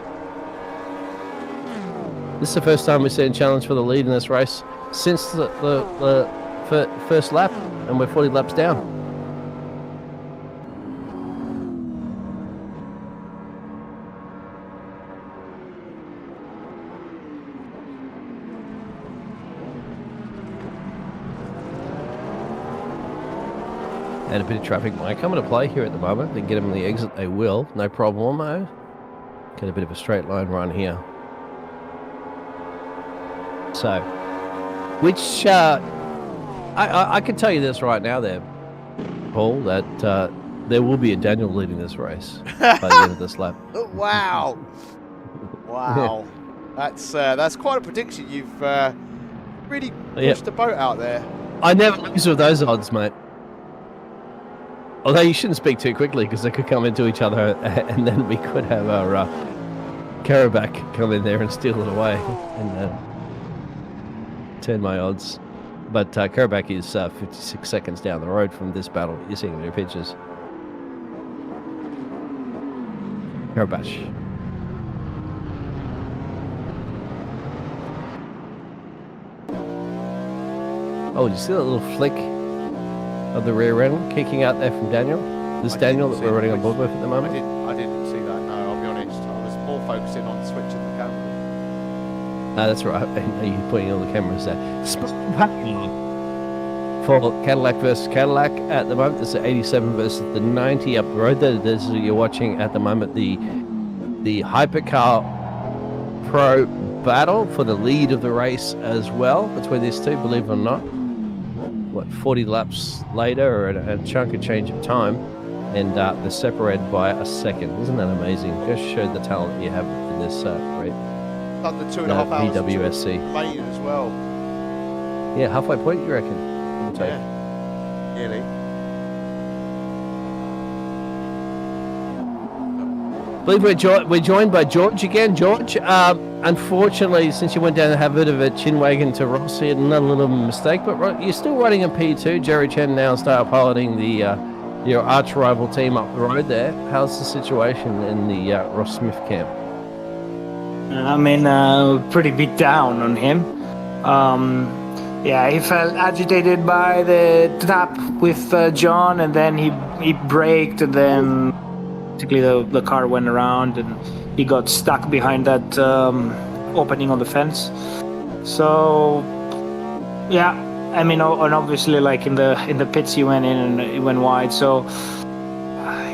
This is the first time we've seen a challenge for the lead in this race since the first lap, and we're 40 laps down. And a bit of traffic might come into play here at the moment. They get them on the exit, they will. No problemo. Get a bit of a straight line run here. So, which I can tell you this right now there, Paul, that there will be a Daniel leading this race by the end of this lap. Wow. Wow. That's quite a prediction. You've really pushed the boat out there. I never lose with those odds, mate. Although you shouldn't speak too quickly because they could come into each other and then we could have our Karabakh come in there and steal it away and turn my odds. But Karabakh is 56 seconds down the road from this battle. You're seeing their pictures. Karabakh. Oh, did you see that little flick of the rear end kicking out there from Daniel? This Daniel that we're running on board with at the moment? I didn't see that, no, I'll be honest. I was more focusing on switching the camera. That's right. You're pointing all the cameras there. For Cadillac versus Cadillac at the moment, it's the 87 versus the 90 up the road there. This is, you're watching at the moment the Hypercar Pro battle for the lead of the race as well between these two, believe it or not. 40 laps later, or a chunk of change of time, and they're separated by a second. Isn't that amazing? Just show the talent you have in this race. Under 2.5 hours VWSC. Main as well. Yeah, halfway point, you reckon? Yeah, nearly. I believe we're joined by George again. George, unfortunately, since you went down to have a bit of a chin wagon to Ross, he had another little mistake, but you're still running a P2. Jerry Chen now started piloting the your arch rival team up the road there. How's the situation in the Ross Smith camp? I mean, pretty beat down on him. Yeah, he felt agitated by the tap with John, and then he braked, and then basically the car went around, and he got stuck behind that opening on the fence. So, yeah, I mean, and obviously, like in the pits, he went in and he went wide. So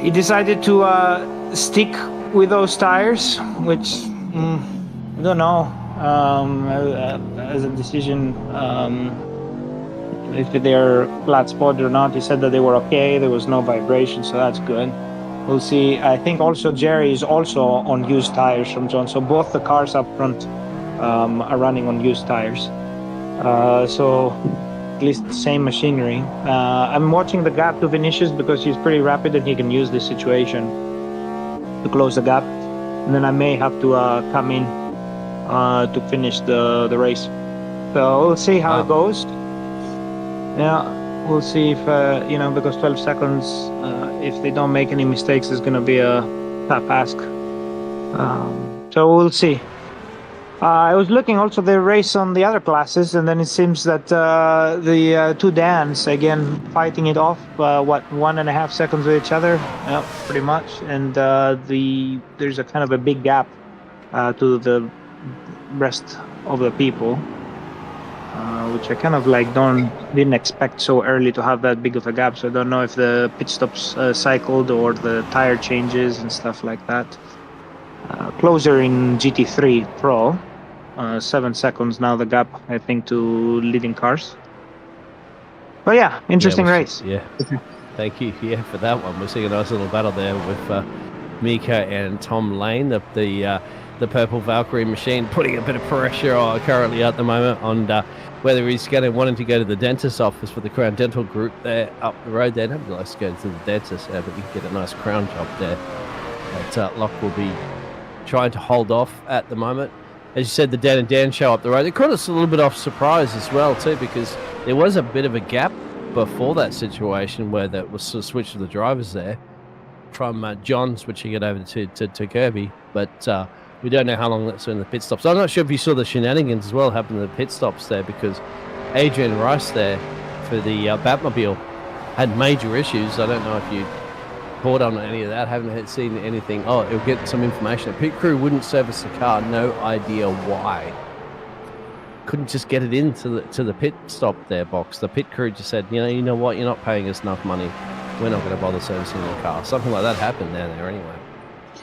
he decided to stick with those tires, which I don't know. As a decision, if they're flat spot or not. He said that they were okay. There was no vibration, so that's good. We'll see. I think also Jerry is also on used tires from John. So both the cars up front are running on used tires. So at least the same machinery. I'm watching the gap to Vinicius because he's pretty rapid and he can use this situation to close the gap. And then I may have to come in to finish the race. So we'll see how it goes. Yeah, we'll see if, because 12 seconds, if they don't make any mistakes, is going to be a tough ask. So we'll see. I was looking also the race on the other classes, and then it seems that the two Dans, again, fighting it off, 1.5 seconds with each other? Yeah, pretty much. And there's a kind of a big gap to the rest of the people, which I kind of didn't expect so early to have that big of a gap. So I don't know if the pit stops cycled or the tire changes and stuff like that. Closer in GT3 Pro, 7 seconds now the gap, I think, to leading cars. But yeah, interesting race. Yeah, thank you. Yeah, for that one. We're seeing a nice little battle there with Mika and Tom Lane, the purple Valkyrie machine, putting a bit of pressure on currently at the moment on whether he's wanting to go to the dentist's office for the Crown Dental Group there up the road there. Nobody likes to go to the dentist, but you can get a nice crown job there. But Locke will be trying to hold off at the moment. As you said, the Dan and Dan show up the road. It caught us a little bit off surprise as well too, because there was a bit of a gap before that situation where that was sort of switched to the drivers there from John switching it over to Kirby, but we don't know how long that's in the pit stops. I'm not sure if you saw the shenanigans as well happen in the pit stops there, because Adrian Rice there for the Batmobile had major issues. I don't know if you caught on any of that, haven't seen anything. Oh, it'll get some information. Pit crew wouldn't service the car, no idea why. Couldn't just get it into the pit stop there box. The pit crew just said, you know what, you're not paying us enough money. We're not going to bother servicing the car. Something like that happened down there anyway.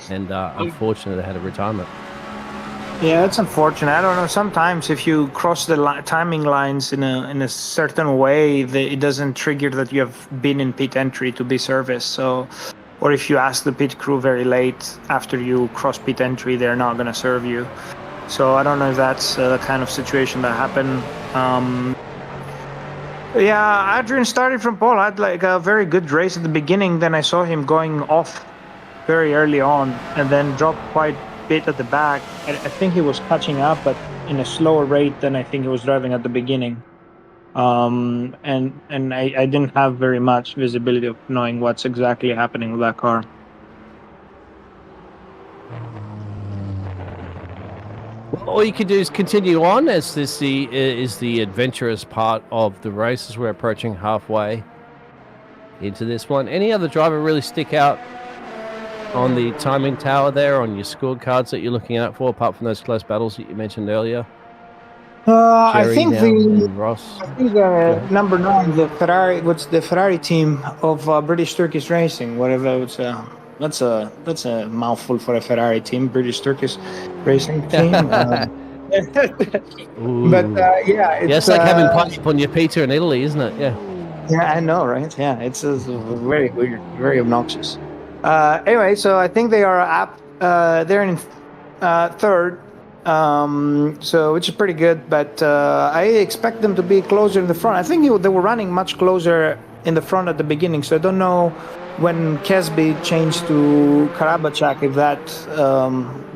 And unfortunately, they had a retirement. Yeah, that's unfortunate. I don't know. Sometimes if you cross the timing lines in a certain way, it doesn't trigger that you have been in pit entry to be serviced. So, or if you ask the pit crew very late after you cross pit entry, they're not going to serve you. So I don't know if that's the kind of situation that happened. Yeah, Adrian started from pole. Had a very good race at the beginning. Then I saw him going off very early on, and then dropped quite bit at the back. I think he was catching up, but in a slower rate than I think he was driving at the beginning. And I didn't have very much visibility of knowing what's exactly happening with that car. Well, all you can do is continue on, as this is the adventurous part of the race as we're approaching halfway into this one. Any other driver really stick out on the timing tower there on your scorecards that you're looking out for, apart from those close battles that you mentioned earlier? I think Ross. I think number 9, the Ferrari. What's the Ferrari team of British Turkish Racing? Whatever. It's that's a mouthful for a Ferrari team. British Turkish Racing team. But yeah, it's like having pipe on your pizza in Italy, isn't it? Yeah. Yeah, I know, right? Yeah, it's very weird, very obnoxious. Anyway, so I think they are up. They're in third. So which is pretty good, but I expect them to be closer in the front. I think they were running much closer in the front at the beginning, so I don't know when Kesby changed to Karabachak if that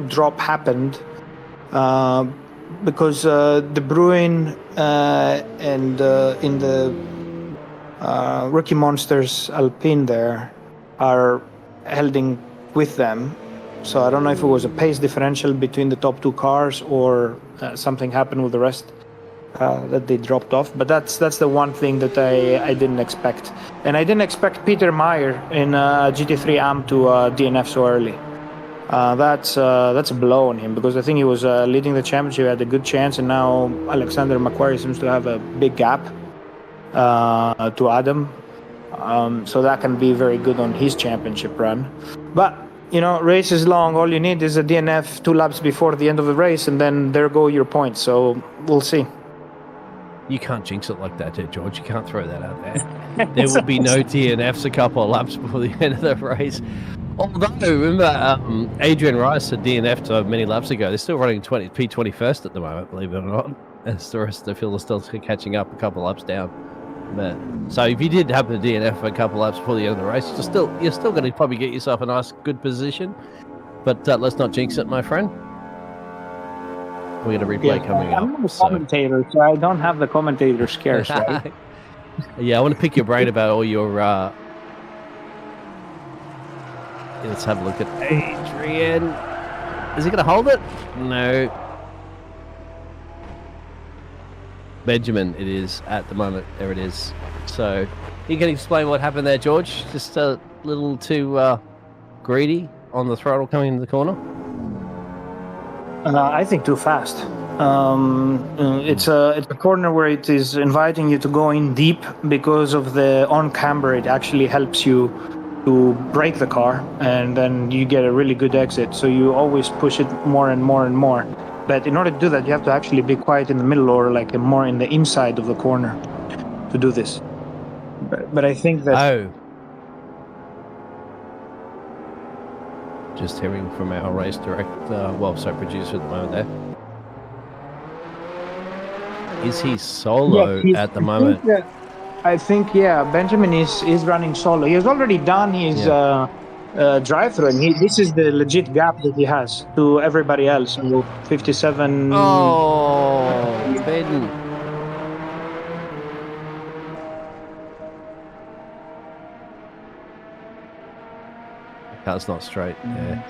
drop happened, because De Bruyne and in the Rookie Monsters Alpine there are holding with them. So I don't know if it was a pace differential between the top 2 cars or something happened with the rest that they dropped off. But that's the one thing that I didn't expect. And I didn't expect Peter Meyer in GT3 AM to DNF so early. That's a blow on him, because I think he was leading the championship, had a good chance, and now Alexander Macquarie seems to have a big gap to Adam. So that can be very good on his championship run. But you know, race is long. All you need is a DNF 2 laps before the end of the race, and then there go your points. So we'll see. You can't jinx it like that, George. You can't throw that out there. There will be no DNFs a couple of laps before the end of the race. Although, remember, Adrian Rice had DNF'd many laps ago. They're still running P21st at the moment, believe it or not. As the rest of the field is still catching up a couple of laps down. But, so if you did happen to DNF for a couple laps before the end of the race, you're still going to probably get yourself a nice, good position. But let's not jinx it, my friend. We got a replay coming up. I'm a commentator, so I don't have the commentator scares, right? Yeah, I want to pick your brain about all your. Let's have a look at Adrian. Is he going to hold it? No. Benjamin, it is at the moment. There it is. So, you can explain what happened there, George? Just a little too greedy on the throttle coming into the corner? I think too fast. It's a corner where it is inviting you to go in deep because of the on-camber. It actually helps you to brake the car, and then you get a really good exit. So you always push it more and more and more. But in order to do that, you have to actually be quiet in the middle, or like more in the inside of the corner to do this. But I think that... Oh. Just hearing from our race director, producer at the moment there. Is he solo at the moment? I think, Benjamin is running solo. He has already done his drive-through, and this is the legit gap that he has to everybody else. So 57. Oh, Ben. That's not straight. Yeah.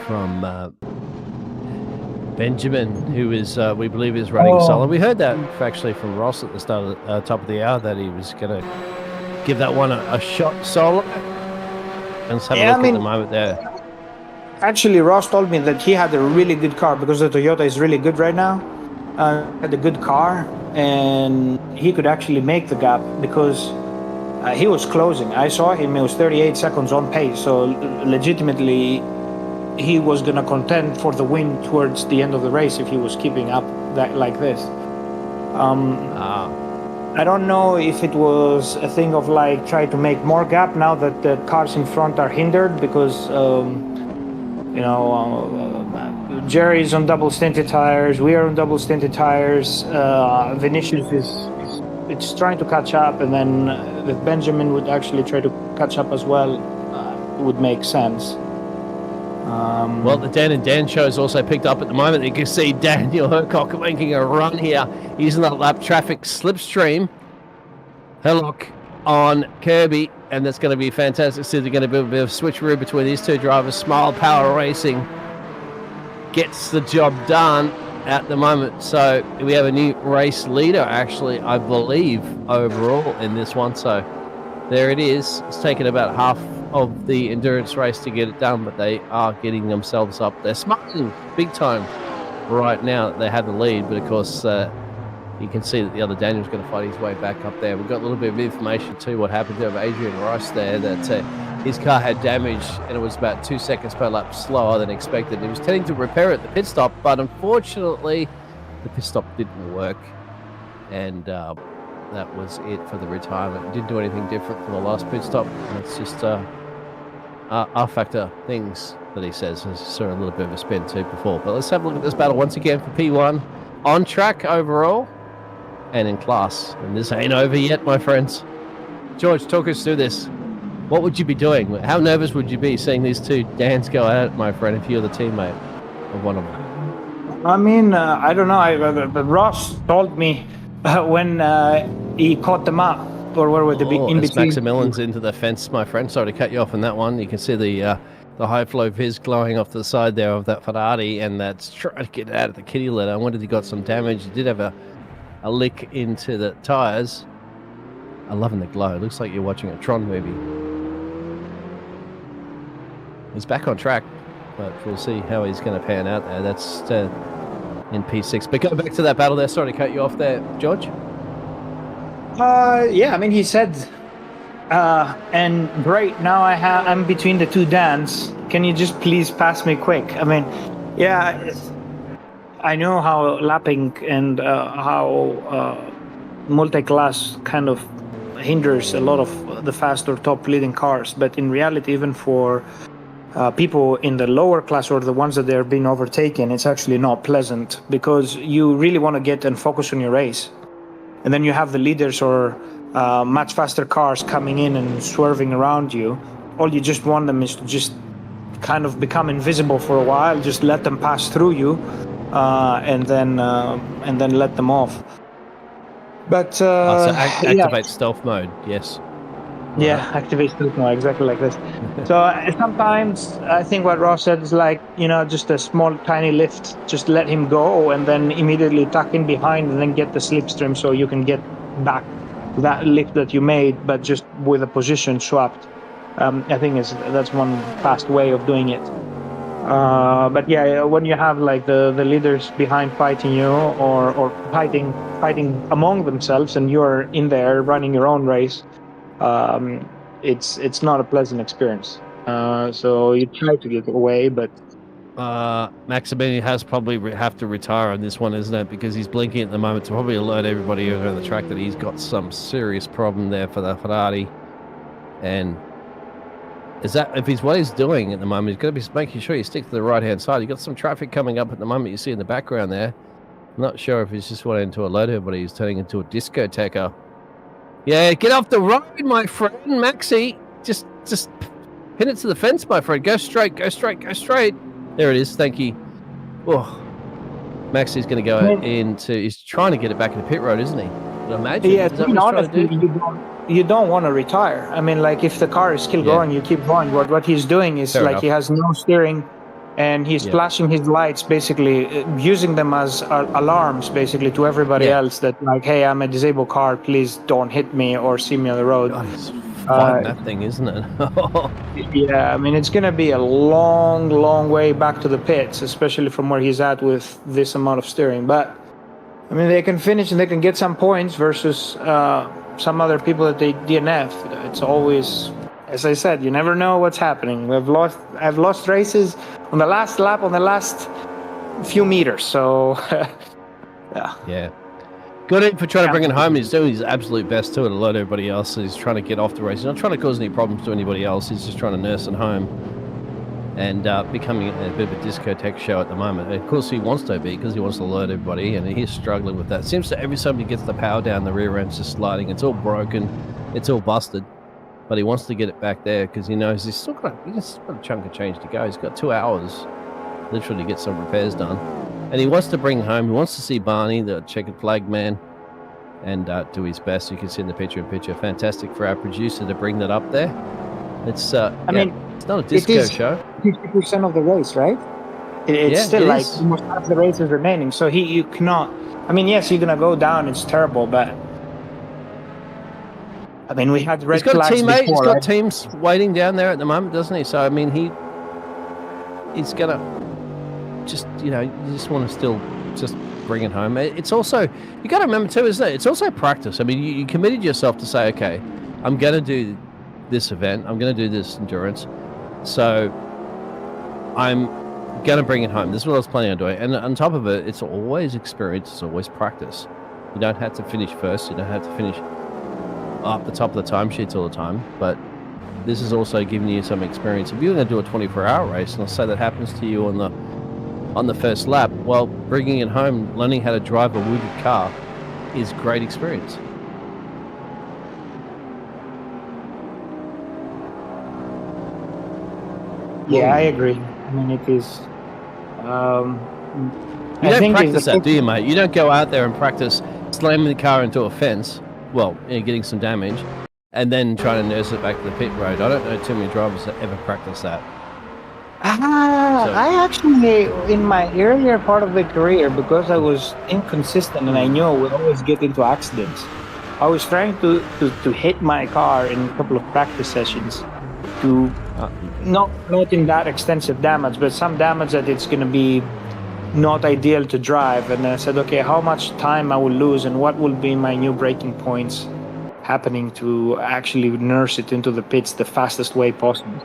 From Benjamin, who is we believe is running solo. We heard that actually from Ross at the start of top of the hour, that he was going to give that one a shot solo. And let's have a look at the moment there. Actually, Ross told me that he had a really good car, because the Toyota is really good right now. Had a good car, and he could actually make the gap because he was closing. I saw him; it was 38 seconds on pace. So legitimately, he was gonna contend for the win towards the end of the race if he was keeping up like this. I don't know if it was a thing of like try to make more gap now that the cars in front are hindered, because Jerry's on double stinted tires, we are on double stinted tires. Vinicius is trying to catch up, and then if Benjamin would actually try to catch up as well, it would make sense. Well, the Dan and Dan show is also picked up at the moment. You can see Daniel Hercock making a run here using that lap traffic slipstream. Herlock on Kirby, and that's going to be fantastic. So they're going to be a bit of switcheroo between these two drivers. Smile Power Racing gets the job done at the moment. So we have a new race leader, actually, I believe, overall in this one. So there it is. It's taken about half of the endurance race to get it done, but they are getting themselves up. They're smiling big time right now that they had the lead, but of course you can see that the other Daniel's going to fight his way back up there. We've got a little bit of information too what happened to Adrian Rice there, that his car had damage and it was about 2 seconds per lap slower than expected. He was tending to repair it at the pit stop, but unfortunately the pit stop didn't work, and that was it for the retirement. It didn't do anything different from the last pit stop. It's just R-factor things that he says. I saw a little bit of a spin too before. But let's have a look at this battle once again for P1. On track overall and in class. And this ain't over yet, my friends. George, talk us through this. What would you be doing? How nervous would you be seeing these two Dans go at it, my friend, if you're the teammate of one of them? I mean, I don't know. But Ross told me when he caught them up, or where would they be in between? Maximilian's into the fence, my friend. Sorry to cut you off on that one. You can see the high flow vis glowing off to the side there of that Ferrari, and that's trying to get out of the kitty litter. I wondered if he got some damage. He did have a lick into the tires. I'm loving the glow. It looks like you're watching a Tron movie. He's back on track, but we'll see how he's going to pan out there. That's in P6. But go back to that battle there. Sorry to cut you off there, George. Yeah, I mean, he said, and great, now I'm between the two Dans. Can you just please pass me quick? I mean, yeah, I know how lapping and how multi-class kind of hinders a lot of the fast or top leading cars, but in reality, even for people in the lower class or the ones that they're being overtaken, it's actually not pleasant, because you really want to get and focus on your race. And then you have the leaders or much faster cars coming in and swerving around you. All you just want them is to just kind of become invisible for a while, just let them pass through you, and then let them off. But so activate stealth mode, yes. Yeah, activate stealth mode, exactly like this. So sometimes I think what Ross said is like, just a small tiny lift, just let him go and then immediately tuck in behind and then get the slipstream so you can get back that lift that you made, but just with a position swapped. I think that's one fast way of doing it. But yeah, when you have like the leaders behind fighting you or fighting among themselves and you're in there running your own race, it's not a pleasant experience. So you try to get away, but Maximilian has probably have to retire on this one, isn't it? Because he's blinking at the moment to probably alert everybody over on the track that he's got some serious problem there for the Ferrari. And if he's what he's doing at the moment, he's got to be making sure you stick to the right-hand side. You've got some traffic coming up at the moment. You see in the background there. I'm not sure if he's just wanting to alert everybody. He's turning into a discotheque. Yeah, get off the road, my friend, Maxi. Just pin it to the fence, my friend. Go straight, go straight, go straight. There it is. Thank you. Oh, Maxi's going to go into. He's trying to get it back in the pit road, isn't he? I imagine. Yeah, to be honest, you don't want to retire. I mean, like if the car is still going, you keep going. What he's doing is he has no steering, and he's flashing his lights, basically using them as alarms, basically to everybody else that like, hey, I'm a disabled car. Please don't hit me or see me on the road. That thing, isn't it? Yeah, I mean, it's going to be a long, long way back to the pits, especially from where he's at with this amount of steering. But, I mean, they can finish and they can get some points versus some other people that they DNF. It's always, as I said, you never know what's happening. I've lost races on the last lap, on the last few meters. So, yeah. Good in for trying to bring it home. He's doing his absolute best to alert everybody else. So he's trying to get off the race. He's not trying to cause any problems to anybody else. He's just trying to nurse it home and becoming a bit of a discotheque show at the moment. And of course, he wants to be because he wants to alert everybody, and he's struggling with that. Seems that every time he gets the power down, the rear end's just sliding. It's all broken. It's all busted. but he wants to get it back there because he knows he's still got a chunk of change to go. He's got 2 hours, literally, to get some repairs done, and he wants to bring home. He wants to see Barney, the checkered flag man, and do his best. You can see in the picture. Fantastic for our producer to bring that up there. It's I mean, it's not a disco show. 50% of the race, right? It's still like almost half the race is remaining. So you cannot. I mean, yes, you're gonna go down. It's terrible, but I mean, we had red flags before. He's got teams waiting down there at the moment, doesn't he? So I mean, he's gonna just you just want to still just bring it home. It's also, you got to remember too, isn't it? It's also practice. I mean, you committed yourself to say, okay, I'm going to do this event. I'm going to do this endurance. So I'm going to bring it home. This is what I was planning on doing. And on top of it, it's always experience. It's always practice. You don't have to finish first. You don't have to finish up the top of the timesheets all the time. But this is also giving you some experience. If you're going to do a 24-hour race, and let's say that happens to you on the first lap, well, bringing it home, learning how to drive a wounded car is great experience. Yeah, I agree. I mean, it is. You don't practice that, do you, mate? You don't go out there and practice slamming the car into a fence, well, getting some damage, and then trying to nurse it back to the pit road. I don't know too many drivers that ever practice that. I actually, in my earlier part of the career, because I was inconsistent and I knew I would always get into accidents, I was trying to hit my car in a couple of practice sessions to not in that extensive damage, but some damage that it's going to be not ideal to drive. And then I said, okay, how much time I will lose and what will be my new braking points happening to actually nurse it into the pits the fastest way possible.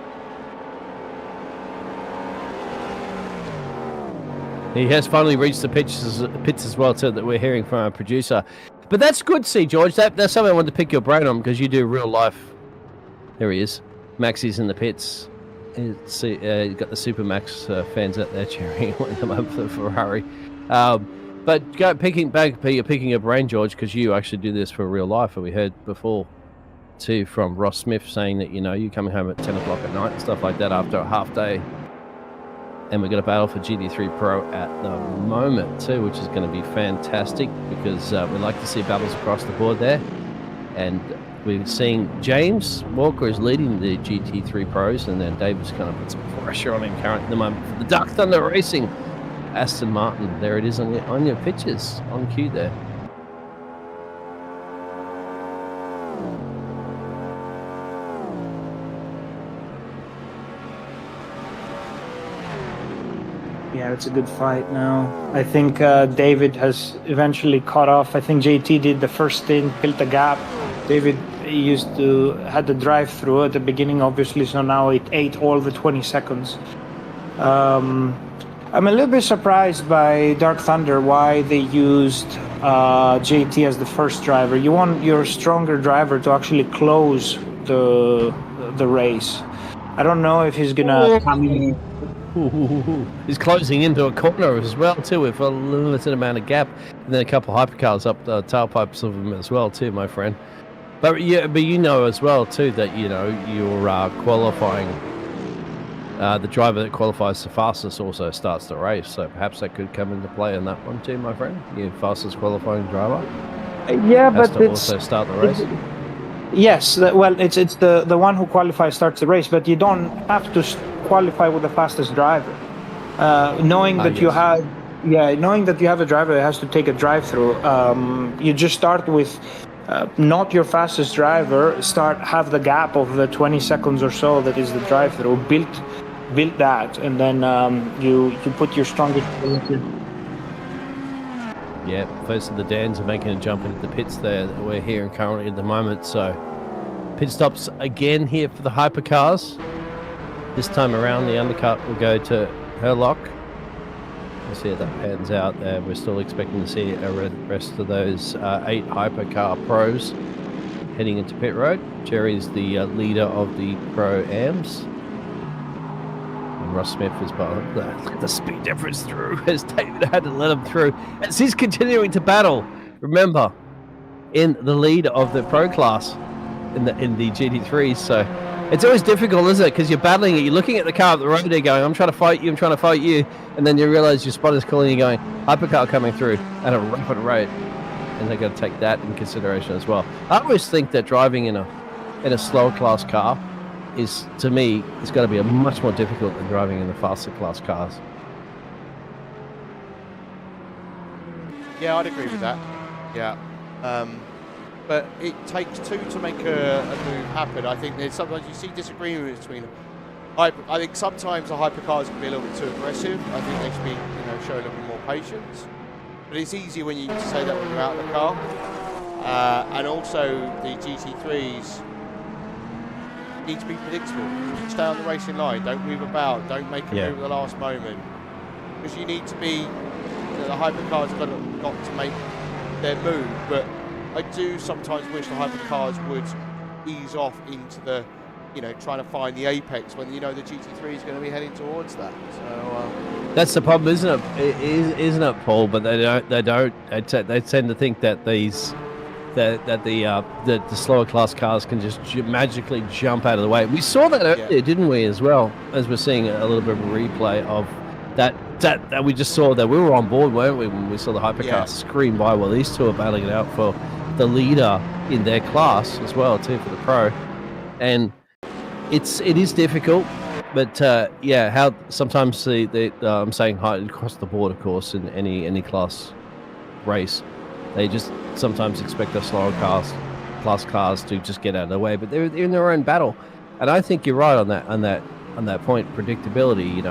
He has finally reached the pits as well, too, that we're hearing from our producer. But that's good, see, George. That's something I wanted to pick your brain on, because you do real life. There he is. Maxie's in the pits. You've got the Super Max fans out there cheering them up for Ferrari. But you're picking your brain, George, because you actually do this for real life. And we heard before, too, from Ross Smith saying that, you're coming home at 10 o'clock at night and stuff like that after a half day. And we're going to battle for GT3 Pro at the moment too, which is going to be fantastic, because we like to see battles across the board there. And we're seeing James Walker is leading the GT3 Pros, and then David's going to put some pressure on him currently at the moment for the Dark Thunder Racing Aston Martin. There it is on your pictures on cue there. Yeah, it's a good fight now. I think David has eventually caught off. I think JT did the first stint, built a gap. David had the drive through at the beginning, obviously, so now it ate all the 20 seconds. I'm a little bit surprised by Dark Thunder why they used JT as the first driver. You want your stronger driver to actually close the race. I don't know if he's gonna come in. He's closing into a corner as well too, with a limited amount of gap, and then a couple of hypercars up the tailpipes of him as well too, my friend. But as well too that you're qualifying. The driver that qualifies the fastest also starts the race, so perhaps that could come into play in that one too, my friend. Your fastest qualifying driver. Yeah, has but to also start the race. Yes, well, it's the one who qualifies starts the race, but you don't have to qualify with the fastest driver. Knowing that you have a driver that has to take a drive-through, you just start with not your fastest driver. Have the gap of the 20 seconds or so that is the drive-through. Build that, and then you put your strongest. Yeah, first of the Dans are making a jump into the pits there that we're hearing currently at the moment. So pit stops again here for the hypercars. This time around, the undercut will go to Herlock. We'll see how that pans out there. We're still expecting to see a rest of those 8 hypercar pros heading into pit road. Jerry's the leader of the Pro-Ams. Ross Smith is behind. Look at the speed difference through, as David had to let him through as he's continuing to battle. Remember, in the lead of the pro class, in the GT3s. So it's always difficult, isn't it? Because you're battling it. You're looking at the car up the road. They're going, "I'm trying to fight you. I'm trying to fight you," and then you realise your spotter's calling you, going, "Hypercar coming through at a rapid rate," and they've got to take that in consideration as well. I always think that driving in a slower class car is, to me, it's got to be much more difficult than driving in the faster class cars. Yeah, I'd agree with that. Yeah. But it takes two to make a move happen. I think there's sometimes you see disagreement between them. I think sometimes the hypercars can be a little bit too aggressive. I think they should be, show a little bit more patience. But it's easy when you say that when you're out of the car. And also the GT3s need to be predictable. Stay on the racing line. Don't move about. Don't make a move at the last moment. Because you need to be. The hypercars have got to make their move, but I do sometimes wish the hypercars would ease off into the, trying to find the apex when the GT3 is going to be heading towards that. So that's the problem, isn't it? Isn't it, Paul? But they don't. They tend to think that the slower class cars can just magically jump out of the way. We saw that earlier, didn't we? As well as we're seeing a little bit of a replay of that we just saw, that we were on board, weren't we, when we saw the hypercar scream by while these two are battling it out for the leader in their class as well, too, for the pro. And it is difficult, but how sometimes I'm saying across the board, of course, in any class race, they just sometimes expect the slower class cars to just get out of the way, but they're in their own battle. And I think you're right on that point, predictability.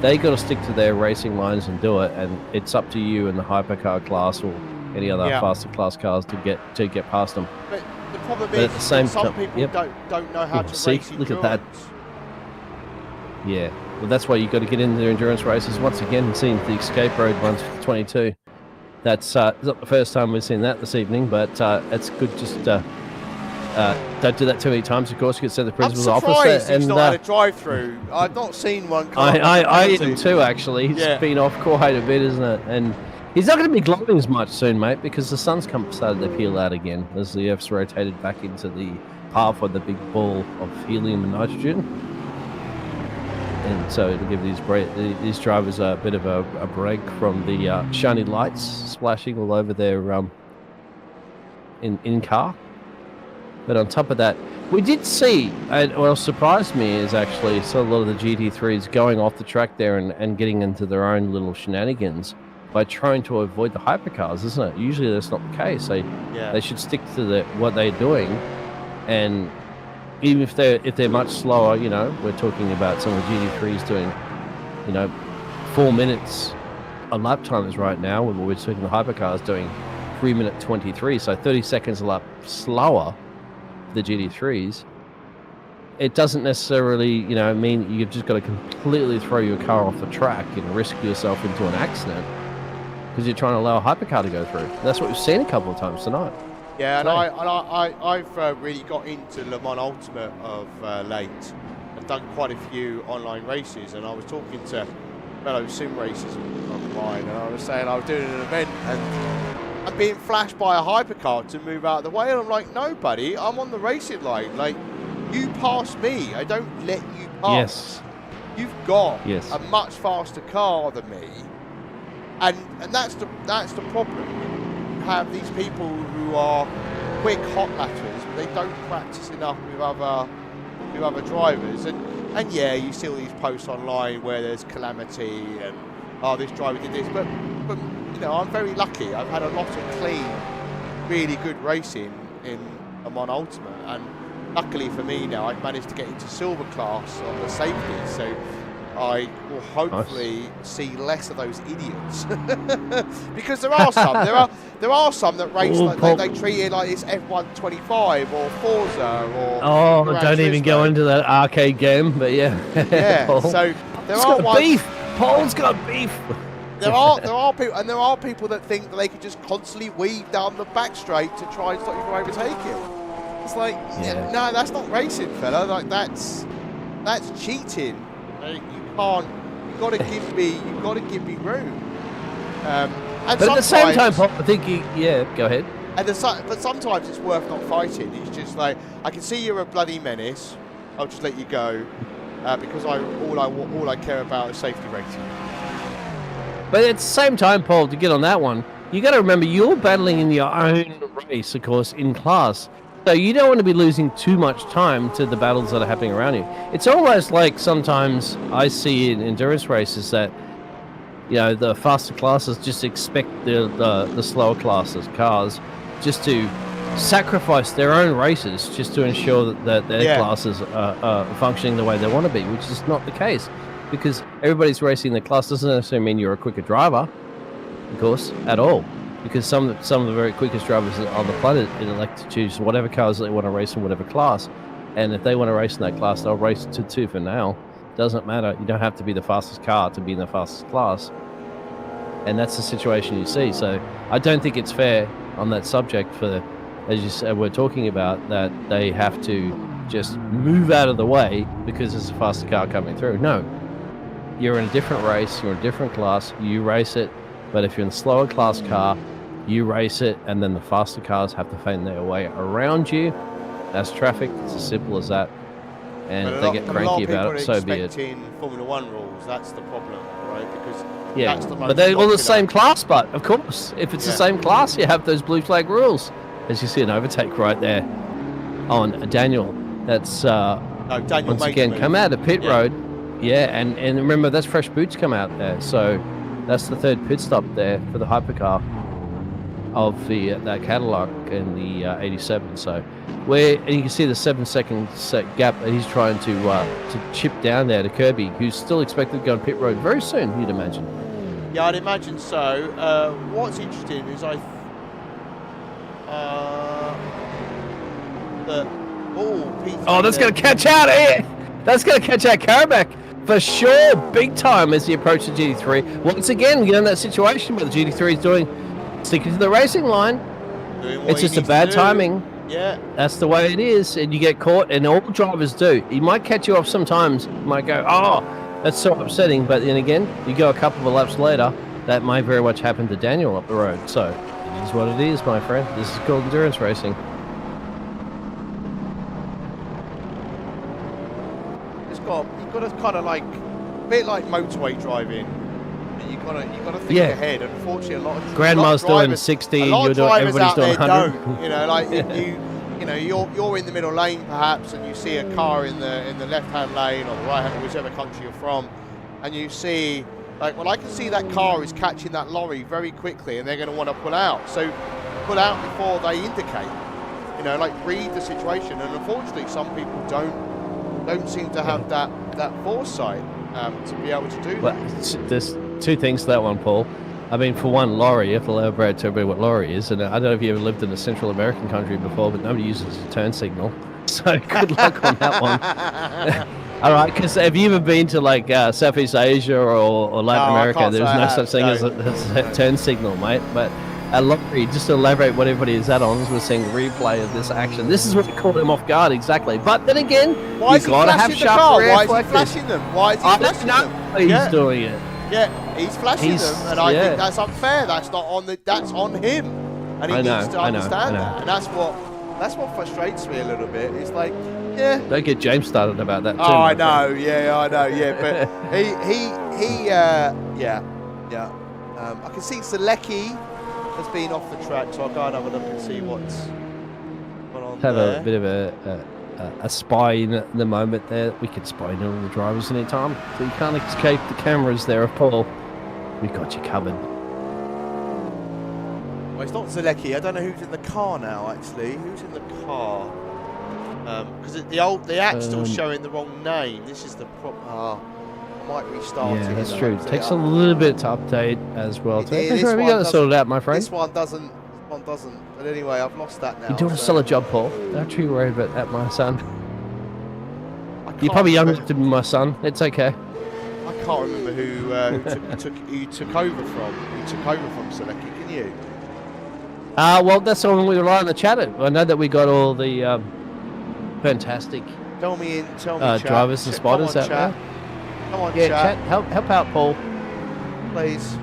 They got to stick to their racing lines and do it, and it's up to you in the hypercar class or any other faster class cars to get past them. But the problem is, some people don't know how to race. Look at that. Yeah, well, that's why you got to get into their endurance races once again. Seeing the escape road runs for 22. That's not the first time we've seen that this evening, but it's good. Just don't do that too many times, of course. You can send the principal's office. I'm surprised he's not had a drive-through. I've not seen one. I am too, actually. He's been off quite a bit, isn't it? And he's not going to be glowing as much soon, mate, because the sun's started to peel out again as the Earth's rotated back into the path of the big ball of helium and nitrogen. And so it'll give these drivers a bit of a break from the shiny lights splashing all over their in car. But on top of that, we did see, and what surprised me is actually saw a lot of the GT3s going off the track there and getting into their own little shenanigans by trying to avoid the hypercars, isn't it? Usually that's not the case. They should stick to what they're doing, and even if they're much slower, we're talking about some of the GT3s doing, 4 minutes on lap times right now. We're talking the hypercars doing 3:23, so 30 seconds a lap slower. The GT3s, it doesn't necessarily, mean you've just got to completely throw your car off the track and risk yourself into an accident because you're trying to allow a hypercar to go through. That's what we've seen a couple of times tonight. Yeah, and I've really got into Le Mans Ultimate of late. I've done quite a few online races, and I was talking to fellow sim racers of mine, and I was saying I was doing an event and I'm being flashed by a hypercar to move out of the way, and I'm like, no, buddy, I'm on the racing line. Like, you pass me, I don't let you pass. Yes. You've got a much faster car than me, and that's the problem. You have these people who are quick hot lappers, but they don't practice enough with other drivers, and you see all these posts online where there's calamity and this driver did this, but I'm very lucky. I've had a lot of clean, really good racing in Le Mans Ultimate, and luckily for me now, I've managed to get into silver class on the safety, so I will hopefully see less of those idiots. Because there are some. There are some that race like they treat it like it's F125 or Forza or. Don't even go into that arcade game, but yeah. So there are ones. Beef. Paul's got beef. There are people that think that they could just constantly weave down the back straight to try and stop you from overtaking. It's like, no, that's not racing, fella. Like that's cheating. You can't. You've got to give me room. But at the same time, Paul, I think go ahead. And but sometimes it's worth not fighting. It's just like, I can see you're a bloody menace. I'll just let you go because all I care about is safety rating. But at the same time, Paul, to get on that one, you got to remember you're battling in your own race, of course, in class. So you don't want to be losing too much time to the battles that are happening around you. It's almost like sometimes I see in endurance races that, you know, the faster classes just expect the slower classes, cars, just to sacrifice their own races just to ensure that their classes are functioning the way they want to be, which is not the case. Because everybody's racing the class doesn't necessarily mean you're a quicker driver, of course, at all. Because some of the very quickest drivers on the planet elect to choose whatever cars they want to race in whatever class. And if they want to race in that class, they'll race to two for now. Doesn't matter. You don't have to be the fastest car to be in the fastest class. And that's the situation you see. So I don't think it's fair on that subject for, as you said, we're talking about, that they have to just move out of the way because there's a faster car coming through. No. You're in a different race, you're in a different class, you race it. But if you're in a slower class car, you race it, and then the faster cars have to find their way around you. That's traffic. It's as simple as that. And if they get cranky about it, so be it. Formula One rules, that's the problem, right? Because that's the but they're all the same class. But of course, if it's the same class, you have those blue flag rules. As you see an overtake right there on Daniel. That's Daniel once again come out of pit road. Yeah, and remember that's fresh boots come out there. So that's the third pit stop there for the hypercar of that Cadillac in the 87. So and you can see the 7-second gap that he's trying to chip down there to Kirby, who's still expected to go on pit road very soon, you'd imagine. Yeah, I'd imagine so. What's interesting is that's going to catch out here. That's going to catch out Karabakh for sure, big time as he approaches the GT3. Once again, you know, in that situation where the GT3 is sticking to the racing line. It's just a bad timing. Yeah. That's the way it is, and you get caught, and all drivers do. He might catch you off sometimes. You might go, oh, that's so upsetting, but then again, you go a couple of laps later, that might very much happen to Daniel up the road. So it is what it is, my friend. This is called endurance racing. You've got to kind of like, a bit like motorway driving. You got to think ahead. Unfortunately, a lot of grandma's drivers, doing 60. A lot of drivers everybody's out doing there 100. don't. You know, like you're in the middle lane perhaps, and you see a car in the left-hand lane or the right-hand, whichever country you're from, and you see like, well, I can see that car is catching that lorry very quickly, and they're going to want to pull out. So pull out before they indicate. You know, like read the situation. And unfortunately, some people don't seem to have that foresight to be able to do that. There's two things to that one, Paul. I mean, for one, lorry, you have to elaborate to everybody what lorry is. And I don't know if you ever lived in a Central American country before, but nobody uses a turn signal. So good luck on that one. All right, because have you ever been to like Southeast Asia or Latin America? There's no such thing as a turn signal, mate. But a lorry, just to elaborate what everybody is at on, as we're seeing replay of this action. This is what caught him off guard, exactly. But then again, you've got to have sharp rear reflexes. Why is he flashing them? Why is he flashing them? He's doing it. Yeah, he's flashing them, and I think that's unfair. That's on him, and he needs to understand that. And that's what frustrates me a little bit. It's like, don't get James started about that too. Oh, I know, but I can see Selecki has been off the track, so I'll go and have a look and see what's going on have there. A bit of a spy in the moment there. We can spy in all the drivers anytime, so you can't escape the cameras there of Paul. We've got you covered. Well, it's not Selecki. I don't know who's in the car now, actually. Who's in the car? Because the app's still showing the wrong name. This is the problem. I might restart it. Yeah, that's true. It takes a little bit to update as well. We got to sort it out, my friend. This one doesn't. But anyway, I've lost that now. You're doing a solid job, Paul. Don't you worry about that, my son. You're probably younger than my son. It's okay. I can't remember who took over from Selecki. Can you? Well, that's the one we rely on the chat. I know that we got all the fantastic tell me, drivers and spotters out there. Come on, chat. Help out, Paul. Please.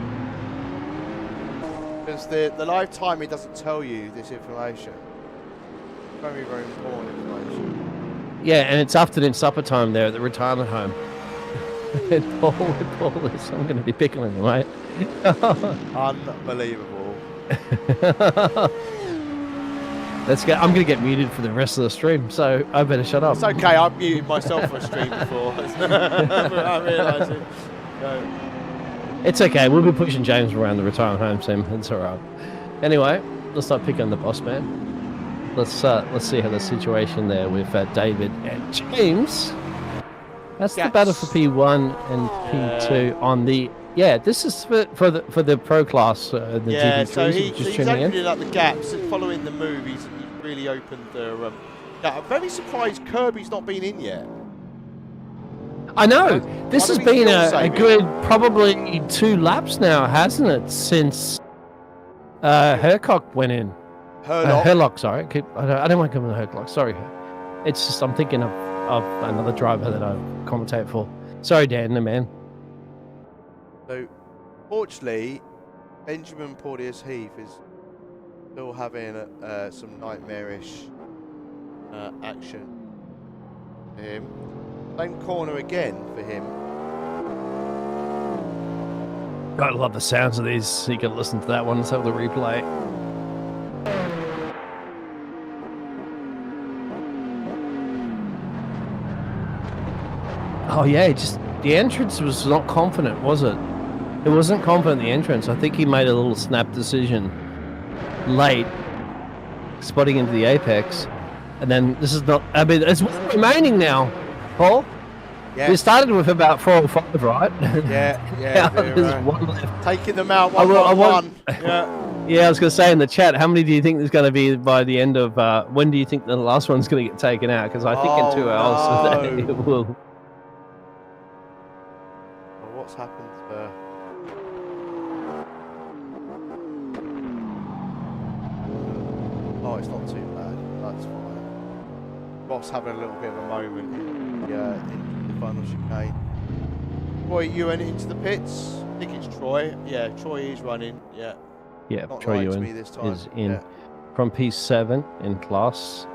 Because the live timing doesn't tell you this information. Very, very important information. Yeah, and it's afternoon supper time there at the retirement home. And Paul is, I'm going to be pickling you, mate. Unbelievable. Let's go. I'm going to get muted for the rest of the stream, so I better shut up. It's okay, I've muted myself for a stream before. I realise it. No. It's okay. We'll be pushing James around the retirement home soon. It's all right. Anyway, let's not pick on the boss man. Let's see how the situation there with David and James. That's the battle for P1 and P2 on the. Yeah, this is for the pro class. The GT3s, so he's opening up the gaps. Following the move, he's really opened the. I'm very surprised Kirby's not been in yet. I know. This has been a good probably 2 laps now, hasn't it? Since Hercock went in. Herlock, sorry. I don't want to come to Herlock. Sorry. It's just I'm thinking of another driver that I commentate for. Sorry, Dan, the man. So, fortunately, Benjamin Porteous Heath is still having some nightmarish action for him. Same corner again for him. I love the sounds of these. So you can listen to that one. Let's have the replay. Oh yeah, just the entrance was not confident, was it? It wasn't confident, the entrance. I think he made a little snap decision late, spotting into the apex, and then this is not. I mean, it's remaining now. Paul? Yeah. We started with about 4 or 5, right? Yeah. There's one left. Taking them out one. Yeah. Yeah, I was going to say in the chat, how many do you think there's going to be by the end of... when do you think the last one's going to get taken out? Because I think in 2 hours it will... What's happened Oh, it's not too bad. That's fine. Ross having a little bit of a moment in the final chicane. Troy, you went into the pits. I think it's Troy. Yeah, Troy is running. Yeah. Yeah, not Troy Ewan is in from P7 in class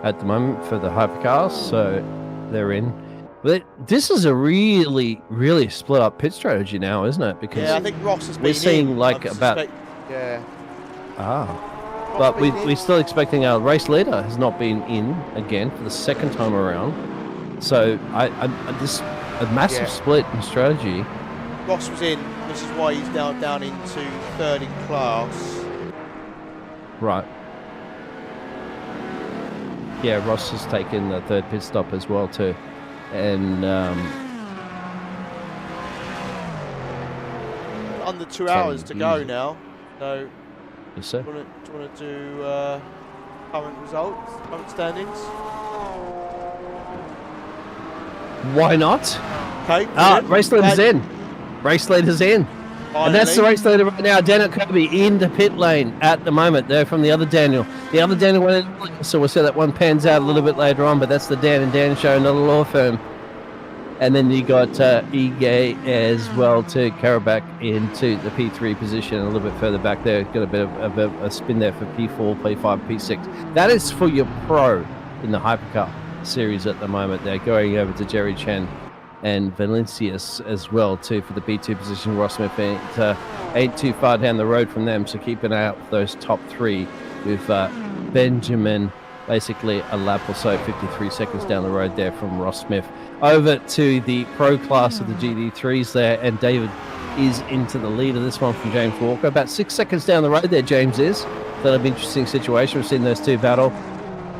at the moment for the Hypercars, so they're in. But this is a really, really split up pit strategy now, isn't it? Because I think Ross has been we're seeing in. like about but we're still expecting our race leader has not been in again for the 2nd time around. So this a massive split in strategy. Ross was in. This is why he's now down into 3rd in class. Right. Yeah, Ross has taken the 3rd pit stop as well too, and under 2 hours to go now. So. Yes, sir. Do you want to do current results, current standings? Why not? Okay. Race leader's in. Race leader's in. Finally. And that's the race leader right now. Daniel Kirby in the pit lane at the moment. They're from the other Daniel. The other Daniel went in, so we'll see that one pans out a little bit later on, but that's the Dan and Dan show, not a law firm. And then you got Ige as well to Karabakh into the P3 position a little bit further back there. Got a bit of a spin there for P4, P5, P6. That is for your pro in the Hypercar series at the moment. They're going over to Jerry Chen and Valencius as well too for the B2 position. Ross Smith ain't too far down the road from them, so keep an eye out for those top 3 with Benjamin basically a lap or so, 53 seconds down the road there from Ross Smith. Over to the pro class of the GT3s there, and David is into the lead of this one from James Walker. About 6 seconds down the road there, James is. That'll be an interesting situation. We've seen those 2 battle.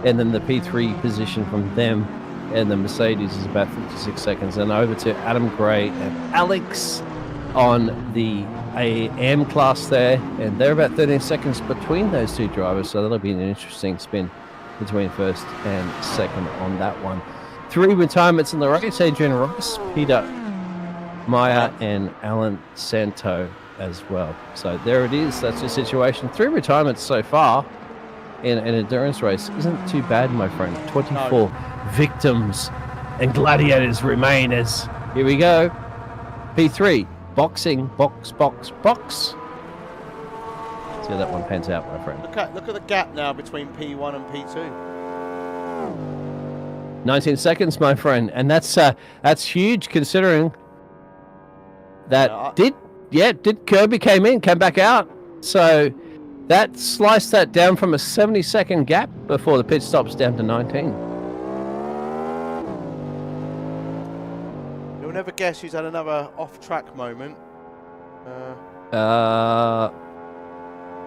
And then the P3 position from them, and the Mercedes is about 56 seconds. And over to Adam Gray and Alex on the AM class there. And they're about 13 seconds between those 2 drivers, so that'll be an interesting spin between 1st and 2nd on that one. 3 retirements in the race: Adrian Ross, Peter Meyer, and Alan Santo as well. So there it is. That's the situation. 3 retirements so far in an endurance race isn't too bad, my friend. 24 victims and gladiators remain as here we go. P3 boxing box. See how that one pans out, my friend. Look at the gap now between P1 and P2. 19 seconds, my friend, and that's huge considering that did Kirby came back out, so that sliced that down from a 70-second gap before the pit stops down to 19. You'll never guess who's had another off-track moment.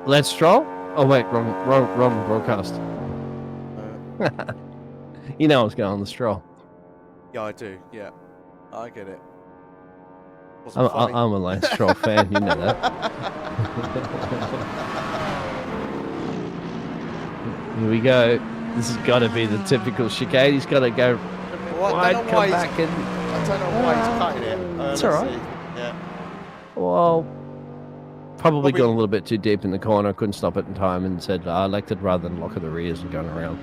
Let's Stroll. Oh wait, wrong broadcast. You know what's going on the Stroll. Yeah, I do. Yeah, I get it. I'm a Lance Stroll fan. You know that. Here we go. This has got to be the typical chicane. He's got to go wide, come back in. I don't know why he's cutting it. It's all right. Yeah. Well, probably gone a little bit too deep in the corner. Couldn't stop it in time and said, I elected rather than lock at the rears and going around.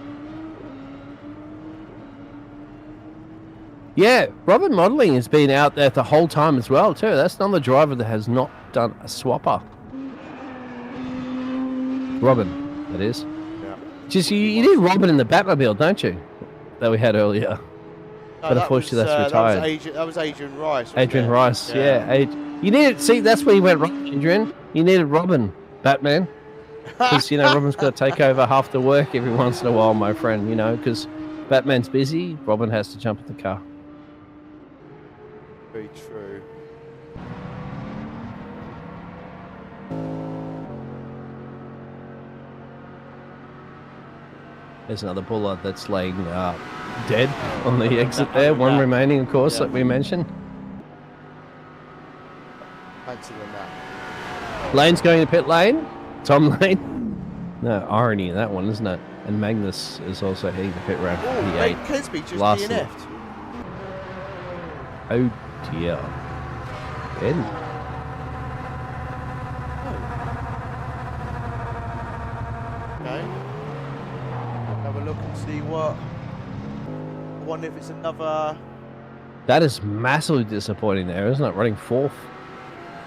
Yeah, Robin Modelling has been out there the whole time as well, too. That's another driver that has not done a swapper. Robin, that is. Yeah. Just you need Robin in the Batmobile, don't you? That we had earlier. No, But unfortunately, that's retired. That was Adrian Rice. Adrian Rice, yeah. You needed, see, that's where you went wrong, Adrian. You needed Robin, Batman. Because, Robin's got to take over half the work every once in a while, my friend, because Batman's busy, Robin has to jump in the car. Very true. There's another buller that's laying dead on the exit there. One remaining, of course, that we mentioned. Fancy than that. Lane's going to pit lane. Tom Lane. No, irony in that one, isn't it? And Magnus is also heading to pit round 58. Kisby just Last DNF'd. Oh dear. Ben. Okay. Have a look and see what. I wonder if it's another. That is massively disappointing there, isn't it? Running fourth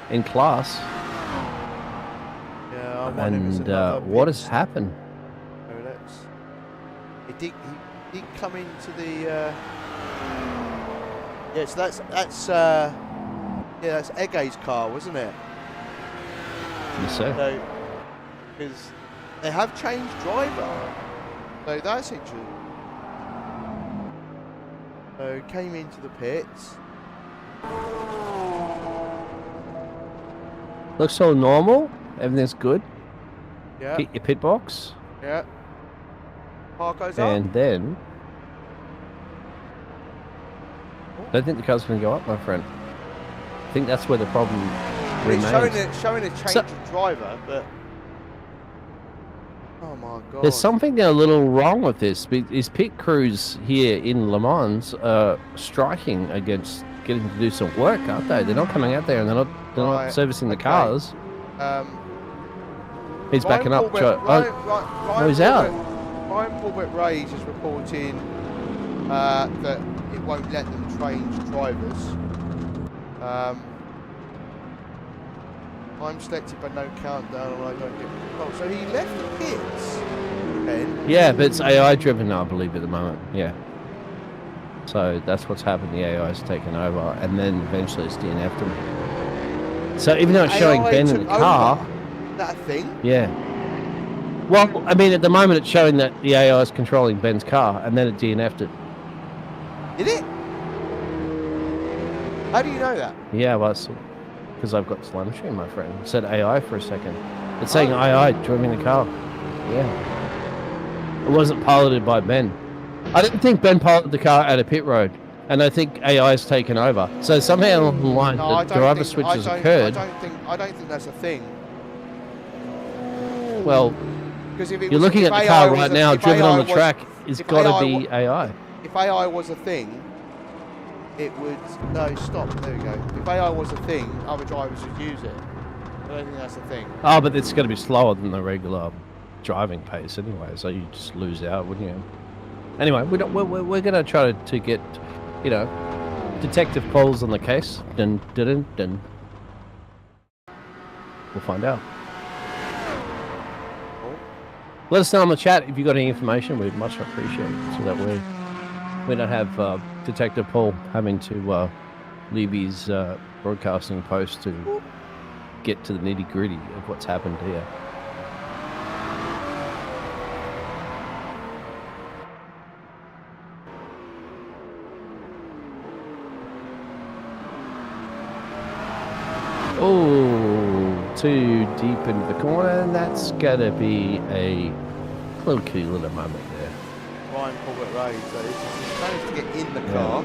in class. Yeah, I wonder if it's another. What has happened? He did come into the. Yeah, so that's Ege's car, wasn't it? Yes, sir. So, because they have changed driver, so that's interesting. So came into the pits. Looks all normal. Everything's good. Yeah. Hit your pit box. Yeah. Car goes up. And then. I don't think the car's going to go up, my friend. I think that's where the problem remains. It's showing a change of driver, but. Oh my god. There's something a little wrong with this. His pit crews here in Le Mans are striking against getting to do some work, aren't they? They're not coming out there and they're not servicing the cars. He's backing up. He's out. Ryan Corbett Rage is reporting that it won't let them change drivers. I'm selected but no countdown and I don't get control. So he left the pits. Ben. Yeah, but it's AI driven now, I believe, at the moment. Yeah. So that's what's happened. The AI has taken over and then eventually it's DNF'd him. So even though it's showing AI Ben in the car. That thing? Yeah. Well, I mean, at the moment it's showing that the AI is controlling Ben's car and then it DNF'd it. Did it? How do you know that? Yeah, well, because I've got telemetry, my friend. It said AI for a second. It's saying AI driving the car. Yeah. It wasn't piloted by Ben. I didn't think Ben piloted the car at a pit road, and I think AI has taken over. So somehow along the line, the driver switch has occurred. I don't think that's a thing. Well, you're looking at the car right now, driven on the track. It's got to be AI. If AI was a thing, it would... No, stop. There we go. If AI was a thing, other drivers would use it. I don't think that's a thing. Oh, but it's going to be slower than the regular driving pace anyway, so you just lose out, wouldn't you? Anyway, we're going to try to get, detective polls on the case. Dun, dun, dun, dun. We'll find out. Let us know in the chat if you've got any information. We'd much appreciate it, so that we don't have Detective Paul having to leave his broadcasting post to get to the nitty-gritty of what's happened here. Oh, too deep into the corner, and that's gonna be a little key little moment there. Ryan Corbett Ray, so he managed to get in the car.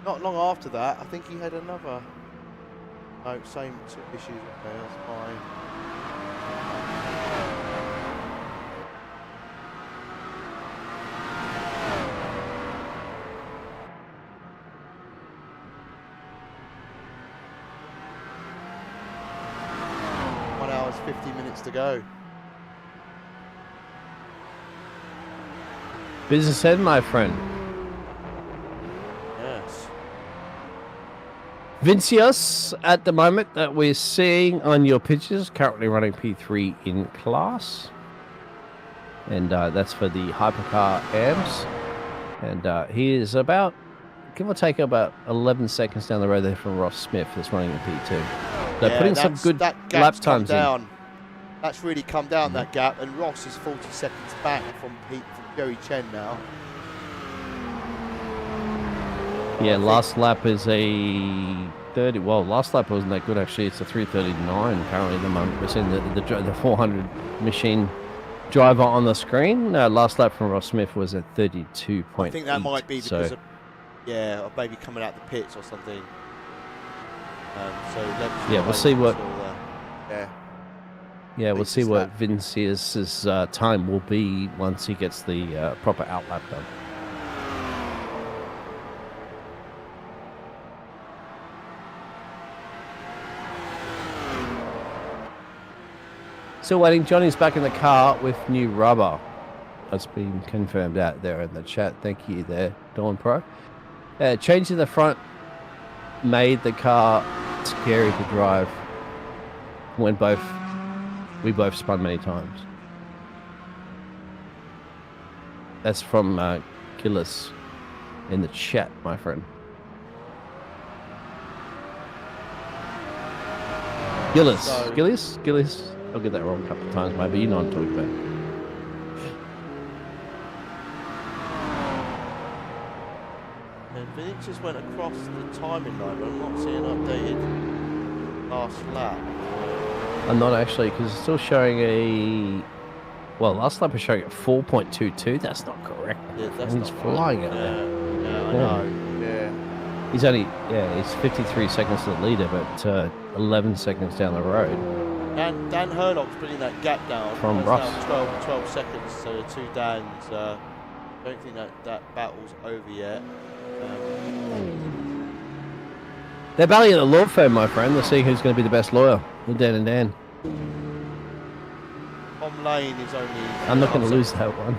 Not long after that, I think he had another. No, same issues. Okay, that's fine. Hours, 50 minutes to go. Business ahead, my friend. Yes. Vincius, at the moment that we're seeing on your pictures, currently running P3 in class. And that's for the Hypercar AMS. And he is about, give or take, about 11 seconds down the road there from Ross Smith that's running in P2. So Yeah, putting some good lap times in. That's really come down, that gap, and Ross is 40 seconds back from Joey Chen now. Yeah, last lap is a 30. Well, last lap wasn't that good actually. It's a 3:39 currently at the moment. We're seeing the 400 machine driver on the screen. Last lap from Ross Smith was at 32.8. I think that might be because of, or maybe coming out the pits or something. Yeah, we'll see what. Yeah, we'll see what Vincius's time will be once he gets the proper outlap done. Still waiting. Johnny's back in the car with new rubber. That's been confirmed out there in the chat. Thank you there, Dawn Pro. Changing the front made the car scary to drive when we both spun many times. That's from Gillis in the chat, my friend. Gillis. I'll get that wrong a couple of times, maybe. You know what I'm talking about. And Vinicius went across the timing line, but I'm not seeing updated last lap. I'm not actually, because it's still showing a. Well, last lap is showing at 4.22. That's not correct. Yeah, that's he's not flying right. out there. Yeah, I know. Yeah. He's only, he's 53 seconds to the leader, but 11 seconds down the road. Dan Hurlock's bringing that gap down. From Russ. Now 12 seconds, so the two Dans. I don't think that battle's over yet. They're battling at the law firm, my friend. They're seeing who's going to be the best lawyer. The Dan and Dan. Tom Lane is only. I'm not going to lose that one.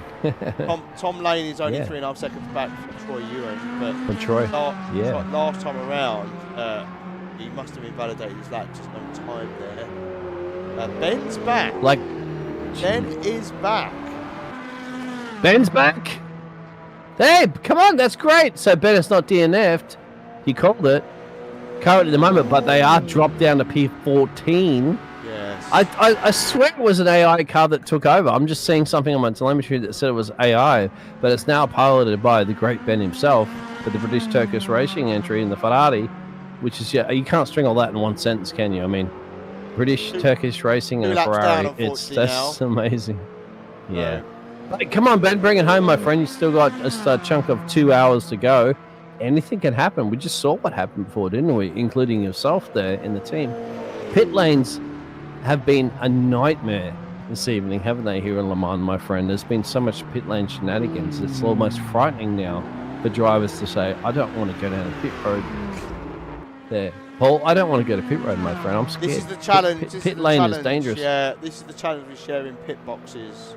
Tom Lane is only 3.5 seconds back from Troy Ewan, but from Troy. Last time around, he must have invalidated his lap. Just no time there. Ben's back. Ben is back. Ben's back. Hey, come on, that's great. So Ben is not DNF'd. He called it. Currently at the moment, but they are dropped down to P14. Yes. I swear it was an AI car that took over. I'm just seeing something on my telemetry that said it was AI, but it's now piloted by the great Ben himself for the British Turkish Racing entry in the Ferrari, which is, you can't string all that in one sentence, can you? I mean, British Turkish Racing and a Ferrari, that's amazing. Yeah. But come on, Ben, bring it home, my friend. You still got a chunk of 2 hours to go. Anything can happen. We just saw what happened before, didn't we? Including yourself there in the team. Pit lanes have been a nightmare this evening, haven't they, here in Le Mans, my friend? There's been so much pit lane shenanigans. It's almost frightening now for drivers to say, I don't want to go down a pit road there. Paul, I don't want to go to pit road, my friend. I'm scared. This is the challenge. Pit lane is dangerous. Yeah, this is the challenge with sharing pit boxes.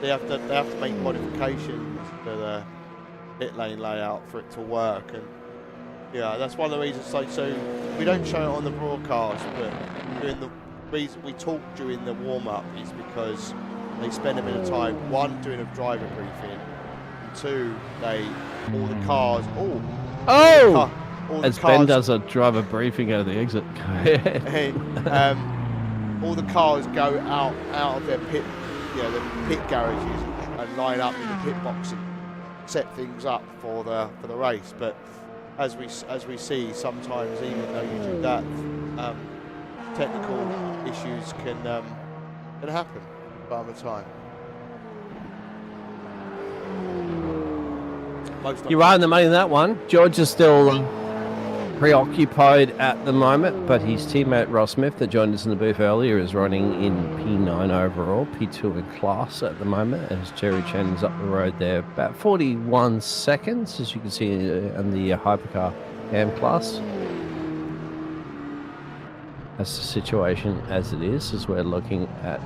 They have to make modifications to the pit lane layout for it to work, and yeah, that's one of the reasons. So we don't show it on the broadcast, but reason we talk during the warm-up is because they spend a bit of time, one, doing a driver briefing, and two, all the cars, as Ben does a driver briefing out of the exit. All the cars go out of their pit, the pit garages and line up in the pit box and set things up for the race. But as we see, sometimes even though you do that, technical issues can happen by the time. You're right in the money in that one. George is still preoccupied at the moment, but his teammate Ross Smith that joined us in the booth earlier is running in P9 overall, P2 in class at the moment, as Jerry Chen is up the road there. About 41 seconds, as you can see in the Hypercar AM class. That's the situation as it is, as we're looking at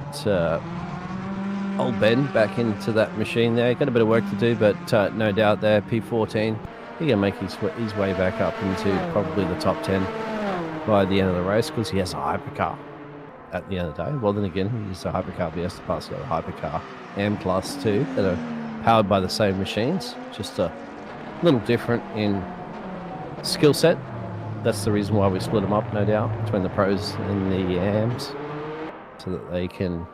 old Ben back into that machine there. Got a bit of work to do, but no doubt there, P14. He can make his way back up into probably the top 10 by the end of the race because he has a hypercar at the end of the day. Well, then again, he has a hypercar, but he has to pass a hypercar M Class 2 that are powered by the same machines, just a little different in skill set. That's the reason why we split them up, no doubt, between the pros and the AMs, so that they can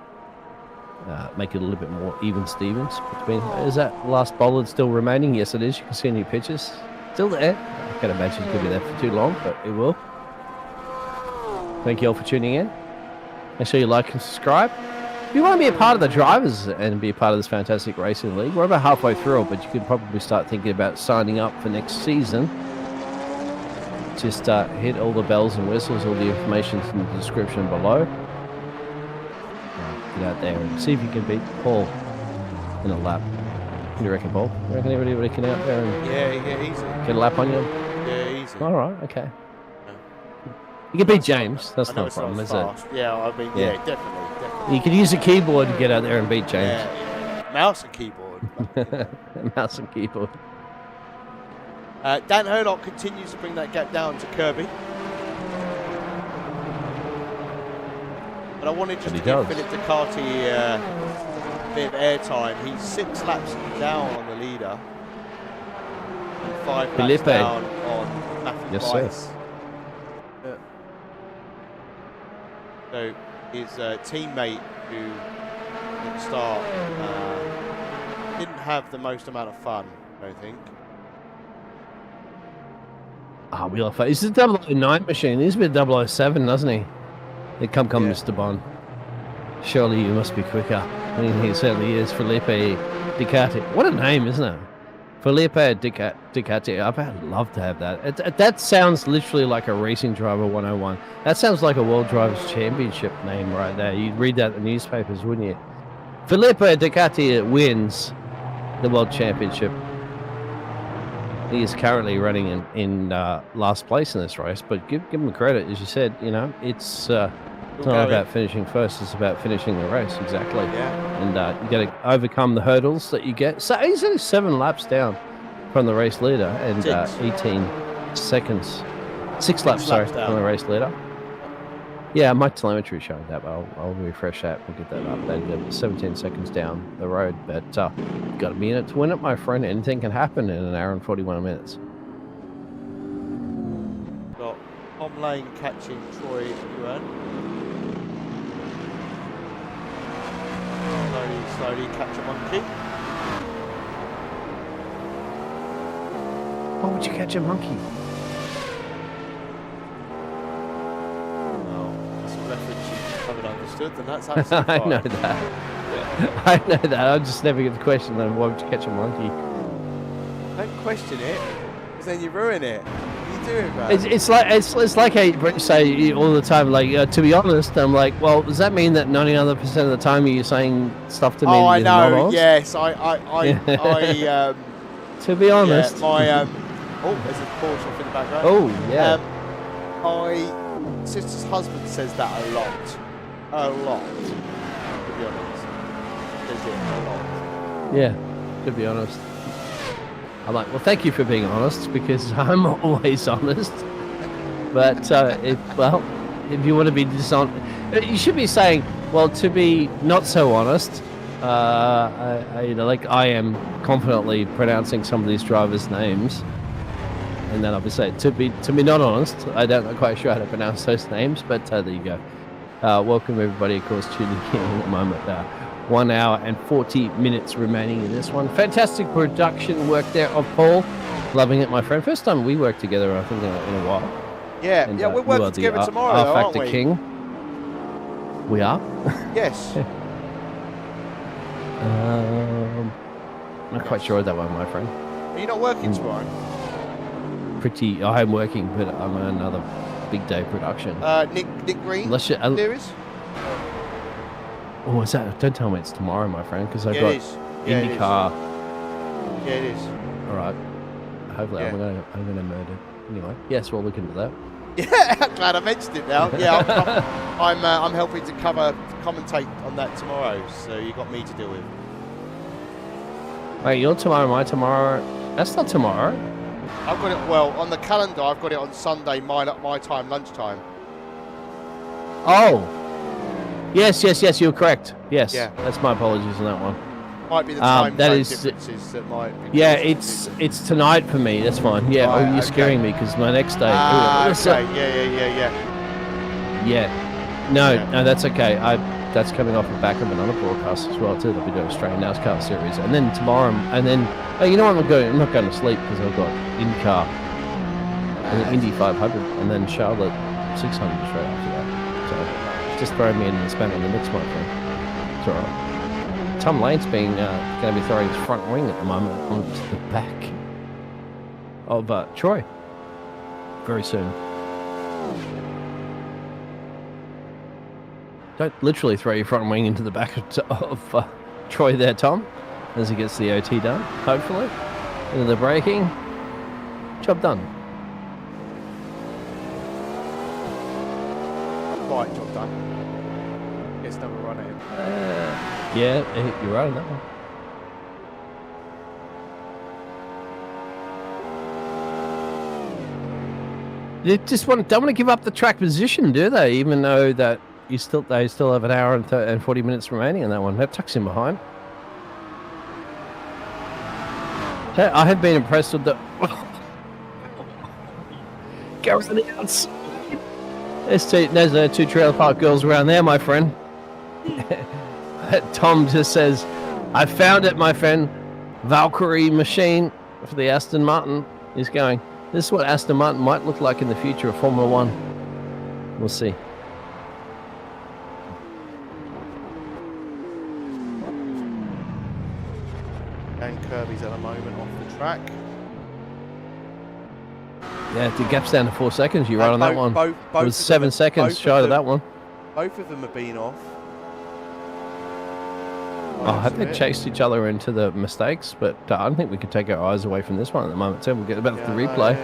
make it a little bit more even Stevens between. Is that last bollard still remaining? Yes, it is. You can see any pictures still there. I can't imagine it's going to be there for too long, but it will. Thank you all for tuning in. Make sure you like and subscribe. If you want to be a part of the drivers and be a part of this fantastic racing league, we're about halfway through it, but you could probably start thinking about signing up for next season. Just hit all the bells and whistles, all the information's in the description below. Get out there and see if you can beat Paul in a lap. What do you reckon, Paul? You reckon anybody can out there and easy. Get a lap on you? Yeah, easy. All right, okay. You can beat James. That's not a problem, is it? Yeah, I mean, definitely. You could use a keyboard to get out there and beat James. Yeah. Mouse and keyboard. Mouse and keyboard. Dan Herlock continues to bring that gap down to Kirby. But I wanted just to give Philip Ducati a bit of airtime. He's 6 laps down on the leader and 5 laps down on Matthew Weiss. Yeah. So his teammate who at the start didn't have the most amount of fun, I think. Wheel of Fate. This is a 009 machine. He's a bit 007, doesn't he? Come, Mr. Bond. Surely you must be quicker. I mean, he certainly is. Felipe Ducati. What a name, isn't it? Felipe Ducati. I'd love to have that. That sounds literally like a racing driver 101. That sounds like a World Drivers' Championship name right there. You'd read that in the newspapers, wouldn't you? Felipe Ducati wins the World Championship. He is currently running in last place in this race, but give him credit. As you said, it's not about finishing first, it's about finishing the race, exactly. Yeah. And you got to overcome the hurdles that you get. So he's only 7 laps down from the race leader and 18 seconds. 6 laps, sorry, from the race leader. Yeah, my telemetry showing that, but I'll refresh that. We'll get that updated. 17 seconds down the road, but you've got to be in it to win it, my friend. Anything can happen in an hour and 41 minutes. Got Tom Lane catching Troy Yuan. Slowly catch a monkey. Why would you catch a monkey? Haven't understood, then that's absolutely fine. I know that. Yeah. I know that. I just never get the question then, why would you catch a monkey? Don't question it, because then you ruin it. What are you doing, man? It's like I say all the time, like, to be honest, I'm like, well, does that mean that 99% of the time you're saying stuff to me? Oh, I know, not yes. To be honest. Yeah, there's a Porsche off in the background. Oh, yeah. My sister's husband says that a lot, to be honest. Says it a lot. Yeah, to be honest. I'm like, well, thank you for being honest, because I'm always honest. But if you want to be dishonest, You should be saying, well, to be not so honest, like I am confidently pronouncing some of these drivers' names, and then I'll be saying, to be not honest, I don't know quite sure how to pronounce those names, but there you go. Welcome everybody, of course, tuning in at the moment. 1 hour and 40 minutes remaining in this one. Fantastic production work there of Paul. Loving it, my friend. First time we worked together, I think, in a while. Yeah, And, we're working together tomorrow, though, aren't we? King. We are? Yes. Not quite sure of that one, my friend. Are you not working tomorrow? I'm working, but I'm on another big day production. Nick Green Unless you, series? Oh, is that? Don't tell me it's tomorrow, my friend, because I've got IndyCar. Yeah, it is. All right. Hopefully, I'm gonna murder. Anyway, yes, well, we can do that. Yeah, I'm glad I mentioned it now. Yeah, I'm helping to commentate on that tomorrow, so you got me to deal with. Wait, you're tomorrow, my tomorrow? That's not tomorrow. I've got it, well, on the calendar, I've got it on Sunday, my time, lunchtime. Oh. Yes, you're correct. Yes, yeah. That's my apologies on that one. Might be the time that zone is, differences that might be. Yeah, it's tonight for me. That's fine. Yeah, right, you're scaring me because my next day. Okay, yeah. No, that's okay. That's coming off the back of another broadcast as well too. They'll be doing Australian NASCAR series, and then tomorrow, and then you know what, I'm not going to sleep because I've got IndyCar and the Indy 500, and then Charlotte 600 straight after that. So just throwing me in the span in the mix, my friend. It's all right. Tom Lane's going to be throwing his front wing at the moment onto the back of Troy very soon. Don't literally throw your front wing into the back of Troy there, Tom, as he gets the OT done, hopefully. Into the braking. Job done. Right, job done. Gets another run at him. Yeah, you're right on that one. They just don't want to give up the track position, do they? Even though that they still have an hour and 40 minutes remaining on that one. That tucks him behind. I have been impressed with the go on the outside. There's two trailer park girls around there, my friend. Tom just says, I found it, my friend. Valkyrie machine for the Aston Martin is going. This is what Aston Martin might look like in the future of Formula One. We'll see. And Kirby's at the moment off the track. Yeah, the gap's down to 4 seconds. You're right on that one. It was 7 seconds shy of that one. Both of them have been off. I hope they chased each other into the mistakes, but I don't think we could take our eyes away from this one at the moment. So we'll get back to the replay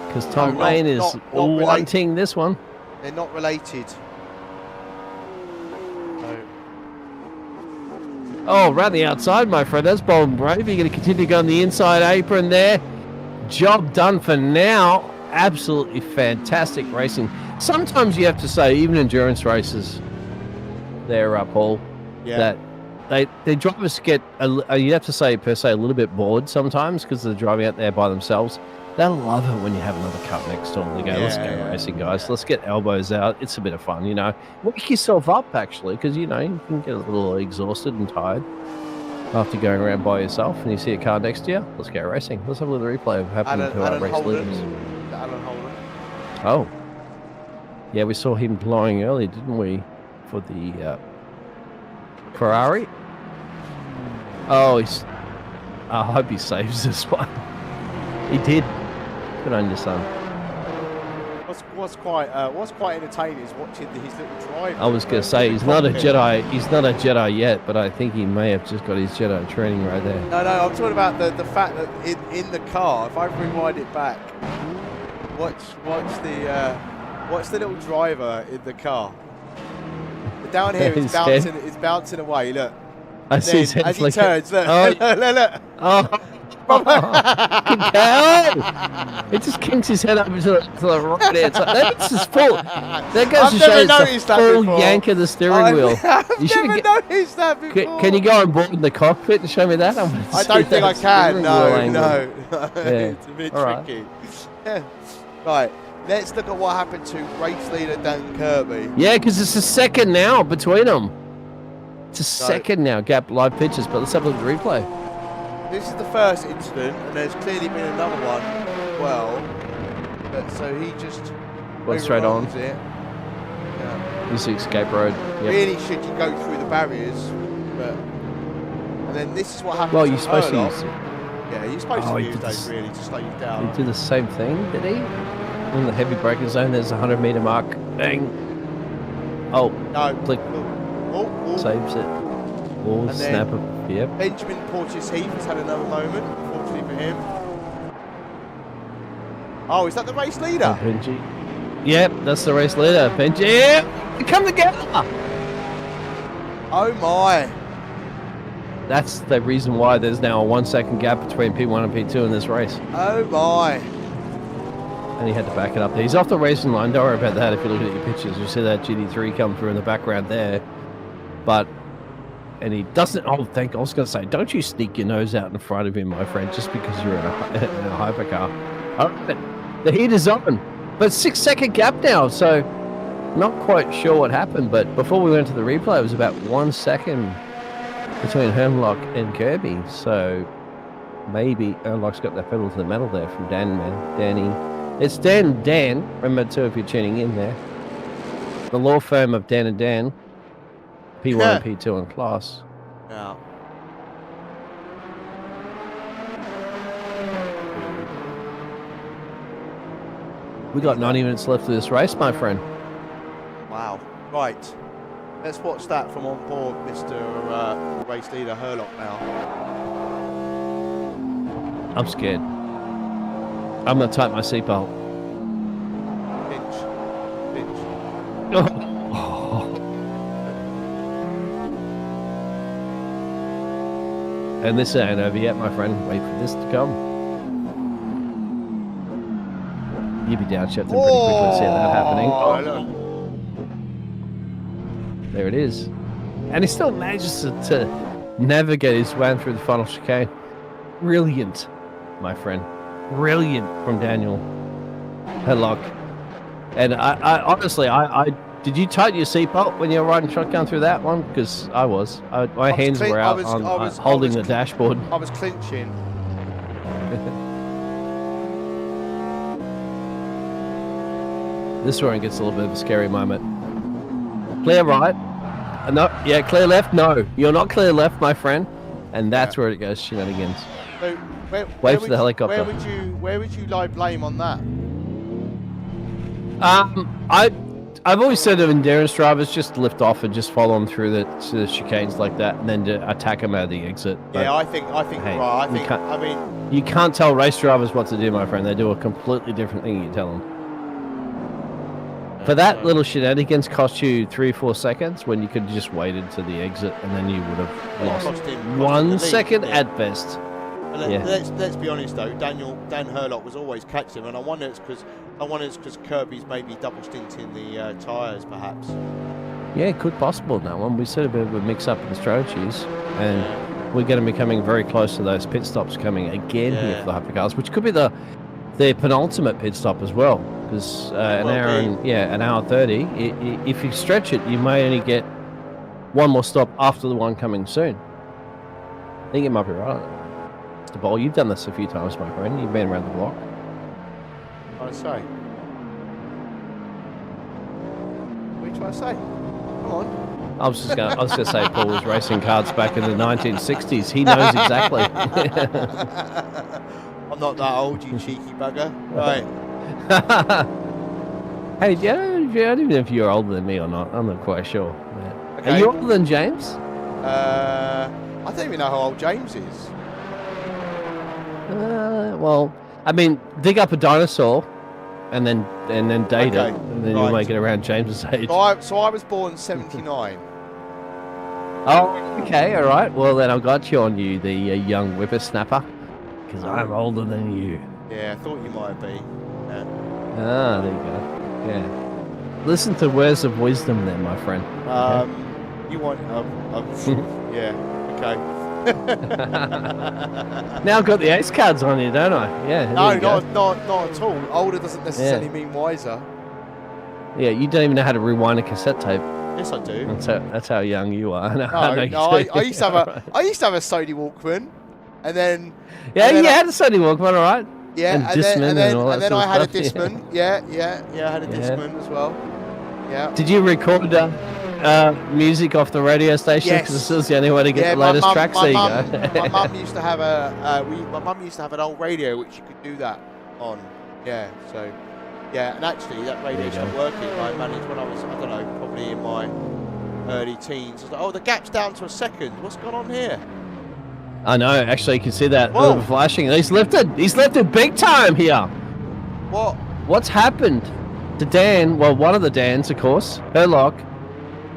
because Tom Lane is wanting this one. They're not related. Oh, around the outside, my friend. That's bold and brave. You're going to continue to go on the inside apron there. Job done for now. Absolutely fantastic racing. Sometimes you have to say, even endurance races, they're Paul, that the drivers get, you have to say, per se, a little bit bored sometimes because they're driving out there by themselves. They love it when you have another car next to them. They go, let's go racing, guys. Let's get elbows out. It's a bit of fun, you know. Wake yourself up, actually, because, you know, you can get a little exhausted and tired after going around by yourself and you see a car next to you. Let's go racing. Let's have a little replay of happening to our race leaders. Alan Holden. Oh. Yeah, we saw him blowing earlier, didn't we, for the Ferrari? Oh, I hope he saves this one. He did. Good on your son. What's quite entertaining is watching his little drive. I was going to say he's not a Jedi. He's not a Jedi yet, but I think he may have just got his Jedi training right there. No, I'm talking about the fact that in the car. If I rewind it back, watch the little driver in the car. Down here, it's bouncing away. Look. I see his head as he flicker. turns. Look, look. Oh. Good cow. It just kinks his head up to the right hand side. That's his full. That goes I've to show never it's the noticed that full before. yank of the steering wheel. I've You should never noticed that before. Can you go on board in the cockpit and show me that? I don't think I can. No. Yeah. It's a bit All right. tricky. Yeah. Right. Let's look at what happened to race leader Dan Kirby. Yeah, because it's a second now between them. It's a second now, gap live pitches, but let's have a look at the replay. This is the first incident, and there's clearly been another one as well. But so he just Went straight on. overruns it. Yeah. This is the escape road. Yep. Really, should you go through the barriers? But and then this is what happens. Well, to you're supposed to Hurlock. use it. Yeah, you're supposed Oh, to he use did those this- really to slow you He down. did the same thing, did he? In the heavy braking zone, there's a 100-meter mark. Bang. Oh, No. click. Oh. Saves it. Oh, And then- snap it. Yep. Benjamin Porteous Heath has had another moment, unfortunately for him. Oh, is that the race leader? Benji. Yep, that's the race leader. Benji. Yep. They come together. Oh my. That's the reason why there's now a 1 second gap between P1 and P2 in this race. Oh my. And he had to back it up there. He's off the racing line. Don't worry about that if you look at your pictures. You see that GT3 come through in the background there. But, and he doesn't, oh, I was going to say, don't you sneak your nose out in front of him, my friend, just because you're in a hypercar. All right. The heat is on. But 6 second gap now, so not quite sure what happened. But before we went to the replay, it was about 1 second between Hurlock and Kirby. So maybe Hurlock's got that pedal to the metal there from Danny. It's Dan and Dan. Remember too if you're tuning in there. The law firm of Dan and Dan. P1 and P2 in class. Yeah. We got 90 minutes left of this race, my friend. Wow. Right. Let's watch that from on board Mr. Race Leader Hurlock now. I'm scared. I'm gonna tighten my seatbelt. Pinch. And this ain't over yet, my friend. Wait for this to come. You'd be downshifting pretty quickly to see that happening. Look. There it is. And he still manages to navigate his way through the final chicane. Brilliant, my friend. Brilliant from Daniel Hurlock. And I honestly, did you tighten your seatbelt when you were riding shotgun through that one? Because I was. My hands were out holding the dashboard. I was clinching. This is where it gets a little bit of a scary moment. Clear right. No, yeah, clear left. No, you're not clear left, my friend. And that's where it goes shenanigans. So Wait for the helicopter. Where would you lie blame on that? I've always said of endurance drivers just lift off and just follow them through the chicanes like that, and then to attack them out of the exit. But, Yeah, I think hey, right. you you can't tell race drivers what to do, my friend. They do a completely different thing. You tell them. For that little shenanigans cost you 3-4 seconds when you could have just waited to the exit, and then you would have lost cost him 1 the lead, second didn't it? at best. And let's be honest though, Dan Hurlock was always catching him, and I wonder it's because Kirby's maybe double stinting the tyres, perhaps. Yeah, good possible in that one. We said a bit of a mix-up in the strategies, and we're going to be coming very close to those pit stops coming again here for the hypercars, which could be the penultimate pit stop as well, because an hour 30. If you stretch it, you may only get one more stop after the one coming soon. I think it might be right. Mr. Bowl, you've done this a few times, my friend. You've been around the block. I say. What are you trying to say? Come on. I was gonna say Paul was racing cards back in the 1960s. He knows exactly. I'm not that old, you cheeky bugger. Right. Hey, I don't even know if you're older than me or not. I'm not quite sure. Okay. Are you older than James? I don't even know how old James is. Well, I mean, dig up a dinosaur and then date it, and then you'll make it around James's age. So I was born 79. Oh, okay, all right. Well, then I've got you on you, the young whippersnapper. because I'm older than you. Yeah, I thought you might be. Yeah. Ah, there you go. Yeah. Listen to words of wisdom there, my friend. You want... yeah, okay. Now I've got the ace cards on you, don't I? Yeah. No, not at all. Older doesn't necessarily mean wiser. Yeah, you don't even know how to rewind a cassette tape. Yes, I do. That's how young you are. I used to have a Sony Walkman, and then you had a Sony Walkman, all right. Yeah, and then I had a stuff, Discman. Yeah, I had a Discman as well. Yeah. Did you record music off the radio station? Yes. Because this was the only way to get the latest tracks. There you go. My mum used to have an old radio which you could do that on. Yeah. So. Yeah, and actually that radio stopped working. I managed when I was, I don't know, probably in my early teens. I was like, oh, the gap's down to a second. What's going on here? I know. Actually, you can see that Whoa. little flashing. He's lifted. He's lifted big time here. What? What's happened to Dan? Well, one of the Dans, of course, Herlock.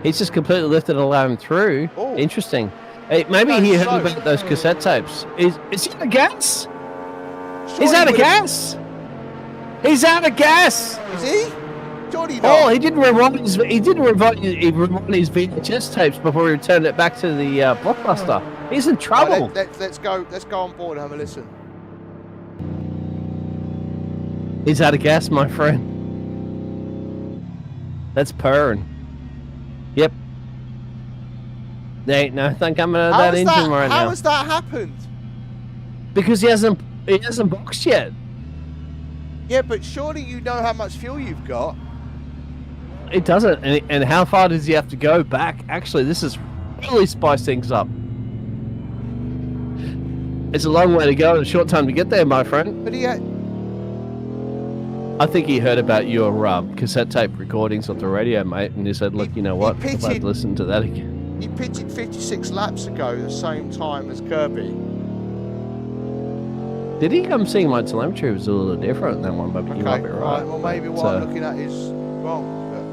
He's just completely lifted and allowed him through. Oh. Interesting. Hey, maybe he heard about those cassette tapes. Is he out of gas? He's out of gas. He's out of gas. Is he? Jordy, no. Oh, he didn't rewind his VHS tapes before he returned it back to the Blockbuster. He's in trouble. Right, let's go on board and have a listen. He's out of gas, my friend. That's purring. Yep. There ain't nothing coming out of that engine right now. How has that happened? Because he hasn't boxed yet. Yeah, but surely you know how much fuel you've got. It doesn't. And how far does he have to go back? Actually, this is really spiced things up. It's a long way to go and a short time to get there, my friend. But he had... I think he heard about your cassette tape recordings on the radio, mate, and he said, look, you know what? I'd like to listen to that again. He pitted 56 laps ago, the same time as Kirby. Did he? I'm seeing my telemetry was a little different than one, but you might be right. Well, maybe what I'm looking at is wrong, but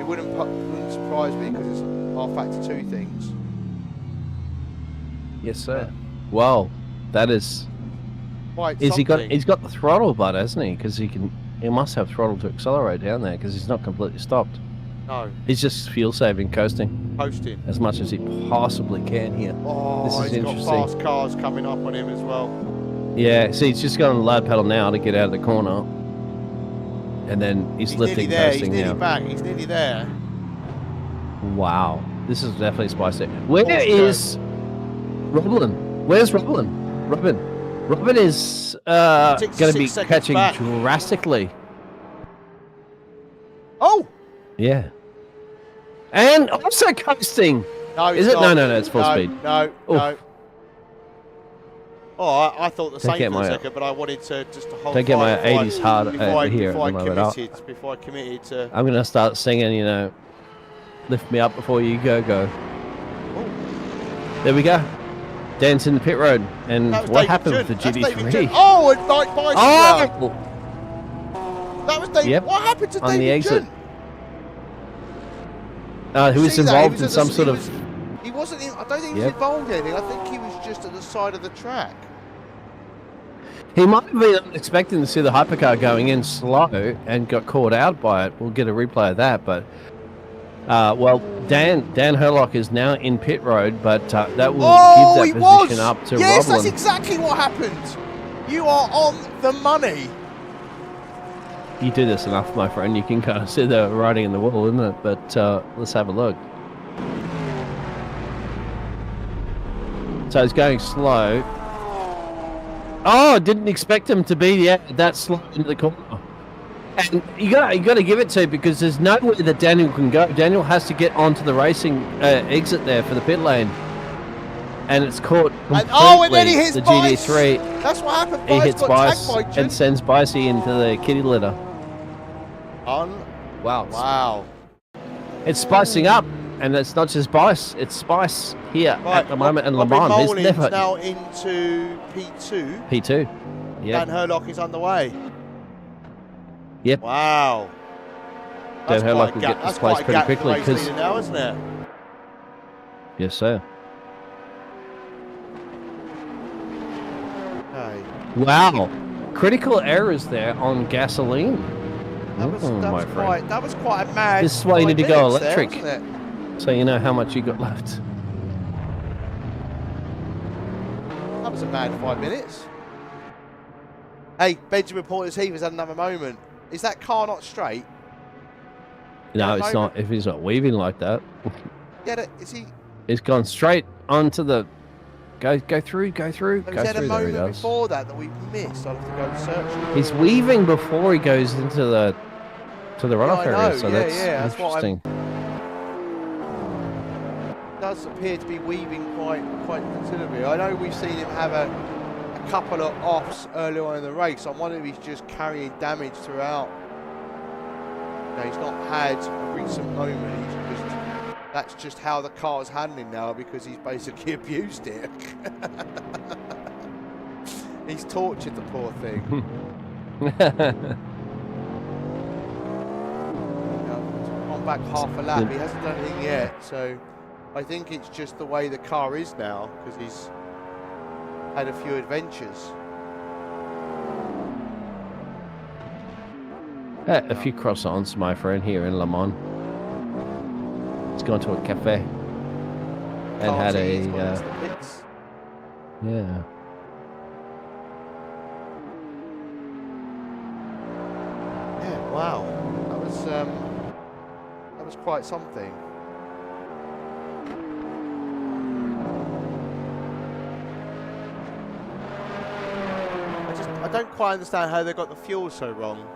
it wouldn't surprise me because it's R-factor 2 things. Yes, sir. Well, that is... He's got the throttle button, hasn't he? Because he must have throttle to accelerate down there because he's not completely stopped. No. He's just fuel saving, coasting. Coasting. As much as he possibly can here. Oh, this is he's interesting. got fast cars coming up on him as well. Yeah, see, he's just got on the loud pedal now to get out of the corner. And then he's lifting, coasting now. He's nearly there. Wow. This is definitely spicy. Where is Robin? Where's Robin? Robin is going to be catching drastically. Oh! Yeah. And also coasting. No, is it? No, it's full speed. No. Oh, I thought the same for a second, but I wanted to just to hold. Don't get my 80s hard here. Before I committed to. I'm going to start singing, lift me up before you go. Oh. There we go. Dance in the pit road. And what happened with the GT3? Oh, and like bicycle. Oh! That was David. Yep. What happened to on David the exit? Jun? He was involved in some sort of... He wasn't. I don't think he was involved in anything. I think he was just at the side of the track. He might have been expecting to see the hypercar going in slow and got caught out by it. We'll get a replay of that, but well, Dan Herlock is now in pit road, but that will give that position up to Yes, Roblin. that's exactly what happened. You are on the money. You do this enough, my friend. You can kind of see the writing in the wall, isn't it? But let's have a look. So he's going slow. Oh, didn't expect him to be that slow into the corner. And you got to give it to him because there's nowhere that Daniel can go. Daniel has to get onto the racing exit there for the pit lane, and it's caught completely. And then he hits the Bice. GT3. That's what happened. He hits Bice and sends Bicey into the kitty litter. Wow. It's spicing up, and it's not just Bice. It's Spice here at the moment, and Le Mans is never now into P2. P2. Yeah. Dan Herlock is underway. Yep. Wow. Dan Herlock will get this place pretty quickly because now, isn't it? Yes, sir. Okay. Wow. Critical errors there on gasoline. That was my friend. quite a mad. This is why you need to go 5 minutes electric. there, wasn't So you know how much you got left. it? That was a mad 5 minutes. Hey, Benjamin Porter-Heath has had another moment. Is that car not straight? No, At the it's moment- not. If he's not weaving like that, Yeah, is he? he's gone straight onto the. Go through. There was Go a through. There he moment goes. before that we missed. I'll have to go and search. He's weaving before he goes into the runoff I area. know, So yeah, that's yeah, that's what interesting. It does appear to be weaving quite considerably. I know we've seen him have a couple of offs earlier on in the race. I'm wondering if he's just carrying damage throughout. You know, he's not had a recent moment. He's just, that's just how the car's handling now because he's basically abused it. He's tortured the poor thing. Gone back half a lap. He hasn't done anything yet, so I think it's just the way the car is now because he's had a few adventures. A few croissants, my friend, here in Le Mans. He's gone to a cafe and had a He's gone into the pits. yeah. Yeah, wow. That was quite something. I don't quite understand how they got the fuel so wrong.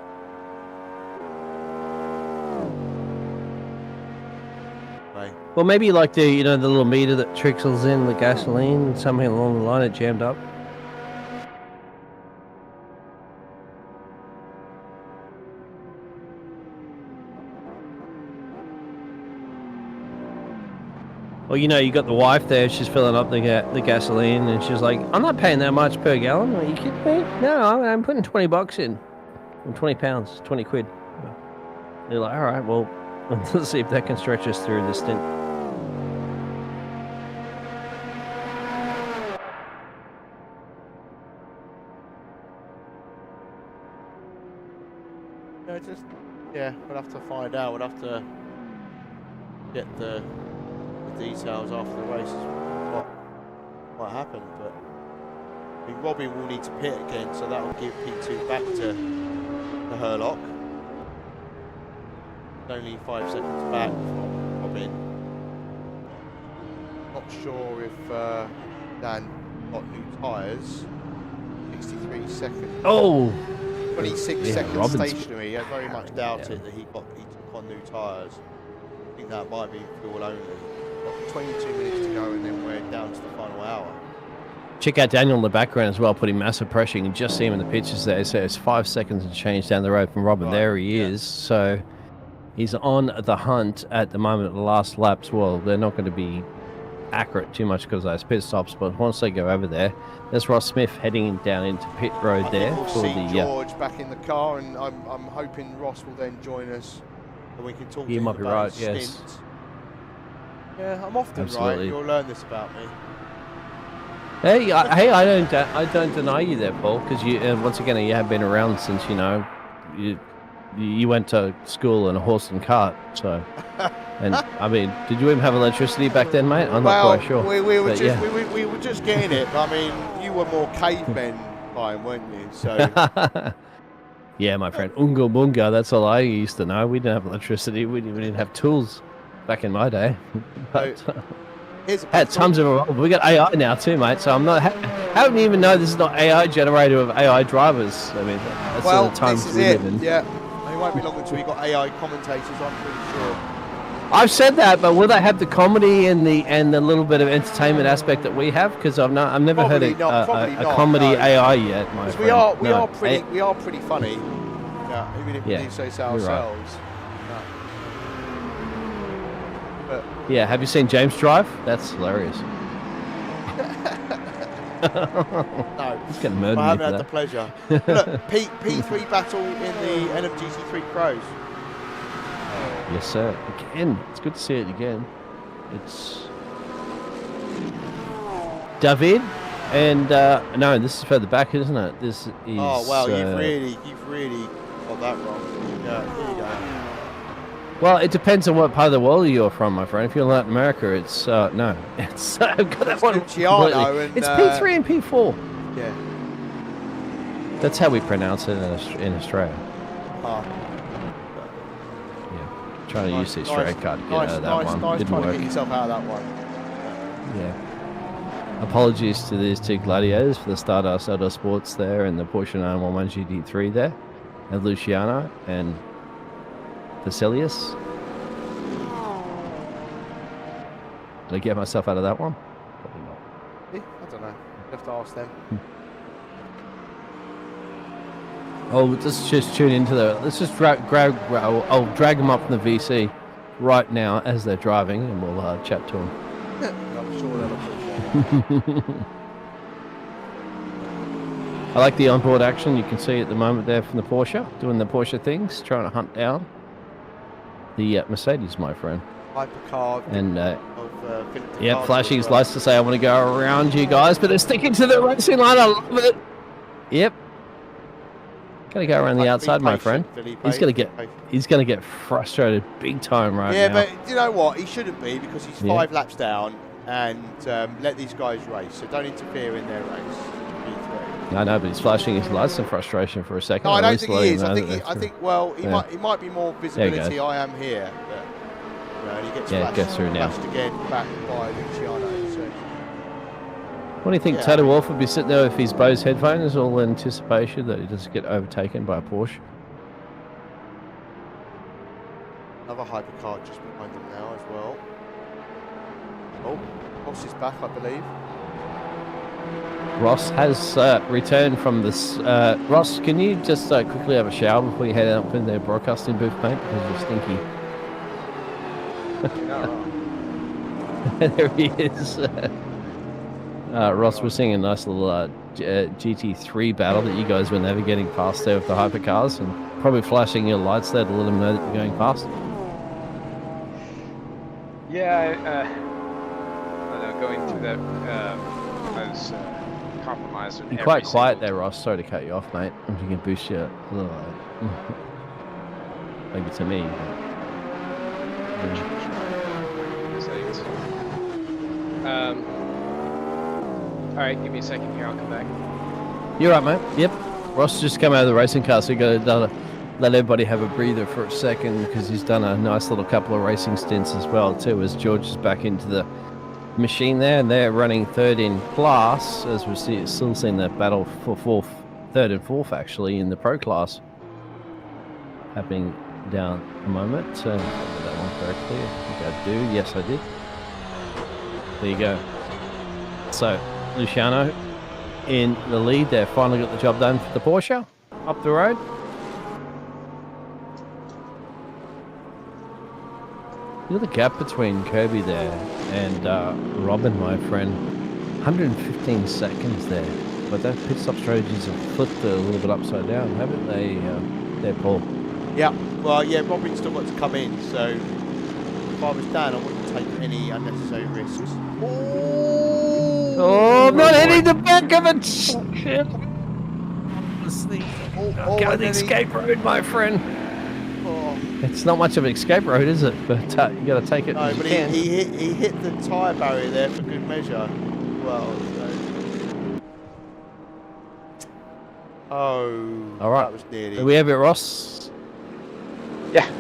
Right. Well, maybe like the the little meter that trickles in the gasoline, something along the line, it jammed up. Well, you got the wife there. She's filling up the gasoline, and she's like, "I'm not paying that much per gallon. Are you kidding me? No, I'm putting $20 in, or 20 pounds, 20 quid." They're like, "All right, well, let's see if that can stretch us through this stint." No, yeah, we'll have to find out. We'll have to get the details after the race what happened. But I mean, Robbie will need to pit again, so that will give P2 back to Herlock. Only 5 seconds back from Robin. Not sure if Dan got new tyres. 63 seconds. Oh. 26 Yeah, seconds Robin's- stationary. I very much doubt it that he took on new tyres. I think that might be fuel only. Got 22 minutes to go and then we're down to the final hour. Check out Daniel in the background as well, putting massive pressure. You can just see him in the pictures there. So it's 5 seconds and change down the road from Robin. Right, There he yeah. is. So he's on the hunt at the moment at the last laps. Well, they're not going to be accurate too much because of those pit stops, but once they go over there, there's Ross Smith heading down into pit road I there think we'll for see the. George back in the car, and I'm hoping Ross will then join us and we can talk to You him might be about right, his yes. stint. Yeah, I'm often Absolutely. right. You'll learn this about me. Hey, I don't deny you there, Paul, because you once again you have been around since you went to school in a horse and cart. So, and I mean, did you even have electricity back then, mate? I'm not quite sure. we were but just yeah. we were just getting it. But I mean, you were more cavemen time, weren't you? So Yeah, my friend, Unga Bunga, that's all I used to know. We didn't have electricity. We didn't have tools back in my day. But here's a had tons of. We got AI now too, mate. So I'm not. How do you even know this is not AI generator of AI drivers? I mean, that's well, the times this is we it. live in. Yeah, it won't be long until we got AI commentators. I'm pretty sure. I've said that, but will they have the comedy and the little bit of entertainment aspect that we have? Because I've never heard Probably not, a comedy no. AI yet. My Because friend. we No. are pretty funny. Yeah, even if we Yeah, do say so you're right. ourselves. No. Yeah, have you seen James Drive? That's hilarious. No, He's gonna murder I me haven't for had the that. pleasure. Look, P3 battle in the NMGT3 Pros. Yes, sir. Again, it's good to see it again. It's David And no, this is further back, isn't it? This is. Oh well, you've really got that wrong. Yeah, here you go. Well, it depends on what part of the world you're from, my friend. If you're in Latin America, it's no, it's I've got that one Luciano and, it's P3 and P4. Yeah, that's how we pronounce it in Australia. Yeah, trying to use the Australia card to get out of that one. Nice Didn't trying work. to get yourself out of that one. Yeah. Apologies to these two gladiators for the Stardust Outdoor Sports there and the Porsche 911 GT3 there, and Luciano and Vasilius. Did I get myself out of that one? Probably not. I don't know. You have to ask them. Oh, let's just tune into let's just I'll drag them up from the VC right now as they're driving, and we'll chat to them. I'm sure they'll appreciate it. I like the onboard action you can see at the moment there from the Porsche, doing the Porsche things, trying to hunt down the Mercedes, my friend. Hypercar and Philip yeah, Riccardo flashing as his well. lights to say I want to go around you guys, but they're sticking to the racing line. I love it. Yep. Gotta go around the outside, my friend. He's gonna get frustrated big time right now. Yeah, but you know what? He shouldn't be, because he's 5 laps down, and let these guys race. So don't interfere in their race. I know, but he's flashing his lights in frustration for a second. No, I At don't least think he letting is. him I know think that I think well, he might be more visibility. I am here, but you know, and he gets Yeah, flashed, gets through now. flashed again back by Luciano. So. What do you think? Yeah. Toto Wolff would be sitting there with his Bose headphones, all in anticipation that he doesn't get overtaken by a Porsche. Another hypercar just behind them now as well. Oh, Ross is back, I believe. Ross has returned from this. Ross, can you just quickly have a shower before you head up in their broadcasting booth, mate? Because you're stinky. There he is. Ross, we're seeing a nice little GT3 battle that you guys were navigating past there with the hypercars, and probably flashing your lights there to let them know that you're going past. Yeah, I don't know, going through that, I was compromised. You're quite quiet there, Ross. Sorry to cut you off, mate. If you can boost your little, maybe to me. Alright, give me a second here, I'll come back. You're right, mate. Yep. Ross just come out of the racing car, so you got to let everybody have a breather for a second, because he's done a nice little couple of racing stints as well, too, as George is back into the machine there, and they're running third in class, as we're still seeing that battle for third and fourth, actually, in the pro class happening down a moment. Did I get that one correctly? I think I do. Yes, I did. There you go. So, Luciano in the lead there. Finally got the job done for the Porsche up the road. Look at the gap between Kirby there and Robin, my friend. 115 seconds there. But that pit stop strategies have flipped a little bit upside down, haven't they, there, Paul? Yeah, well, yeah, Robin's still got to come in, so if I was Dan, I wouldn't take any unnecessary risks. Oh, I'm not hitting the back of it! Shit. Go the escape road, my friend. Oh. It's not much of an escape road, is it? But you got to take it. No, but he hit the tyre barrier there for good measure. Well, so. Oh, all right. That was nearly. Do we have it, Ross? Yeah.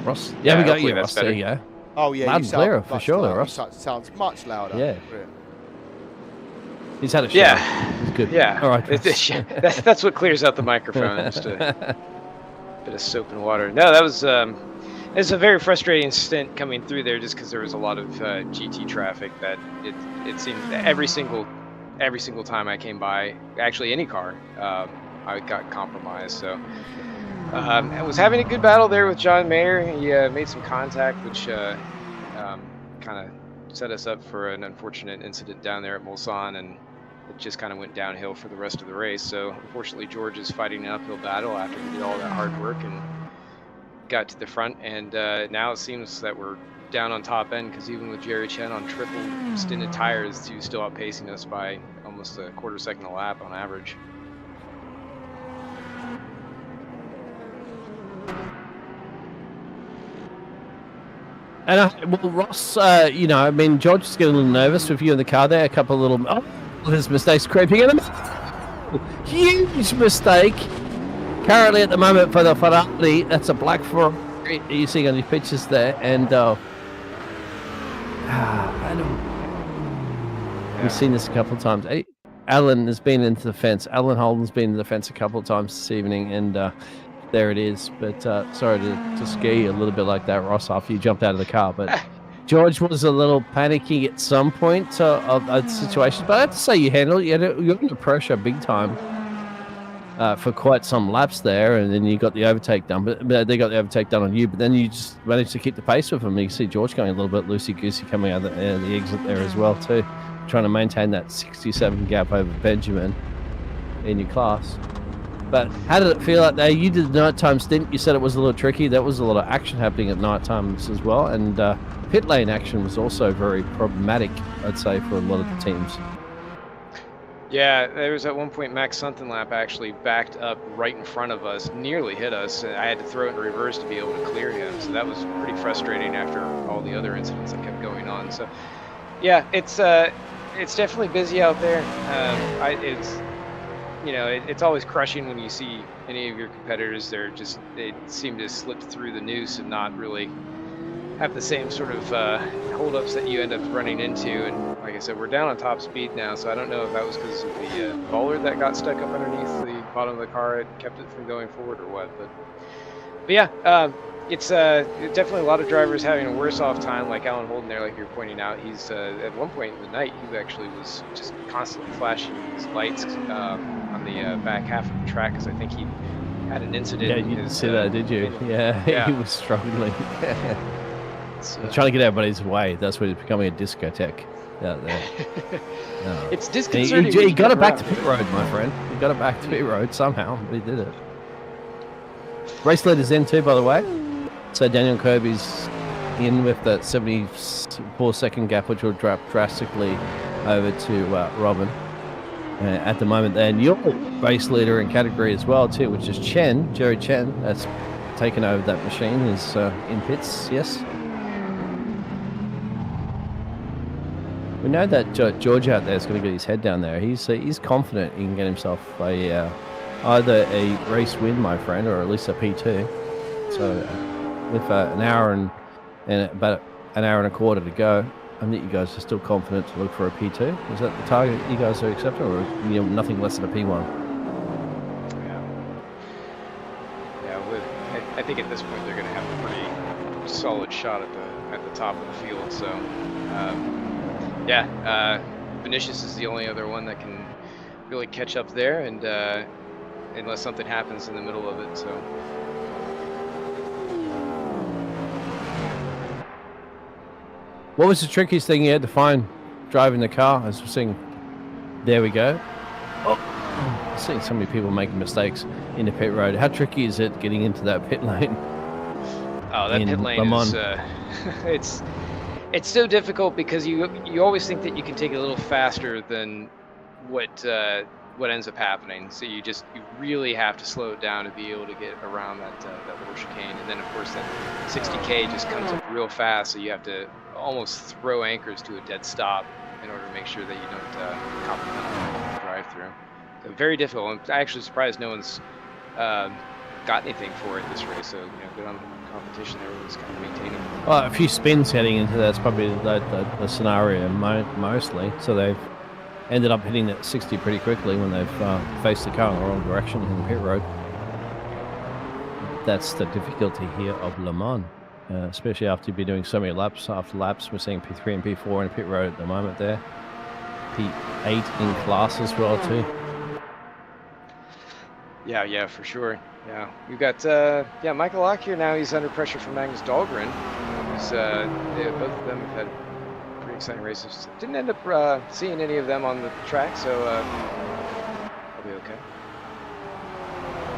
Ross? Yeah, we got you, Ross. Better. There you go. Oh, yeah, loud and clear, for sure, louder. Ross. Sounds much louder. Yeah. Brilliant. He's had a shower. Yeah. It's good. Yeah. All right. That's what clears out the microphone. Just a bit of soap and water. No, that was it's a very frustrating stint coming through there, just because there was a lot of GT traffic. That it seemed that every single time I came by, actually any car, I got compromised. So I was having a good battle there with John Mayer. He made some contact, which kind of set us up for an unfortunate incident down there at Mulsanne, and it just kind of went downhill for the rest of the race. So unfortunately, George is fighting an uphill battle after he did all that hard work and got to the front. And now it seems that we're down on top end, because even with Jerry Chen on triple stinted tires, he's still outpacing us by almost a quarter second a lap on average. And well, Ross, you know, I mean, George is getting a little nervous with you in the car there. A couple of little, there's mistakes creeping in. Huge mistake. Currently at the moment for the Ferrari, that's a black for you seeing on your pictures there, and we've seen this a couple of times. Alan has been into the fence. Alan Holden's been in the fence a couple of times this evening, and there it is. But sorry to scare you a little bit like that, Ross, after you jumped out of the car. But George was a little panicky at some point of the situation. But I have to say, you handled it. You're under pressure big time for quite some laps there, and then you got the overtake done. But they got the overtake done on you. But then you just managed to keep the pace with them. You see George going a little bit loosey-goosey coming out of the exit there as well too, trying to maintain that 67 gap over Benjamin in your class. But how did it feel out there? You did the nighttime stint. You said it was a little tricky. There was a lot of action happening at night times as well. And pit lane action was also very problematic, I'd say, for a lot of the teams. Yeah, there was at one point Max Sunkenlap actually backed up right in front of us, nearly hit us. I had to throw it in reverse to be able to clear him. So that was pretty frustrating after all the other incidents that kept going on. So yeah, it's definitely busy out there. It's always crushing when you see any of your competitors. They seem to slip through the noose and not really have the same sort of holdups that you end up running into. And like I said, we're down on top speed now, so I don't know if that was because of the bollard that got stuck up underneath the bottom of the car and kept it from going forward or what. But yeah, it's definitely a lot of drivers having a worse off time, like Alan Holden there, like you're pointing out. He's at one point in the night, he actually was just constantly flashing his lights on the back half of the track, because I think he had an incident. Yeah, you didn't see that, did you? Yeah, he was struggling. Trying to get everybody's way. That's what it's becoming, a discotheque out there. No. It's disconcerting. He got it back to pit road, my friend. He got it back to pit road somehow. He did it. Race leader's in too, by the way. So Daniel Kirby's in with that 74-second gap, which will drop drastically over to Robin at the moment. And your race leader in category as well too, which is Jerry Chen. That's taken over that machine. Is in pits. Yes. We know that George out there is going to get his head down there. He's confident he can get himself either a race win, my friend, or at least a P2. So with an hour and about an hour and a quarter to go, I think you guys are still confident to look for a P2. Is that the target you guys are accepting, or nothing less than a P1? I think at this point they're going to have a pretty solid shot at the top of the field. So. Vinicius is the only other one that can really catch up there, and unless something happens in the middle of it. So what was the trickiest thing you had to find driving the car? As we're seeing, there we go. I'm seeing so many people making mistakes in the pit road. How tricky is it getting into that pit lane? Oh, that pit lane is it's so difficult, because you always think that you can take it a little faster than what ends up happening. So you really have to slow it down to be able to get around that little chicane. And then of course that 60K just comes up real fast, so you have to almost throw anchors to a dead stop in order to make sure that you don't compliment the drive through. So very difficult. I'm actually surprised no one's got anything for it this race. So good on competition there, was kind of maintaining. Well, a few spins heading into that's probably the scenario mostly. So they've ended up hitting that 60 pretty quickly when they've faced the car in the wrong direction in the pit road. That's the difficulty here of Le Mans, especially after you've been doing so many laps after laps. We're seeing P3 and P4 in the pit road at the moment there. P8 in class as well too. Yeah, for sure. Yeah, we've got Michael Lock here now. He's under pressure from Magnus Dahlgren. Both of them have had pretty exciting races. Didn't end up seeing any of them on the track, so I'll be okay.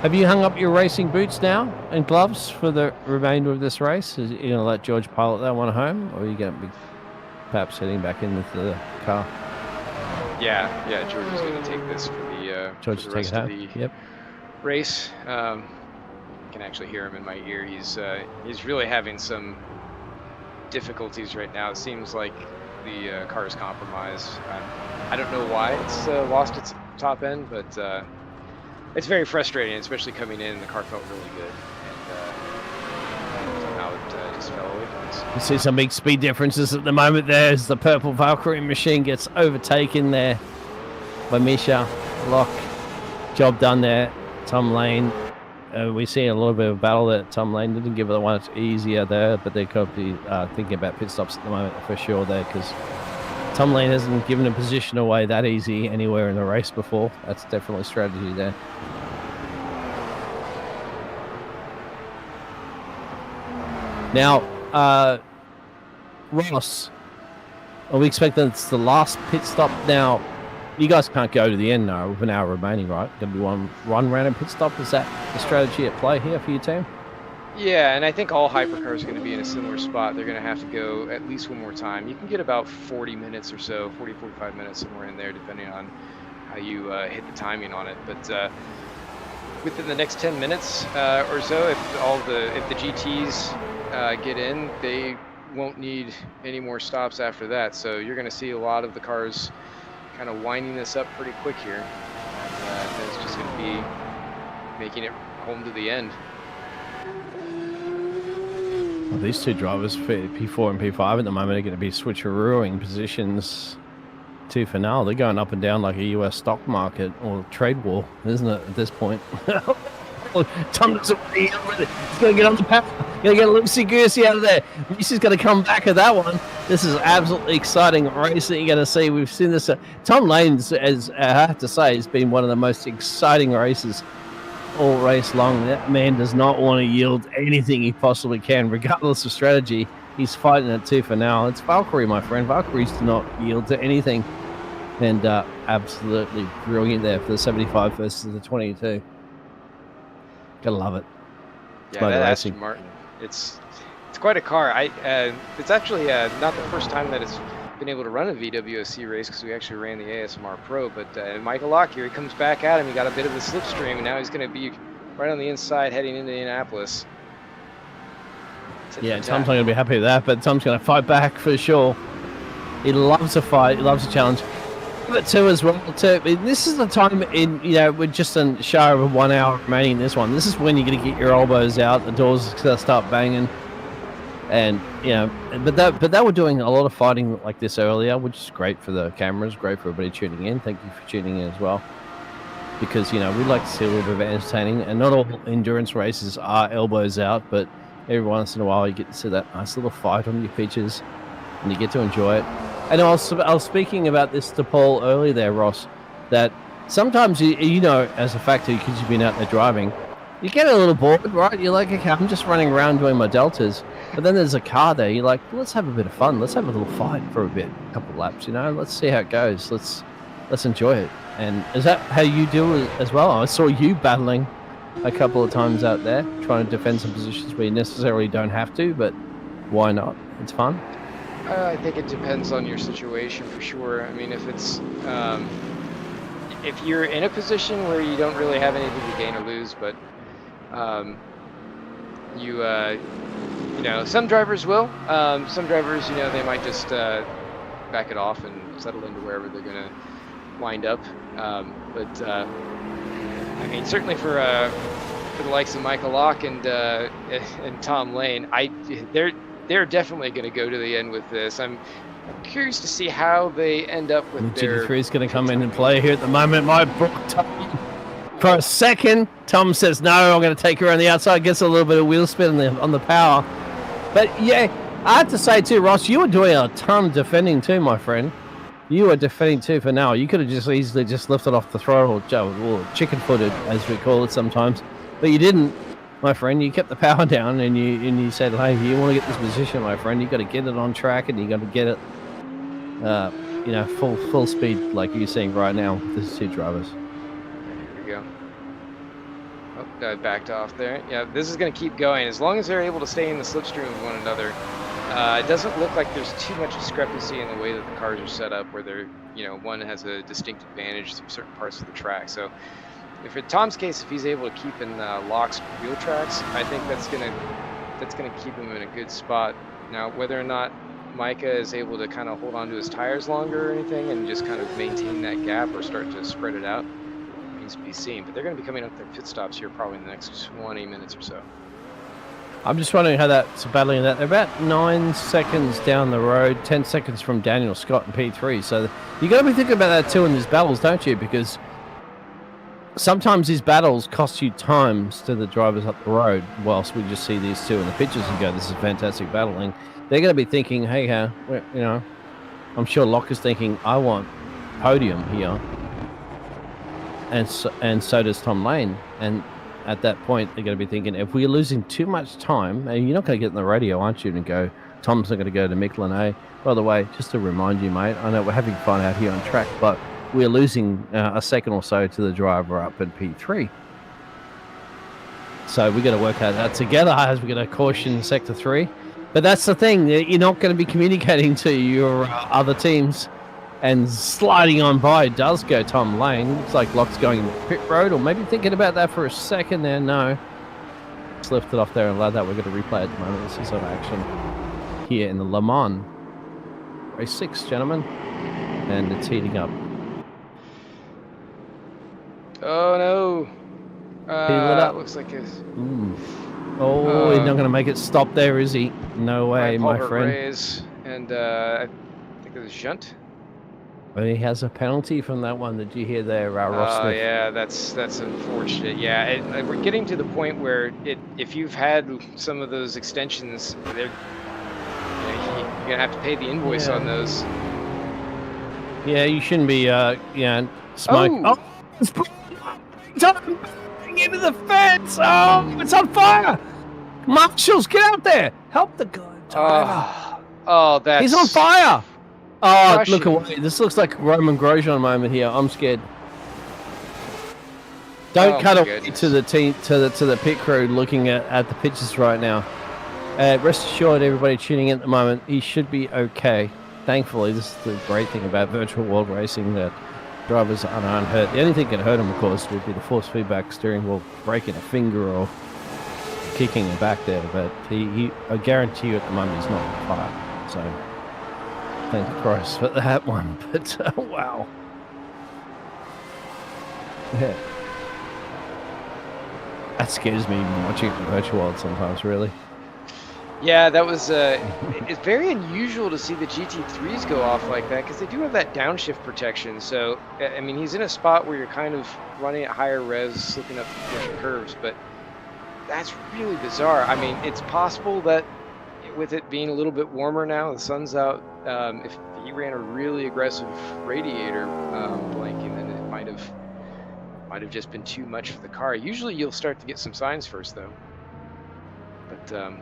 Have you hung up your racing boots now and gloves for the remainder of this race? Are you going to let George pilot that one home, or are you going to be perhaps heading back into the car? Yeah, George is going to take this for George, the take rest it of out. the Yep. race. I can actually hear him in my ear. He's really having some difficulties right now. It seems like the car is compromised. I don't know why it's lost its top end, but it's very frustrating, especially coming in. The car felt really good, and somehow it just fell away from us. You see some big speed differences at the moment there as the purple Valkyrie machine gets overtaken there by Misha Lock. Job done there. Tom Lane. We see a little bit of battle there. Tom Lane didn't give it the one that's easier there, but they could be thinking about pit stops at the moment for sure there, because Tom Lane hasn't given a position away that easy anywhere in the race before. That's definitely strategy there. Now, Ross, are we expecting it's the last pit stop now? You guys can't go to the end now with an hour remaining, right? Going to be one random pit stop. Is that the strategy at play here for your team? Yeah, and I think all hypercars are going to be in a similar spot. They're going to have to go at least one more time. You can get about 40 minutes or so, 45 minutes, somewhere in there, depending on how you hit the timing on it. But within the next 10 minutes or so, if the GTs get in, they won't need any more stops after that. So you're going to see a lot of the cars kind of winding this up pretty quick here, and it's just going to be making it home to the end. Well, these two drivers, P4 and P5 at the moment, are going to be switcherooing positions tooth and nail. They're going up and down like a US stock market or trade war, isn't it, at this point? Tom doesn't want to deal with it. He's going to get on the path. Going to get a loosey-goosey out of there. Reese's going to come back at that one. This is absolutely exciting race that you're going to see. We've seen this. Tom Lane's, as I have to say, has been one of the most exciting races all race long. That man does not want to yield anything he possibly can, regardless of strategy. He's fighting it tooth and nail. It's Valkyrie, my friend. Valkyries do not yield to anything. And absolutely brilliant there for the 75 versus the 22. Gotta love it. Yeah, that Aston Martin, it's quite a car. It's actually not the first time that it's been able to run a VWSC race, because we actually ran the ASMR Pro. But Michael Lock here, he comes back at him. He got a bit of the slipstream, and now he's going to be right on the inside heading into Indianapolis. Yeah, Tom's not going to be happy with that, but Tom's going to fight back for sure. He loves a fight. He loves a challenge. But two as well. This is the time we're just shy of 1 hour remaining in this one. This is when you're going to get your elbows out. The doors are going to start banging. And, but they were doing a lot of fighting like this earlier, which is great for the cameras, great for everybody tuning in. Thank you for tuning in as well. Because, we like to see a little bit of entertaining. And not all endurance races are elbows out, but every once in a while you get to see that nice little fight on your pitches and you get to enjoy it. And I was speaking about this to Paul earlier there, Ross, that sometimes, as a factor, because you've been out there driving, you get a little bored, right? You're like, okay, I'm just running around doing my deltas. But then there's a car there. You're like, let's have a bit of fun. Let's have a little fight for a bit, a couple of laps, Let's see how it goes. Let's enjoy it. And is that how you do it as well? I saw you battling a couple of times out there, trying to defend some positions where you necessarily don't have to, but why not? It's fun. I think it depends on your situation for sure. I mean, if it's if you're in a position where you don't really have anything to gain or lose, but some drivers will. Some drivers, they might just back it off and settle into wherever they're going to wind up. But I mean, certainly for the likes of Michael Lock and Tom Lane, they're definitely going to go to the end with this. I'm curious to see how they end up with their... GT3 is going to come in and play here at the moment. My book, Tom, for a second, Tom says, no, I'm going to take her on the outside. Gets a little bit of wheel spin on the power. But, yeah, I have to say, too, Ross, you were doing a ton of defending, too, my friend. You were defending, too, for now. You could have just easily just lifted off the throttle, or chicken-footed, as we call it sometimes. But you didn't. My friend, you kept the power down and you said, hey, if you want to get this position, my friend, you got to get it on track and you got to get it, full speed like you're seeing right now with these two drivers. Here we go. Oh, I backed off there. Yeah, this is going to keep going as long as they're able to stay in the slipstream of one another. It doesn't look like there's too much discrepancy in the way that the cars are set up, where they're, one has a distinct advantage through certain parts of the track. So, if in Tom's case, if he's able to keep in locked wheel tracks, I think that's gonna keep him in a good spot. Now, whether or not Micah is able to kind of hold on to his tires longer or anything, and just kind of maintain that gap or start to spread it out, remains to be seen. But they're going to be coming up their pit stops here probably in the next 20 minutes or so. I'm just wondering how that's battling that. They're about 9 seconds down the road, 10 seconds from Daniel Scott in P3. So you got to be thinking about that too in these battles, don't you? Because sometimes these battles cost you times to the drivers up the road, whilst we just see these two in the pictures and go, "This is fantastic battling." They're going to be thinking, "Hey, I'm sure Locker's thinking, I want podium here," and so does Tom Lane. And at that point, they're going to be thinking, if we're losing too much time, and you're not going to get in the radio, aren't you, and go, Tom's not going to go to Michelin A. By the way, just to remind you, mate, I know we're having fun out here on track, but we're losing a second or so to the driver up in P3. So we got to work out that together as we're going to caution Sector 3. But that's the thing, you're not going to be communicating to your other teams. And sliding on by does go Tom Lane. Looks like Locke's going pit road, or maybe thinking about that for a second there. No. Just left it off there and allowed that. We're going to replay at the moment. This is on action here in the Le Mans. Race 6, gentlemen. And it's heating up. Oh, no. Heating it up. Looks like it's... Oh, he's not going to make it stop there, is he? No way, my friend. Reyes, and I think it was Junt. Well, he has a penalty from that one. Did you hear there, Ross Smith? Yeah, that's unfortunate. Yeah, we're getting to the point where if you've had some of those extensions, you're gonna have to pay the invoice on those. Yeah, you shouldn't be, smoke. Oh, it's into the fence. Oh, it's on fire. Marshals, get out there. Help the guy. That's... He's on fire. Oh, Russian. Look away. This looks like a Roman Grosjean moment here. I'm scared. Don't cut away to the team, to the pit crew looking at the pictures right now. Rest assured, everybody tuning in at the moment, he should be okay. Thankfully, this is the great thing about virtual world racing, that drivers are unhurt. The only thing that can hurt him, of course, would be the force feedback steering wheel breaking a finger or kicking him back there. But I guarantee you at the moment he's not on fire. So thank Christ for that one. But wow. Yeah. That scares me even watching it in virtual world sometimes, really. Yeah, that was it's very unusual to see the GT3s go off like that, because they do have that downshift protection. So I mean, he's in a spot where you're kind of running at higher revs, slipping up the curves, but that's really bizarre. I mean, it's possible that with it being a little bit warmer now, the sun's out, if he ran a really aggressive radiator blanking, then it might have just been too much for the car. Usually you'll start to get some signs first, though. But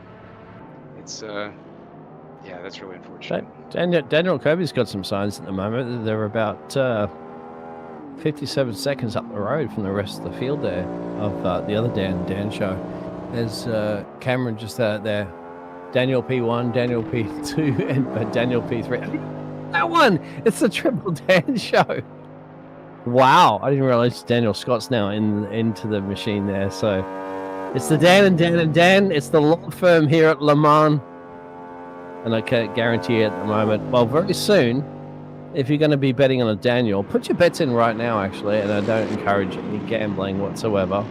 it's yeah, that's really unfortunate. Daniel Kirby's got some signs at the moment. They're about 57 seconds up the road from the rest of the field there of the other Dan show. There's Cameron just out there. Daniel P1, Daniel P2, and Daniel P3. That one! It's the Triple Dan show. Wow, I didn't realize Daniel Scott's now into the machine there. So it's the Dan and Dan and Dan. It's the law firm here at Le Mans. And I can't guarantee at the moment. Well, very soon, if you're going to be betting on a Daniel, put your bets in right now, actually. And I don't encourage any gambling whatsoever.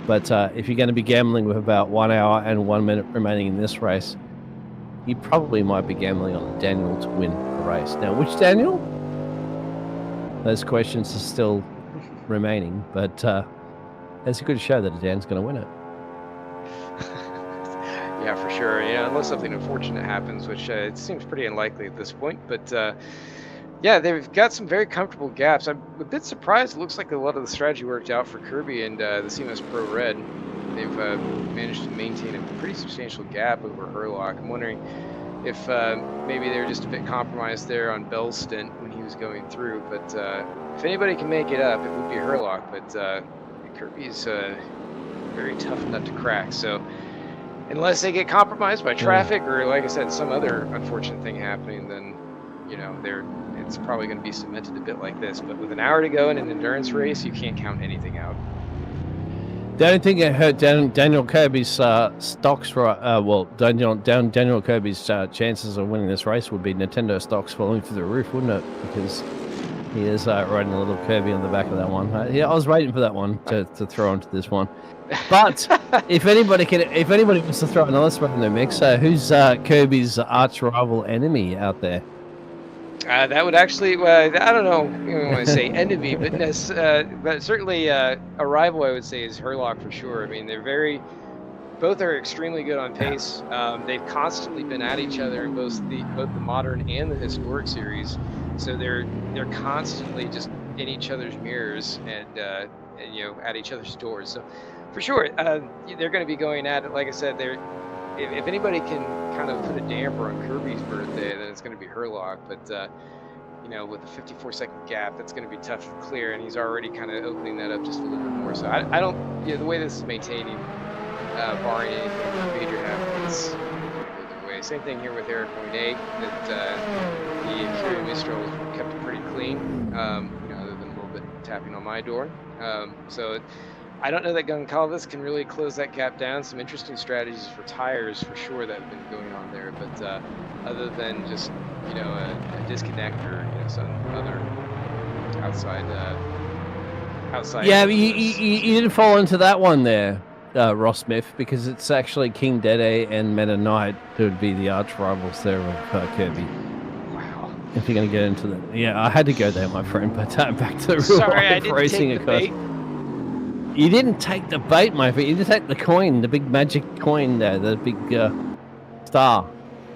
But if you're going to be gambling with about 1 hour and 1 minute remaining in this race, you probably might be gambling on a Daniel to win the race. Now, which Daniel? Those questions are still remaining, but there's a good show that a Dan's going to win it. Yeah, for sure. Yeah, unless something unfortunate happens, which it seems pretty unlikely at this point. But yeah, they've got some very comfortable gaps. I'm a bit surprised. It looks like a lot of the strategy worked out for Kirby and the CMS Pro Red. They've managed to maintain a pretty substantial gap over Herlock. I'm wondering if maybe they were just a bit compromised there on Bell's stint when he was going through. But if anybody can make it up, it would be Herlock. But Kirby's a very tough nut to crack. So unless they get compromised by traffic or, like I said, some other unfortunate thing happening, then, you know, it's probably going to be cemented a bit like this. But with an hour to go in an endurance race, you can't count anything out. The only thing that hurt Daniel Kirby's stocks, Daniel Kirby's chances of winning this race would be Nintendo stocks falling through the roof, wouldn't it? Because he is riding a little Kirby on the back of that one. Yeah, I was waiting for that one to throw onto this one. But if anybody wants to throw another spot in the mix, who's Kirby's arch rival enemy out there? That would actually, I don't know, you want to say enemy, but certainly a rival, I would say, is Herlock for sure. I mean, both are extremely good on pace. They've constantly been at each other in both the modern and the historic series, so they're constantly just in each other's mirrors and you know, at each other's doors. So for sure, they're going to be going at it. Like I said, if anybody can kind of put a damper on Kirby's birthday, then it's going to be Herlock. But you know, with a 54-second gap, that's going to be tough to clear, and he's already kind of opening that up just a little bit more. So I don't, you know, the way this is maintaining, barring anything major happens, the way. Same thing here with Eric Moynet, that the Akira Mistral kept it pretty clean, you know, other than a little bit tapping on my door. So I don't know that Goncalves can really close that gap down. Some interesting strategies for tires for sure that have been going on there, but other than just, you know, a disconnect or, you know, some other outside. Yeah, you didn't fall into that one there, Ross Smith, because it's actually King Dede and Meta Knight who would be the arch rivals there of Kirby. Wow. If you're going to get into that. Yeah, I had to go there, my friend, but back to the real Sorry, I life didn't racing, take of the course. bait. You didn't take the bait, my friend. You didn't take the coin, the big magic coin there, the big star.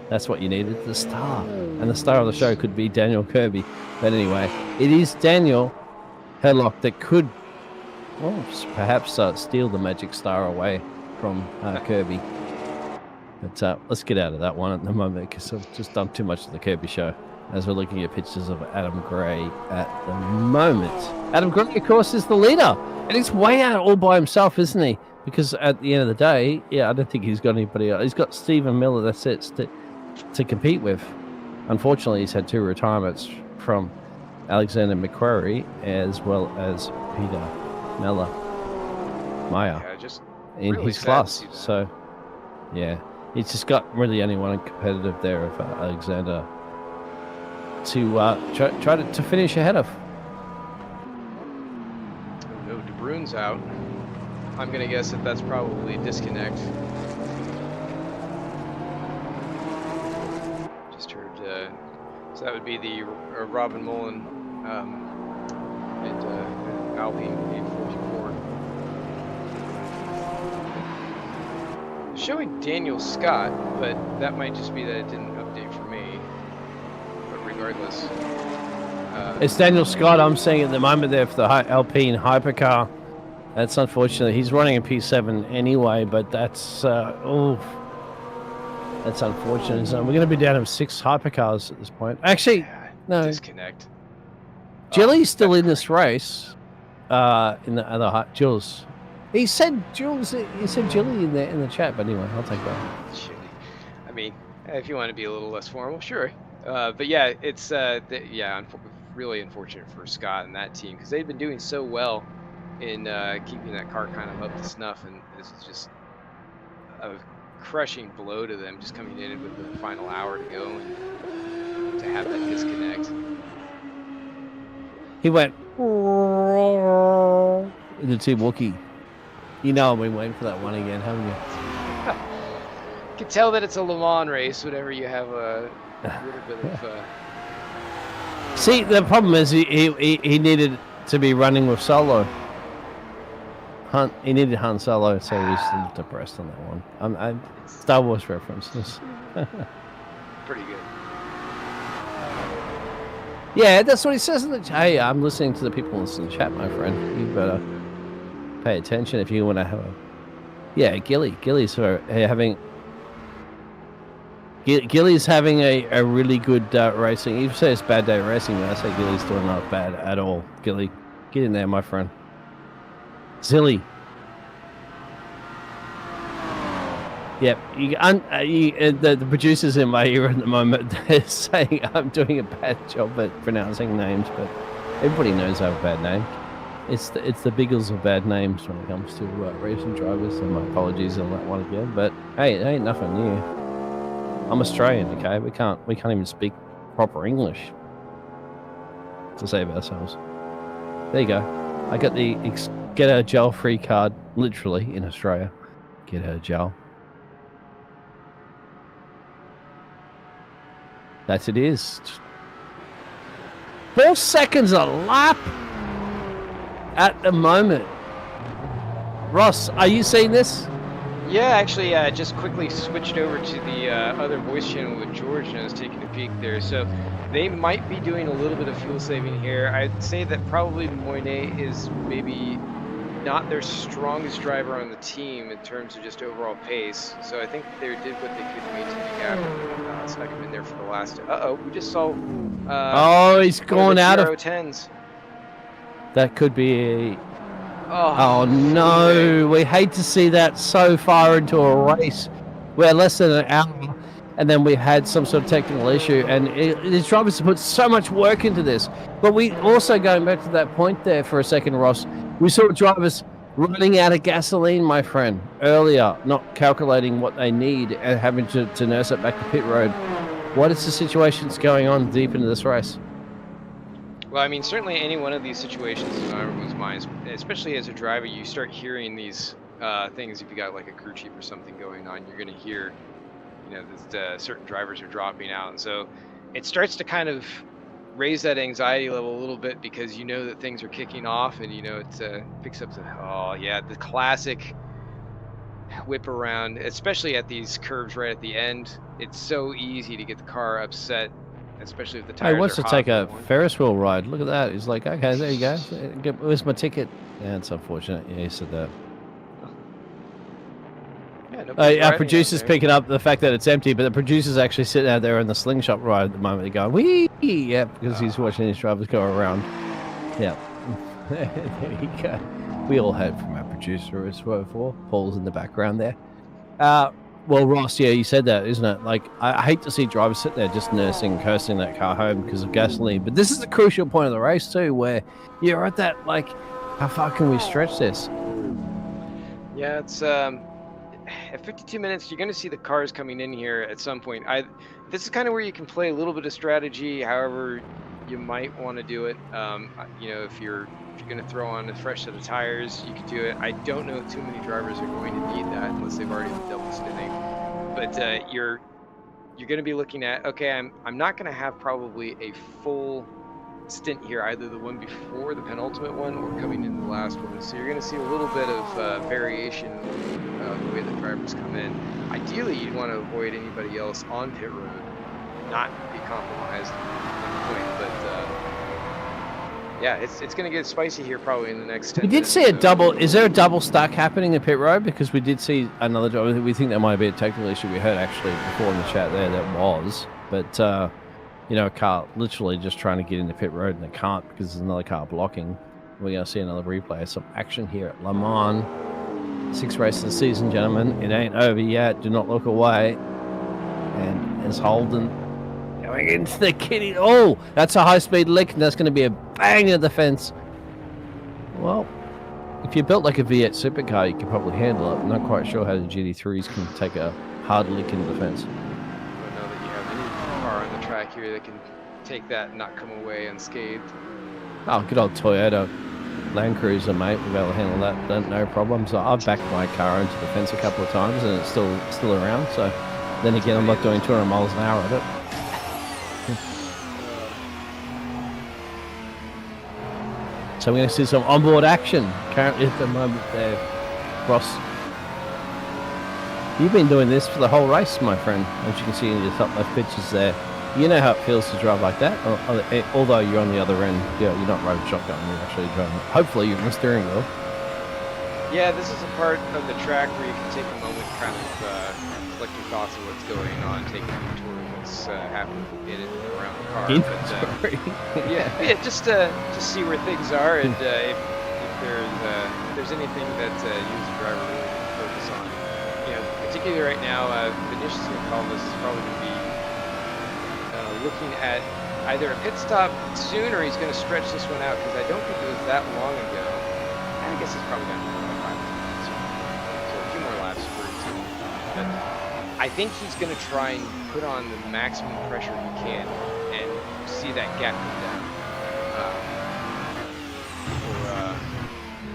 That's what you needed, the star. And the star of the show could be Daniel Kirby. But anyway, it is Daniel Herlock that could, well, perhaps steal the magic star away from Kirby. But let's get out of that one at the moment, because I've just done too much of the Kirby show as we're looking at pictures of Adam Gray at the moment. Adam Gray, of course, is the leader. And he's way out all by himself, isn't he? Because at the end of the day, yeah, I don't think he's got anybody else. He's got Stephen Miller, that's it, to compete with. Unfortunately, he's had 2 retirements from Alexander McQuarrie as well as Peter Meyer Yeah, just in really his sad class. to see that. So, yeah, he's just got really only one competitive there of Alexander to try to finish ahead of. No, De Bruyn's out. I'm going to guess that that's probably disconnect. Just heard, so that would be the Robin Mullen and Alpine 844. Showing Daniel Scott, but that might just be that it didn't update for me. But regardless. It's Daniel Scott I'm seeing at the moment there for the Alpine Hypercar. That's unfortunate. He's running a P7 anyway, but that's that's unfortunate. So we're going to be down to 6 Hypercars at this point. Actually, no. Disconnect. Jilly's still in this race. In the other Jules. He said Jules. He said Jilly in the chat, but anyway, I'll take that. Jilly. I mean, if you want to be a little less formal, sure. But yeah, it's really unfortunate for Scott and that team, because they've been doing so well in keeping that car kind of up to snuff, and this is just a crushing blow to them, just coming in with the final hour to go and to have that disconnect. He went in the Team Wookie. You know I've been waiting for that one again, haven't you? You can tell that it's a Le Mans race whenever you have a little bit of... See, the problem is he needed to be running with Solo. He needed Han Solo, so he's depressed on that one. I'm Star Wars references. Pretty good. Yeah, that's what he says in the chat. Hey, I'm listening to the people in the chat, my friend. You better pay attention if you want to have a... Yeah, Gilly's having... Gilly's having a really good racing. You say it's bad day racing, but I say Gilly's doing not bad at all. Gilly, get in there, my friend. Zilly. Yep, the producers in my ear at the moment, they're saying I'm doing a bad job at pronouncing names, but everybody knows I have a bad name. It's the Biggles of bad names when it comes to racing drivers, and my apologies on that one again. But hey, it ain't nothing new. I'm Australian, okay? We can't even speak proper English to save ourselves. There you go. I got the get a gel free card, literally in Australia. Get a gel. That's it is. 4 seconds a lap at the moment. Ross, are you seeing this? Yeah, actually, just quickly switched over to the other voice channel with George, and I was taking a peek there. So they might be doing a little bit of fuel saving here. I'd say that probably Moynet is maybe not their strongest driver on the team in terms of just overall pace. So I think they did what they could to maintain the gap. Snuck him in there for the last. We just saw. Oh, he's going out of 10s. That could be. Oh no! We hate to see that so far into a race. We're less than an hour, and then we had some sort of technical issue, and these drivers have put so much work into this. But we also, going back to that point there for a second, Ross, we saw drivers running out of gasoline, my friend, earlier, not calculating what they need and having to nurse it back to pit road. What is the situation that's going on deep into this race? Well, I mean, certainly any one of these situations is on everyone's minds, especially as a driver. You start hearing these things. If you got like a crew chief or something going on, you're going to hear, you know, that certain drivers are dropping out. And so it starts to kind of raise that anxiety level a little bit, because you know that things are kicking off, and you know it picks up the classic whip around, especially at these curves right at the end. It's so easy to get the car upset, especially if the tires He wants are to hot take a going. Ferris wheel ride. Look at that. He's like, okay, there you go. Where's my ticket? Yeah, it's unfortunate. Yeah, he said that. Yeah, nobody's Our riding out producer's there. picking up the fact that it's empty, but the producer's actually sitting out there in the slingshot ride at the moment. They're going, wee! Yeah, because he's watching his drivers go around. Yeah. There you go. We all heard from our producer as well before. Paul's in the background there. Well, Ross, yeah, you said that, isn't it? Like, I hate to see drivers sit there just nursing, cursing that car home because of gasoline. But this is the crucial point of the race, too, where you're at that, like, how far can we stretch this? Yeah, it's at 52 minutes, you're going to see the cars coming in here at some point. This is kind of where you can play a little bit of strategy, however you might want to do it. You know, if you're going to throw on a fresh set of tires, you could do it. I don't know if too many drivers are going to need that unless they've already been double stinting. But you're going to be looking at, okay, I'm not going to have probably a full stint here, either the one before the penultimate one or coming in the last one. So you're going to see a little bit of variation of the way the drivers come in. Ideally, you'd want to avoid anybody else on pit road, not be compromised at the point. But yeah, it's going to get spicy here probably in the next 10 We did minutes. see a double. Is there a double stack happening in pit road? Because we did see another driver. We think that might be a technical issue. We heard actually before in the chat there that was. But, you know, a car literally just trying to get into pit road and they can't because there's another car blocking. We're going to see another replay of some action here at Le Mans. 6th race of the season, gentlemen. It ain't over yet. Do not look away. And it's Holden going into the kitty. Oh, that's a high-speed lick, and that's going to be a bang at the fence. Well, if you're built like a V8 supercar, you can probably handle it. I'm not quite sure how the GT3s can take a hard lick into the fence. I don't know that you have any car on the track here that can take that and not come away unscathed. Oh, good old Toyota Land Cruiser, mate. We'll be able to handle that, no problem. So I've backed my car into the fence a couple of times, and it's still around. So then again, I'm not doing 200 miles an hour at it. So we're going to see some onboard action currently at the moment there, Ross. You've been doing this for the whole race, my friend, as you can see in your top left pictures there. You know how it feels to drive like that, although you're on the other end. You're not riding shotgun, you're actually driving. Hopefully you're on the steering wheel. Yeah, this is a part of the track where you can take a moment to kind of collect your thoughts of what's going on, take inventory of what's happening in and around the car. Inventory. Yeah, just see where things are, and if there's anything that you as a driver really need to focus on. You know, particularly right now, Vinicius Gonçalves is probably going to be looking at either a pit stop soon, or he's going to stretch this one out, because I don't think it was that long ago. I guess it's probably going to be about 5 minutes. So a few more laps for his team. But I think he's going to try and put on the maximum pressure he can and see that gap come down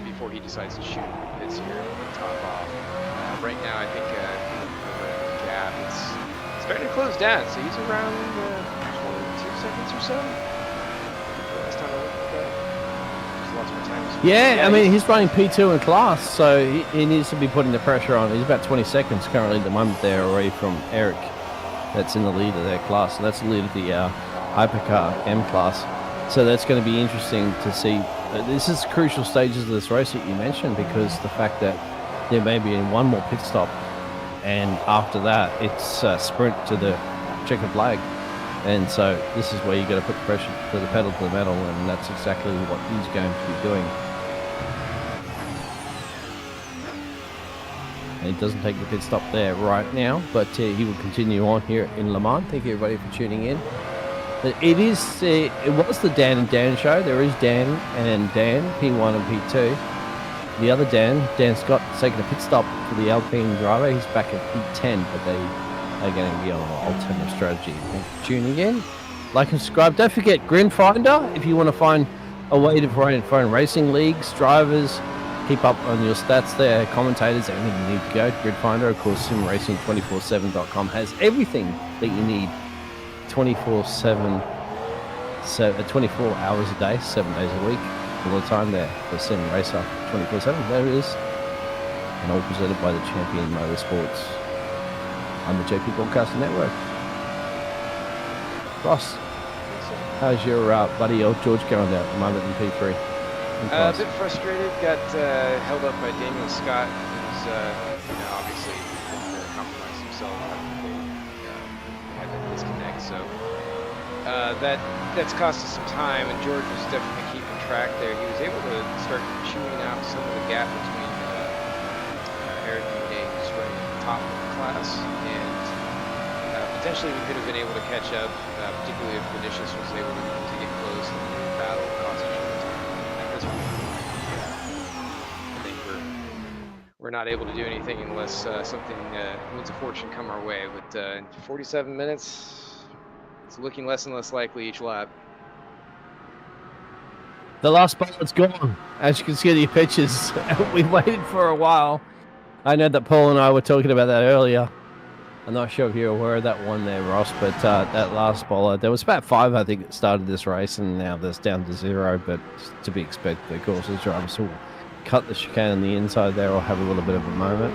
before he decides to shoot pits here and top off. Right now, I think the gap it's starting to close down, so he's around 22 seconds or so. Last time I looked at that, there's lots more time. Yeah, I mean, he's running P2 in class, so he needs to be putting the pressure on. He's about 20 seconds currently at the moment there away from Eric. That's in the lead of their class. So that's the lead of the Hypercar M class. So that's going to be interesting to see. This is crucial stages of this race that you mentioned, because the fact that there may be one more pit stop, and after that it's sprint to the checkered flag. And so this is where you got to put pressure to the pedal to the metal, and that's exactly what he's going to be doing. And he doesn't take the pit stop there right now, but he will continue on here in Le Mans. Thank you everybody for tuning in. It was the Dan and Dan show. There is Dan and Dan, P1 and P2. The other Dan Scott, taking a pit stop for the Alpine driver. He's back at P10, but they are going to be on an alternative strategy. Thank you for tuning in. Like and subscribe. Don't forget Grid Finder if you want to find a way to find racing leagues, drivers, keep up on your stats there, commentators, everything you need to go. Grid Finder, of course, simracing247.com has everything that you need 24/7, 24 hours a day, 7 days a week, all the time there for Sim Racer 24/7. There it is. And all presented by the Champion Motorsports on the JP Broadcasting Network. Ross, how's your buddy old George going there at the moment in P3? A bit frustrated, got held up by Daniel Scott, who's obviously compromised himself after they had that disconnect. So that's cost us some time, and George was definitely keeping track there. He was able to start chewing out some of the gap between Eric and Nate, who's running at the top of the class, and potentially we could have been able to catch up, particularly if Vinicius was able to get close and battle cost each other time. At this point, I think we're not able to do anything unless something winds of fortune come our way. But in 47 minutes, it's looking less and less likely each lap. The last bullet's gone. As you can see in your pictures, we waited for a while. I know that Paul and I were talking about that earlier. I'm not sure if you're aware of that one there, Ross, but that last bowler, there was about 5, I think, that started this race, and now there's down to 0, but to be expected, of course, the drivers will cut the chicane on the inside there or have a little bit of a moment.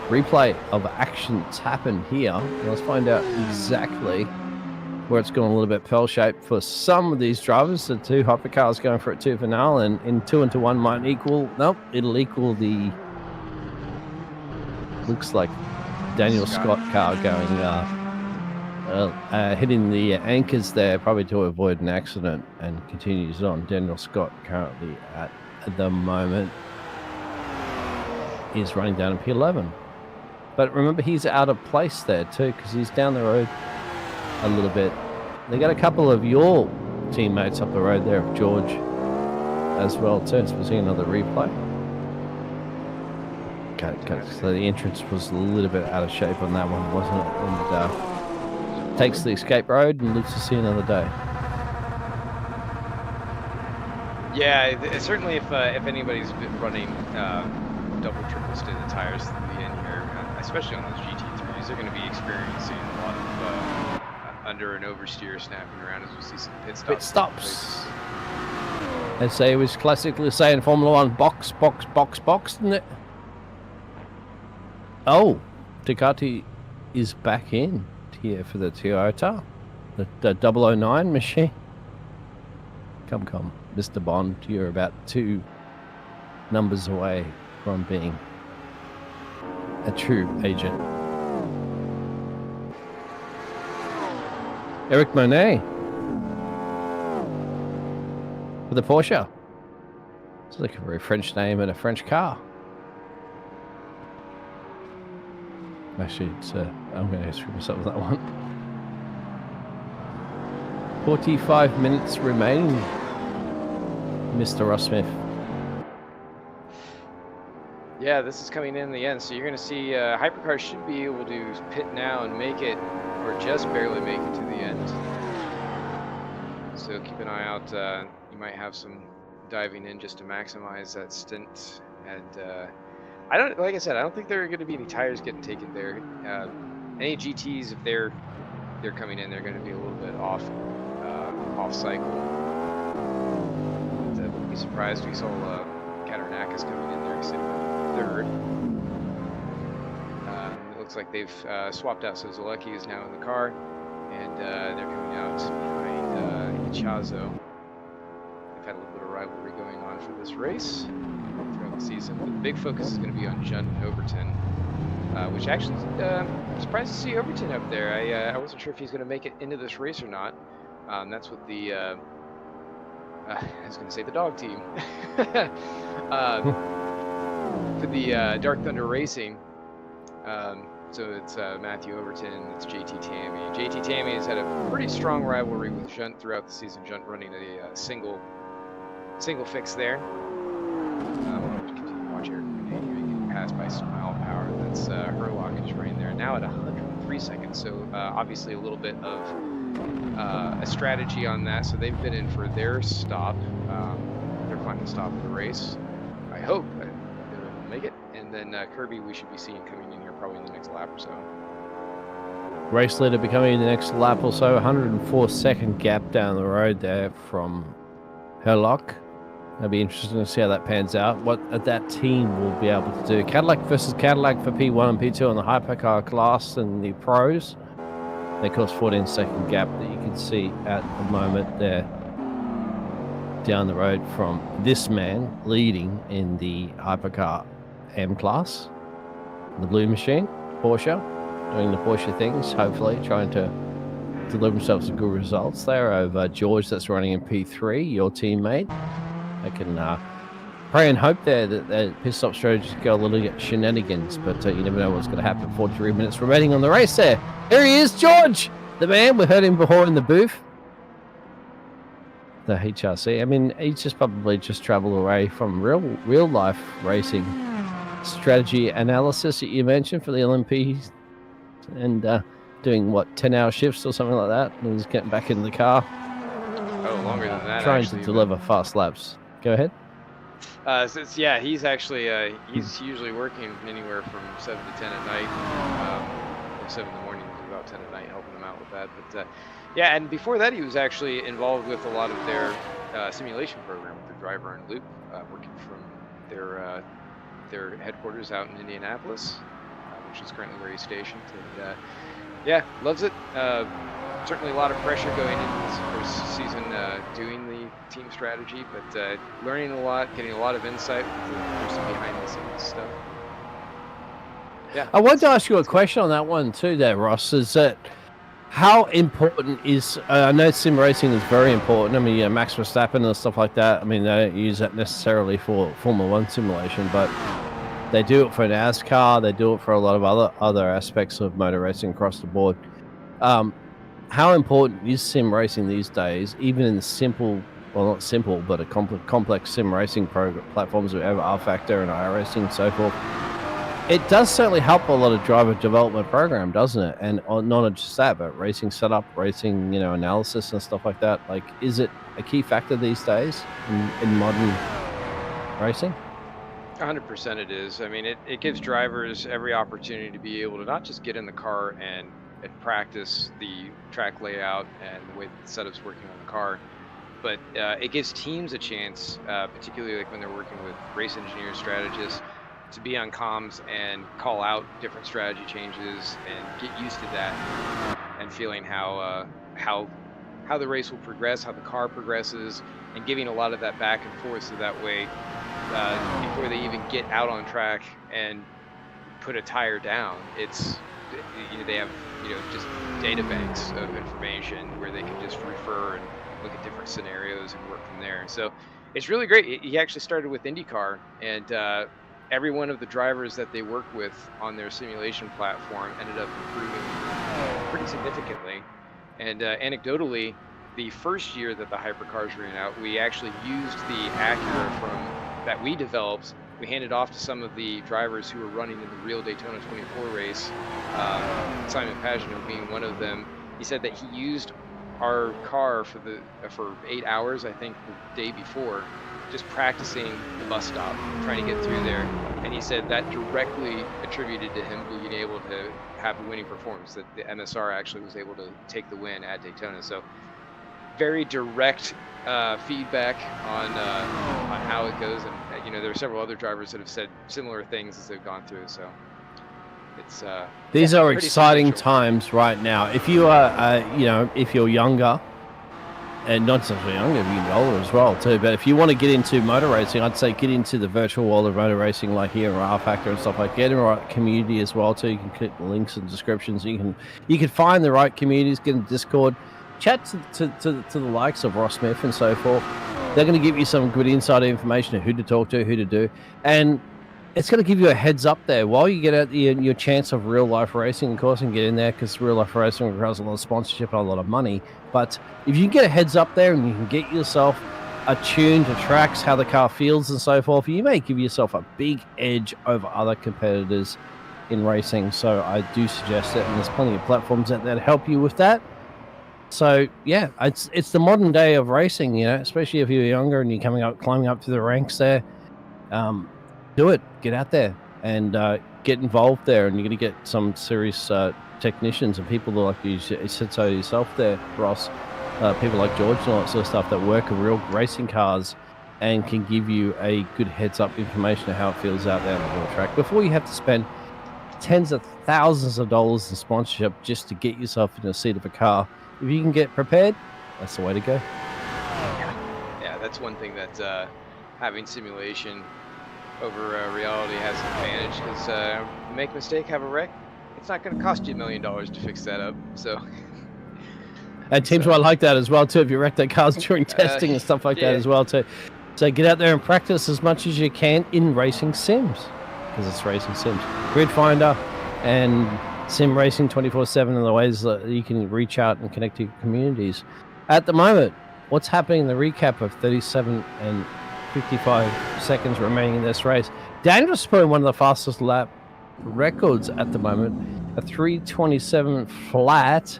Replay of actions happened here. Let's find out exactly where it's gone a little bit pearl-shaped for some of these drivers. The 2 hypercars going for a 2 finale, and in 2 into 1 might equal, nope, it'll equal the, looks like Daniel Scott car going, hitting the anchors there, probably to avoid an accident, and continues on. Daniel Scott currently at the moment is running down in P11. But remember, he's out of place there too, because he's down the road a little bit. They got a couple of your teammates up the road there, George, as well too. So we're seeing another replay. Okay, so the entrance was a little bit out of shape on that one, wasn't it? And takes the escape road and lives to see another day. Yeah, certainly if anybody's been running double, triple stint tires at the end here, especially on those GT3s, they're going to be experiencing a lot of under and oversteer snapping around as we see some pit stops. Pit stops. As they was classically saying in Formula 1, box, box, box, box, isn't it? Oh, Ducati is back in here for the Toyota, the 009 machine. Come, Mr. Bond, you're about 2 numbers away from being a true agent. Eric Monet with a Porsche. It's like a very French name and a French car. Actually, I'm going to screw myself with that one. 45 minutes remaining, Mr. Ross Smith. Yeah, this is coming in the end. So you're going to see Hypercars should be able to pit now and make it, or just barely make it to the end. So keep an eye out. You might have some diving in just to maximize that stint. And I don't think there are going to be any tires getting taken there. Any GTs, if they're coming in, they're going to be a little bit off cycle. But, wouldn't be surprised if we saw Katarnakas coming in there. He's sitting on third. It looks like they've swapped out, so Zalecki is now in the car, and they're coming out behind Ichazo. They've had a little bit of rivalry going on for this race throughout the season. But the big focus is going to be on Junt and Overton, which actually I'm surprised to see Overton up there. I wasn't sure if he's going to make it into this race or not. That's what the I was going to say the dog team for the Dark Thunder Racing. So it's Matthew Overton, it's JT Tammy. JT Tammy has had a pretty strong rivalry with Junt throughout the season. Junt running a single fix there. Continue to watch Eric Benet getting passed by Smile Power. That's Herlock is running there now at 103 seconds. So obviously a little bit of a strategy on that. So they've been in for their stop, their final stop of the race. I hope they'll make it. And then Kirby we should be seeing coming in here probably in the next lap or so. Race leader becoming in the next lap or so. 104-second gap down the road there from Herlock. It'll be interesting to see how that pans out. What that team will be able to do. Cadillac versus Cadillac for P1 and P2 on the hypercar class and the pros. They cause 14-second gap that you can see at the moment there down the road from this man leading in the hypercar M class. The blue machine, Porsche, doing the Porsche things, hopefully trying to deliver themselves some good results there over George that's running in P3, your teammate. I can pray and hope there that the pit stop strategies go a little shenanigans, but you never know what's going to happen. 43 minutes remaining on the race there. Here he is, George, the man. We heard him before in the booth. The HRC. I mean, he's just probably just traveled away from real life racing strategy analysis that you mentioned for the LMPs and doing what 10-hour shifts or something like that, and he's getting back in the car. Oh, longer than that. Trying actually, to deliver fast laps. Go ahead. Yeah, he's actually he's usually working anywhere from 7 to 10 at night, 7 in the morning to about 10 at night, helping them out with that. But yeah, and before that, he was actually involved with a lot of their simulation program with the driver and loop, working from their headquarters out in Indianapolis, which is currently where he's stationed. And yeah, loves it. Certainly a lot of pressure going into this first season doing the team strategy, but learning a lot, getting a lot of insight with some behind the scenes stuff. Yeah. I wanted to ask you a question on that one too there, Ross, is that how important is, I know sim racing is very important. I mean, Max Verstappen and stuff like that, I mean, they don't use that necessarily for Formula 1 simulation, but they do it for NASCAR, they do it for a lot of other aspects of motor racing across the board. How important is sim racing these days, even in the simple, well not simple, but a complex sim racing platforms we have R-Factor and iRacing and so forth? It does certainly help a lot of driver development program, doesn't it? And not just that, but racing setup, racing, analysis and stuff like that. Like, is it a key factor these days in modern racing? 100% it is. I mean, it gives drivers every opportunity to be able to not just get in the car and practice the track layout and the way that the setup's working on the car, but it gives teams a chance, particularly like when they're working with race engineers, strategists, to be on comms and call out different strategy changes and get used to that and feeling how the race will progress, how the car progresses, and giving a lot of that back and forth so that way before they even get out on track and put a tire down, they have just data banks of information where they can just refer and look at different scenarios and work from there. So it's really great. He actually started with IndyCar, and every one of the drivers that they work with on their simulation platform ended up improving pretty significantly. And anecdotally, the first year that the hypercars ran out, we actually used the Acura that we developed. We handed off to some of the drivers who were running in the real Daytona 24 race, Simon Pagino being one of them. He said that he used our car for 8 hours, I think, the day before, just practicing the bus stop, trying to get through there. And he said that directly attributed to him being able to have a winning performance, that the MSR actually was able to take the win at Daytona. So very direct feedback on how it goes. And, you know, there are several other drivers that have said similar things as they've gone through. So it's these are pretty exciting substantial. times right now. If you are, you know, if you're younger, and not just younger, you can be older as well too. But if you want to get into motor racing, I'd say get into the virtual world of motor racing, like here in R Factor and stuff like that. Get in the right community as well too. You can click the links and descriptions. You can find the right communities. Get in Discord, chat to the likes of Ross Smith and so forth. They're going to give you some good insider information of who to talk to, who to do, and it's going to give you a heads up there while you get at your chance of real life racing, of course, and get in there, because real life racing requires a lot of sponsorship and a lot of money. But if you get a heads up there and you can get yourself attuned to tracks, how the car feels and so forth, you may give yourself a big edge over other competitors in racing. So I do suggest it, and there's plenty of platforms out there to help you with that. So yeah, it's the modern day of racing, you know, especially if you're younger and you're climbing up through the ranks there. Do it. Get out there and get involved there, and you're going to get some serious technicians and people like you said so yourself there, Ross. People like George and all that sort of stuff that work in real racing cars and can give you a good heads up information of how it feels out there on the real track before you have to spend tens of thousands of dollars in sponsorship just to get yourself in a seat of a car. If you can get prepared, that's the way to go. Yeah, that's one thing that having simulation over reality has an advantage, because make a mistake, have a wreck, it's not going to cost you $1 million to fix that up. So, and teams will like that as well too. If you wreck their cars during testing and stuff like that as well too. So get out there and practice as much as you can in racing sims, because it's racing sims. Grid Finder and Sim Racing 24/7 are the ways that you can reach out and connect to your communities. At the moment, what's happening in the recap of 37 and 55 seconds remaining in this race. Daniel is putting one of the fastest lap records at the moment, a 3:27 flat,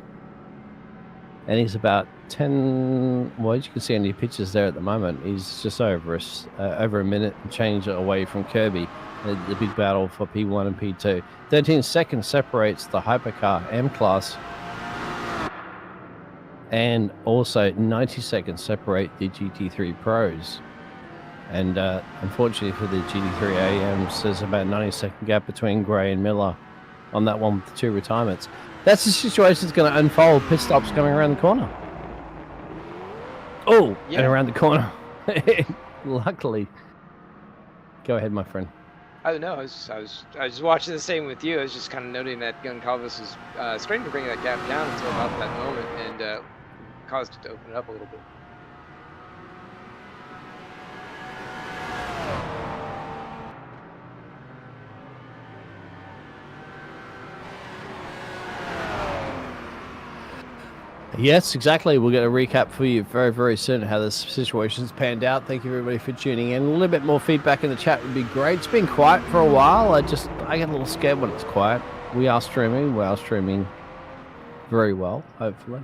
and he's about 10. Well, as you can see on the pictures there at the moment, he's just over a minute and change away from Kirby. The big battle for P1 and P2. 13 seconds separates the Hypercar M class, and also 90 seconds separate the GT3 Pros. And unfortunately for the GT3 AMs, there's about a 90-second gap between Gray and Miller on that one with the two retirements. That's the situation that's going to unfold. Pit stops coming around the corner. Oh, yeah. And around the corner. Luckily. Go ahead, my friend. I don't know. I was watching the same with you. I was just kind of noting that Goncalves was starting to bring that gap down until about that moment, and caused it to open it up a little bit. Yes, exactly. We'll get a recap for you very, very soon how this situation's panned out. Thank you, everybody, for tuning in. A little bit more feedback in the chat would be great. It's been quiet for a while. I get a little scared when it's quiet. We are streaming. We are streaming very well, hopefully.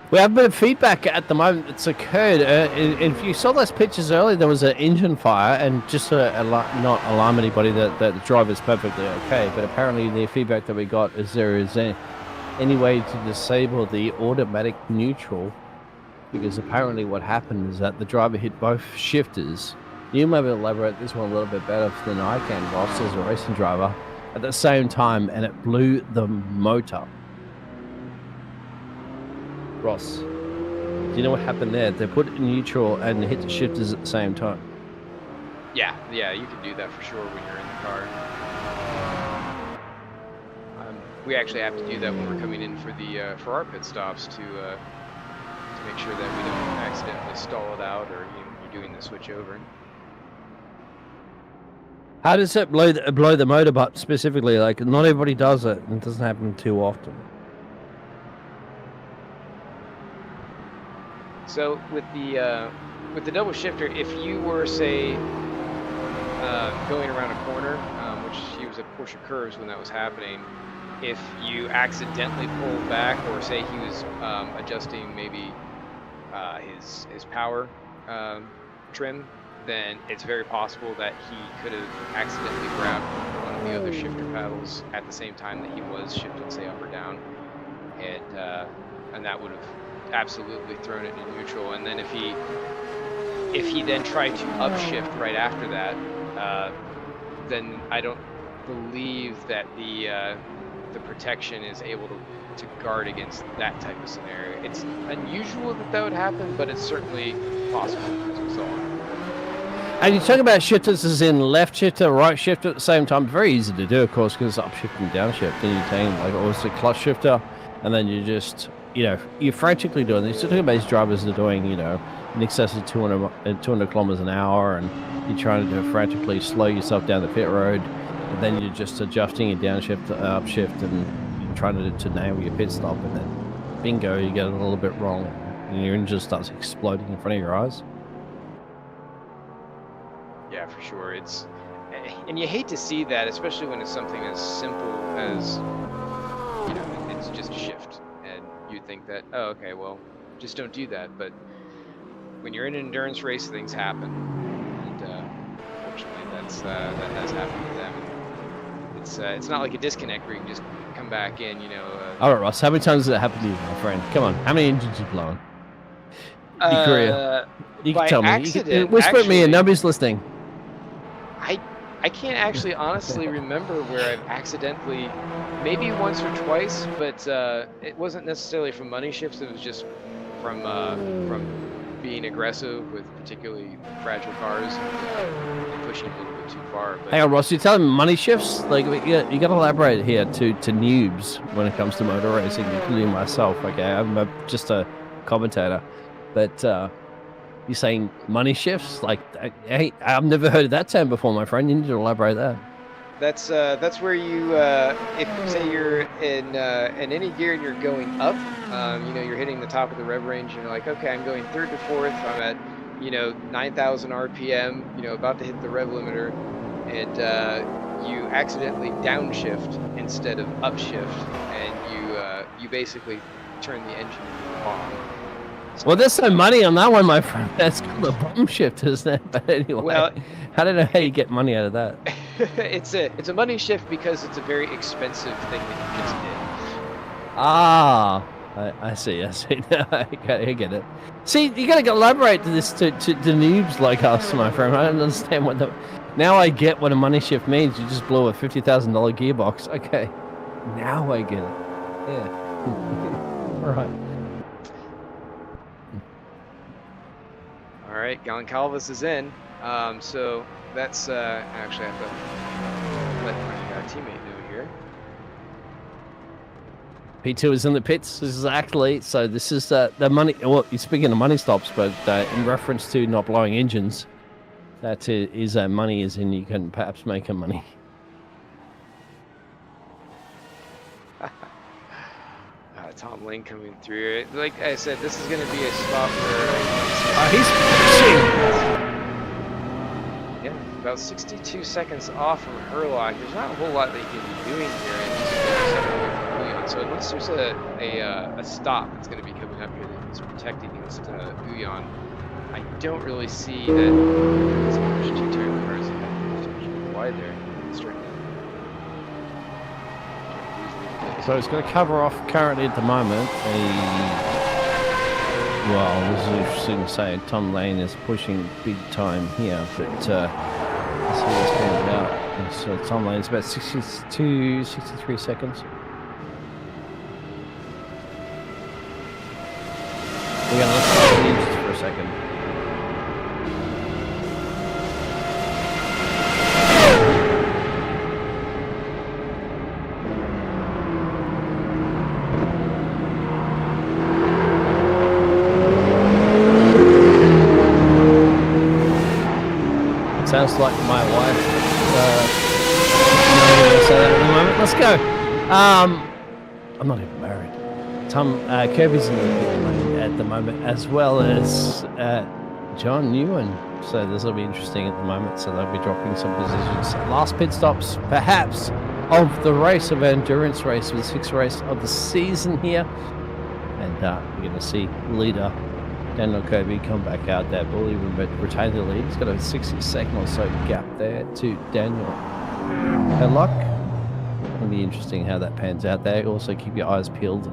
We have a bit of feedback at the moment that's occurred. If you saw those pictures earlier, there was an engine fire, and just to not alarm anybody that the driver's perfectly okay, but apparently the feedback that we got is there is any way to disable the automatic neutral, because apparently what happened is that the driver hit both shifters. You may elaborate this one a little bit better than I can, Ross, as a racing driver, at the same time, and it blew the motor. Ross, do you know what happened there? They put it in neutral and hit the shifters at the same time. Yeah, you can do that for sure when you're in the car. we actually have to do that when we're coming in for the for our pit stops to make sure that we don't accidentally stall it out, or you're doing the switch over. How does it blow the motor butt specifically? Like, not everybody does it, and it doesn't happen too often. So with the double shifter, if you were, say, going around a corner, which he was at Porsche Curves when that was happening, if you accidentally pulled back, or say he was adjusting maybe his power trim, then it's very possible that he could have accidentally grabbed one of the other shifter paddles at the same time that he was shifting, say, up or down, and that would have absolutely thrown it in neutral. And then if he then tried to upshift right after that, then I don't believe that the protection is able to guard against that type of scenario. It's unusual that would happen, but it's certainly possible, as we saw. And you talk about shifters as in left shifter, right shifter at the same time. Very easy to do, of course, because it's upshift and downshift. And you're taking, like, also clutch shifter, and then you just, you're frantically doing this. You're talking about these drivers that are doing, in excess of 200 kilometers an hour, and you're trying to do it frantically, slow yourself down the pit road, and then you're just adjusting your downshift, upshift, and you're trying to nail your pit stop, and then bingo, you get it a little bit wrong, and your engine starts exploding in front of your eyes. Yeah, for sure. And you hate to see that, especially when it's something as simple as, it's just a shift. And you'd think that, oh, okay, well, just don't do that. But when you're in an endurance race, things happen. And unfortunately, that has happened to them. It's not like a disconnect where you can just come back in, All right, Ross, how many times has it happened to you, my friend? Come on, how many engines you blowing? Your career. You can tell me. You can whisper at me and nobody's listening. I can't actually honestly remember where I've accidentally, maybe once or twice, but it wasn't necessarily from money shifts. It was just from being aggressive with particularly fragile cars and pushing a little bit too far. But Hang on, Ross, you're telling me money shifts? Like, you got to elaborate here to noobs when it comes to motor racing, including myself. Okay, I'm just a commentator, but you're saying money shifts? Like, hey, I've never heard of that term before, my friend. You need to elaborate that. That's where you, if say you're in any gear and you're going up, you're hitting the top of the rev range, and you're like, okay, I'm going third to fourth. I'm at, 9,000 RPM, about to hit the rev limiter, and you accidentally downshift instead of upshift, and you basically turn the engine on. Well, there's no money on that one, my friend. That's called a bomb shift, isn't it? But anyway, well, I don't know how you get money out of that. It's a money shift because it's a very expensive thing that you just did. Ah, I see. I get it. See, you got to elaborate to this to noobs like us, my friend. I don't understand what now I get what a money shift means. You just blow a $50,000 gearbox. Okay, now I get it. Yeah. All right. All right, Goncalves is in. So that's actually I have to let my teammate know here. P2 is in the pits, exactly. So this is the money. Well, you're speaking of money stops, but in reference to not blowing engines, that is money, as in you can perhaps make a money. Tom Lane coming through. Like I said, this is going to be a spot for. He's pushing. Yeah, about 62 seconds off from Herlock. There's not a whole lot that he can be doing here. So unless there's a stop that's going to be coming up here that's protecting against Bouillon, I don't really see that. It's two turn cars wide there. So it's going to cover off currently at the moment. Well, this is interesting to say. Tom Lane is pushing big time here, but let's see what's coming out. So Tom Lane's about 62, 63 seconds. We're going to look at the engines for a second. just like my wife. No, I'm gonna say that at the moment. Let's go. I'm not even married. Tom Kirby's in the pit at the moment, as well as John Ewan. So this will be interesting at the moment. So they'll be dropping some positions. Last pit stops, perhaps, of the race, of endurance race, for the 6th race of the season here. And we're going to see leader Daniel Kirby come back out there. Will even retain the lead. He's got a 60-second or so gap there to Daniel Helluck. It'll be interesting how that pans out there. Also keep your eyes peeled.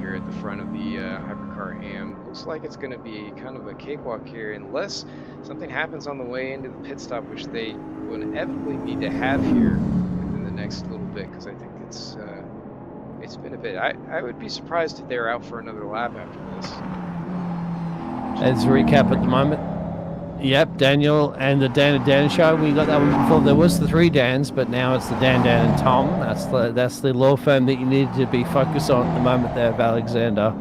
Here at the front of the Hypercar AM. Looks like it's going to be kind of a cakewalk here, unless something happens on the way into the pit stop, which they will inevitably need to have here within the next little bit, because I think it's been a bit. I would be surprised if they're out for another lap after this. As a recap at the moment, yep, Daniel and the Dan and Dan show. We got that one before. There was the 3 Dans, but now it's the Dan and Tom. That's the law firm that you need to be focused on at the moment there of Alexander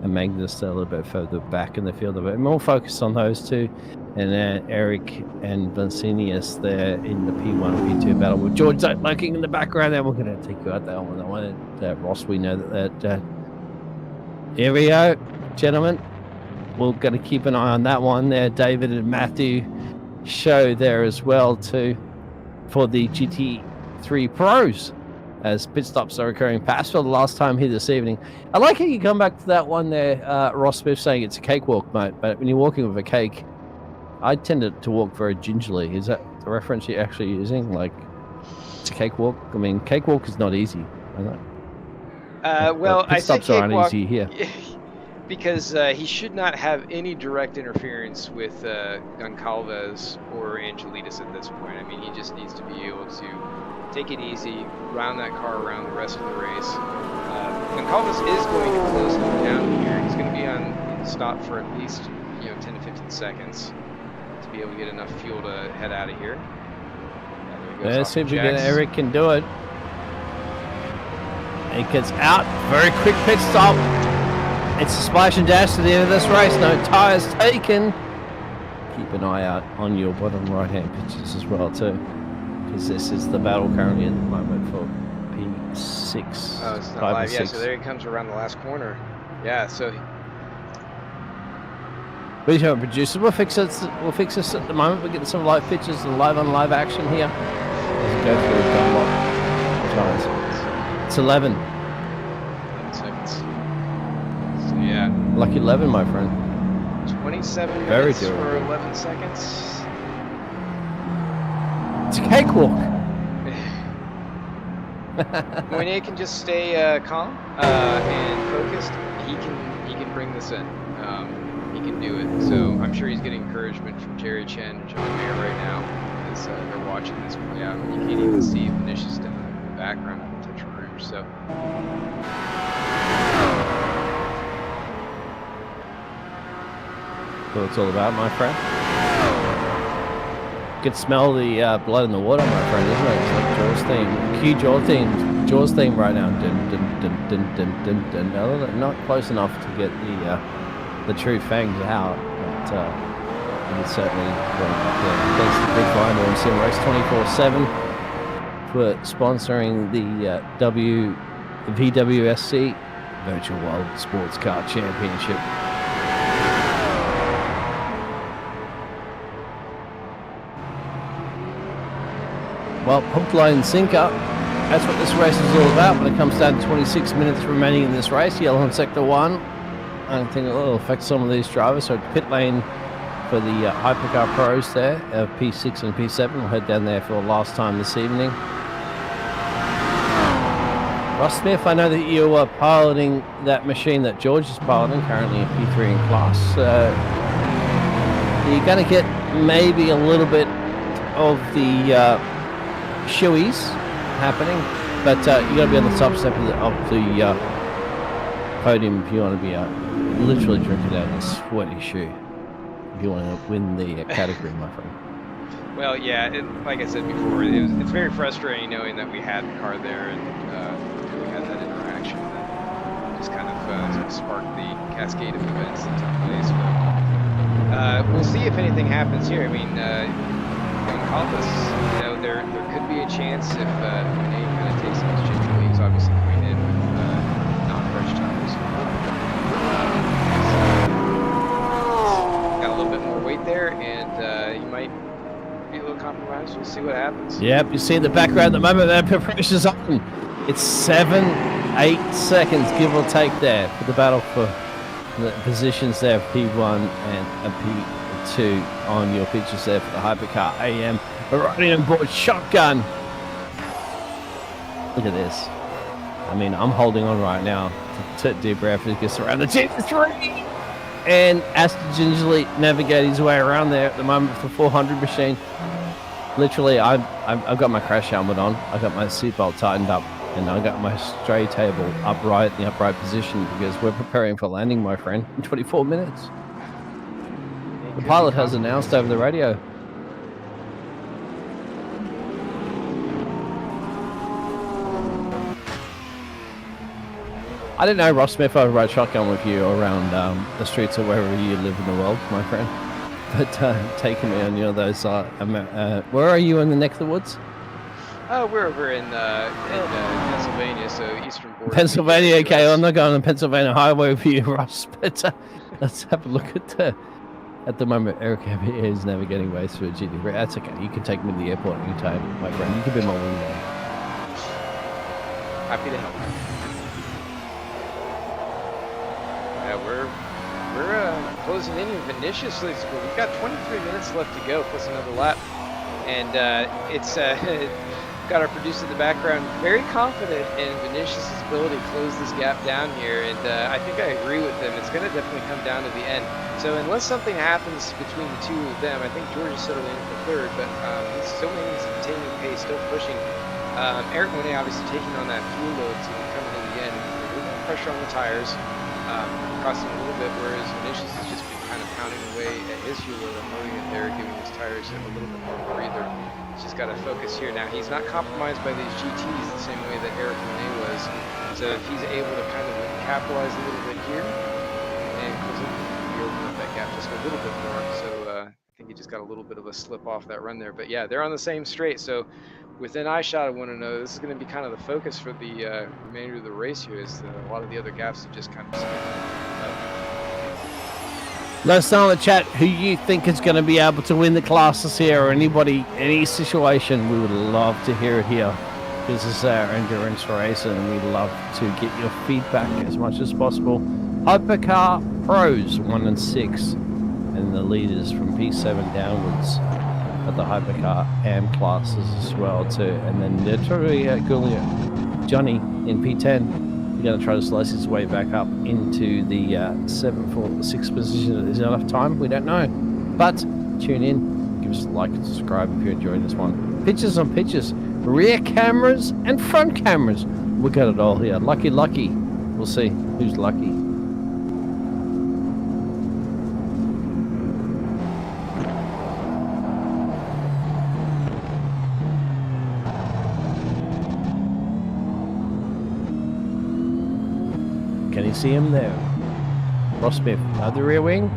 and Magnus a little bit further back in the field. A bit more focused on those two, and then Eric and Vincinius there in the P1 P2 battle with George lurking in the background. Then we're going to take you out there on that one. Ross, we know that here we go, gentlemen. We're going to keep an eye on that one there. David and Matthew show there as well too for the GT3 Pros, as pit stops are occurring past for the last time here this evening. I like how you come back to that one there, Ross Smith, saying it's a cakewalk, mate. But when you're walking with a cake, I tend to walk very gingerly. Is that the reference you're actually using? Like, it's a cakewalk? I mean, cakewalk is not easy. I know. Well, I say stops aren't cakewalk easy here. because he should not have any direct interference with Goncalves or Angelides at this point. I mean, he just needs to be able to take it easy, round that car around the rest of the race. Goncalves is going to close him down here. He's going to be on stop for at least 10 to 15 seconds to be able to get enough fuel to head out of here. Let's see if Eric can do it. He gets out. Very quick pit stop. It's a splash and dash to the end of this race. No tyres taken. Keep an eye out on your bottom right-hand pictures as well too, because this is the battle currently at the moment for P6. Oh, it's not live. Yeah, so there he comes around the last corner. Yeah, so we have a producer. We'll fix this at the moment. We're getting some live pictures and live on live action here. Let's go through the Dunlop tyres. It's 11. 11 seconds. So yeah. Lucky 11, my friend. 27 Very minutes doable. for 11 seconds. It's a cakewalk. When he can just stay calm and focused, he can bring this in. He can do it. So I'm sure he's getting encouragement from Jerry Chen and John Mayer right now as they're watching this play out. You can't even see Vinicius down in the background of the touch room. So What it's all about, my friend. You can smell the blood in the water, my friend, isn't it? It's like Jaws theme. Cue Jaws theme right now. Dun, dun, dun, dun, dun, dun, dun. No, not close enough to get the true fangs out, but it's certainly thanks to Big Finder and Sim Race 24/7 for sponsoring the VWSC Virtual World Sports Car Championship. Well, hook, line, sinker. That's what this race is all about. When it comes down to 26 minutes remaining in this race, yellow on sector 1. I think it will affect some of these drivers. So pit lane for the Hypercar Pros there, P6 and P7. We'll head down there for the last time this evening. Ross Smith, I know that you are piloting that machine that George is piloting, currently in P3 in class. You're going to get maybe a little bit of the shoeies happening, but you got to be on the top step of the podium if you want to be literally drinking out of a sweaty shoe if you want to win the category, my friend. well, yeah, like I said before, it's very frustrating knowing that we had the car there and we had that interaction. just kind of sparked the cascade of events that took place. But we'll see if anything happens here. I mean, on Compass, you know, there could be a chance if Renee kind of takes some gingerly. He's obviously coming in with non-fresh tires. Got a little bit more weight there, and he might be a little compromised. We'll see what happens. Yep, you see in the background at the moment that pressure's on. It's 7-8 seconds, give or take, there for the battle for the positions there, P1 and P2 on your pictures there for the Hypercar AM. Riding on board shotgun. Look at this. I mean, I'm holding on right now to deep breath as it gets around the GT3. And has to gingerly navigate his way around there at the moment for 400 machine. Literally, I've got my crash helmet on. I got my seatbelt tightened up, and I got my stray table upright in the upright position because we're preparing for landing, my friend, in 24 minutes. The pilot has announced over the radio. I didn't know, Ross Smith, I would ride shotgun with you around the streets of wherever you live in the world, my friend. But taking me on, you know, those, where are you in the neck of the woods? We're over in Pennsylvania, so eastern border. Pennsylvania, okay, well, I'm not going on the Pennsylvania highway with you, Ross, but let's have a look at the moment. Eric is navigating ways through a GT3. That's okay, you can take me to the airport anytime, my friend. You can be my wingman. Happy to help. We're closing in here. Vinicius, we've got 23 minutes left to go, plus another lap, and it's got our producer in the background, very confident in Vinicius' ability to close this gap down here, and I think I agree with him. It's going to definitely come down to the end. So unless something happens between the two of them, I think George is settling in for third, but he's still maintaining pace, still pushing. Eric Monet obviously taking on that fuel load, so coming in the end, a little more pressure on the tires. Costing a little bit, whereas Vinicius has just been kind of pounding away at his fuel load and loading it there, giving his tires a little bit more breather. He's just got to focus here. Now, he's not compromised by these GTs the same way that Eric Monet was, so if he's able to kind of capitalize a little bit here, and he'll open up that gap just a little bit more, so I think he just got a little bit of a slip off that run there. But yeah, they're on the same straight, so within eyeshot of one another, this is going to be kind of the focus for the remainder of the race here, is a lot of the other gaps have just kind of Let us know in the chat who you think is going to be able to win the classes here, or anybody, any situation. We would love to hear it here. This is our endurance race, and we'd love to get your feedback as much as possible. Hypercar Pros 1 and 6, and the leaders from P7 downwards at the Hypercar AM classes as well too. And then Johnny in P10. Going to try to slice his way back up into the 7-4-6 position. Is there enough time? We don't know. But tune in, give us a like and subscribe if you're enjoying this one. Pictures on pictures, rear cameras and front cameras. We got it all here. Lucky. We'll see who's lucky. Can you see him there? Ross Smith, the rear wing.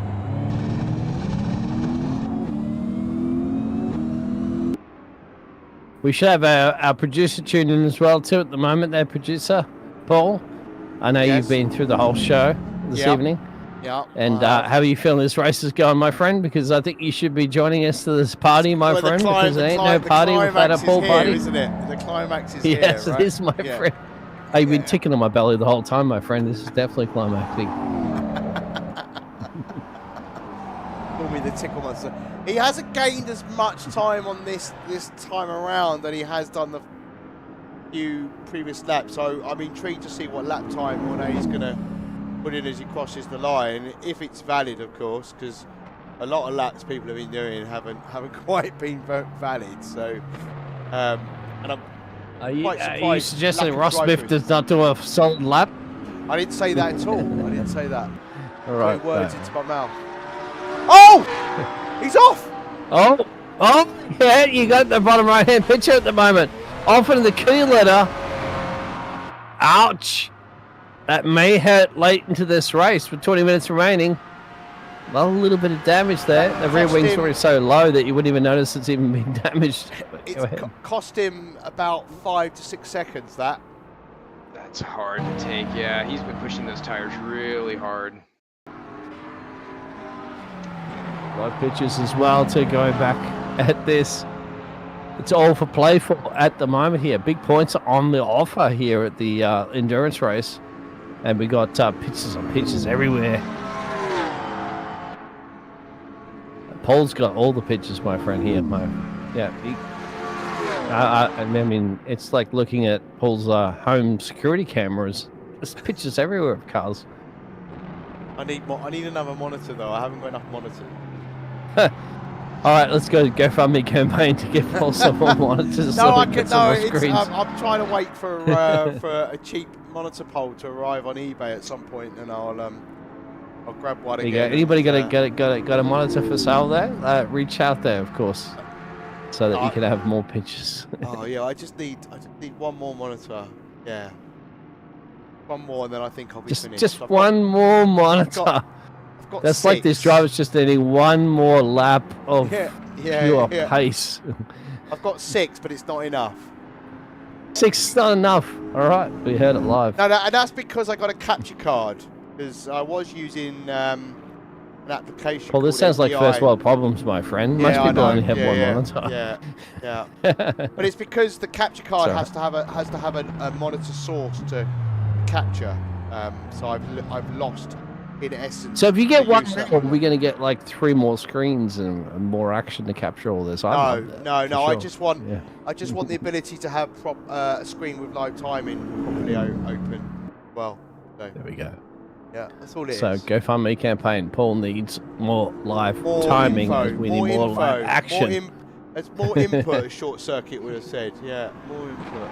We should have our producer tuned in as well too at the moment there, producer Paul. I know you've been through the whole show this evening. Yeah. And how are you feeling this race is going, my friend? Because I think you should be joining us to this party, my friend, because there ain't no party without a Paul party. Isn't it? The climax is yes, here, right? It is, my friend. I've been ticking on my belly the whole time, my friend. This is definitely climactic. Call me the tickle monster. He hasn't gained as much time on this time around than he has done the few previous laps. So I'm intrigued to see what lap time Monet going to put in as he crosses the line, if it's valid, of course, because a lot of laps people have been doing haven't quite been valid. So, and I'm. Are you suggesting Ross Smith does not do a solid lap? I didn't say that at all. I didn't say that. All right. Put words into my mouth. Oh! He's off! Oh! Yeah, you got the bottom right-hand picture at the moment. Off into the key letter. Ouch! That may hurt late into this race with 20 minutes remaining. Well, a little bit of damage there. The rear wing's already so low that you wouldn't even notice it's even been damaged. It's cost him about 5 to 6 seconds, that. That's hard to take. Yeah, he's been pushing those tires really hard. Live pitches as well to go back at this. It's all for play for at the moment here. Big points on the offer here at the endurance race. And we got pitches on pitches everywhere. Paul's got all the pitches, my friend, here. I mean, it's like looking at Paul's home security cameras. There's pitches everywhere of cars. I need another monitor, though. I haven't got enough monitors. All right, let's go GoFundMe campaign to give Paul some more monitors. No, I'm trying to wait for a cheap monitor pole to arrive on eBay at some point, and I'll grab one again. There you go. Anybody got a monitor for sale there? Reach out there, of course, so that you can have more pictures. Oh yeah, I just need one more monitor. Yeah, one more, and then I think I'll be finished. Just one more monitor. That's 6. Like this driver's just needing one more lap of pure pace. I've got 6, but it's not enough. 6 is not enough. All right, we heard it live. No, and that's because I got a capture card. Because I was using an application. Well, this sounds like first world problems, my friend. Most people only have one monitor. Yeah. But it's because the capture card has to have a monitor source to capture. So I've lost in essence. So if you get one more, we're going to get like 3 more screens and more action to capture all this. No. Sure. I just want the ability to have a screen with live timing properly open. Well, so. There we go. Yeah, that's all it is. So GoFundMe campaign. Paul needs more live timing. We need more live action. It's more input, Short Circuit would have said. Yeah, more input.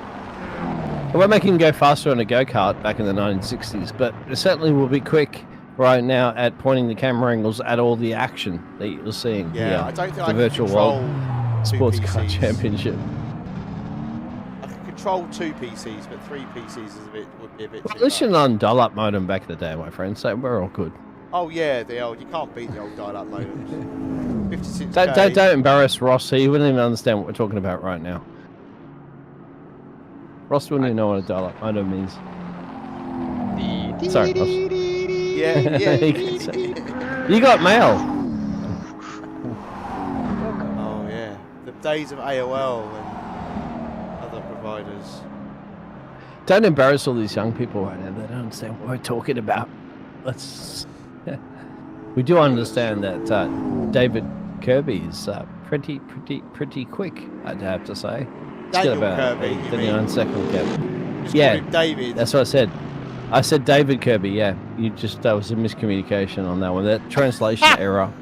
We're making him go faster on a go-kart back in the 1960s, but it certainly will be quick right now at pointing the camera angles at all the action that you're seeing. Yeah, I don't think the I can virtual control world sports car championship. I can control 2 PCs, but 3 PCs would be a bit too At least much. you're on dial-up modem back in the day, my friend, so we're all good. Oh yeah, you can't beat the old dial-up modems. 56K. Don't embarrass Ross. He wouldn't even understand what we're talking about right now. Ross wouldn't even know what a dial-up modem means. Sorry, Ross. Yeah. You got mail. Oh yeah, the days of AOL and other providers. Don't embarrass all these young people right now. They don't understand what we're talking about. We do understand that David Kirby is pretty quick, I'd have to say. Daniel about Kirby, 39 second gap. Just Yeah, call him David. that's what I said. I said David Kirby, yeah. That was a miscommunication on that one. That translation error.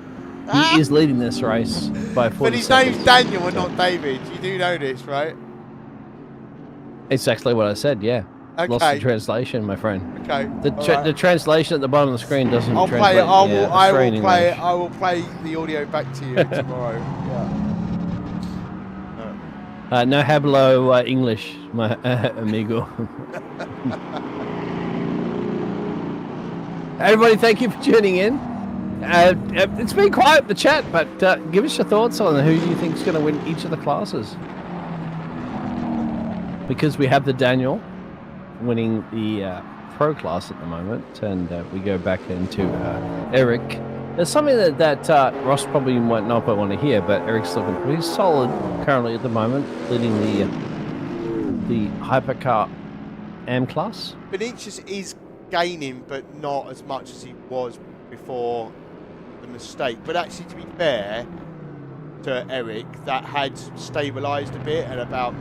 He is leading this race by 40 But his seconds. name's Daniel and not David. You do know this, right? It's actually what I said, yeah. Okay. Lost the translation, my friend. Okay. The translation at the bottom of the screen doesn't I'll translate. play it. Australian I will play the audio back to you tomorrow. Yeah. No hablo English, my amigo. Everybody, thank you for tuning in. It's been quiet, the chat, but give us your thoughts on who you think is going to win each of the classes. Because we have the Daniel winning the pro class at the moment, and we go back into Eric. There's something that Ross probably might not want to hear, but Eric's looking pretty solid currently at the moment, leading the Hypercar AM class. Benitez is gaining, but not as much as he was before the mistake. But actually, to be fair to Eric, that had stabilised a bit at about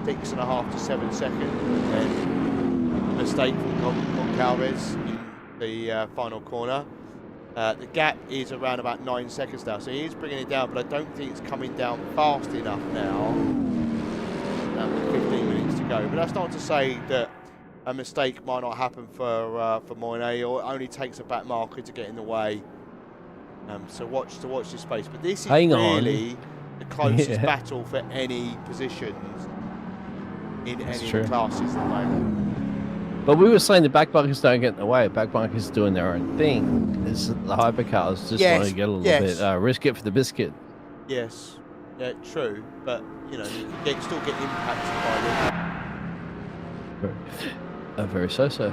6.5 to 7 seconds. And mistake from Goncalves in the final corner. The gap is around about 9 seconds now, so he is bringing it down, but I don't think it's coming down fast enough now. 15 minutes to go, but that's not to say that a mistake might not happen for Moyne, or it only takes a back marker to get in the way. So watch this space. But this is really the closest battle for any positions in any of the classes at the moment. But we were saying the back bunkers don't get in the way. Back bunkers doing their own thing. It's the hypercars just want to get a little bit risk it for the biscuit. Yes, yeah, true. But you know, you can still get impacted by them. Very so.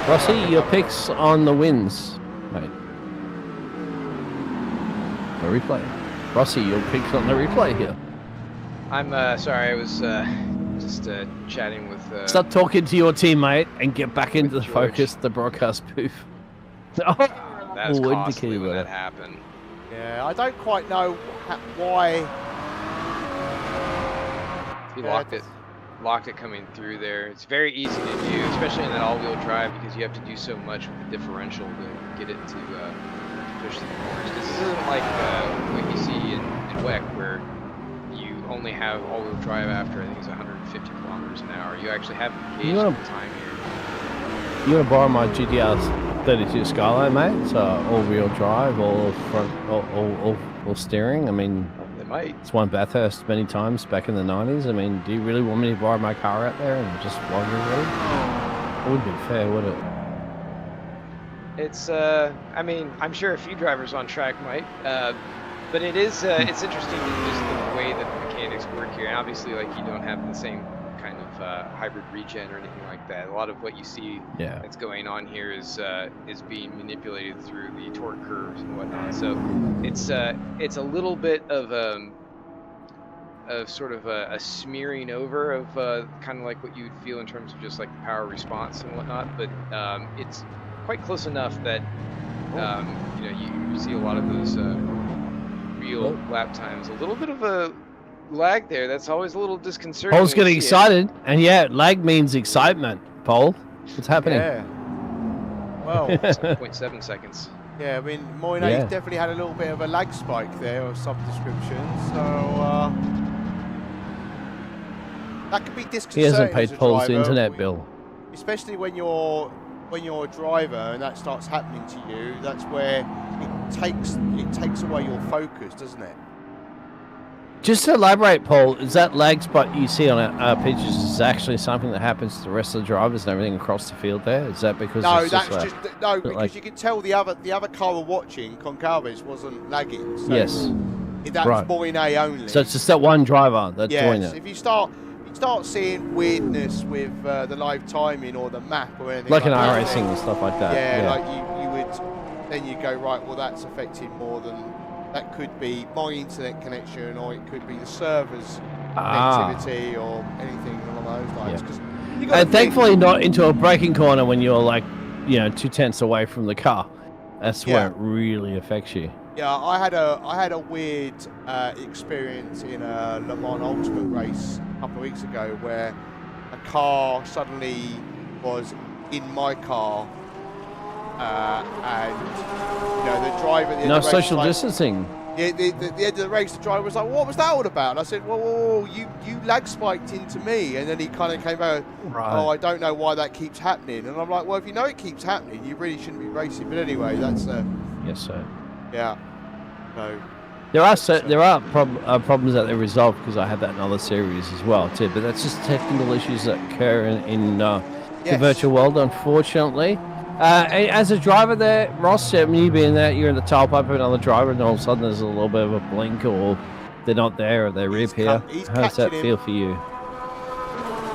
Rossi, your picks on the wins, mate. The replay. Rossi, your picks on the replay here. I'm sorry, I was just chatting with. Stop talking to your teammate and get back into the George. focus, the broadcast booth. That was costly when that it. happened. Yeah, I don't quite know why. He locked it coming through there. It's very easy to do, especially in that all-wheel drive, because you have to do so much with the differential to get it to push the corners. Because this isn't like what you see in WEC, where you only have all-wheel drive after I think it's 150 kilometers an hour. You actually have engaged the time here. You want to borrow my GTR 32 Skyline, mate? It's all-wheel drive, all front, all steering. I mean, They might. it's won Bathurst many times back in the 90s. I mean, do you really want me to borrow my car out there and just flog everybody? It wouldn't be fair, would it? It's I mean, I'm sure a few drivers on track might, but it is it's interesting just the way that the mechanics work here. And obviously, like, you don't have the same kind of hybrid regen or anything like that. A lot of what you see that's going on here is being manipulated through the torque curves and whatnot. So it's a little bit of sort of a smearing over of kind of like what you would feel in terms of just like the power response and whatnot. But it's quite close enough that you know, you see a lot of those real lap times. A little bit of a lag there. That's always a little disconcerting. Paul's getting excited, and yeah, lag means excitement. Paul, what's happening? Yeah. Well, 7.7 seconds. yeah, I mean, Moynihan's definitely had a little bit of a lag spike there of some description, so that could be disconcerting. He hasn't paid as a Paul's driver, internet bill. especially when you're a driver and that starts happening to you. That's where it takes away your focus, doesn't it? Just to elaborate, Paul, is that lag spot you see on our pictures is actually something that happens to the rest of the drivers and everything across the field there? Is that because No, it's that's just because like, you can tell the other car we're watching, Concalves, wasn't lagging. So yes. That's Right. Moynihan only. So it's just that one driver that's doing yes, it. if you start seeing weirdness with the live timing or the map or anything Like an that, iRacing and stuff like that. Yeah, like you would, then you go, right, well, that's affecting more than, that could be my internet connection, or it could be the server's connectivity or anything along those lines. 'Cause you gotta And thankfully not into a braking corner when you're like, 2/10 away from the car. That's where it really affects you. Yeah, I had a weird experience in a Le Mans Ultimate race a couple of weeks ago, where a car suddenly was in my car, and the driver. No social distancing. Yeah, the end of the race, the driver was like, "What was that all about?" And I said, "Whoa, you lag spiked into me," and then he kind of came out, "Oh, I don't know why that keeps happening." And I'm like, "Well, if you know it keeps happening, you really shouldn't be racing." But anyway, that's yes, sir. yeah. So there are problems that they resolve, because I had that in other series as well too. But that's just technical issues that occur in the virtual world, unfortunately. As a driver there, Ross, I mean, you being there, you're in the tailpipe of another driver, and all of a sudden there's a little bit of a blink, or they're not there, or they reappear. How does that feel for you?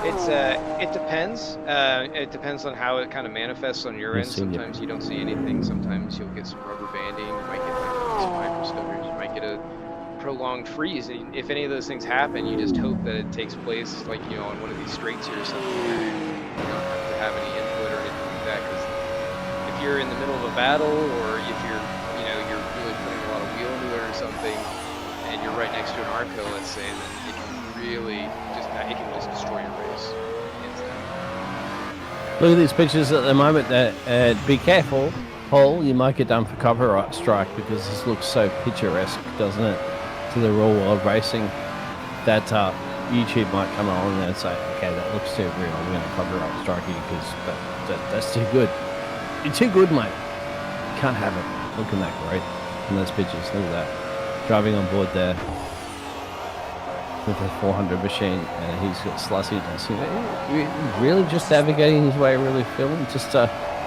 It depends. It depends on how it kind of manifests on your end. Sometimes you don't see anything. Sometimes you'll get some rubber banding. You might get some microscopers. You might get a prolonged freeze. And if any of those things happen, you just hope that it takes place, like, on one of these straights here or something. You don't have to have any input or anything like that. Because if you're in the middle of a battle, or if you're really putting a lot of wheel into it or something, and you're right next to an Arco, let's say, then it can really just destroy your race. Look at these pictures at the moment. Be careful, Paul. You might get done for copyright strike, because this looks so picturesque, doesn't it, to the real world racing, that YouTube might come along and say, "Okay, that looks too real. We're going to copyright strike you, because that's too good. You're too good, mate. You can't have it. Looking that great in those pictures. Look at that. Driving on board there. with a 400 machine, and he's got Slushy. Really just navigating his way, really, Phil, and just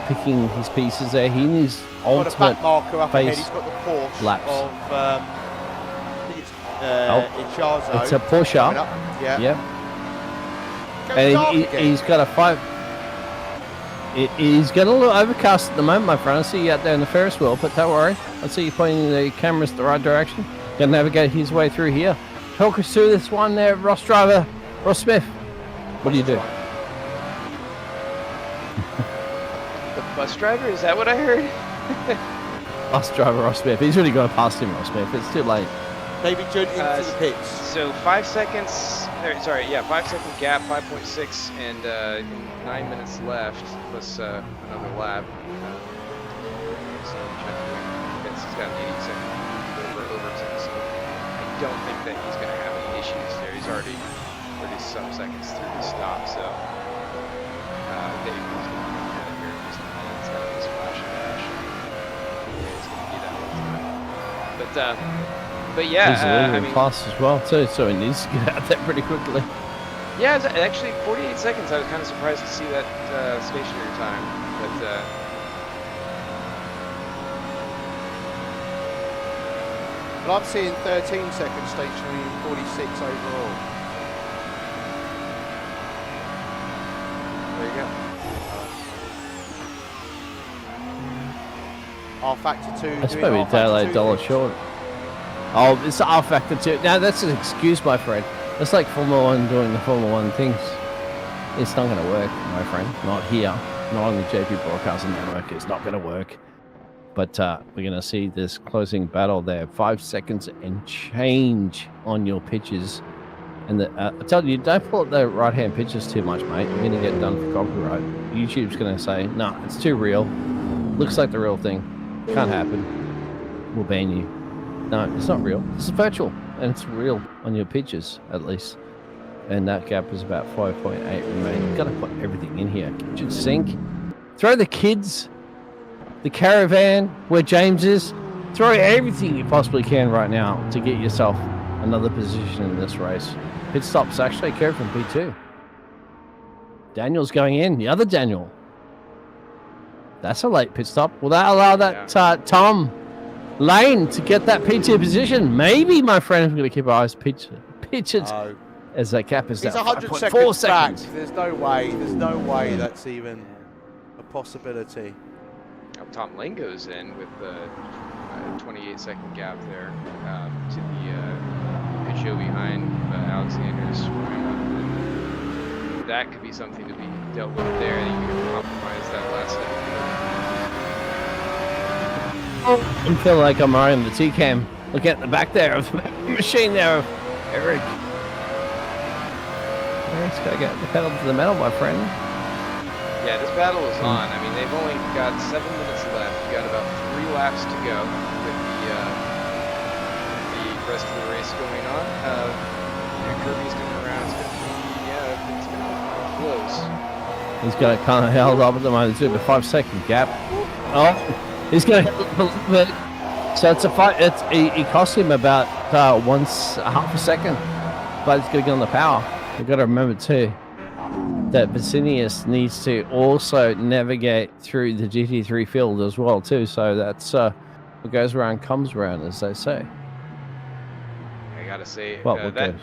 picking his pieces there. He needs Got a ultimate back marker up ahead. face He's got the Porsche laps. of I think it's Icharzo. It's a Porsche. coming up. Yeah. Yep. Going dark And again. he's got a 5. It is getting a little overcast at the moment, my friend. I see you out there in the Ferris wheel, but don't worry. I see you pointing the cameras the right direction. Gonna navigate his way through here. Talk us through this one there, Ross driver, Ross Smith. What do you do? The bus driver? Is that what I heard? Bus driver Ross Smith. He's already gone past him, Ross Smith. It's too late. Maybe into the pits. So 5 seconds. 5-second gap, 5.6, and 9 minutes left, plus another lap. So he's got an 80-second over Overton, so I don't think that he's going to have any issues there. He's already some seconds through the stop, so Dave is going to be kind of here in just a minute. It's got this flash and dash. It's going to be that whole time. But yeah, He's a I mean, fast as well too, so he needs to get out there pretty quickly. yeah, it's actually 48 seconds. I was kind of surprised to see that stationary time, but Well, I'm seeing 13 seconds stationary and 46 overall. There you go. R Factor 2. That's doing maybe R a Factor 2 $1 things. short. Oh, it's the R Factor 2. Now, that's an excuse, my friend. That's like Formula 1 doing the Formula 1 things. It's not going to work, my friend. Not here. Not on the JP Broadcasting Network. It's not going to work. But we're going to see this closing battle there. 5 seconds and change on your pitches. And I tell you, don't pull up the right-hand pitches too much, mate. You're going to get done for copyright. YouTube's going to say, no, it's too real. Looks like the real thing. Can't happen. We'll ban you. No, it's not real. This is virtual, and it's real on your pitches, at least. And that gap is about 5.8 remaining. You've got to put everything in here. Kitchen sink. Throw the kids, the caravan, where James is. Throw everything you possibly can right now to get yourself another position in this race. Pit stops actually occur from P2. Daniel's going in. The other Daniel. That's a late pit stop. Will that allow that Tom Lane to get that P2 position? Maybe, my friend. I'm going to keep our eyes pitched as that gap is He's down 100 5.4 seconds back. There's no way that's even a possibility. Tom Lane goes in with a 28-second gap there to the pit show behind Alexander's. That could be something to be dealt with there. You can compromise that last second. I'm feeling like I'm riding the T-Cam. Look at the back there of the machine there of Eric. Eric's got to get the pedal to the metal, my friend. Yeah, this battle is on. I mean, they've only got 7 minutes left. You got about 3 laps to go with the rest of the race going on. Kirby's coming around. It's going to be close. He's got it kind of held up at the moment. It's a 5 second gap. Oh, he's going to hit a little bit. So it's a fight. It cost him about half a second, but it's going to get on the power. You've got to remember too that Vicinius needs to also navigate through the GT3 field as well too. So that's what goes around comes around, as they say. I gotta say, Well, that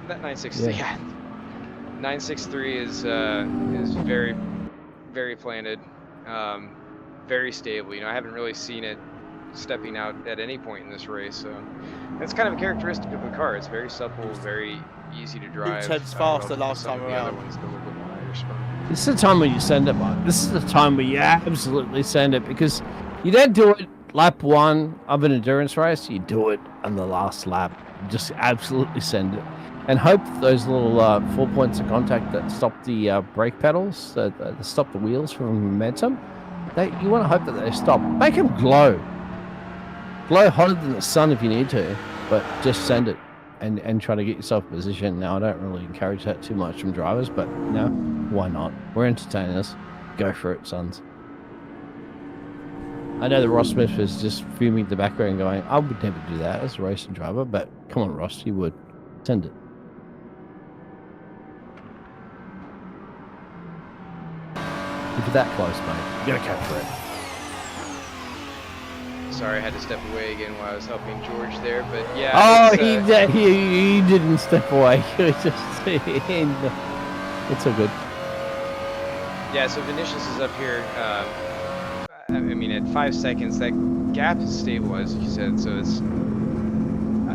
963, yeah. 963 is very, very planted, very stable. You know, I haven't really seen it stepping out at any point in this race. So that's kind of a characteristic of the car. It's very supple, very easy to drive. 2 tenths faster last time around. This is the time when you send it, Mike. This is the time where you absolutely send it, because you don't do it lap 1 of an endurance race. You do it on the last lap. You just absolutely send it. And hope those little 4 points of contact that stop the brake pedals, that stop the wheels from momentum, you want to hope that they stop. Make them glow. Glow hotter than the sun if you need to, but just send it and try to get yourself in position. Now, I don't really encourage that too much from drivers, but no, why not? We're entertainers. Go for it, sons. I know that Ross Smith is just fuming in the background going, I would never do that as a racing driver, but come on, Ross, you would. Send it. If you're that close, mate, you gotta go for it. Sorry, I had to step away again while I was helping George there, but yeah. Oh, it's, he didn't step away. He was just in. It's all good. Yeah, so Vinicius is up here. I mean, at 5 seconds, that gap is stabilized, like you said. So it's.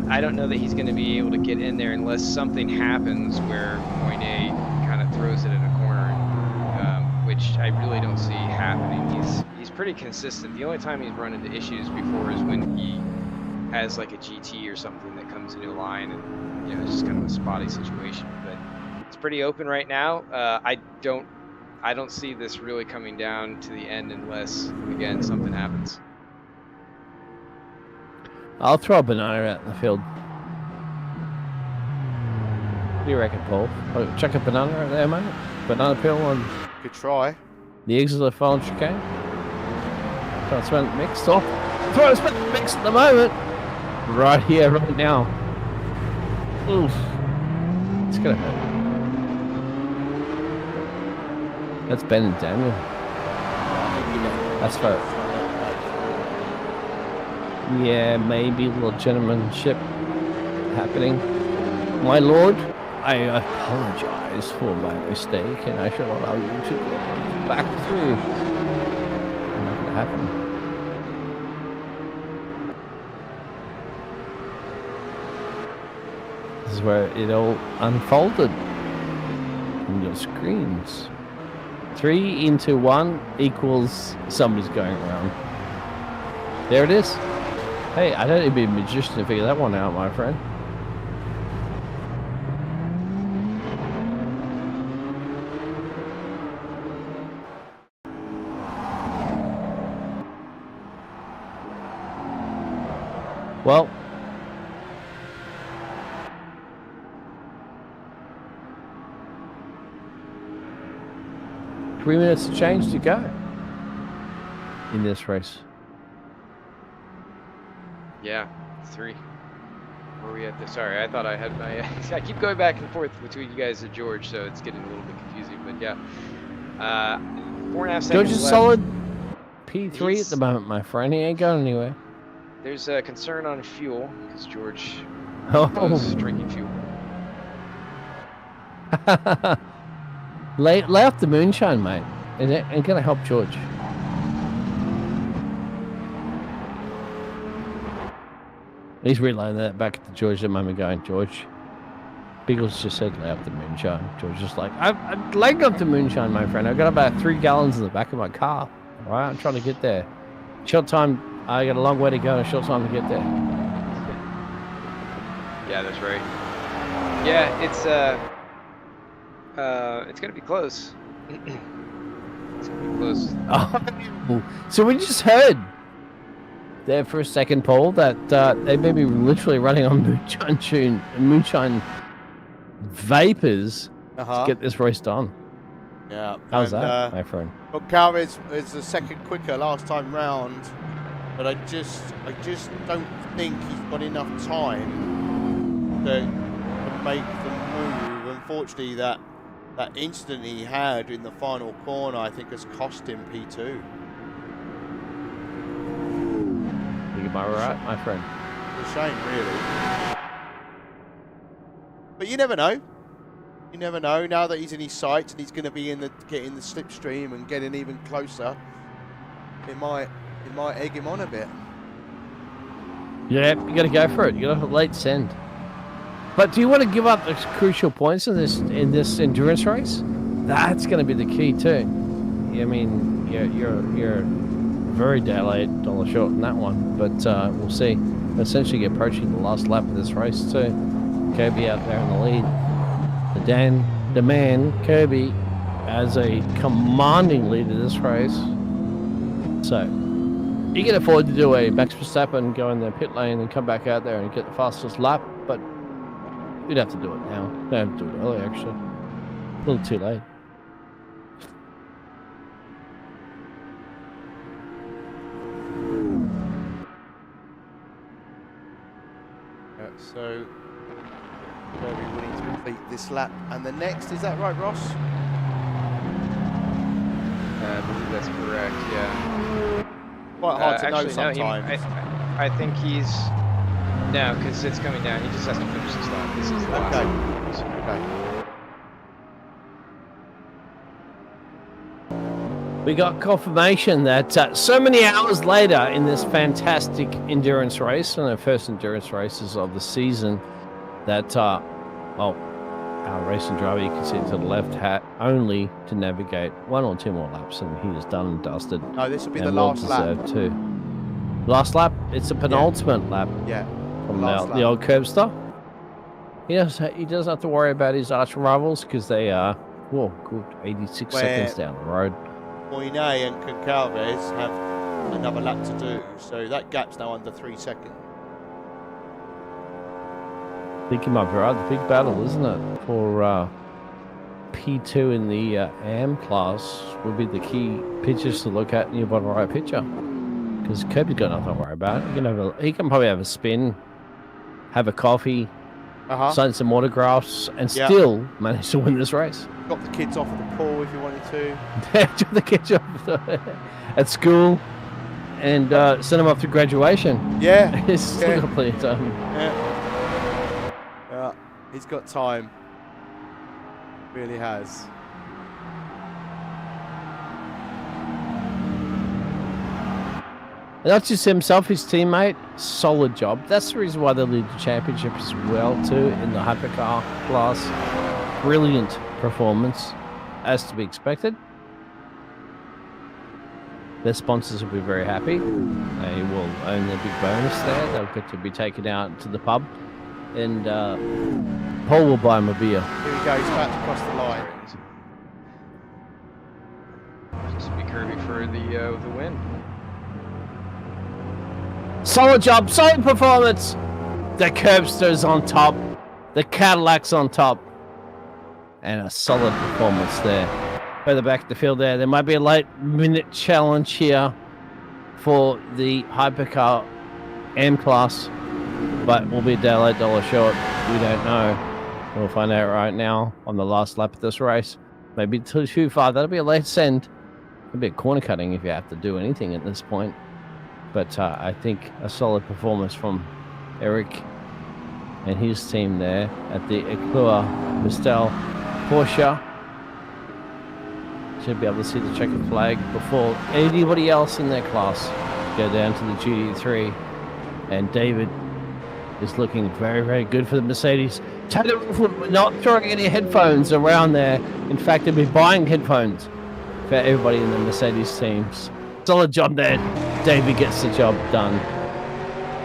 I don't know that he's going to be able to get in there unless something happens where point A kind of throws it in a corner, which I really don't see happening. He's pretty consistent. The only time he's run into issues before is when he has like a GT or something that comes into line, and you know, it's just kind of a spotty situation. But it's pretty open right now. I don't see this really coming down to the end unless, again, something happens. I'll throw a banana out in the field. What do you reckon, Paul? Oh, chuck a banana out there, mate? Banana peel on Good try. the exit of the final chicane. Try to spend mixed off. Throw a spin mix at the moment. Right here, right now. Oof. It's gonna hurt. That's Ben and Daniel. That's fair. Yeah, maybe a little gentlemanship happening. My lord, I apologize for my mistake, and I shall allow you to go back through. Not gonna happen. This is where it all unfolded on your screens. 3 into 1 equals somebody's going around. There it is. Hey, I don't need to be a magician to figure that one out, my friend. Well, three minutes to change to go in this race. Yeah, 3. Where are we at this? Sorry, I thought I had my. I keep going back and forth between you guys and George, so it's getting a little bit confusing. But yeah, 4.5 seconds George is left. solid P3 He's- at the moment, my friend. He ain't going anywhere. There's a concern on fuel because George Oh, was drinking fuel. lay off the moonshine, mate. It ain't gonna help George. He's relaying that back to George at the moment, going, George, Biggles just said lay off the moonshine. George just like, I've laid off the moonshine, my friend. I've got about 3 gallons in the back of my car. All right, I'm trying to get there. Short time, I got a long way to go and a short time to get there. Yeah, that's right. Yeah, it's gonna be close. It's gonna be close. Oh, so we just heard there for a second, Paul, that they may be literally running on moonshine vapors to get this race done. Yeah. How's and, that, my friend? Well, Calvin's is a second quicker last time round, but I just don't think he's got enough time to make the move. Unfortunately, that incident he had in the final corner, I think, has cost him P2. Am I right, my friend? It's a shame, really. But you never know. You never know. Now that he's in his sights and he's going to be getting the slipstream and getting even closer, it might egg him on a bit. Yeah, you got to go for it. You got to have a late send. But do you want to give up the crucial points in this endurance race? That's going to be the key too. I mean, you're very delayed, dollar short in that one, but we'll see. Essentially approaching the last lap of this race too. Kirby out there in the lead. The man, Kirby, as a commanding lead of this race. So, you can afford to do a Max Verstappen, go in the pit lane and come back out there and get the fastest lap, but you'd have to do it now. Don't have to do it early, actually. A little too late. So, Kirby willing to complete this lap and the next. Is that right, Ross? I believe that's correct, yeah. Quite hard to know Actually, no, sometimes. I think he's... No, because it's coming down. He just has to finish this lap. This is the last lap. Okay. We got confirmation that so many hours later in this fantastic endurance race, one of the first endurance races of the season, that, our racing driver, you can see to the left, had only to navigate 1 or 2 more laps, and he is done and dusted. No, this will be and the well last lap. deserved too. Last lap? It's a penultimate lap Yeah. from last the lap. old Curbster. He doesn't have to worry about his arch rivals because they are, good 86 seconds down the road. Moyne and Concalves have another lap to do, so that gap's now under 3 seconds. I think you might be right. The big battle, isn't it? For P2 in the AM class would be the key pitches to look at in your bottom right picture. Because Kirby's got nothing to worry about. He can probably have a spin, have a coffee, sign some autographs, and still manage to win this race. Got the kids off at the pool if you wanted to. Drop the kids off at school and send them off to graduation. Yeah. He's still got plenty of time. Yeah. He's got time. Really has. And not just himself, his teammate, solid job. That's the reason why they lead the championship as well, too, in the hypercar class. Brilliant performance, as to be expected. Their sponsors will be very happy. They will own their big bonus there. They'll get to be taken out to the pub. And Paul will buy him a beer. Here he goes, back to cross the line. This will be Kirby for the win. Solid job, solid performance. The Curbster's on top. The Cadillac's on top. And a solid performance there. Further back to the field there might be a late minute challenge here for the Hypercar M class, but we'll be a day late, dollar short. We don't know. We'll find out right now on the last lap of this race. Maybe too far. That'll be a late send. It'll be a corner cutting if you have to do anything at this point. But I think a solid performance from Eric and his team there at the Eclua Mistel Porsche. Should be able to see the checkered flag before anybody else in their class go down to the GT3. And David is looking very, very good for the Mercedes. Tatum not throwing any headphones around there. In fact, they'll be buying headphones for everybody in the Mercedes teams. Solid job there. David gets the job done.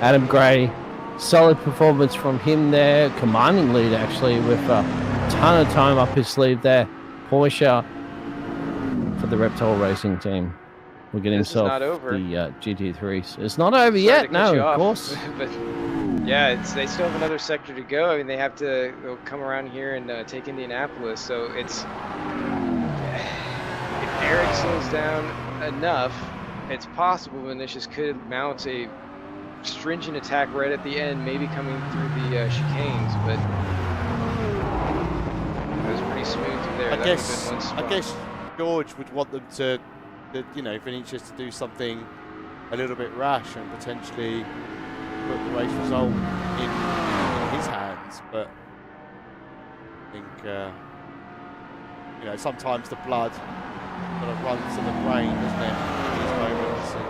Adam Gray, solid performance from him there. Commanding lead, actually, with a ton of time up his sleeve there. Porsche for the Reptile Racing team. We'll get himself the GT3s. It's not over yet, no, of course. But yeah, they still have another sector to go. I mean, they'll come around here and take Indianapolis. So it's, if Eric slows down enough, it's possible Vinicius could mount a stringent attack right at the end, maybe coming through the chicanes. But it was pretty smooth through there. I guess George would want them to Vinicius to do something a little bit rash and potentially put the race result in his hands. But I think, sometimes the blood sort of runs to the brain, doesn't it, in these moments? And,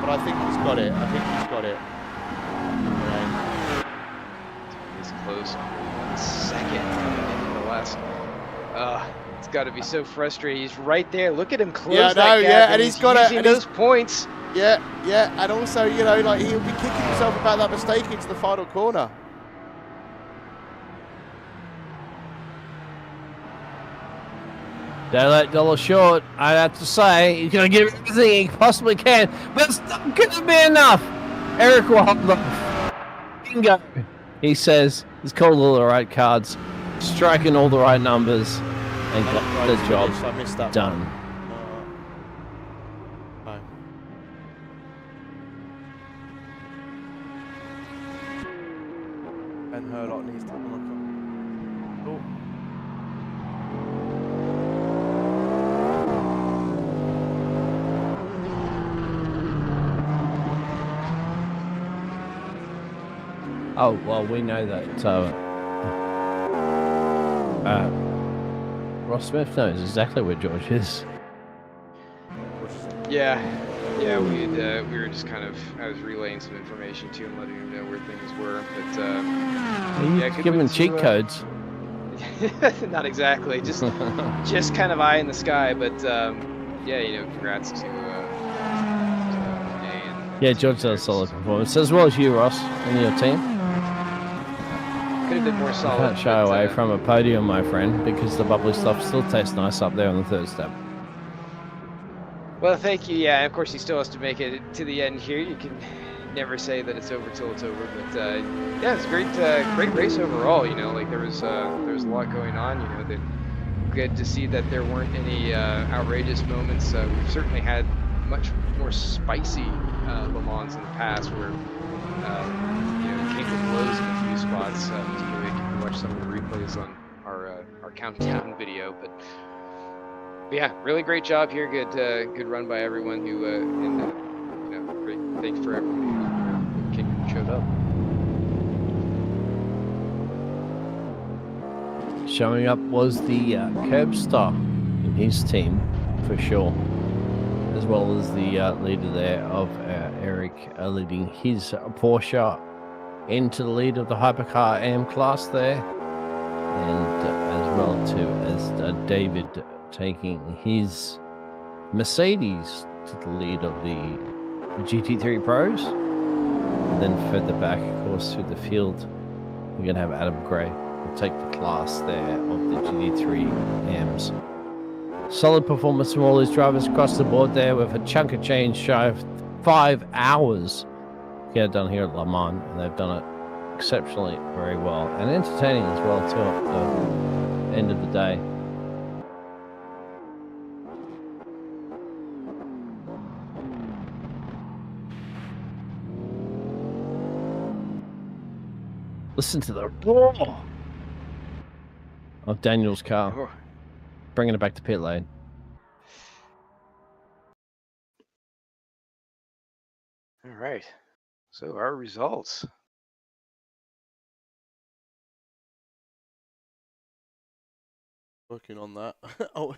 but I think he's got it. He's close. 1 second in the last. It's got to be so frustrating. He's right there. Look at him close that gap. And he's got those points. Yeah, and also, he'll be kicking himself about that mistake into the final corner. Day late, dollar short. I'd have to say he's going to give everything he possibly can, but it's not going to be enough. Eric will hold off. Bingo. He says he's called all the right cards, striking all the right numbers, and got the job done. No. Ben Hurlock needs to come on. Oh, well, we know that Ross Smith knows exactly where George is. Yeah, we were just kind of, I was relaying some information to him, letting him know where things were. But You good giving win cheat to, codes? not exactly, just kind of eye in the sky. But yeah, congrats to Renee and Yeah, George does a solid performance, as well as you, Ross, and your team. could have been more You solid. can't shy away from a podium, my friend, because the bubbly stuff still tastes nice up there on the third step. Well, thank you. Yeah, of course he still has to make it to the end here. You can never say that it's over till it's over, but yeah, it's great race overall. Like there was a lot going on. Good to see that there weren't any outrageous moments. We've certainly had much more spicy Le Mans in the past, where it came to blows in a few spots. Particularly if you watch some of the replays on our countdown video, but yeah, really great job here. Good run by everyone who and great thanks for everyone who showed up. Showing up was the Curbstar in his team, for sure, as well as the leader there of Eric leading his Porsche into the lead of the Hypercar AM class there, and as well too as David taking his Mercedes to the lead of the GT3 Pros. And then further back, of course, through the field, we're going to have Adam Gray take the class there of the GT3 AMs. Solid performance from all these drivers across the board there, with a chunk of change shy of 5 hours to get it done here at Le Mans, and they've done it exceptionally very well and entertaining as well too at the end of the day. Listen to the roar of Daniel's car, bringing it back to pit lane. All right, so our results. Working on that. Oh.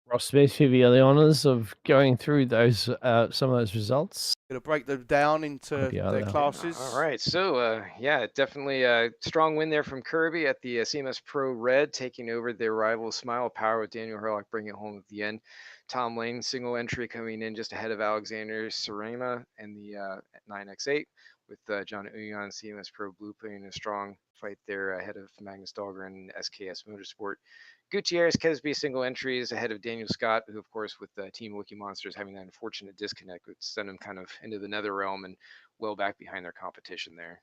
Ross Smith, you have the honours of going through those some of those results. Gonna break them down into their classes. All right, so yeah, definitely a strong win there from Kirby at the CMS Pro Red, taking over their rival Smile Power with Daniel Herlock bringing it home at the end. Tom Lane single entry coming in just ahead of Alexander Serena and the 9X8, with John Uyan CMS Pro Blue playing a strong fight there ahead of Magnus Dahlgren and SKS Motorsport. Gutierrez Kesby single entries ahead of Daniel Scott, who, of course, with Team Wiki Monsters having that unfortunate disconnect, would send him kind of into the nether realm and well back behind their competition there.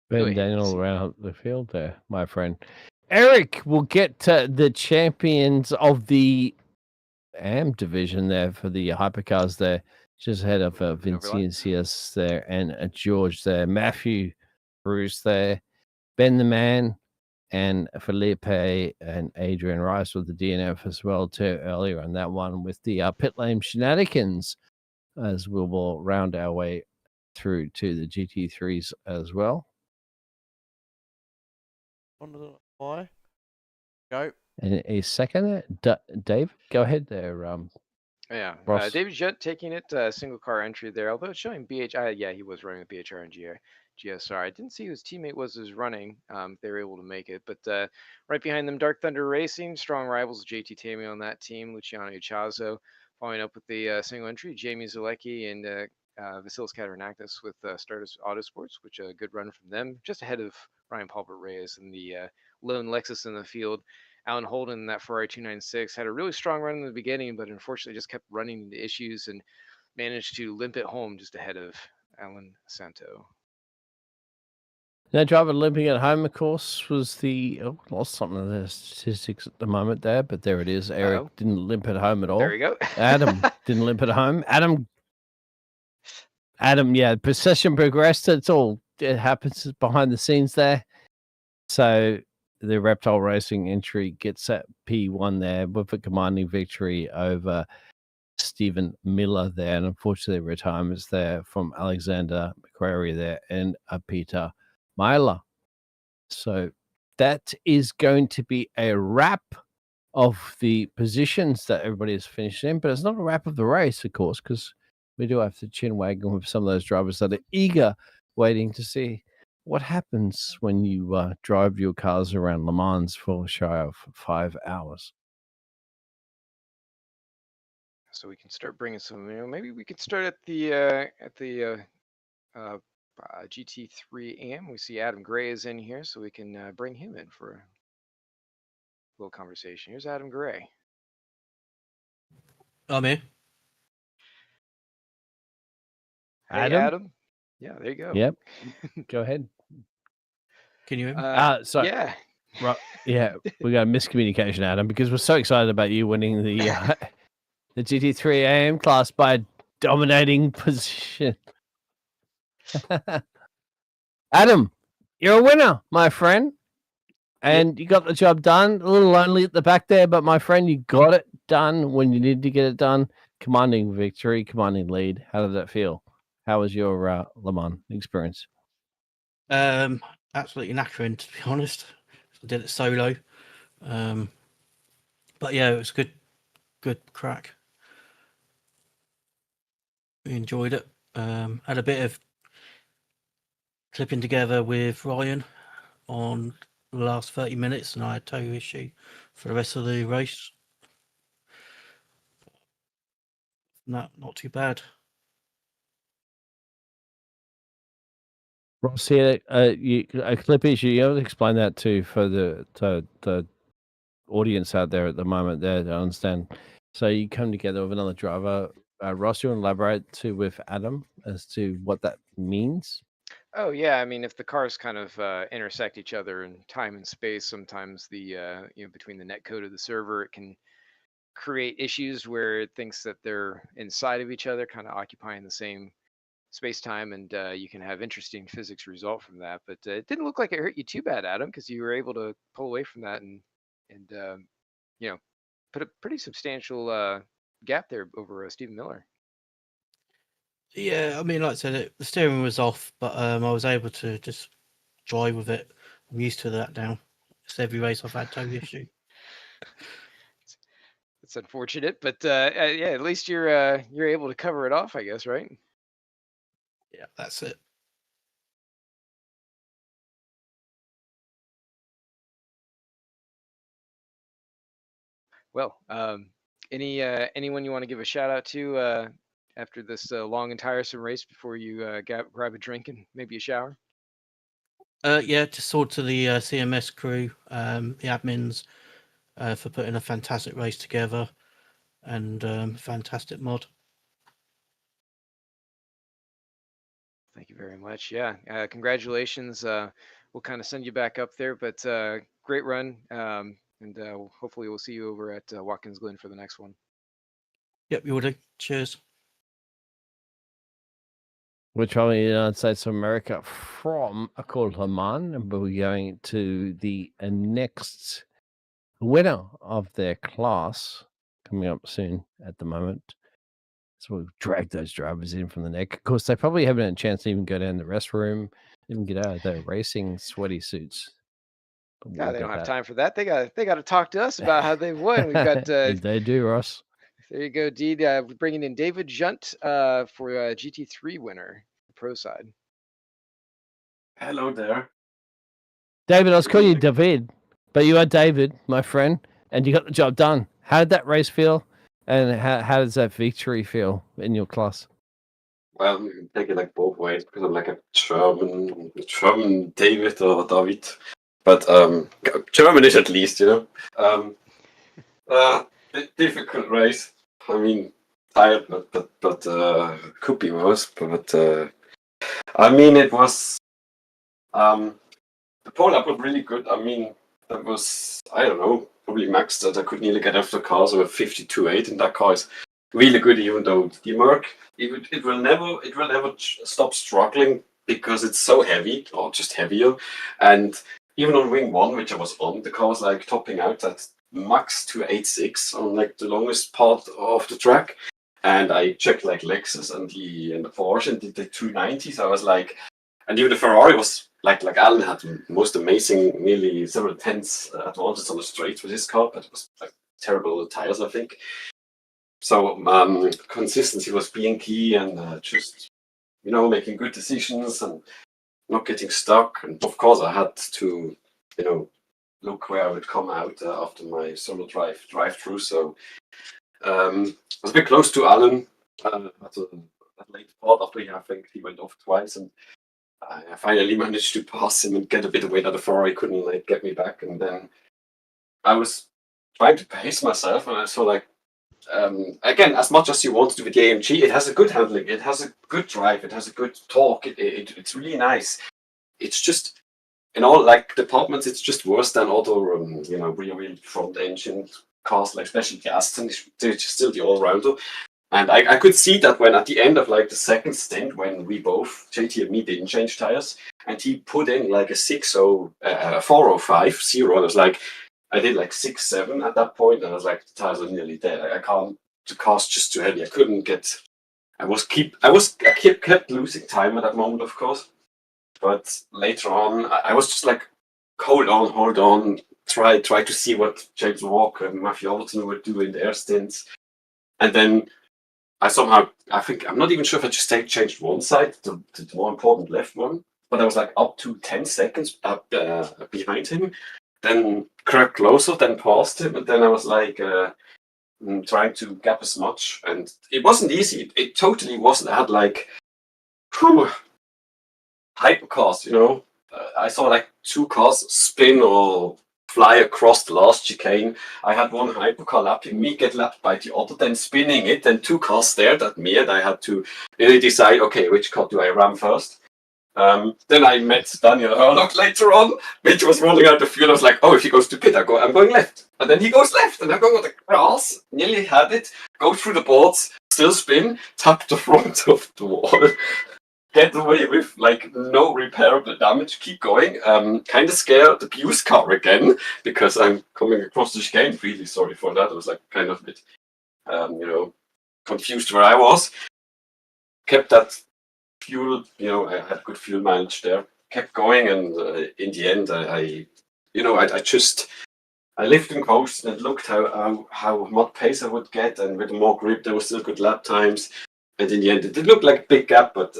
Ben Daniel around the field there, my friend. Eric will get to the champions of the AM division there for the Hypercars there, just ahead of Vincius there and George there. Matthew Bruce there. Ben the Man. And Felipe and Adrian Rice with the DNF as well too earlier on that one, with the pit lane shenanigans, as we will round our way through to the GT3s as well. On the why? Go. And a second, Dave, go ahead there. Yeah, Ross. David Jett taking it single car entry there, although it's showing BHI. Yeah, he was running with BHR and GSR. I didn't see who his teammate was running. They were able to make it, but right behind them, Dark Thunder Racing, strong rivals JT Tammy on that team, Luciano Chazo following up with the single entry, Jamie Zalecki and Vasilis Katarinakis with Stardust Autosports, which a good run from them, just ahead of Ryan Palbert Reyes and the lone Lexus in the field. Alan Holden in that Ferrari 296 had a really strong run in the beginning, but unfortunately just kept running into issues and managed to limp it home just ahead of Alan Santo. Now, driver limping at home, of course, was the lost something of the statistics at the moment there, but there it is. Eric didn't limp at home at all. There you go. Adam didn't limp at home. Adam, yeah, procession progressed. It happens behind the scenes there. So the Reptile Racing entry gets that P1 there with a commanding victory over Stephen Miller there, and unfortunately retirements there from Alexander McQuarrie there and Peter Myler. So that is going to be a wrap of the positions that everybody has finished in, but it's not a wrap of the race, of course, because we do have to chin wag with some of those drivers that are eager, waiting to see what happens when you drive your cars around Le Mans for shy of 5 hours. So we can start bringing some. Maybe we could start at the GT3 AM. We see Adam Gray is in here, so we can bring him in for a little conversation. Here's Adam Gray. I'm here. Hey, Adam? Adam. Yeah, there you go. Yep. Go ahead. Can you hear me? Sorry. Yeah. Right. Yeah, we got a miscommunication, Adam, because we're so excited about you winning the GT3 AM class by a dominating position. Adam, you're a winner, my friend. And you got the job done. A little lonely at the back there, but my friend, you got it done when you needed to get it done. Commanding victory, commanding lead. How did that feel? How was your Le Mans experience? Absolutely knackering, to be honest. I did it solo. But yeah, it was good crack. We enjoyed it. Had a bit of clipping together with Ryan on the last 30 minutes, and I had tow issue for the rest of the race. Not too bad. Ross here, a clip issue. You have to explain that too for the audience out there at the moment there to understand. So you come together with another driver. Ross, you want to elaborate too with Adam as to what that means? Oh yeah, I mean, if the cars kind of intersect each other in time and space, sometimes the between the net code of the server, it can create issues where it thinks that they're inside of each other, kind of occupying the same space-time, and you can have interesting physics result from that. But it didn't look like it hurt you too bad, Adam, because you were able to pull away from that and put a pretty substantial gap there over Stephen Miller. Yeah, I mean, like I said, the steering was off, but I was able to just drive with it. I'm used to that now. It's every race I've had tow issue. It's unfortunate, but yeah, at least you're able to cover it off, I guess, right? Yeah, that's it. Well, anyone you want to give a shout out to after this long and tiresome race before you grab a drink and maybe a shower? Yeah, just sold to the CMS crew, the admins, for putting a fantastic race together and fantastic mod. Thank you very much. Yeah, congratulations. We'll kind of send you back up there, but great run. And hopefully we'll see you over at Watkins Glen for the next one. Yep, you will do. Cheers. We're traveling in the United States of America from Le Mans, and we're going to the next winner of their class coming up soon at the moment. So we'll drag those drivers in from the neck. Of course, they probably haven't had a chance to even go down the restroom, even get out of their racing sweaty suits. Yeah, they don't have time for that. They got to talk to us about how they've won. We've got they do, Ross. There you go, Deed. We're bringing in David Junt for GT3 winner, pro side. Hello there. David, I was calling you David, but you are David, my friend, and you got the job done. How did that race feel? And how does that victory feel in your class? Well, you can take it like both ways because I'm like a German David or David. But Germanish at least, difficult race. I mean, tired, but could be worse. But I mean, it was the pole up was really good. I mean, that was, I don't know, probably max that I could nearly get off the car. So a 52.8 in that car is really good. Even though the Merc, it will never stop struggling because it's so heavy or just heavier. And even on wing 1, which I was on, the car was like topping out at max 286 on like the longest part of the track. and I checked like Lexus and the Porsche and the 290s. I was like, and even the Ferrari was like Alan had the most amazing, nearly several tenths advantage on the straight with his car, but it was like terrible tires, I think. So consistency was being key, and just making good decisions and not getting stuck. And of course, I had to look where I would come out after my solo drive through. So I was a bit close to Alan at a late part after I think he went off twice, and I finally managed to pass him and get a bit away that the Ferrari couldn't get me back. And then I was trying to pace myself, and I saw again, as much as you want to do with the AMG, it has a good handling, it has a good drive, it has a good torque, it's really nice. It's just in all departments, it's just worse than other rear-wheel front engine cars, especially the Aston. They're still the all-rounder. And I could see that when at the end of the second stint, when we both, JT and me, didn't change tires, and he put in a 405 and I was like, I did 6.7 at that point, and I was like, the tires are nearly dead. I can't. The car's just too heavy. I couldn't get. I kept losing time at that moment, of course. But later on, I was just hold on, try to see what James Walker and Matthew Alberton would do in their stints, and then I think I'm not even sure if I just changed one side, the more important left one, but I was up to 10 seconds behind him. Then crept closer, then passed him, and then I was trying to gap as much, and it wasn't easy. It totally wasn't. I had hypercars, I saw two cars spin or fly across the last chicane. I had one hypercar lapping me, get lapped by the other, then spinning it, then two cars stared at me, and I had to really decide, okay, which car do I ram first? Then I met Daniel Herlock later on, which was running out of fuel. I was like, oh, if he goes to pit, I'm going left. And then he goes left, and I go with the grass, nearly had it, go through the boards, still spin, tap the front of the wall, get away with no repairable damage, keep going. Kind of scared the Buse car again, because I'm coming across the chicane. Really sorry for that. I was kind of a bit, confused where I was. Kept that fuel, I had good fuel mileage there. Kept going, and in the end, I lifted and coasted and looked how much pace I would get, and with more grip, there were still good lap times. And in the end, it did look like a big gap, but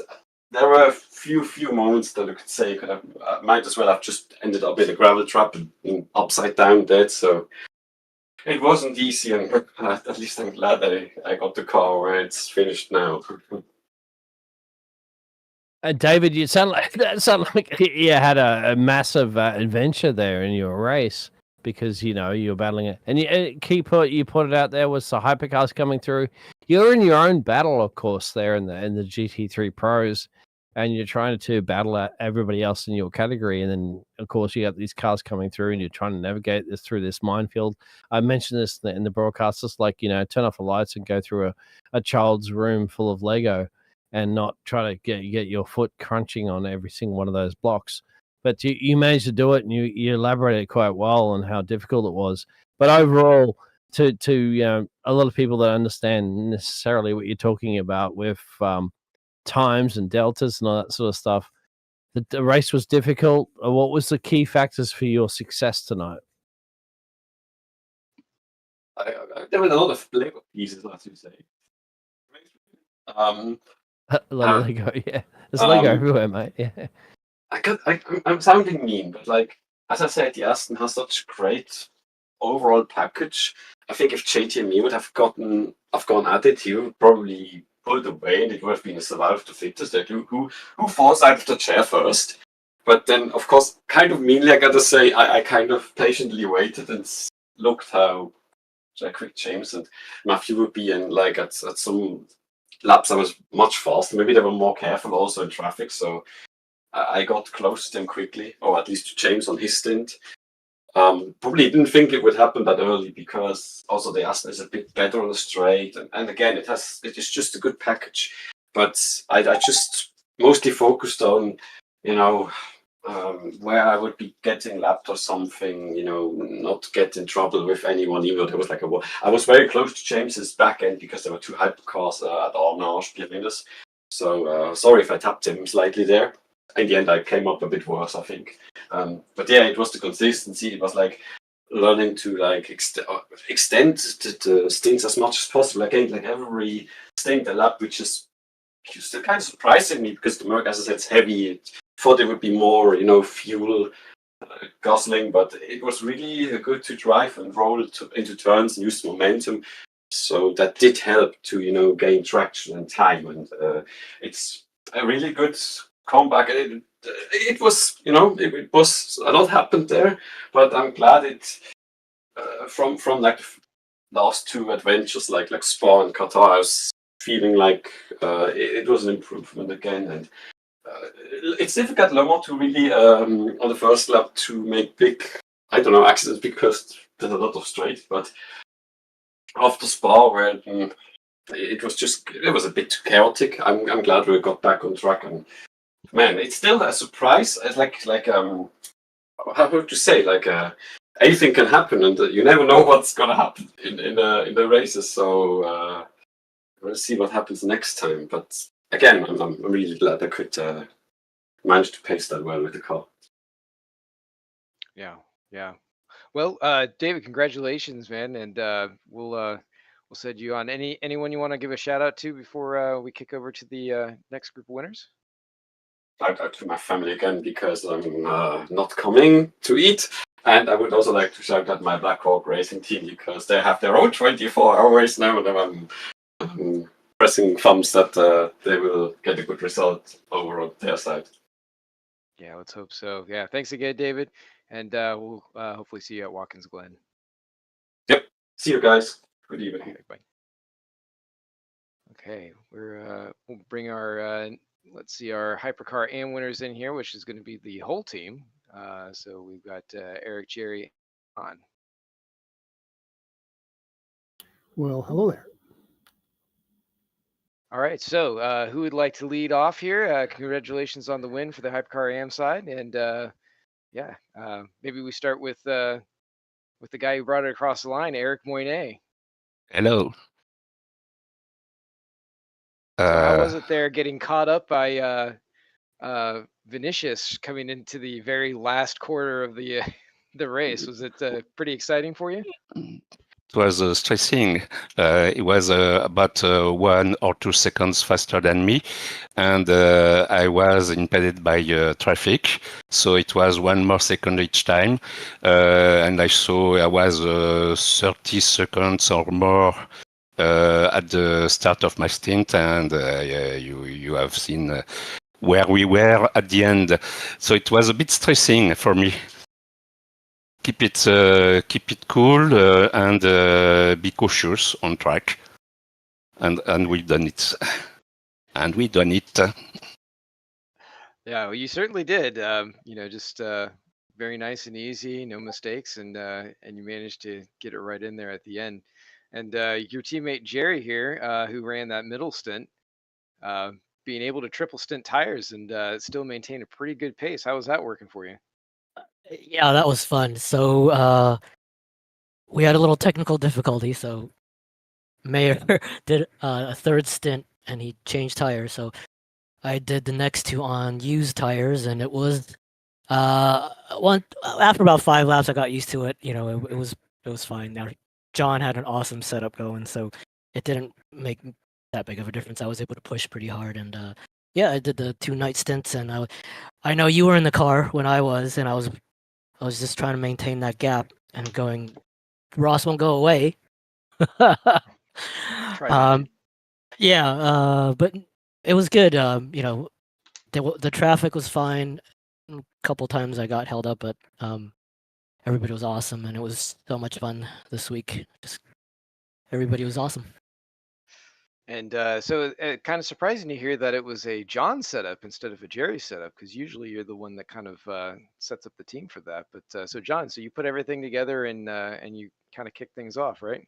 there were a few moments that I could say I might as well have just ended up in a gravel trap and upside down dead. So it wasn't easy, and at least I'm glad that I got the car where it's finished now. David, you sound like you had a massive adventure there in your race, because you were battling it, and you put it out there was the hypercars coming through. You're in your own battle, of course, there in the GT3 Pros, and you're trying to battle everybody else in your category, and then of course you got these cars coming through, and you're trying to navigate through this minefield. I mentioned this in the broadcast, just turn off the lights and go through a child's room full of Lego, and not try to get your foot crunching on every single one of those blocks. But you managed to do it, and you elaborated quite well on how difficult it was. But overall, to a lot of people that understand necessarily what you're talking about with times and deltas and all that sort of stuff, the race was difficult. What was the key factors for your success tonight? There were a lot of Lego pieces, as you say. A lot of Lego, yeah. There's Lego everywhere, mate. Yeah. I'm sounding mean, but as I said, the Aston has such a great overall package. I think if JT and me would have gone at it, he would probably pulled away, and it would have been a survival of the fittest. Who falls out of the chair first? But then, of course, kind of meanly, I gotta say, I kind of patiently waited and looked how quick James and Matthew would be, and at some laps I was much faster. Maybe they were more careful also in traffic, so I got close to them quickly, or at least to James on his stint. Probably didn't think it would happen that early, because also the Aston is a bit better on the straight, and again it is just a good package. But I just mostly focused on where I would be getting lapped or something, not get in trouble with anyone, even though there was I was very close to James's back end because there were two hypercars at NARS behind us. So sorry if I tapped him slightly there. In the end, I came up a bit worse, I think. But yeah, it was the consistency. It was like learning to extend the stints as much as possible. Again, like every stint a lap, which is still kind of surprising me because the Merc, as I said, it's heavy. Thought it would be more, fuel guzzling, but it was really good to drive and roll into turns and use momentum. So that did help to, gain traction and time. And it's a really good comeback. It was, it was a lot happened there, but I'm glad it from like the last two adventures, like Spa and Qatar, I was feeling like it was an improvement again. And it's difficult, Le Mans, to really on the first lap to make big, accidents because there's a lot of straight. But after Spa, where it was a bit too chaotic, I'm glad we got back on track. And man, it's still a surprise. It's like how would you say, anything can happen, and you never know what's gonna happen in the races. So we'll see what happens next time. But again, I'm really glad I could manage to pace that well with the car. Yeah. Well, David, congratulations, man, and we'll send you on. Anyone you want to give a shout out to before we kick over to the next group of winners? Shout out to my family again because I'm not coming to eat. And I would also like to shout out my Black Hawk Racing team because they have their own 24-hour race now, and I'm pressing thumbs that they will get a good result over on their side. Yeah, let's hope so. Yeah, thanks again, David, and we'll hopefully see you at Watkins Glen. Yep. See you guys. Good evening. Okay, bye. Okay, we'll bring our let's see, our Hypercar AM winners in here, which is going to be the whole team. So we've got Eric, Jerry on. Well, hello there. All right, so who would like to lead off here? Congratulations on the win for the Hypercar AM side, and maybe we start with the guy who brought it across the line, Eric Moynet. Hello. So how was it there, getting caught up by Vinicius coming into the very last quarter of the race? Was it pretty exciting for you? It was stressing. It was about 1 or 2 seconds faster than me, and I was impeded by traffic, so it was 1 more second each time, and I saw I was 30 seconds or more at the start of my stint, and you have seen where we were at the end. So it was a bit stressing for me. Keep it cool and be cautious on track, and we've done it. And we done it. Yeah, well, you certainly did. Just very nice and easy, no mistakes, and you managed to get it right in there at the end. And your teammate Jerry here, who ran that middle stint, being able to triple stint tires and still maintain a pretty good pace. How was that working for you? Yeah, that was fun. So we had a little technical difficulty. So Mayer did a third stint and he changed tires. So I did the next 2 on used tires, and it was after about 5 laps I got used to it. It was fine. Now John had an awesome setup going, so it didn't make that big of a difference. I was able to push pretty hard, and I did the 2 night stints, and I know you were in the car when I was, and I was just trying to maintain that gap and going, Ross won't go away. But it was good. The traffic was fine. A couple times I got held up, but everybody was awesome, and it was so much fun this week. Just everybody was awesome. And so kind of surprising to hear that it was a John setup instead of a Jerry setup, because usually you're the one that kind of sets up the team for that. But so John, so you put everything together and you kind of kick things off, right?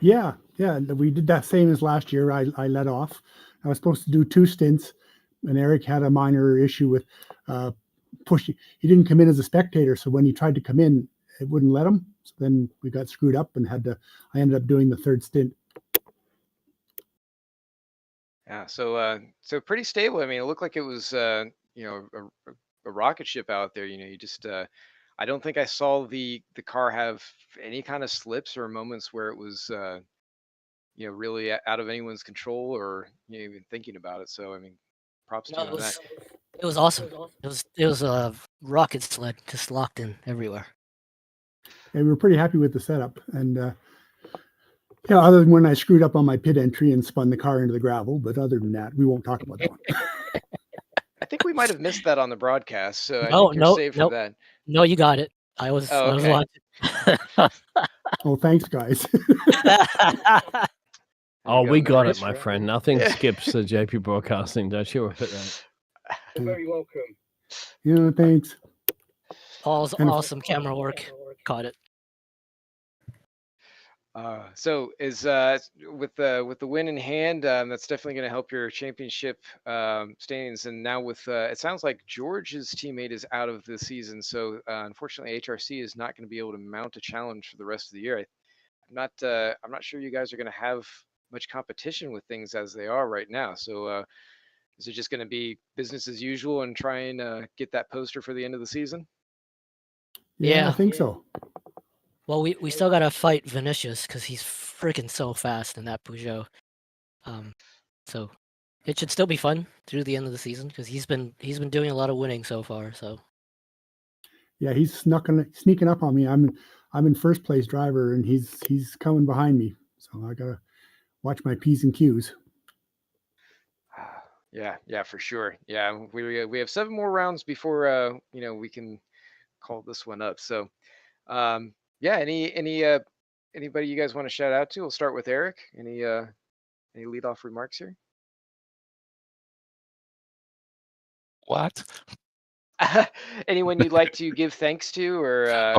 Yeah, we did that same as last year. I led off. I was supposed to do 2 stints, and Eric had a minor issue with push. He didn't come in as a spectator, so when he tried to come in, it wouldn't let him. So then we got screwed up and I ended up doing the third stint. Yeah, so pretty stable. I mean, it looked like it was a rocket ship out there. You just I don't think I saw the car have any kind of slips or moments where it was really out of anyone's control or even thinking about it. So I mean, props to No, you on that. it was awesome. It was a rocket sled, just locked in everywhere. And we were pretty happy with the setup. And other than when I screwed up on my pit entry and spun the car into the gravel, but other than that, we won't talk about that one. I think we might have missed that on the broadcast, so I No, think you're no, safe nope. from that. No, you got it. I was okay. watching. Oh, thanks, guys. Oh, we got it, Chris, my right? friend. Nothing Yeah. skips JP Broadcasting. Don't you worry about that. You're very welcome. Thanks. Paul's And- awesome camera work. Caught it. So is with the win in hand, that's definitely going to help your championship standings. And now with it sounds like George's teammate is out of the season, so unfortunately HRC is not going to be able to mount a challenge for the rest of the year. I'm not sure you guys are going to have much competition with things as they are right now. So is it just going to be business as usual and try and get that poster for the end of the season? Yeah, I think so. Well, we still gotta fight Vinicius because he's freaking so fast in that Peugeot. So it should still be fun through the end of the season because he's been doing a lot of winning so far. So Yeah, he's sneaking up on me. I'm in first place driver, and he's coming behind me. So I gotta watch my P's and Q's. Yeah, for sure. Yeah, we have 7 more rounds before we can call this one up. So yeah, anybody you guys want to shout out to? We'll start with Eric. Any lead-off remarks here? What? Anyone you'd like to give thanks to, or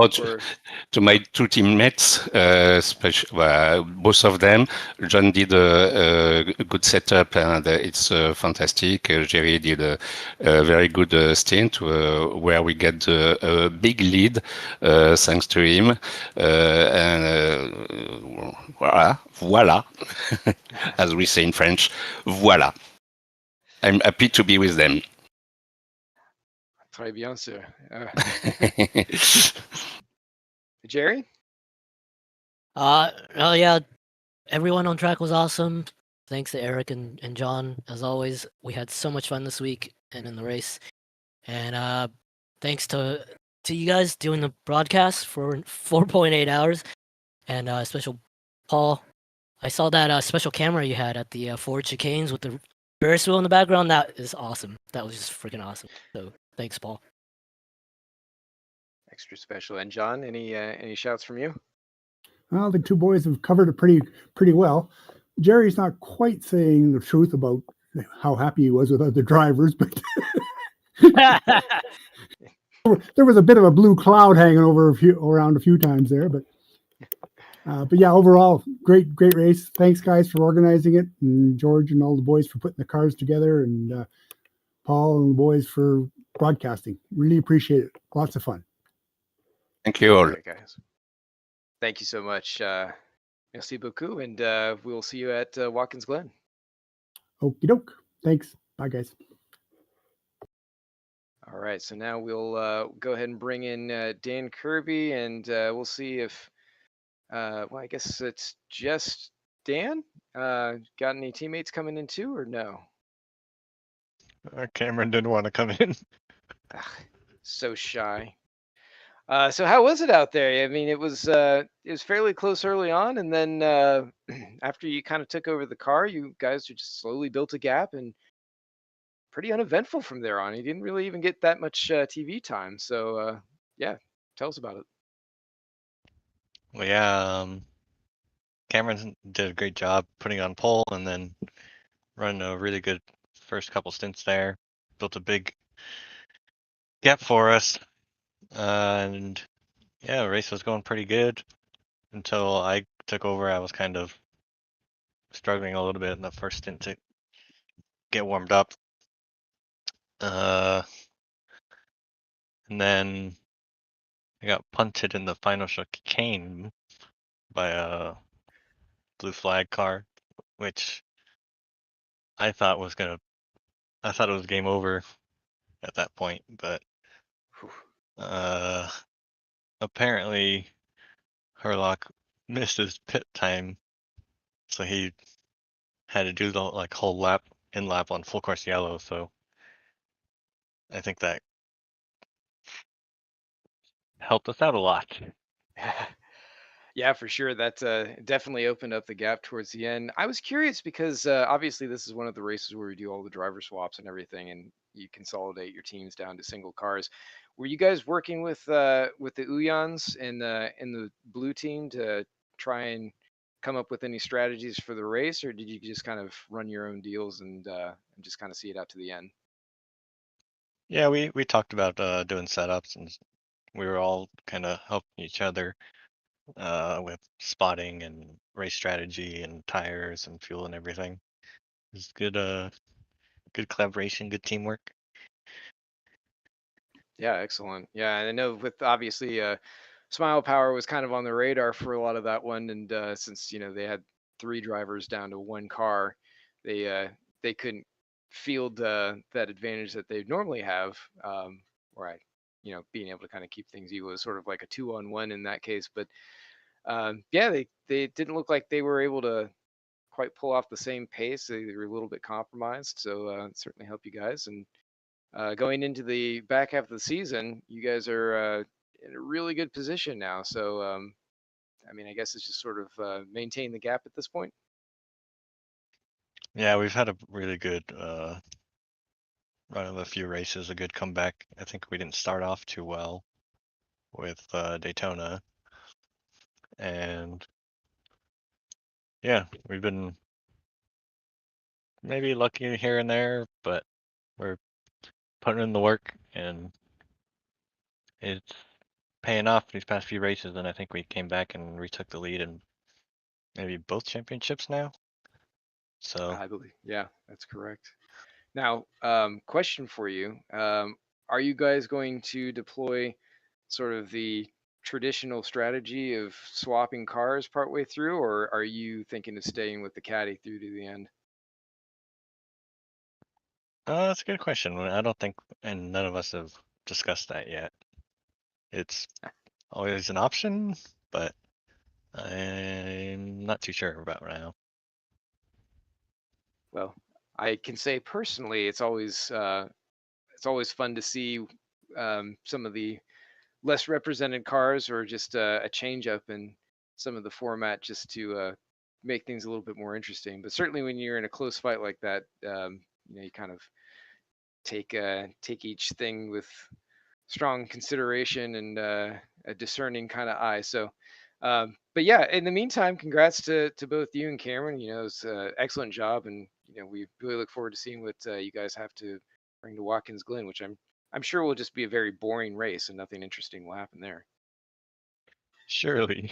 to my 2 teammates, both of them. John did a good setup, and it's fantastic. Jerry did a very good stint where we get a big lead thanks to him. And voilà, as we say in French, voilà. I'm happy to be with them. Très bien, sir. Jerry? oh yeah, everyone on track was awesome. Thanks to Eric and John as always. We had so much fun this week and in the race. And thanks to you guys doing the broadcast for 4.8 hours. And special Paul, I saw that special camera you had at the Ford chicanes with the Ferris wheel in the background. That is awesome. That was just freaking awesome. So thanks, Paul. Extra special. And John, any shouts from you? Well, the 2 boys have covered it pretty well. Jerry's not quite saying the truth about how happy he was with other drivers, but there was a bit of a blue cloud hanging around a few times there. But yeah, overall, great race. Thanks, guys, for organizing it, and George and all the boys for putting the cars together, and Paul and the boys for broadcasting. Really appreciate it. Lots of fun. Thank you all. All right, guys. Thank you so much. Merci beaucoup, and we'll see you at Watkins Glen. Okie doke. Thanks. Bye, guys. All right, so now we'll go ahead and bring in Dan Kirby, and we'll see if, well, I guess it's just Dan. Got any teammates coming in too, or no? Cameron didn't want to come in. Ugh, so shy. So how was it out there? I mean, it was fairly close early on, and then after you kind of took over the car, you guys just slowly built a gap, and pretty uneventful from there on. You didn't really even get that much TV time. So yeah, tell us about it. Well, yeah, Cameron did a great job putting on pole and then running a really good first couple stints there. Built a big gap for us. And yeah, the race was going pretty good until I took over. I was kind of struggling a little bit in the first stint to get warmed up. And then I got punted in the final chicane by a blue flag car, which I thought was I thought it was game over at that point, but apparently Herlock missed his pit time, so he had to do the whole lap on full course yellow. So I think that helped us out a lot. Yeah, for sure. That definitely opened up the gap towards the end. I was curious because obviously this is one of the races where we do all the driver swaps and everything, and you consolidate your teams down to single cars. Were you guys working with the Uyans and the blue team to try and come up with any strategies for the race, or did you just kind of run your own deals and just kind of see it out to the end? Yeah, we talked about doing setups, and we were all kind of helping each other with spotting and race strategy and tires and fuel and everything. It's good collaboration, good teamwork. Yeah, excellent. Yeah, and I know with obviously Smile Power was kind of on the radar for a lot of that one, and since they had 3 drivers down to 1 car, they couldn't field that advantage that they normally have, right? Being able to kind of keep things equal was sort of like a 2-on-1 in that case. But yeah, they didn't look like they were able to quite pull off the same pace. They were a little bit compromised, so it certainly helped you guys. And going into the back half of the season, you guys are in a really good position now. So, I mean, I guess it's just sort of maintain the gap at this point. Yeah, we've had a really good run of a few races, a good comeback. I think we didn't start off too well with Daytona, and yeah, we've been maybe lucky here and there, but we're putting in the work, and it's paying off these past few races. And I think we came back and retook the lead in maybe both championships now. So I believe, yeah, that's correct. Now, question for you: are you guys going to deploy sort of the traditional strategy of swapping cars partway through, or are you thinking of staying with the caddy through to the end? that's a good question. I don't think, and none of us have discussed that yet. It's always an option, but I'm not too sure about right now. Well, I can say personally, it's always fun to see some of the less represented cars, or just a change up in some of the format, just to make things a little bit more interesting. But certainly, when you're in a close fight like that, you kind of take each thing with strong consideration and a discerning kind of eye. So, but yeah, in the meantime, congrats to both you and Cameron. It's an excellent job, and we really look forward to seeing what you guys have to bring to Watkins Glen, which I'm sure will just be a very boring race and nothing interesting will happen there. Surely.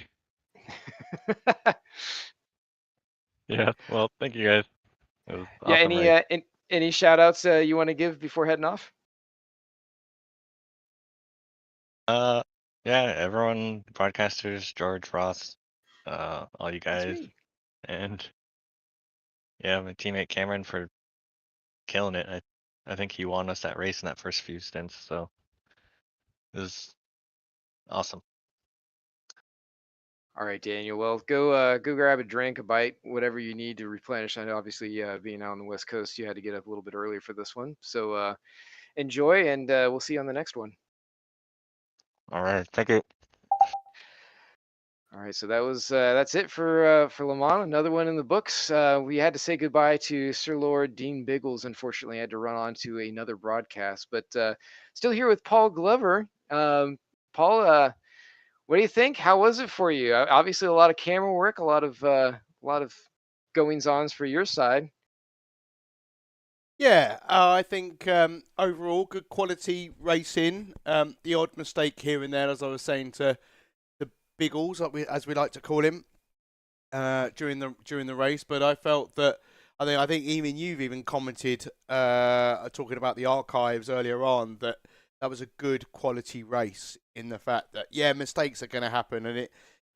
Yeah. Well, thank you guys. It was Yeah. awesome race. Any shout outs you want to give before heading off? Yeah, everyone, broadcasters, George, Ross, all you That's guys, me. and yeah, my teammate Cameron for killing it. I think he won us that race in that first few stints, so it was awesome. All right, Daniel. Well, go grab a drink, a bite, whatever you need to replenish. I know, obviously, being out on the West Coast, you had to get up a little bit earlier for this one. So enjoy, and we'll see you on the next one. All right, thank you. All right, so that's it for Le Mans. Another one in the books. We had to say goodbye to Sir Lord Dean Biggles. Unfortunately, had to run on to another broadcast, but still here with Paul Glover. Paul, what do you think? How was it for you? Obviously, a lot of camera work, a lot of goings ons for your side. Yeah, I think overall good quality racing. The odd mistake here and there, as I was saying to Biggles, as we like to call him, during the race. But I felt that I think even you've even commented talking about the archives earlier on that that was a good quality race in the fact that, yeah, mistakes are going to happen, and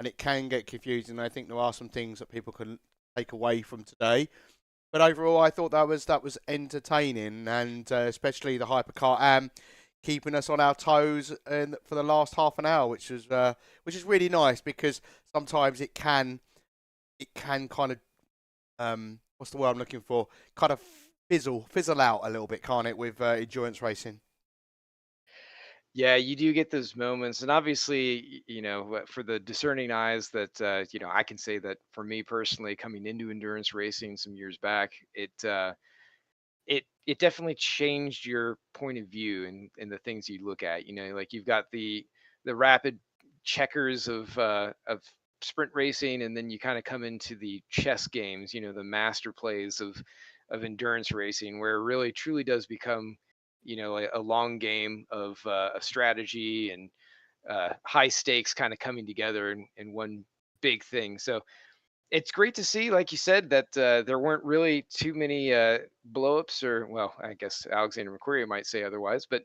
it can get confusing. I think there are some things that people can take away from today. But overall, I thought that was entertaining, and especially the hypercar keeping us on our toes for the last half an hour, which is really nice, because sometimes it can kind of what's the word I'm looking for? Kind of fizzle out a little bit, can't it, with endurance racing? Yeah, you do get those moments, and obviously, for the discerning eyes that I can say that for me personally, coming into endurance racing some years back, it definitely changed your point of view and the things you look at. Like you've got the rapid checkers of sprint racing, and then you kind of come into the chess games, the master plays of endurance racing, where it really truly does become a long game of strategy and high stakes kind of coming together in one big thing. So it's great to see, like you said, that there weren't really too many blowups, or, well, I guess Alexander McQuarrie might say otherwise, but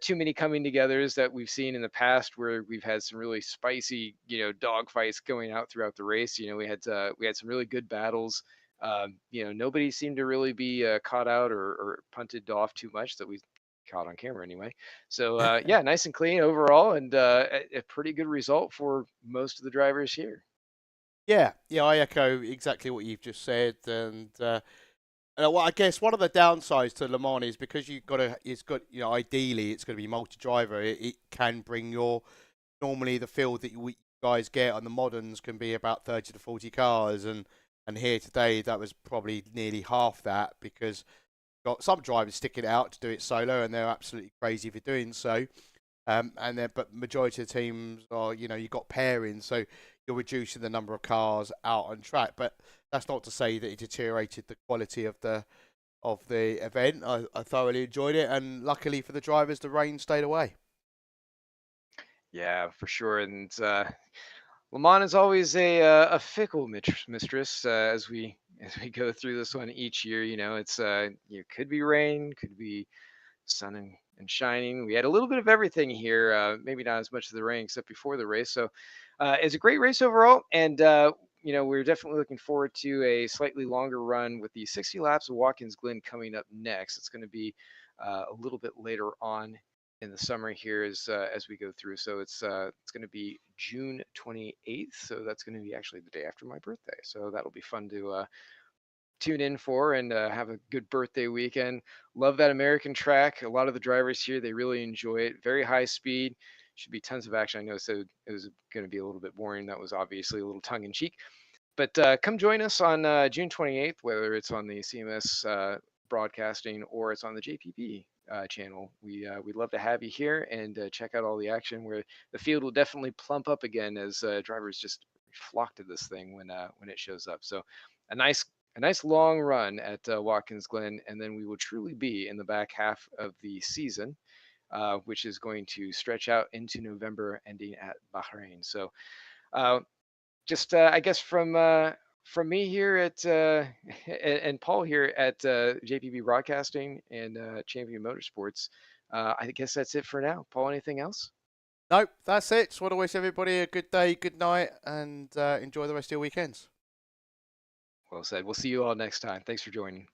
too many coming togethers that we've seen in the past, where we've had some really spicy, dog fights going out throughout the race. We had some really good battles. Nobody seemed to really be caught out or punted off too much that we caught on camera anyway. So yeah, nice and clean overall, and a pretty good result for most of the drivers here. Yeah, I echo exactly what you've just said, and well, I guess one of the downsides to Le Mans is because ideally it's going to be multi-driver. It can bring normally the field that you guys get on the moderns can be about 30 to 40 cars, and here today that was probably nearly half that, because got some drivers sticking it out to do it solo, and they're absolutely crazy for doing so. But majority of the teams are, you've got pairing, so you're reducing the number of cars out on track. But that's not to say that it deteriorated the quality of the event. I thoroughly enjoyed it, and luckily for the drivers, the rain stayed away. Yeah, for sure. And Le Mans is always a fickle mistress as we go through this one each year. It's could be rain, could be sun and shining. We had a little bit of everything here. Maybe not as much of the rain except before the race. So it's a great race overall, and we're definitely looking forward to a slightly longer run with the 60 laps of Watkins Glen coming up next. It's going to be a little bit later on in the summer here as we go through. So it's going to be June 28th. So that's going to be actually the day after my birthday. So that'll be fun to tune in for and have a good birthday weekend. Love that American track. A lot of the drivers here, they really enjoy it. Very high speed. Should be tons of action. I know so it was going to be a little bit boring. That was obviously a little tongue in cheek. But come join us on June 28th, whether it's on the CMS broadcasting or it's on the JPP channel. We'd love to have you here and check out all the action, where the field will definitely plump up again as drivers just flock to this thing when it shows up. So a nice long run at Watkins Glen, and then we will truly be in the back half of the season, which is going to stretch out into November, ending at Bahrain. So I guess from me here at and Paul here at JPB Broadcasting and Champion Motorsports, I guess that's it for now. Paul, anything else? Nope, that's it. Just want to wish everybody a good day, good night, and enjoy the rest of your weekends. Well said. We'll see you all next time. Thanks for joining.